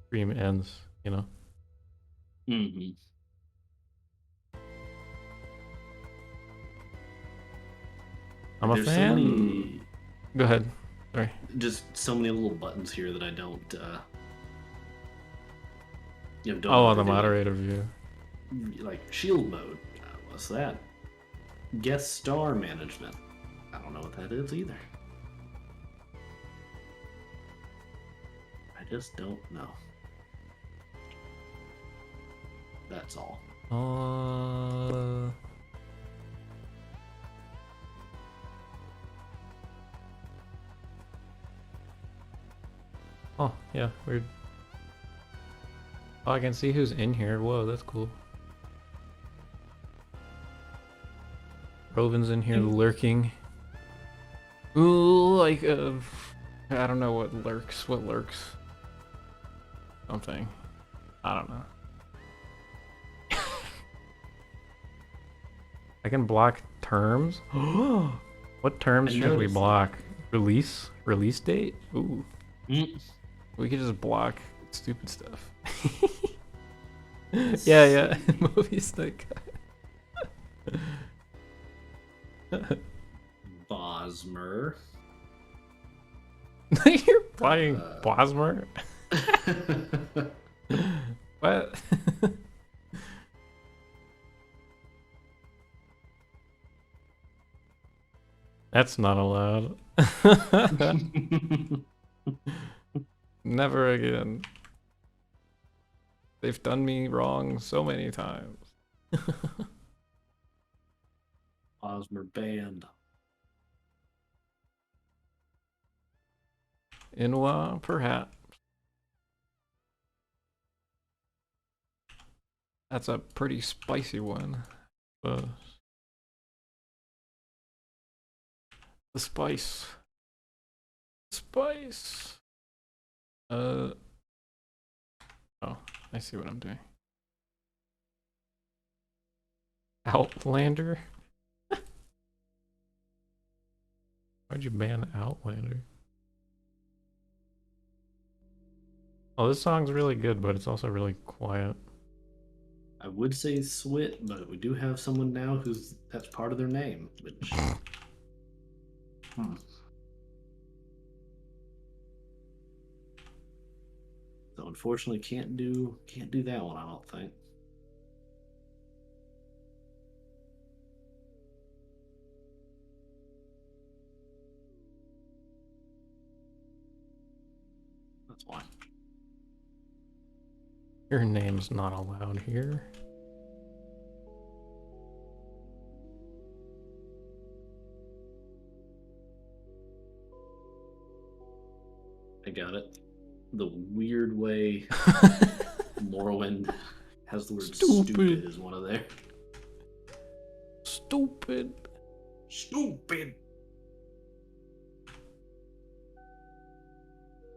stream ends, you know? Mm-hmm. I'm a There's fan. so many, Go ahead. Sorry. just so many little buttons here that I don't, don't Oh, on the really moderator view. like shield mode. What's that? Guest star management. I don't know what that is either. I just don't know. That's all. Oh, yeah, weird. Oh, I can see who's in here. Whoa, that's cool. Rovin's in here lurking. Ooh, like, I don't know what lurks. What lurks? Something. I don't know. I can block terms. What terms should we block? Release date? Ooh. We could just block stupid stuff. Yeah. Movie stick. Bosmer. You're buying Bosmer? What? That's not allowed. Never again. They've done me wrong so many times. Bosmer band. Inwa, perhaps. That's a pretty spicy one. The spice. Spice. Oh, I see what I'm doing. Outlander? Why'd you ban Outlander? Oh, this song's really good, but it's also really quiet. I would say Swit, but we do have someone now that's part of their name, which. So unfortunately, can't do that one. I don't think. That's why. Your name's not allowed here. I got it. The weird way Morrowind has the word stupid as one of there. Stupid. Stupid.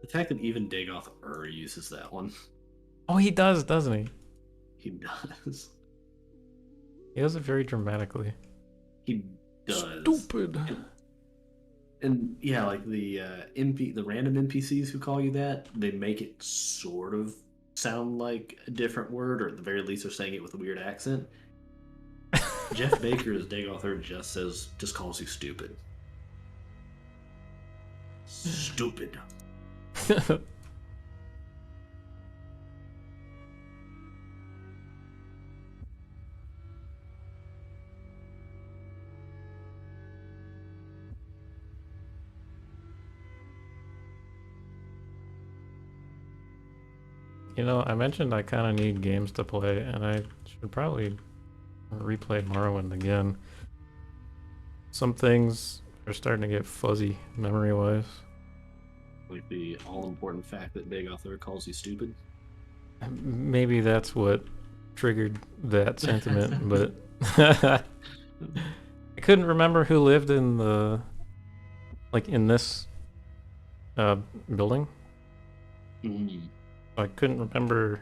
The fact that even Dagoth uses that one. Oh, he does, doesn't he? He does. He does it very dramatically. He does. Stupid. And yeah, like the random NPCs who call you that, they make it sort of sound like a different word, or at the very least, they're saying it with a weird accent. Jeff Baker as Dagoth just calls you stupid. Stupid. You know, I mentioned I kind of need games to play, and I should probably replay Morrowind again. Some things are starting to get fuzzy memory-wise. Like the all-important fact that Dagoth calls you stupid. Maybe that's what triggered that sentiment, but I couldn't remember who lived in in this building. Mm. I couldn't remember,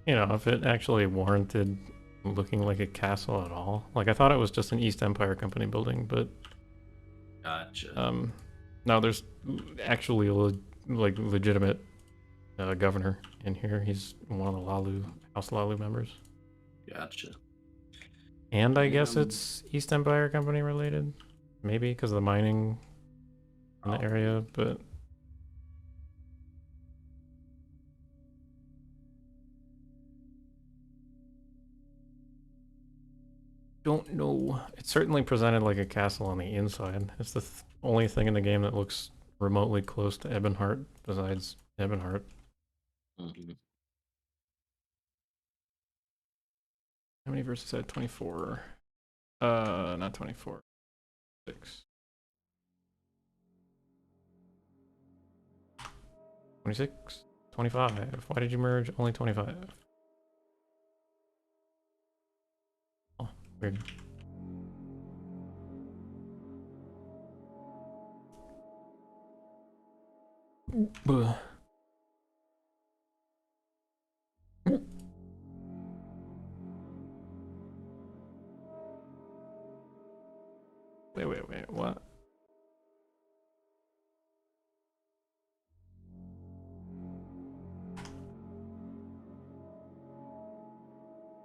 if it actually warranted looking like a castle at all. Like, I thought it was just an East Empire Company building, but Gotcha. no, there's actually a legitimate governor in here. He's one of the House Lalu members. Gotcha. And I guess it's East Empire Company related, maybe because of the mining in the area, but don't know. It's certainly presented like a castle on the inside. It's the only thing in the game that looks remotely close to Ebonheart besides Ebonheart. Mm-hmm. How many verses had 24? Not 24. 6. 26? 25. Why did you merge only 25? Oh, weird. Wait. What?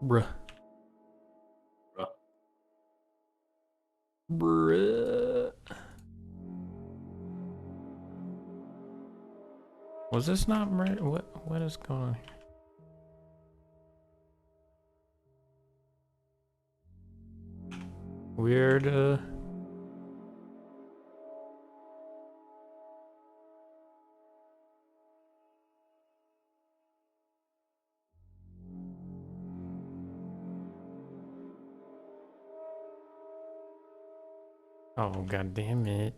Bruh. Was this not what is going on here? Weird, Oh, god damn it.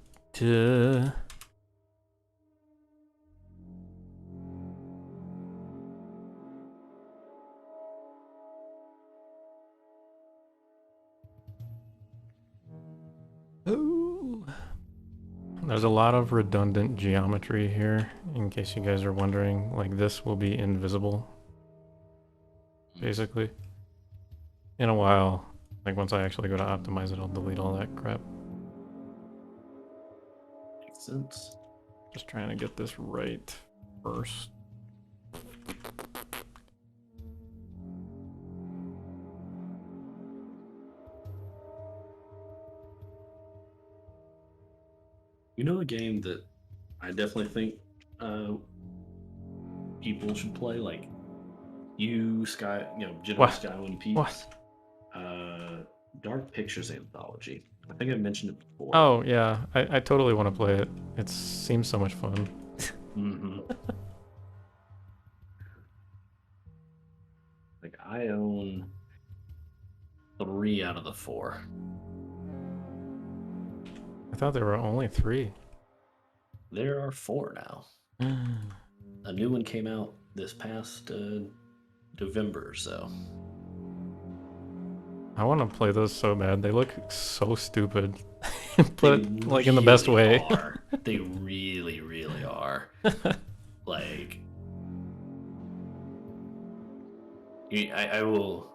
Ooh. There's a lot of redundant geometry here, in case you guys are wondering. Like, this will be invisible, basically. In a while, like once I actually go to optimize it, I'll delete all that crap. Makes sense. Just trying to get this right first. You know a game that I definitely think people should play, like General What? Skywind peeps. What? Dark Pictures Anthology. I think I mentioned it before. Oh yeah, I totally want to play it. It seems so much fun. Mm-hmm. Like I own 3 out of the 4. I thought there were only 3. There are 4 now. A new one came out this past November or so. I want to play those so bad. They look so stupid, but They like in the best really way. are. They really, really are. Like, I will.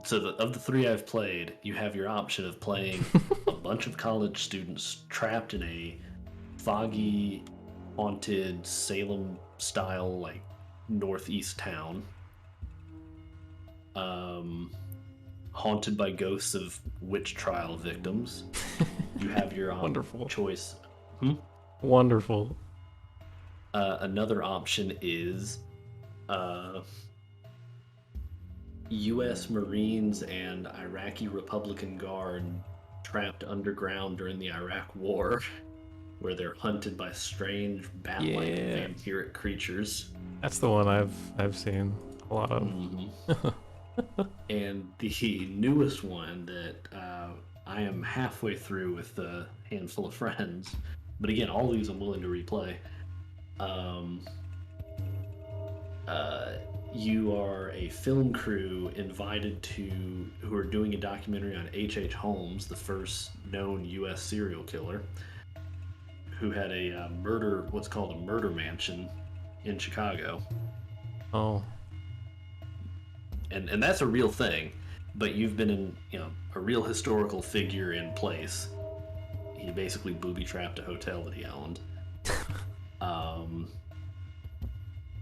So of the 3 I've played, you have your option of playing a bunch of college students trapped in a foggy, haunted Salem-style like northeast town, haunted by ghosts of witch trial victims. You have your Wonderful. choice. Wonderful. Another option is U.S. Marines and Iraqi Republican Guard trapped underground during the Iraq War, where they're hunted by strange bat-like vampiric creatures. That's the one I've seen a lot of. Mm-hmm. And the newest one that I am halfway through with a handful of friends, but again, all these I'm willing to replay. You are a film crew invited who are doing a documentary on H.H. Holmes, the first known U.S. serial killer, who had a what's called a murder mansion in Chicago. Oh. And that's a real thing, but you've been in, a real historical figure in place. He basically booby-trapped a hotel that he owned.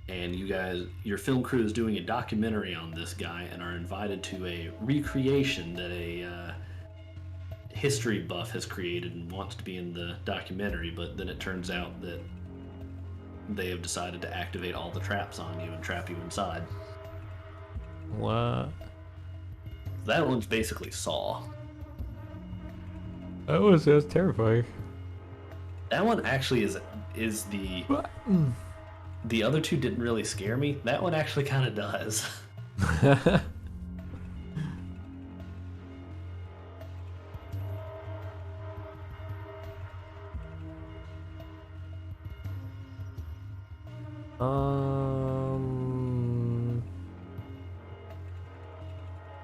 And your film crew is doing a documentary on this guy and are invited to a recreation that a history buff has created and wants to be in the documentary, but then it turns out that they have decided to activate all the traps on you and trap you inside. What? That one's basically Saw. That was terrifying. That one actually is the... The other 2 didn't really scare me. That one actually kind of does.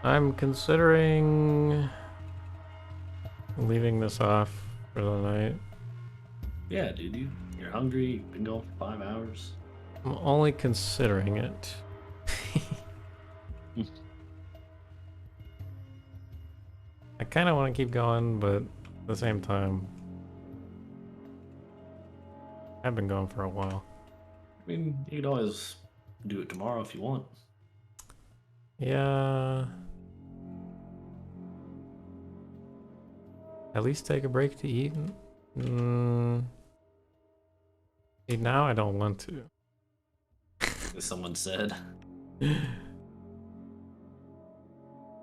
I'm considering leaving this off for the night. Yeah, dude, you're hungry. You've been going for 5 hours. I'm only considering it. I kind of want to keep going, but at the same time, I've been going for a while. I mean, you could always do it tomorrow if you want. Yeah. At least take a break to eat. See, now I don't want to. As someone said.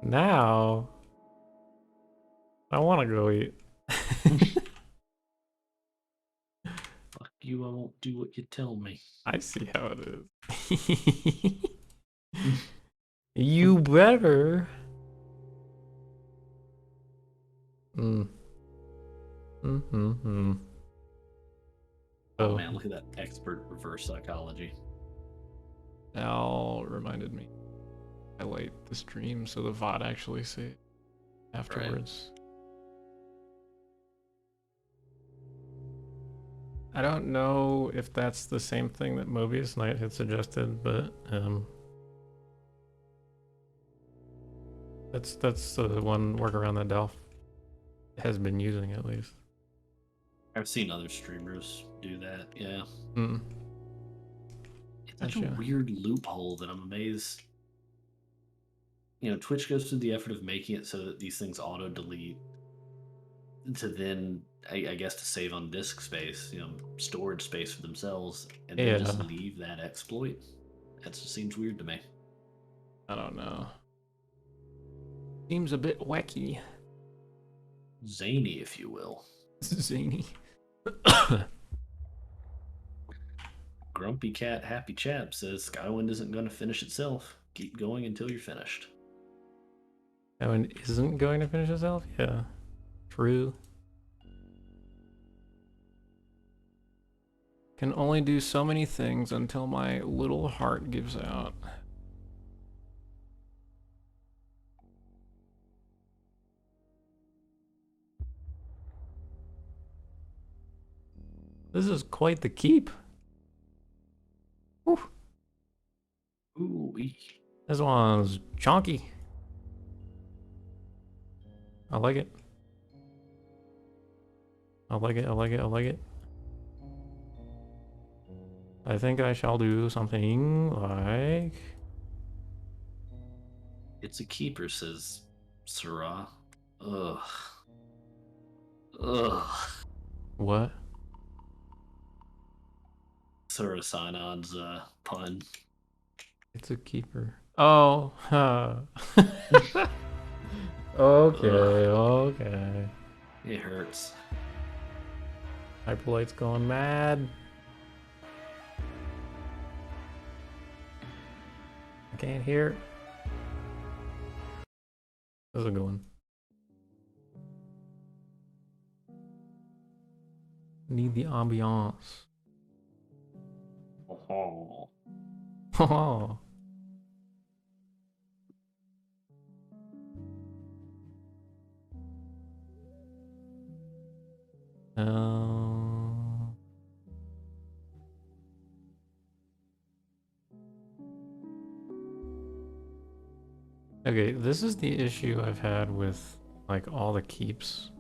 Now I want to go eat. Fuck you, I won't do what you tell me. I see how it is. You better. Oh man, look at that expert reverse psychology. Al reminded me. I light the stream so the VOD actually see it afterwards. Right. I don't know if that's the same thing that Mobius Knight had suggested, but that's the one workaround that Delph has been using at least. I've seen other streamers do that, yeah. It's such Gotcha. a weird loophole that I'm amazed. Twitch goes through the effort of making it so that these things auto-delete. to then, I guess, to save on disk space, storage space for themselves, and Yeah. then just leave that exploit. That just seems weird to me. I don't know. Seems a bit wacky. Zany, if you will. Zany. Grumpy Cat Happy Chap says Skywind isn't going to finish itself. Keep going until you're finished. Skywind isn't going to finish itself? Yeah. True. Can only do so many things until my little heart gives out. This is quite the keep. Whew. Ooh-wee. This one's chonky. I like it. I like it, I like it, I like it. I think I shall do something like... It's a keeper, says Syrah. Ugh. Ugh. What? Syrah Sinod's pun. It's a keeper. Oh, huh. Okay, okay. It hurts. Hyperlight's going mad. I can't hear. This is a good one. Need the ambiance. Oh. Oh. Okay, this is the issue I've had with like all the keeps.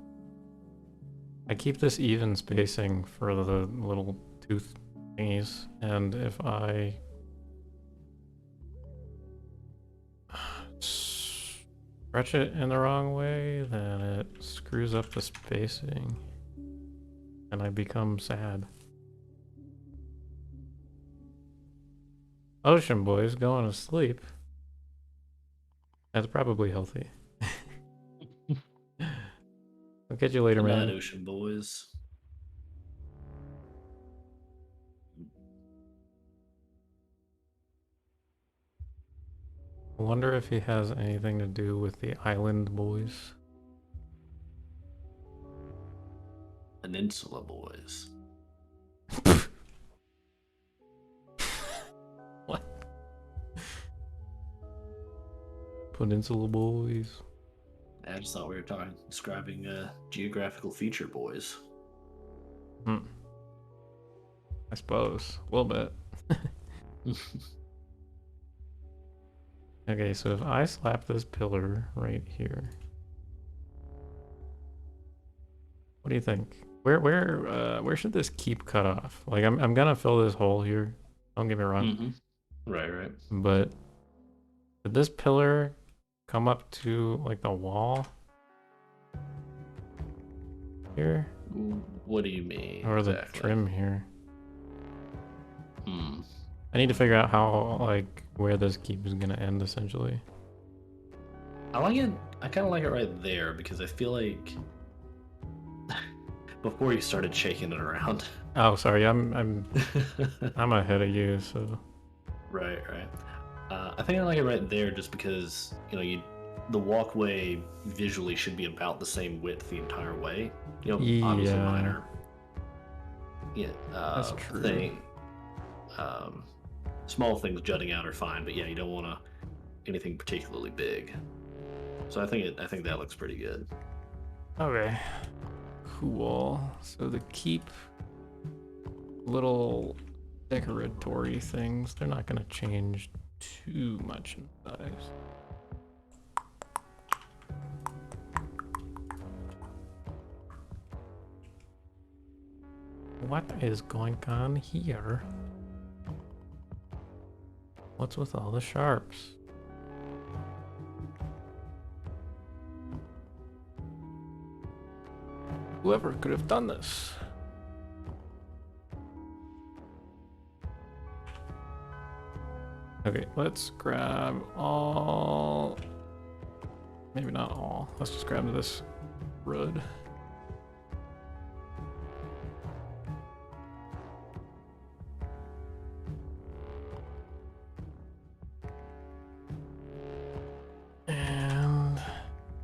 I keep this even spacing for the little tooth thingies, and if I stretch it in the wrong way, then it screws up the spacing, and I become sad. Ocean Boy's going to sleep. That's probably healthy. I'll catch you later, Good night, man. Ocean Boys. I wonder if he has anything to do with the Island Boys. Peninsula Boys. What? Peninsula Boys. I just thought we were describing geographical feature boys. I suppose. A little bit. Okay, so if I slap this pillar right here, what do you think? Where should this keep cut off? Like I'm gonna fill this hole here. Don't get me wrong. Mm-hmm. Right. But did this pillar come up to like the wall here? What do you mean? Or the exactly? trim here? Hmm. I need to figure out how, like, where this keep is gonna end essentially. I like it. I kind of like it right there because I feel like before you started shaking it around. Oh, sorry, I'm ahead of you, so. Right. I think I like it right there just because the walkway visually should be about the same width the entire way. Obviously Yeah. minor. Yeah. That's true. Thing. Small things jutting out are fine, but yeah, you don't want anything particularly big. So I think that looks pretty good. Okay. Cool. So the keep little decoratory things, they're not gonna change too much in size. What is going on here? What's with all the sharps? Whoever could have done this? Okay, let's grab all. Maybe not all. Let's just grab this wood. And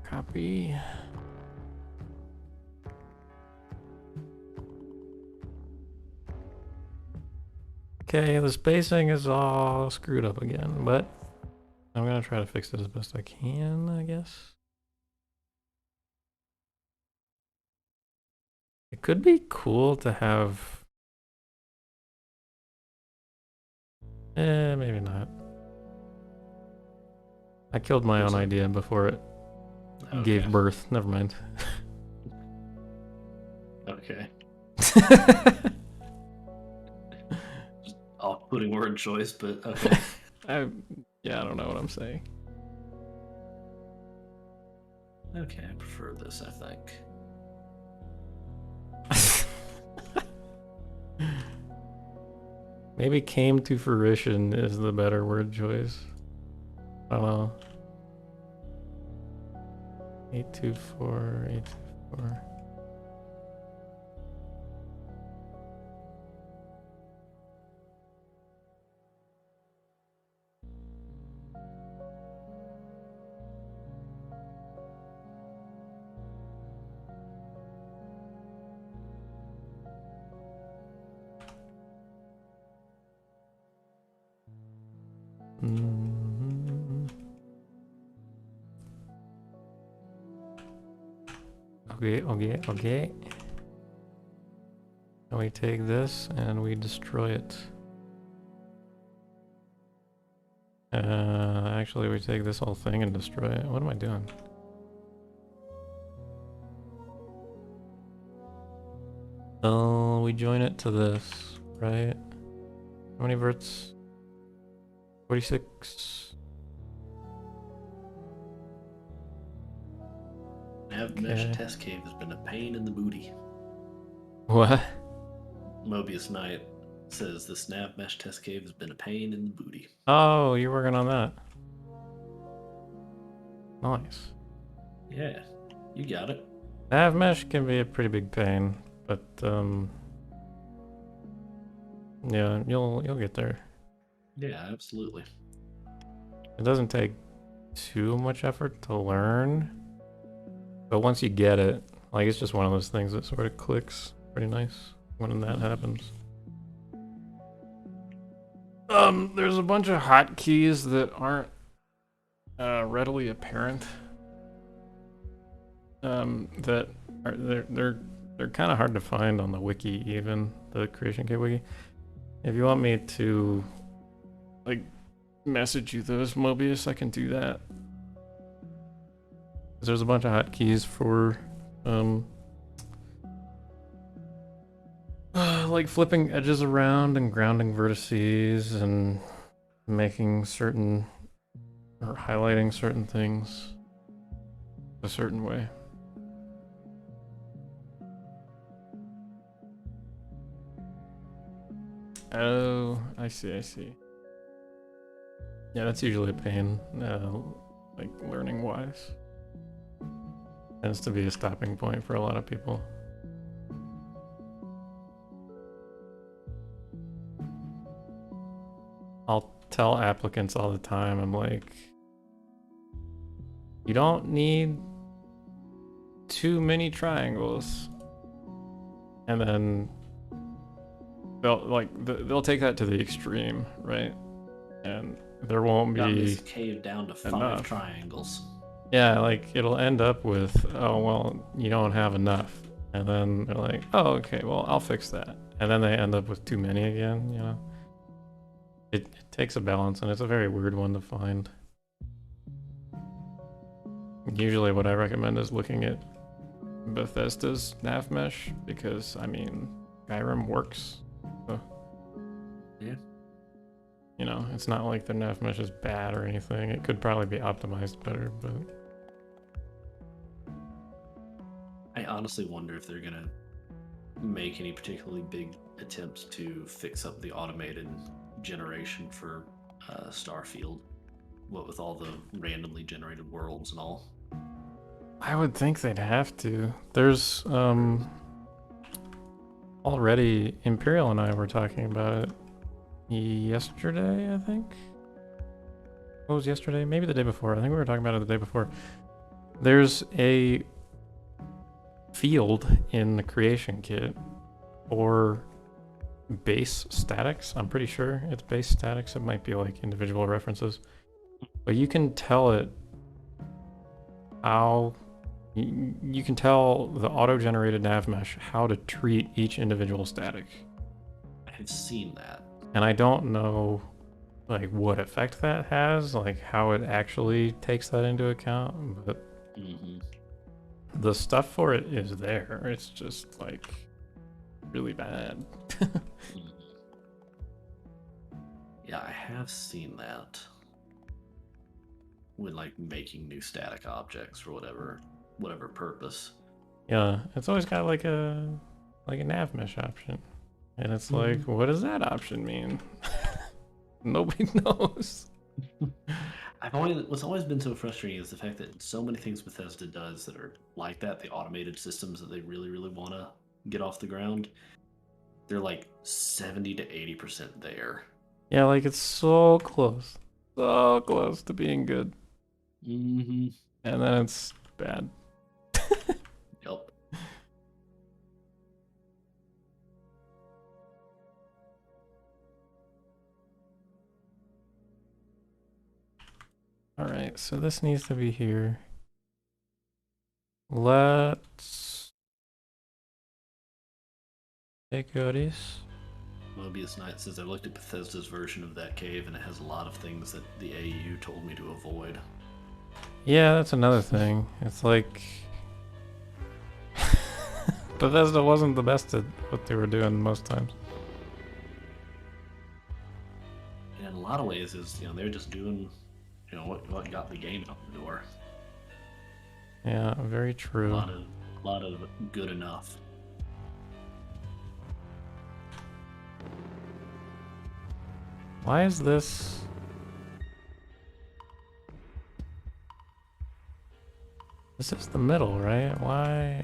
copy. Okay, the spacing is all screwed up again, but I'm gonna try to fix it as best I can, I guess. It could be cool to have... maybe not. I killed my own idea before it gave birth. Never mind. Okay. Off-putting word choice, but okay. Yeah, I don't know what I'm saying. Okay, I prefer this, I think. Maybe came to fruition is the better word choice. I don't know. 824, 824. Okay. And we take this and we destroy it. Actually, we take this whole thing and destroy it. What am I doing? Oh, we join it to this, right? How many verts? 46. Nav Mesh Test Cave has been a pain in the booty. What? Mobius Knight says the Nav Mesh Test Cave has been a pain in the booty. Oh, you're working on that. Nice. Yeah, you got it. Nav mesh can be a pretty big pain, but yeah, you'll get there. Yeah, absolutely. It doesn't take too much effort to learn, but once you get it, like, it's just one of those things that sort of clicks pretty nice when that happens. There's a bunch of hotkeys that aren't readily apparent. That are they're kind of hard to find on the wiki, even the Creation Kit wiki. If you want me to, like, message you those, Mobius, I can do that. 'Cause there's a bunch of hotkeys for like flipping edges around and grounding vertices and making certain or highlighting certain things a certain way. Oh, I see. Yeah, that's usually a pain, like, learning wise. Tends to be a stopping point for a lot of people. I'll tell applicants all the time, I'm like, you don't need too many triangles. And then they'll take that to the extreme, right? And there won't Got be this cave down to 5 enough triangles. Yeah, like, it'll end up with, oh, well, you don't have enough. And then they're like, oh, okay, well, I'll fix that. And then they end up with too many again, you know? It takes a balance, and it's a very weird one to find. Usually what I recommend is looking at Bethesda's nav mesh, because, I mean, Skyrim works. So, Yeah. you know, it's not like their nav mesh is bad or anything. It could probably be optimized better, but... I I honestly wonder if they're gonna make any particularly big attempts to fix up the automated generation for Starfield. What with all the randomly generated worlds and all. I would think they'd have to. There's already Imperial and I were talking about it yesterday, I think. What was yesterday? Maybe the day before. I think we were talking about it the day before. There's a field in the creation kit for base statics. I'm pretty sure it's base statics. It might be like individual references. But you can tell it how you can tell the auto-generated nav mesh how to treat each individual static. I've seen that. And I don't know like what effect that has, like how it actually takes that into account, but the stuff for it is there. It's just like really bad. Yeah, I have seen that. When like making new static objects for whatever purpose. Yeah, it's always got like a nav mesh option. And it's like, what does that option mean? Nobody knows. What's always been so frustrating is the fact that so many things Bethesda does that are like that, the automated systems that they really, really want to get off the ground, they're like 70 to 80% there. Yeah, like it's so close to being good. Mm-hmm. And then it's bad. Yep. Alright, so this needs to be here. Let's take goodies. Mobius Knight says, I looked at Bethesda's version of that cave and it has a lot of things that the AU told me to avoid. Yeah, that's another thing. It's like Bethesda wasn't the best at what they were doing most times. And in a lot of ways is, they're just doing, what got the game out the door. Yeah, very true. A lot of good enough. Why is this? This is the middle, right? Why?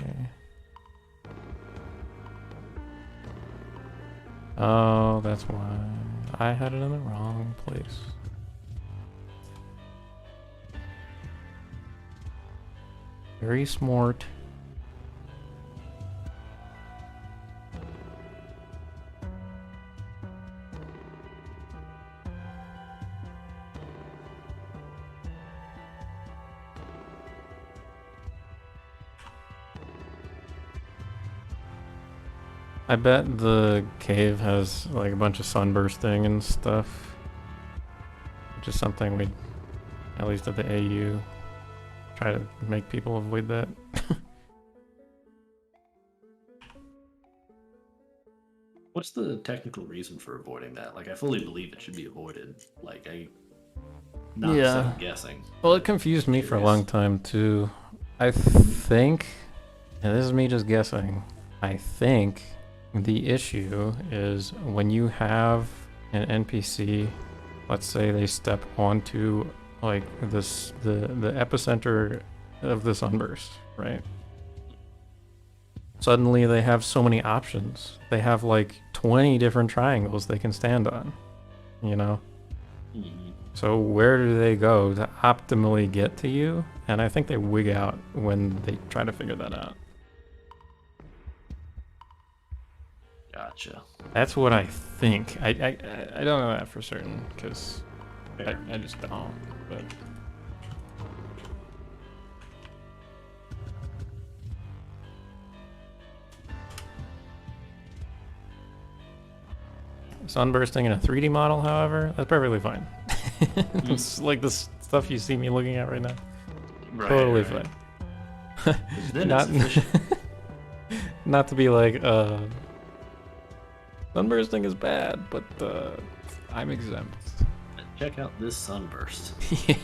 Oh, that's why. I had it in the wrong place. Very smart. I bet the cave has like a bunch of sunbursting and stuff. Which is something we'd, at least at the AU, try to make people avoid that. What's the technical reason for avoiding that? Like, I fully believe it should be avoided. Like, not second guessing. Well, it confused me for a long time too. I think, and this is me just guessing, I think the issue is when you have an NPC, let's say they step onto like this, the epicenter of the sunburst, right? Suddenly they have so many options. They have like 20 different triangles they can stand on, So where do they go to optimally get to you? And I think they wig out when they try to figure that out. Gotcha. That's what I think. I don't know that for certain because I just don't. But sunbursting in a 3D model, however, that's perfectly fine. It's like the stuff you see me looking at right now. Totally fine. Not to be like, sunbursting is bad, but I'm exempt. Check out this sunburst. Yeah.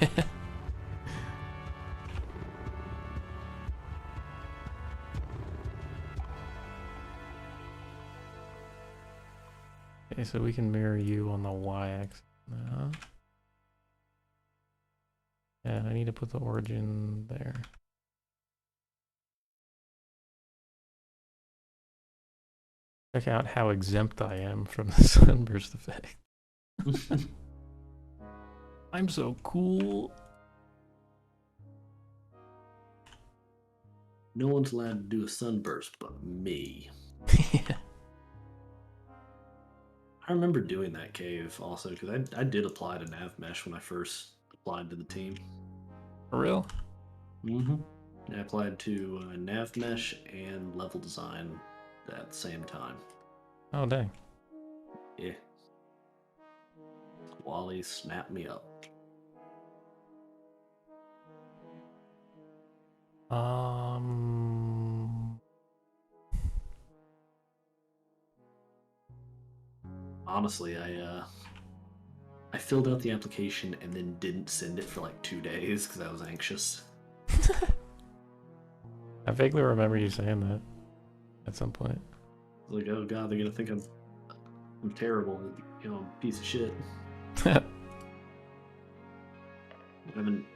Okay, so we can mirror you on the y-axis now. And I need to put the origin there. Check out how exempt I am from the sunburst effect. I'm so cool. No one's allowed to do a sunburst but me. Yeah. I remember doing that cave also because I did apply to nav mesh when I first applied to the team. For real? Mm-hmm. I applied to nav mesh and level design at the same time. Oh, dang. Yeah. Wally snapped me up. Honestly, I filled out the application and then didn't send it for like 2 days because I was anxious. I vaguely remember you saying that at some point. Like, oh god, they're gonna think I'm terrible, piece of shit. I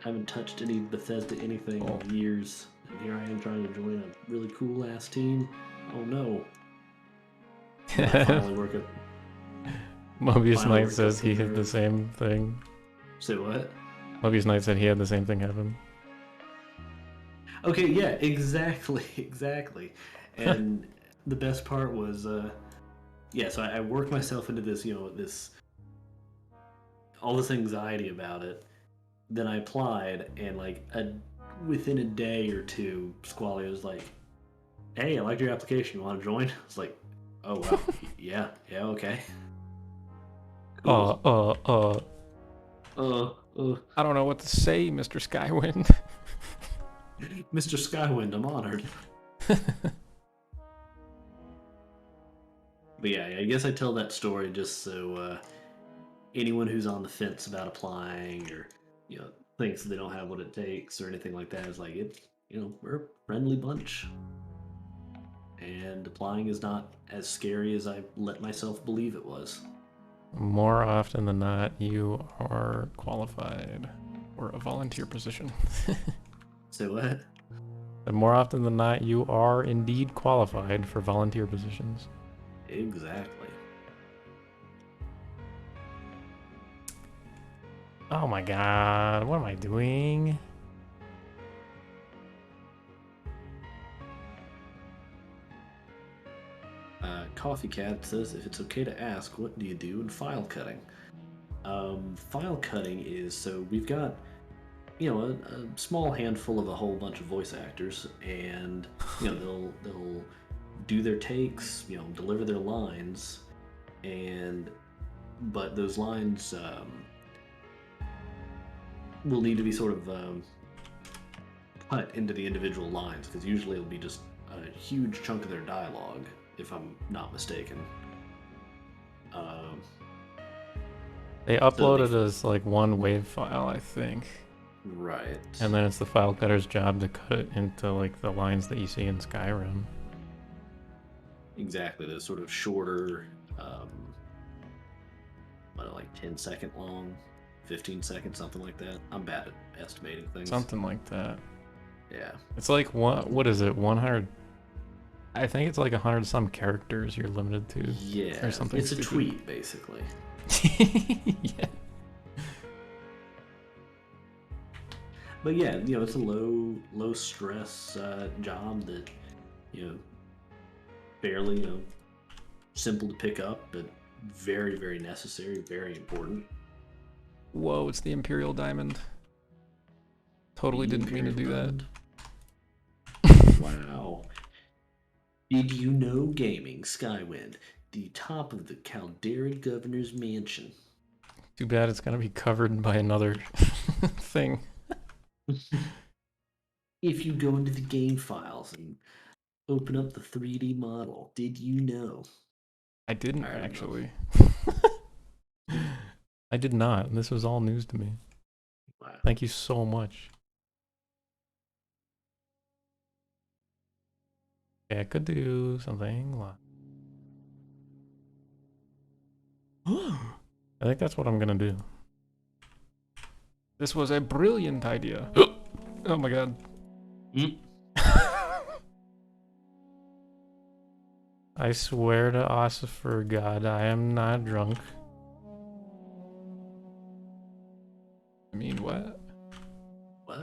haven't touched any Bethesda anything in years, and here I am trying to join a really cool ass team. Oh no! I finally work at. Mobius Finally Knight worked says up he the had the nerve. same thing. Say what? Mobius Knight said he had the same thing happen. Okay, yeah, exactly. And the best part was, so I worked myself into this, all this anxiety about it. Then I applied, and like within a day or two, Squally was like, "Hey, I liked your application. You want to join?" I was like, "Oh wow, yeah, okay." Cool. I don't know what to say, Mr. Skywind. Mr. Skywind, I'm honored. But yeah, I guess I tell that story just so anyone who's on the fence about applying or thinks they don't have what it takes or anything like that is like we're a friendly bunch, and applying is not as scary as I let myself believe it was. More often than not, you are qualified for a volunteer position. So what? And more often than not, you are indeed qualified for volunteer positions. Exactly. Oh my god, what am I doing? Coffee Cat says, if it's okay to ask, what do you do in file cutting? File cutting is, so we've got, a small handful of a whole bunch of voice actors, and, they'll do their takes, deliver their lines, but those lines will need to be sort of cut into the individual lines, because usually it'll be just a huge chunk of their dialogue, if I'm not mistaken. They upload it as like one WAV file, I think. Right. And then it's the file cutter's job to cut it into like the lines that you see in Skyrim. Exactly, those sort of shorter, like 10-second long, 15 seconds, something like that. I'm bad at estimating things. Something like that. Yeah. It's like, what is it, 100? I think it's like 100 some characters you're limited to. Yeah, or something it's stupid. a tweet, basically. Yeah. But yeah, it's a low stress job that, fairly, simple to pick up, but very, very necessary, very important. Whoa, it's the Imperial Diamond. Totally The didn't mean to do Imperial that. Wow. Did you know gaming, Skywind, the top of the Caldera Governor's Mansion? Too bad it's gonna be covered by another thing. If you go into the game files and open up the 3D model, did you know? I didn't I don't know. actually. I did not. This was all news to me. Wow. Thank you so much. Okay, I could do something. I think that's what I'm gonna do. This was a brilliant idea. Oh my god. Mm. I swear to Ossifer God, I am not drunk. I mean, what? What?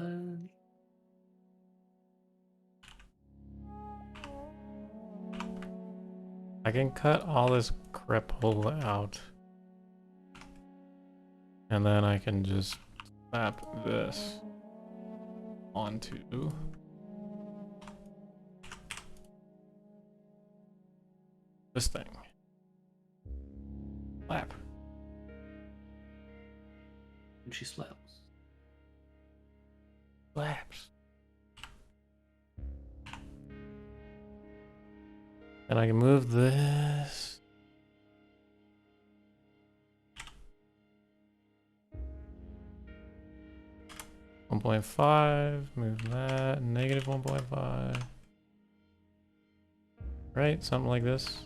I can cut all this crap hole out. And then I can just slap this onto this thing. Slap. And she slaps. Slaps. And I can move this. $1.5, move that, negative 1.5. Right, something like this.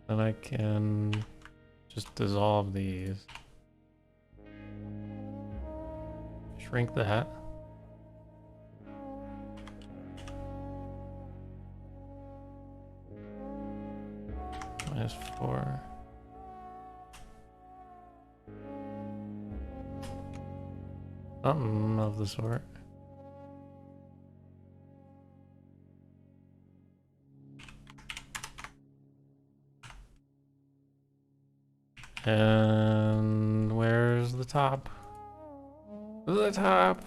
Then I can just dissolve these. Shrink that. -4. Something of the sort. And where's the top? The top!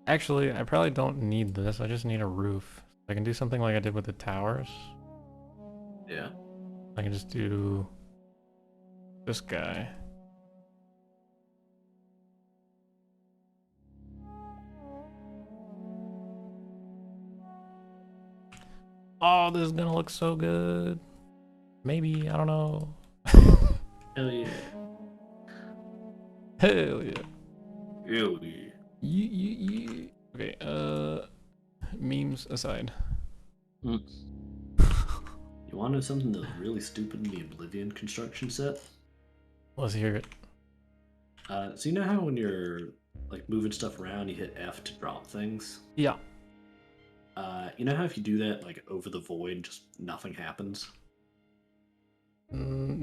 Actually, I probably don't need this. I just need a roof. I can do something like I did with the towers. Yeah. I can just do this guy. Oh, this is gonna look so good. Maybe, I don't know. Hell yeah. Hell yeah. Hell yeah. Okay, memes aside. Mm. You want to know something that was really stupid in the Oblivion construction set? Let's hear it. So you know how when you're like moving stuff around, you hit F to drop things? Yeah. You know how if you do that like over the void, just nothing happens?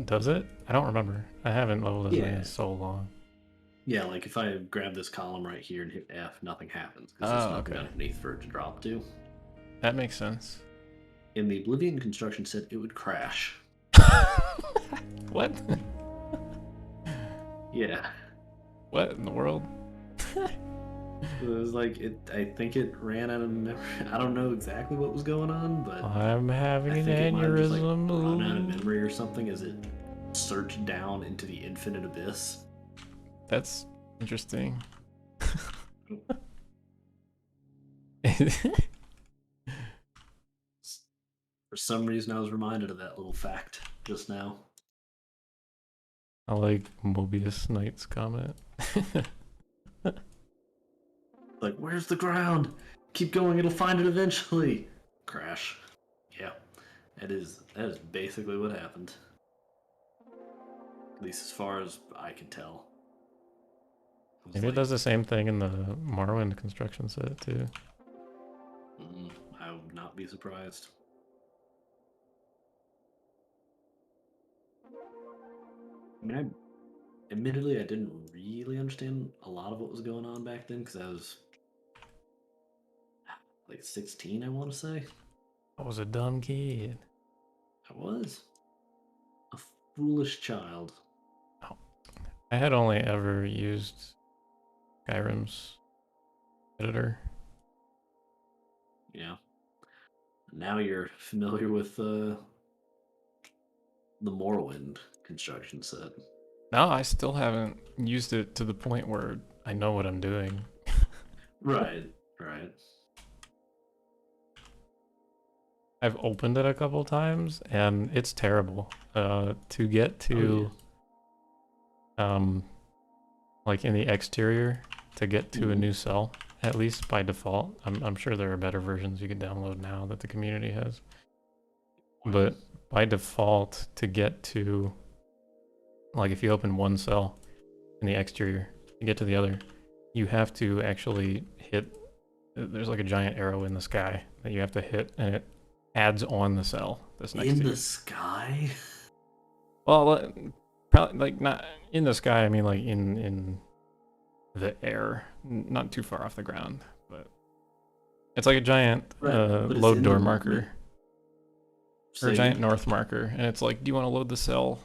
Does it? I don't remember. I haven't leveled this thing Yeah. in so long. Yeah, like if I grab this column right here and hit F, nothing happens because there's nothing underneath for it to drop to. That makes sense. In the Oblivion construction set, it would crash. What? Yeah. What in the world? It was like I think it ran out of memory. I don't know exactly what was going on, but I'm having I an think it might have just like aneurysm. run out of memory or something as it surged down into the infinite abyss. That's interesting. For some reason, I was reminded of that little fact just now. I like Mobius Knight's comment. Like, where's the ground? Keep going, it'll find it eventually. Crash. Yeah, that is basically what happened. At least as far as I can tell. Maybe it does the same thing in the Morrowind construction set too. I would not be surprised. I mean, admittedly, I didn't really understand a lot of what was going on back then because I was like 16, I want to say. I was a dumb kid. I was a foolish child. I had only ever used Skyrim's editor. Yeah. Now you're familiar with the Morrowind construction set. No, I still haven't used it to the point where I know what I'm doing. Right. I've opened it a couple times and it's terrible. To get to like in the exterior to get to a new cell, at least by default. I'm sure there are better versions you can download now that the community has. but by default, to get to, like, if you open one cell in the exterior, to get to the other, you have to actually hit. There's like a giant arrow in the sky that you have to hit, and it adds on the cell that's next In to the you. sky? Well, probably like not in the sky. I mean, like in the air, not too far off the ground, but it's like a giant Right, but it's load in door the- marker or a Say giant again? north marker, and it's like, do you want to load the cell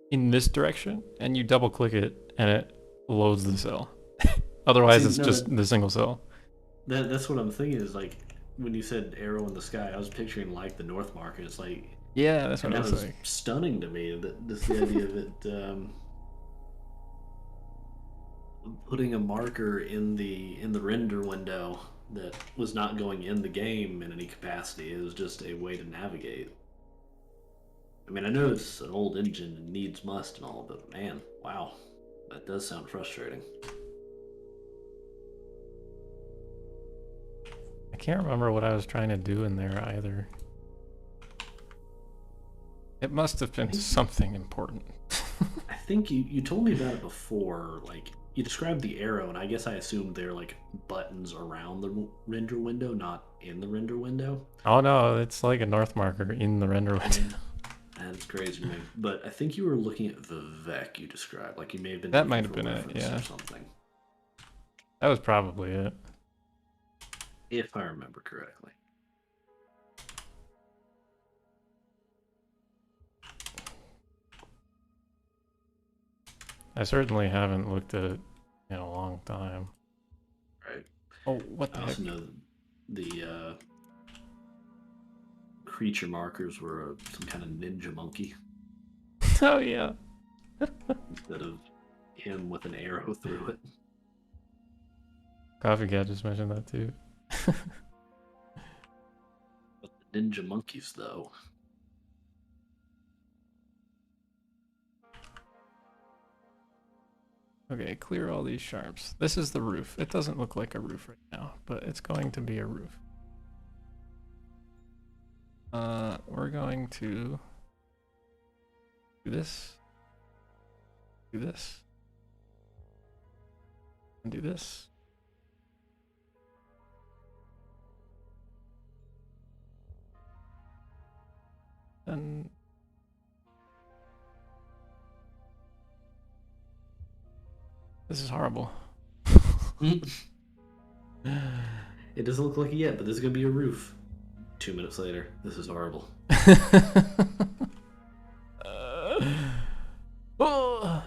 in this direction? And you double click it, and it loads the cell. Otherwise, See, it's no, just the single cell. That's what I'm thinking is like when you said arrow in the sky, I was picturing like the north marker. It's like, Yeah, that's and what I that was was like. stunning to me. That this the idea that putting a marker in the render window that was not going in the game in any capacity. It was just a way to navigate. I mean, I know it's an old engine and needs must and all, but man, wow, that does sound frustrating. I can't remember what I was trying to do in there either. It must have been something important. I think you told me about it before. Like you described the arrow, and I guess I assumed they're like buttons around the render window, not in the render window. Oh no, it's like a north marker in the render window. That's crazy to me. But I think you were looking at Vivec you described. Like you may have been That looking might have for been it, reference yeah. or something, That was probably it. if I remember correctly. I certainly haven't looked at it in a long time. Right. Oh, what the I heck? also know the creature markers were some kind of ninja monkey Oh yeah. instead of him with an arrow through it. Coffee Cat just mentioned that too. But the ninja monkeys, though. Okay, clear all these sharps. This is the roof. It doesn't look like a roof right now, but it's going to be a roof. We're going to do this, and do this. And this is horrible. It doesn't look like it yet, but this is gonna be a roof. 2 minutes later, this is horrible. Oh.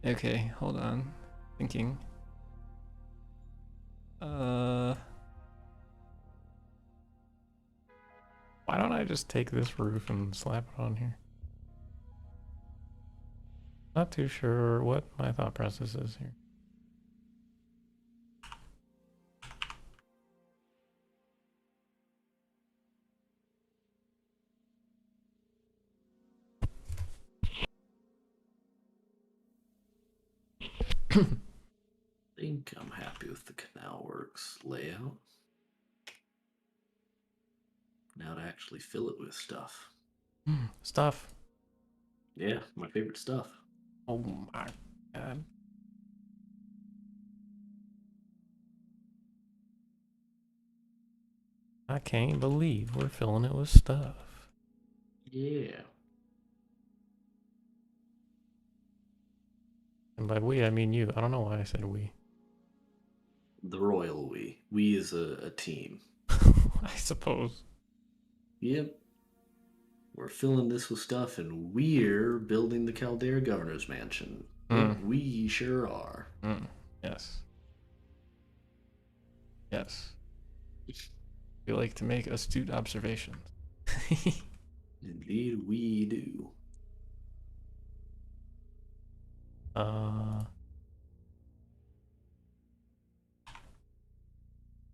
Okay, hold on. Thinking. Why don't I just take this roof and slap it on here? Not too sure what my thought process is here. I think I'm happy with the Canal Works layout. Now to actually fill it with stuff. Stuff. Yeah, my favorite stuff. Oh my god. I can't believe we're filling it with stuff. Yeah. And by we, I mean you. I don't know why I said we. The royal we. We as a team. I suppose. Yep. We're filling this with stuff and we're building the Caldera Governor's Mansion. Yep, we sure are. Yes. Yes. We like to make astute observations. Indeed, we do.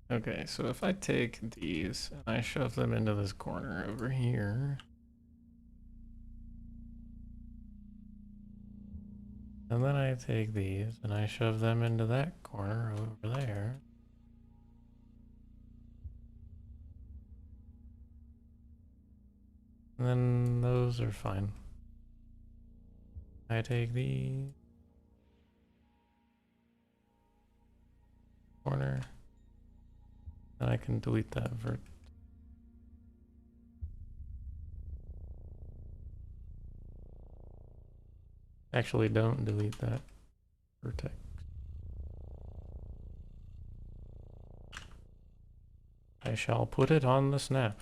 Okay, so if I take these and I shove them into this corner over here, and then I take these and I shove them into that corner over there, And then those are fine. I take the corner. And I can delete that vert. Actually, don't delete that vertex. I shall put it on the snap.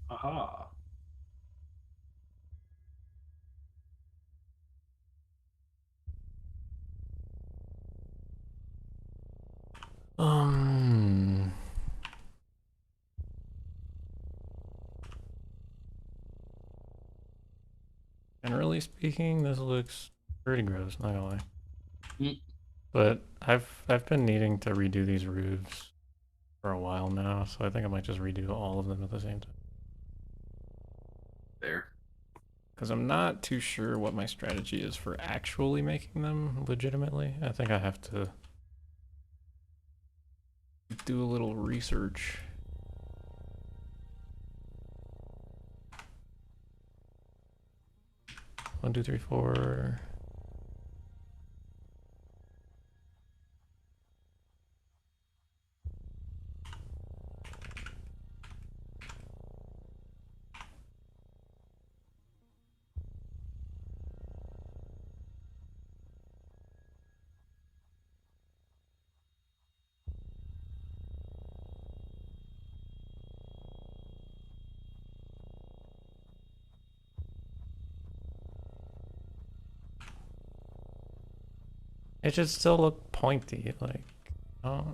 Aha. Um. Generally speaking, this looks pretty gross, not gonna lie. Mm. But I've been needing to redo these roofs for a while now, so I think I might just redo all of them at the same time. There. Because I'm not too sure what my strategy is for actually making them legitimately. I think I have to do a little research. One, two, three, four. It should still look pointy, like, oh.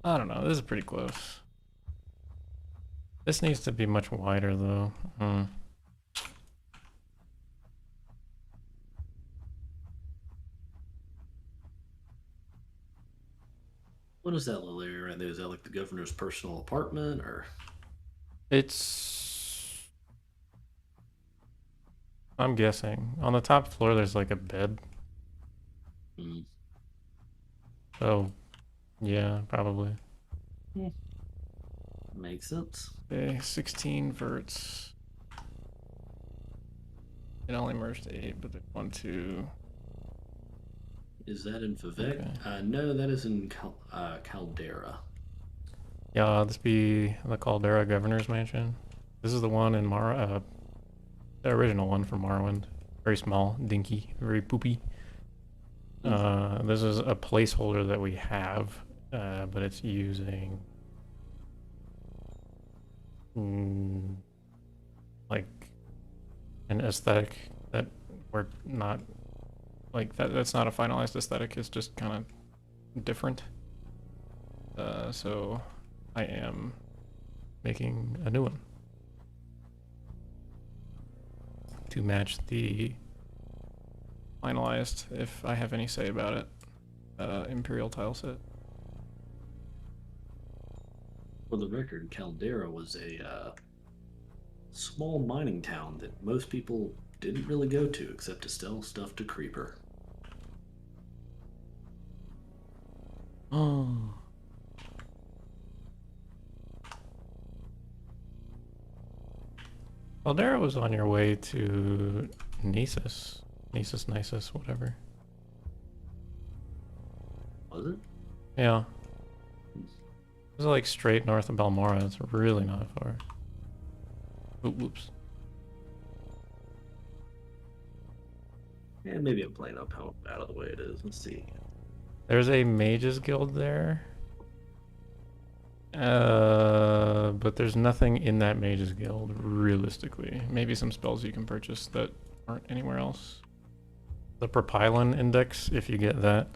I don't know, this is pretty close. This needs to be much wider though. What is that little area right there? Is that like the governor's personal apartment, or? It's... I'm guessing. On the top floor there's like a bed. Mm. Oh, yeah, probably. Makes sense. Okay, 16 verts. It only merged 8, but there's 1, 2. Is that in Vivec? Okay. No, that is in Caldera. Yeah, this be the Caldera Governor's Mansion. This is the one in the original one from Morrowind. Very small, dinky, very poopy. This is a placeholder that we have, but it's using like an aesthetic that we're not like that's not a finalized aesthetic. It's just kind of different. So I am making a new one to match the finalized, if I have any say about it, Imperial tile set. For the record, Caldera was a small mining town that most people didn't really go to except to sell stuff to Creeper. Oh. Caldera was on your way to Nisus, whatever. Was it? Yeah. It's like straight north of Balmora. It's really not far. Whoops. Yeah, maybe I'm playing up how out of the way it is. Let's see. There's a mages guild there. But there's nothing in that mages guild, realistically. Maybe some spells you can purchase that aren't anywhere else. The Propylon Index, if you get that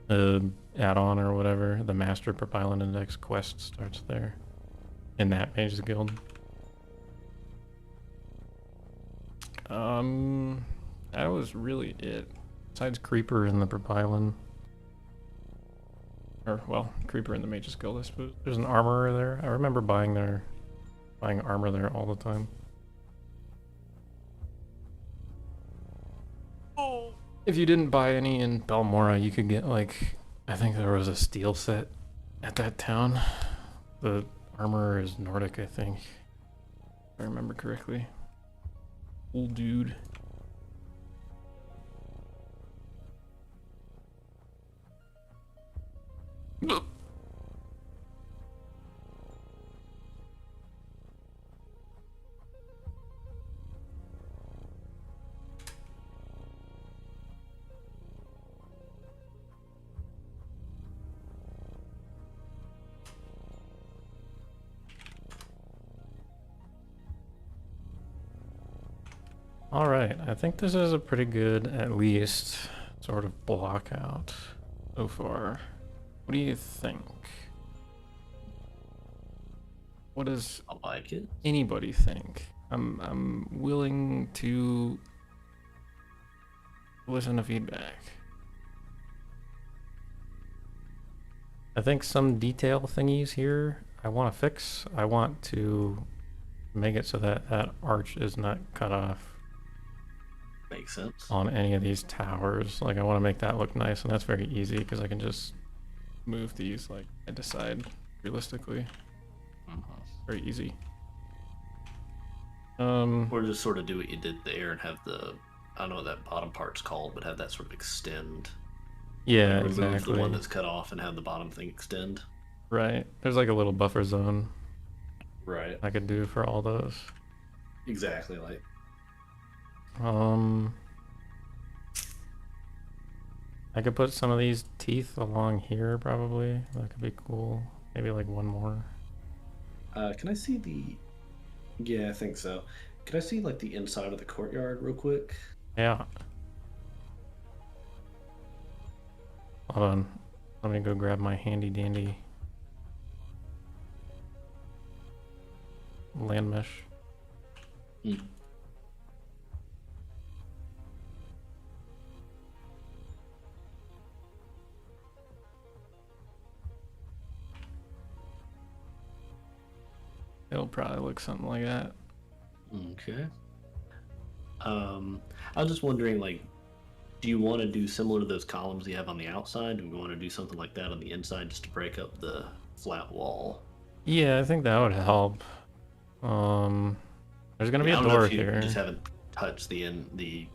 add-on or whatever, the Master Propylon Index quest starts there. In that mages guild. That was really it. Besides Creeper and the Propylon. Or, well, Creeper and the Mage's Guild, I suppose. There's an armorer there. I remember buying armor there all the time. If you didn't buy any in Balmora, you could get like, I think there was a steel set at that town. The armor is Nordic, I think. If I remember correctly. Cool dude. All right, I think this is a pretty good, at least, sort of block out so far. What do you think? What does I like it. anybody think? I'm willing to listen to feedback. I think some detail thingies here I want to fix. I want to make it so that that arch is not cut off Makes sense. on any of these towers. Like, I want to make that look nice, and that's very easy because I can just move these like side to side realistically. Very easy. Or just sort of do what you did there and have the, I don't know what that bottom part's called, but have that sort of extend. Yeah, Remove exactly. the one that's cut off and have the bottom thing extend. Right. There's like a little buffer zone Right. I could do for all those. Exactly. Like, I could put some of these teeth along here probably. That could be cool. Maybe like one more. can I see the? Yeah, I think so. Can I see like the inside of the courtyard real quick? Yeah. Hold on. Let me go grab my handy dandy land mesh. Hmm. It'll probably look something like that. Okay. I was just wondering, like, do you want to do similar to those columns you have on the outside? Do we want to do something like that on the inside just to break up the flat wall? Yeah, I think that would help. There's gonna be I a don't know door if you here. just haven't touched the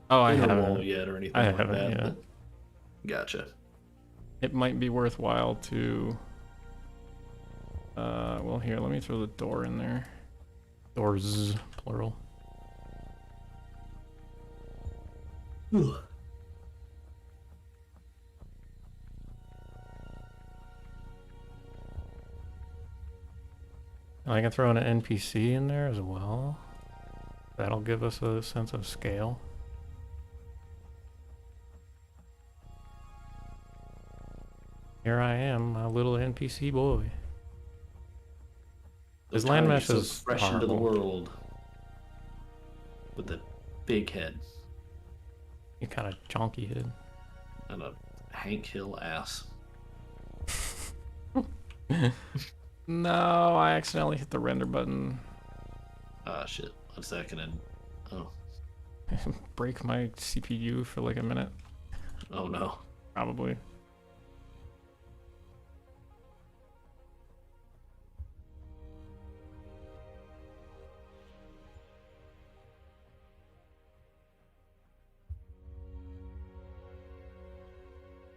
Oh, I inner haven't. wall yet or anything I like haven't that. yet. But gotcha. It might be worthwhile to. Well, here, let me throw the door in there. Doors, plural. Ugh. I can throw an NPC in there as well. That'll give us a sense of scale. Here I am, a little NPC boy. His land mesh so is fresh into the horrible. world with a big head You kind of chonky head. and a Hank Hill ass. No, I accidentally hit the render button. Ah, shit. 1 second and oh, Break my CPU for like a minute, oh no. probably.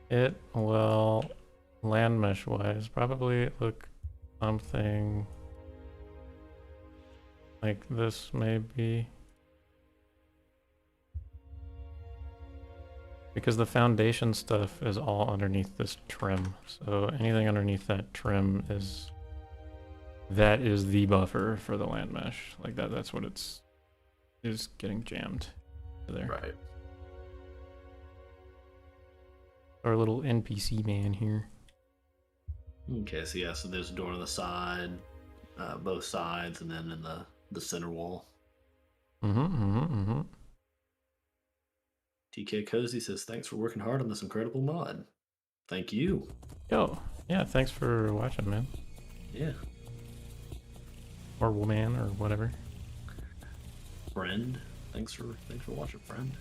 It will, land mesh wise, probably look something like this, maybe. Because the foundation stuff is all underneath this trim. So anything underneath that trim is, that is the buffer for the land mesh. Like that's what it's, is getting jammed there. Right. Our little NPC man here. Okay, so yeah, so there's a door on the side, both sides, and then in the center wall. TK Cozy says, thanks for working hard on this incredible mod. Thank you. Yo, yeah, thanks for watching, man. Yeah. Or woman, or whatever. Friend. Thanks for watching, friend.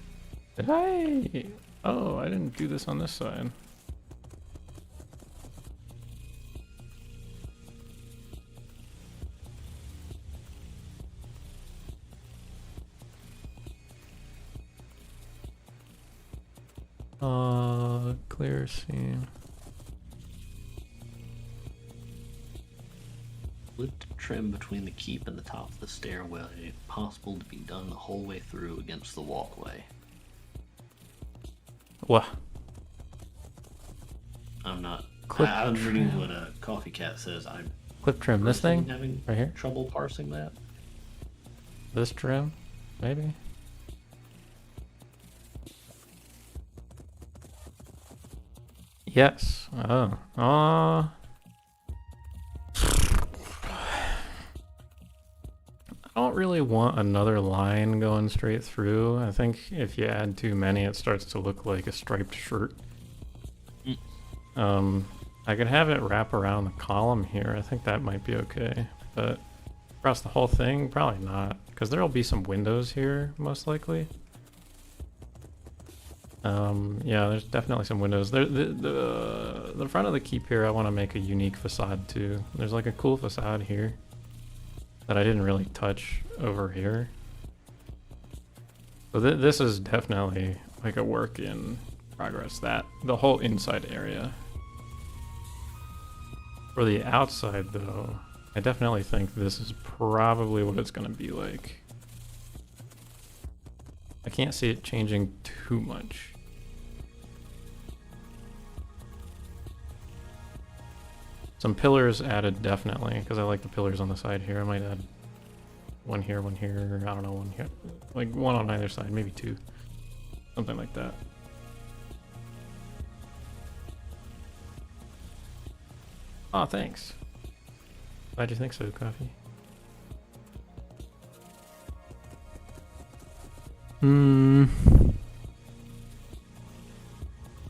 Did I? Oh, I didn't do this on this side. Clear scene. Lift trim between the keep and the top of the stairway, possible to be done the whole way through against the walkway. What? I'm not. Clip I was reading what a coffee cat says. I'm Clip trim. This personally thing having right here. trouble parsing that. This trim, maybe. Yes. Oh. I don't really want another line going straight through. I think if you add too many, it starts to look like a striped shirt. I could have it wrap around the column here. I think that might be okay. But across the whole thing, probably not. Because there'll be some windows here, most likely. Yeah, there's definitely some windows. The front of the keep here, I want to make a unique facade too. There's like a cool facade here that I didn't really touch over here. So this is definitely like a work in progress. That the whole inside area. For the outside though, I definitely think this is probably what it's going to be like. I can't see it changing too much. Some pillars added definitely, because I like the pillars on the side here. I might add one here, I don't know, one here. Like one on either side, maybe two. Something like that. Oh, thanks. Glad you think so, Coffee.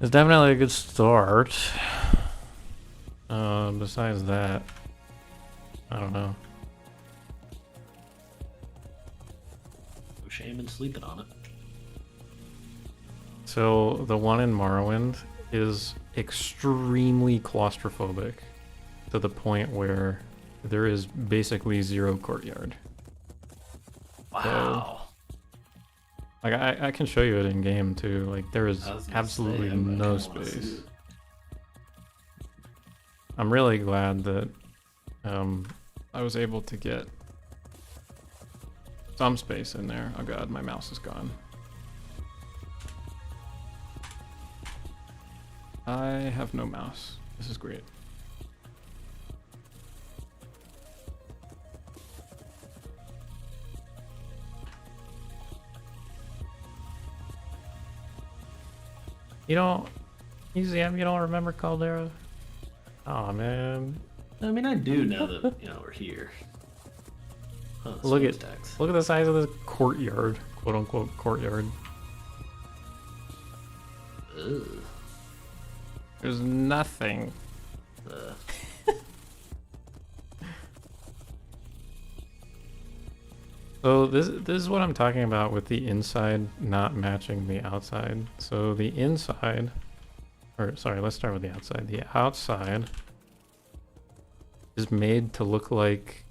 It's definitely a good start. Besides that, I don't know. No shame in sleeping on it. So the one in Morrowind is extremely claustrophobic to the point where there is basically zero courtyard. Wow. Like I can show you it in game too. Like there is absolutely no space. I'm really glad that I was able to get some space in there. Oh god, my mouse is gone. I have no mouse. This is great. You don't, UCM, you don't remember Caldera? Oh man. I mean, I do now that we're here. Huh, Look at stacks. the size of this courtyard, quote unquote courtyard. Ugh. There's nothing. So this is what I'm talking about with the inside not matching the outside. So the inside, or sorry, let's start with the outside. The outside is made to look like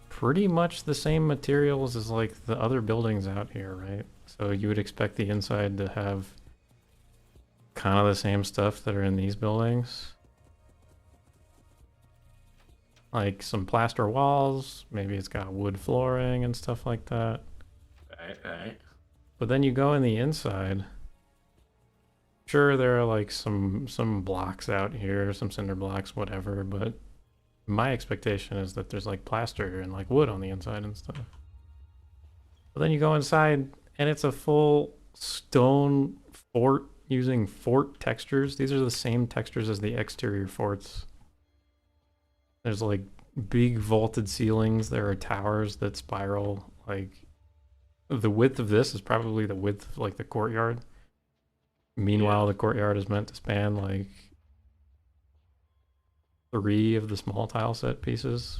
pretty much the same materials as like the other buildings out here, right? So you would expect the inside to have kind of the same stuff that are in these buildings. Like some plaster walls, maybe it's got wood flooring and stuff like that. Alright. But then you go in the inside. Sure, there are like some blocks out here, some cinder blocks, whatever, but my expectation is that there's like plaster and like wood on the inside and stuff. But then you go inside and it's a full stone fort using fort textures. These are the same textures as the exterior forts. There's like big vaulted ceilings. There are towers that spiral. Like the width of this is probably the width of like the courtyard. Meanwhile, the courtyard is meant to span like 3 of the small tile set pieces.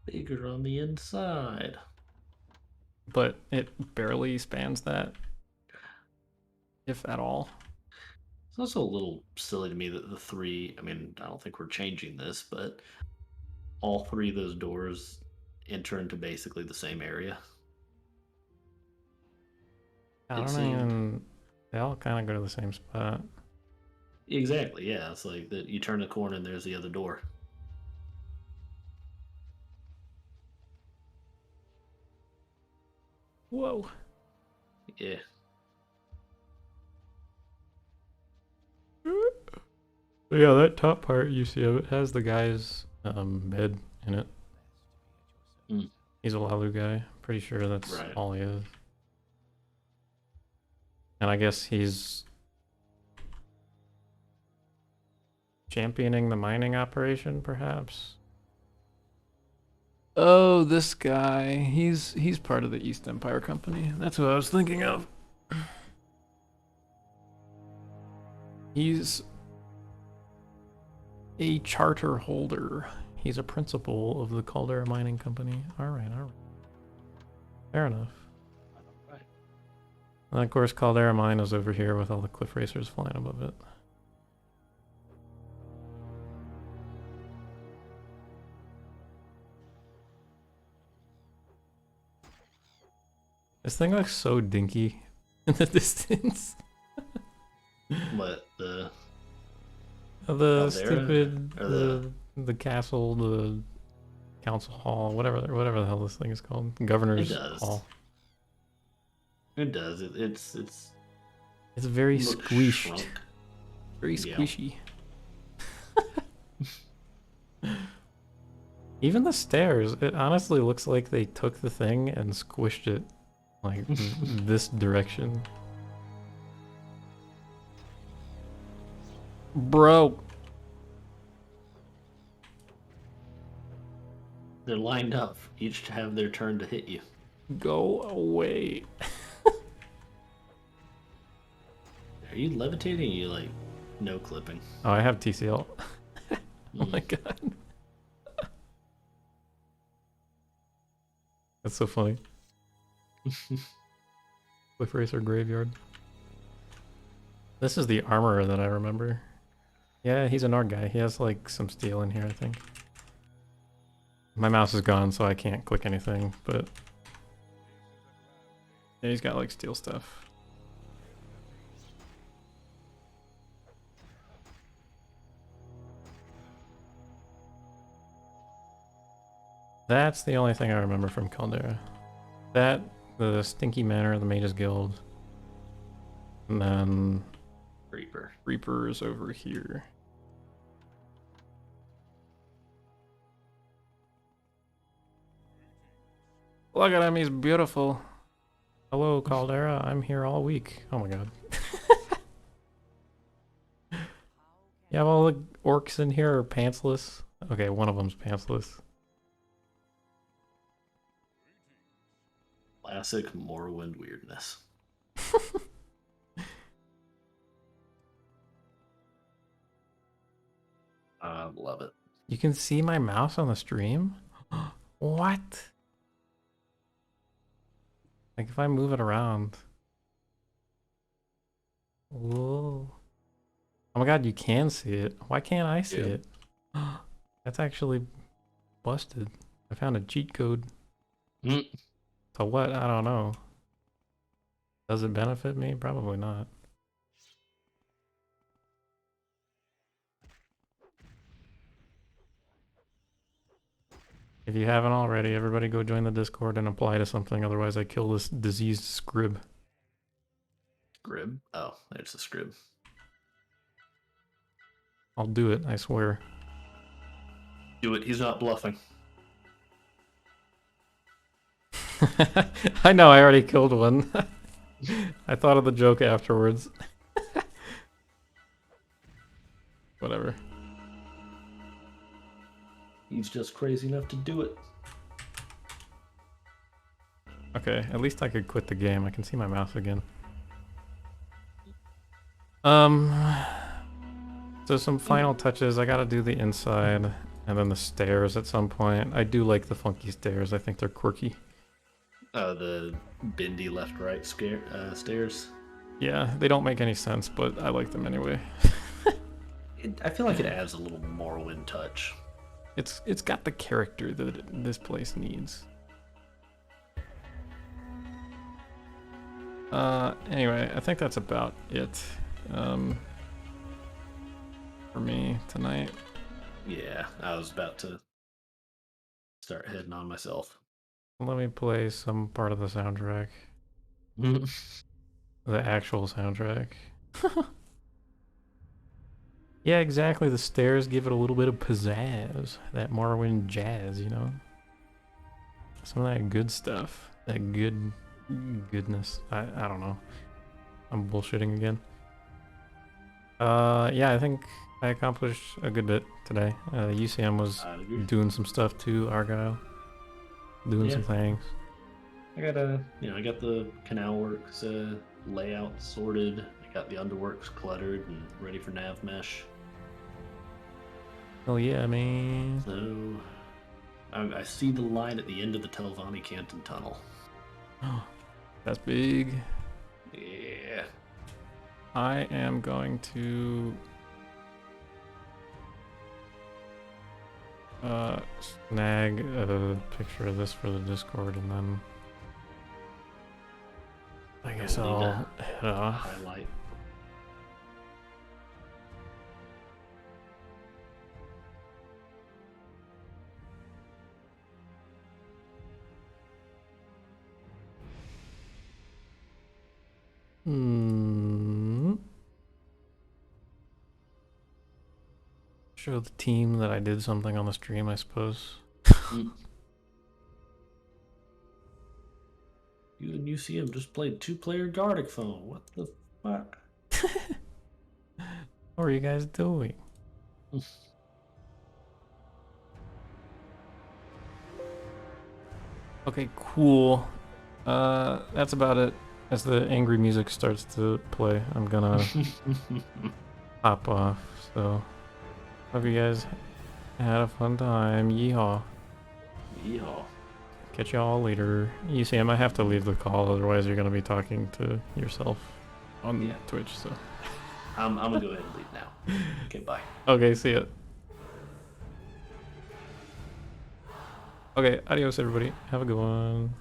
Bigger on the inside. But it barely spans that. if at all. It's also a little silly to me that the three, I mean, I don't think we're changing this, but all three of those doors enter into basically the same area. I It don't seemed. even. They all kind of go to the same spot. Exactly, yeah. It's like that you turn the corner and there's the other door. Whoa. Yeah. Yeah, that top part UCM, it has the guy's bed in it. Mm. He's a Lalu guy. Pretty sure that's Right. all he is. And I guess he's championing the mining operation, perhaps. Oh, this guy. He's part of the East Empire Company. That's who I was thinking of. He's a charter holder. He's a principal of the Caldera Mining Company. Alright. Fair enough. Right. And of course, Caldera Mine is over here with all the cliff racers flying above it. This thing looks so dinky in the distance. What the The Caldera? stupid, Or the castle, the council hall, whatever the hell this thing is called, governor's It does. hall. It does. It's It's very looks squished, shrunk. very Yeah. squishy. Even the stairs, it honestly looks like they took the thing and squished it like this direction. Bro. They're lined up, each to have their turn to hit you. Go away. Are you levitating? Or you like no clipping? Oh, I have TCL. Oh Mm. my god. That's so funny. Cliff Racer Graveyard. This is the armorer that I remember. Yeah, he's a Nord guy. He has like some steel in here, I think. My mouse is gone, so I can't click anything, but yeah, he's got like steel stuff. That's the only thing I remember from Caldera. That, the Stinky Manor, the Mages Guild, and then Reaper. Reaper's over here. Look at him, he's beautiful. Hello, Caldera, I'm here all week. Oh my god. You have all the orcs in here are pantsless? Okay, one of them's pantsless. Classic Morrowind weirdness. I love it. You can see my mouse on the stream? What? Like if I move it around. Whoa. Oh my god, you can see it. Why can't I see Yeah. it? That's actually busted. I found a cheat code. Mm. So what? I don't know. Does it benefit me? Probably not. If you haven't already, everybody go join the Discord and apply to something, otherwise I kill this diseased scrib. Scrib? Oh, there's the scrib. I'll do it, I swear. Do it. He's not bluffing. I know, I already killed one. I thought of the joke afterwards. Whatever. He's just crazy enough to do it. Okay, at least I could quit the game. I can see my mouse again. So some final touches. I gotta do the inside and then the stairs at some point. I do like the funky stairs. I think they're quirky. The bendy left-right stairs. Yeah, they don't make any sense, but I like them anyway. I feel like it adds a little Morrowind touch. It's got the character that this place needs. Anyway, I think that's about it for me tonight. Yeah, I was about to start heading on myself. Let me play some part of the soundtrack. The actual soundtrack. Yeah, exactly. The stairs give it a little bit of pizzazz. That Morrowind jazz, you know? Some of that good stuff. That goodness. I don't know. I'm bullshitting again. Yeah, I think I accomplished a good bit today. UCM was doing some stuff too, Argyle. Doing some things. I got I got the canal works layout sorted. I got the underworks cluttered and ready for nav mesh. Oh yeah, man. So I see the line at the end of the Telvanni Canton tunnel. That's big. Yeah. I am going to snag a picture of this for the Discord, and then I guess I'll head off. Highlight. Show the team that I did something on the stream, I suppose. You and UCM just played 2-player Gardic phone. What the fuck? What are you guys doing? Okay, cool. That's about it. As the angry music starts to play, I'm gonna hop off. So, hope you guys had a fun time. Yeehaw. Yeehaw. Catch y'all later. UCM, I have to leave the call, otherwise you're gonna be talking to yourself on Twitch. So, I'm gonna go ahead and leave now. Okay, bye. Okay, see ya. Okay, adios everybody. Have a good one.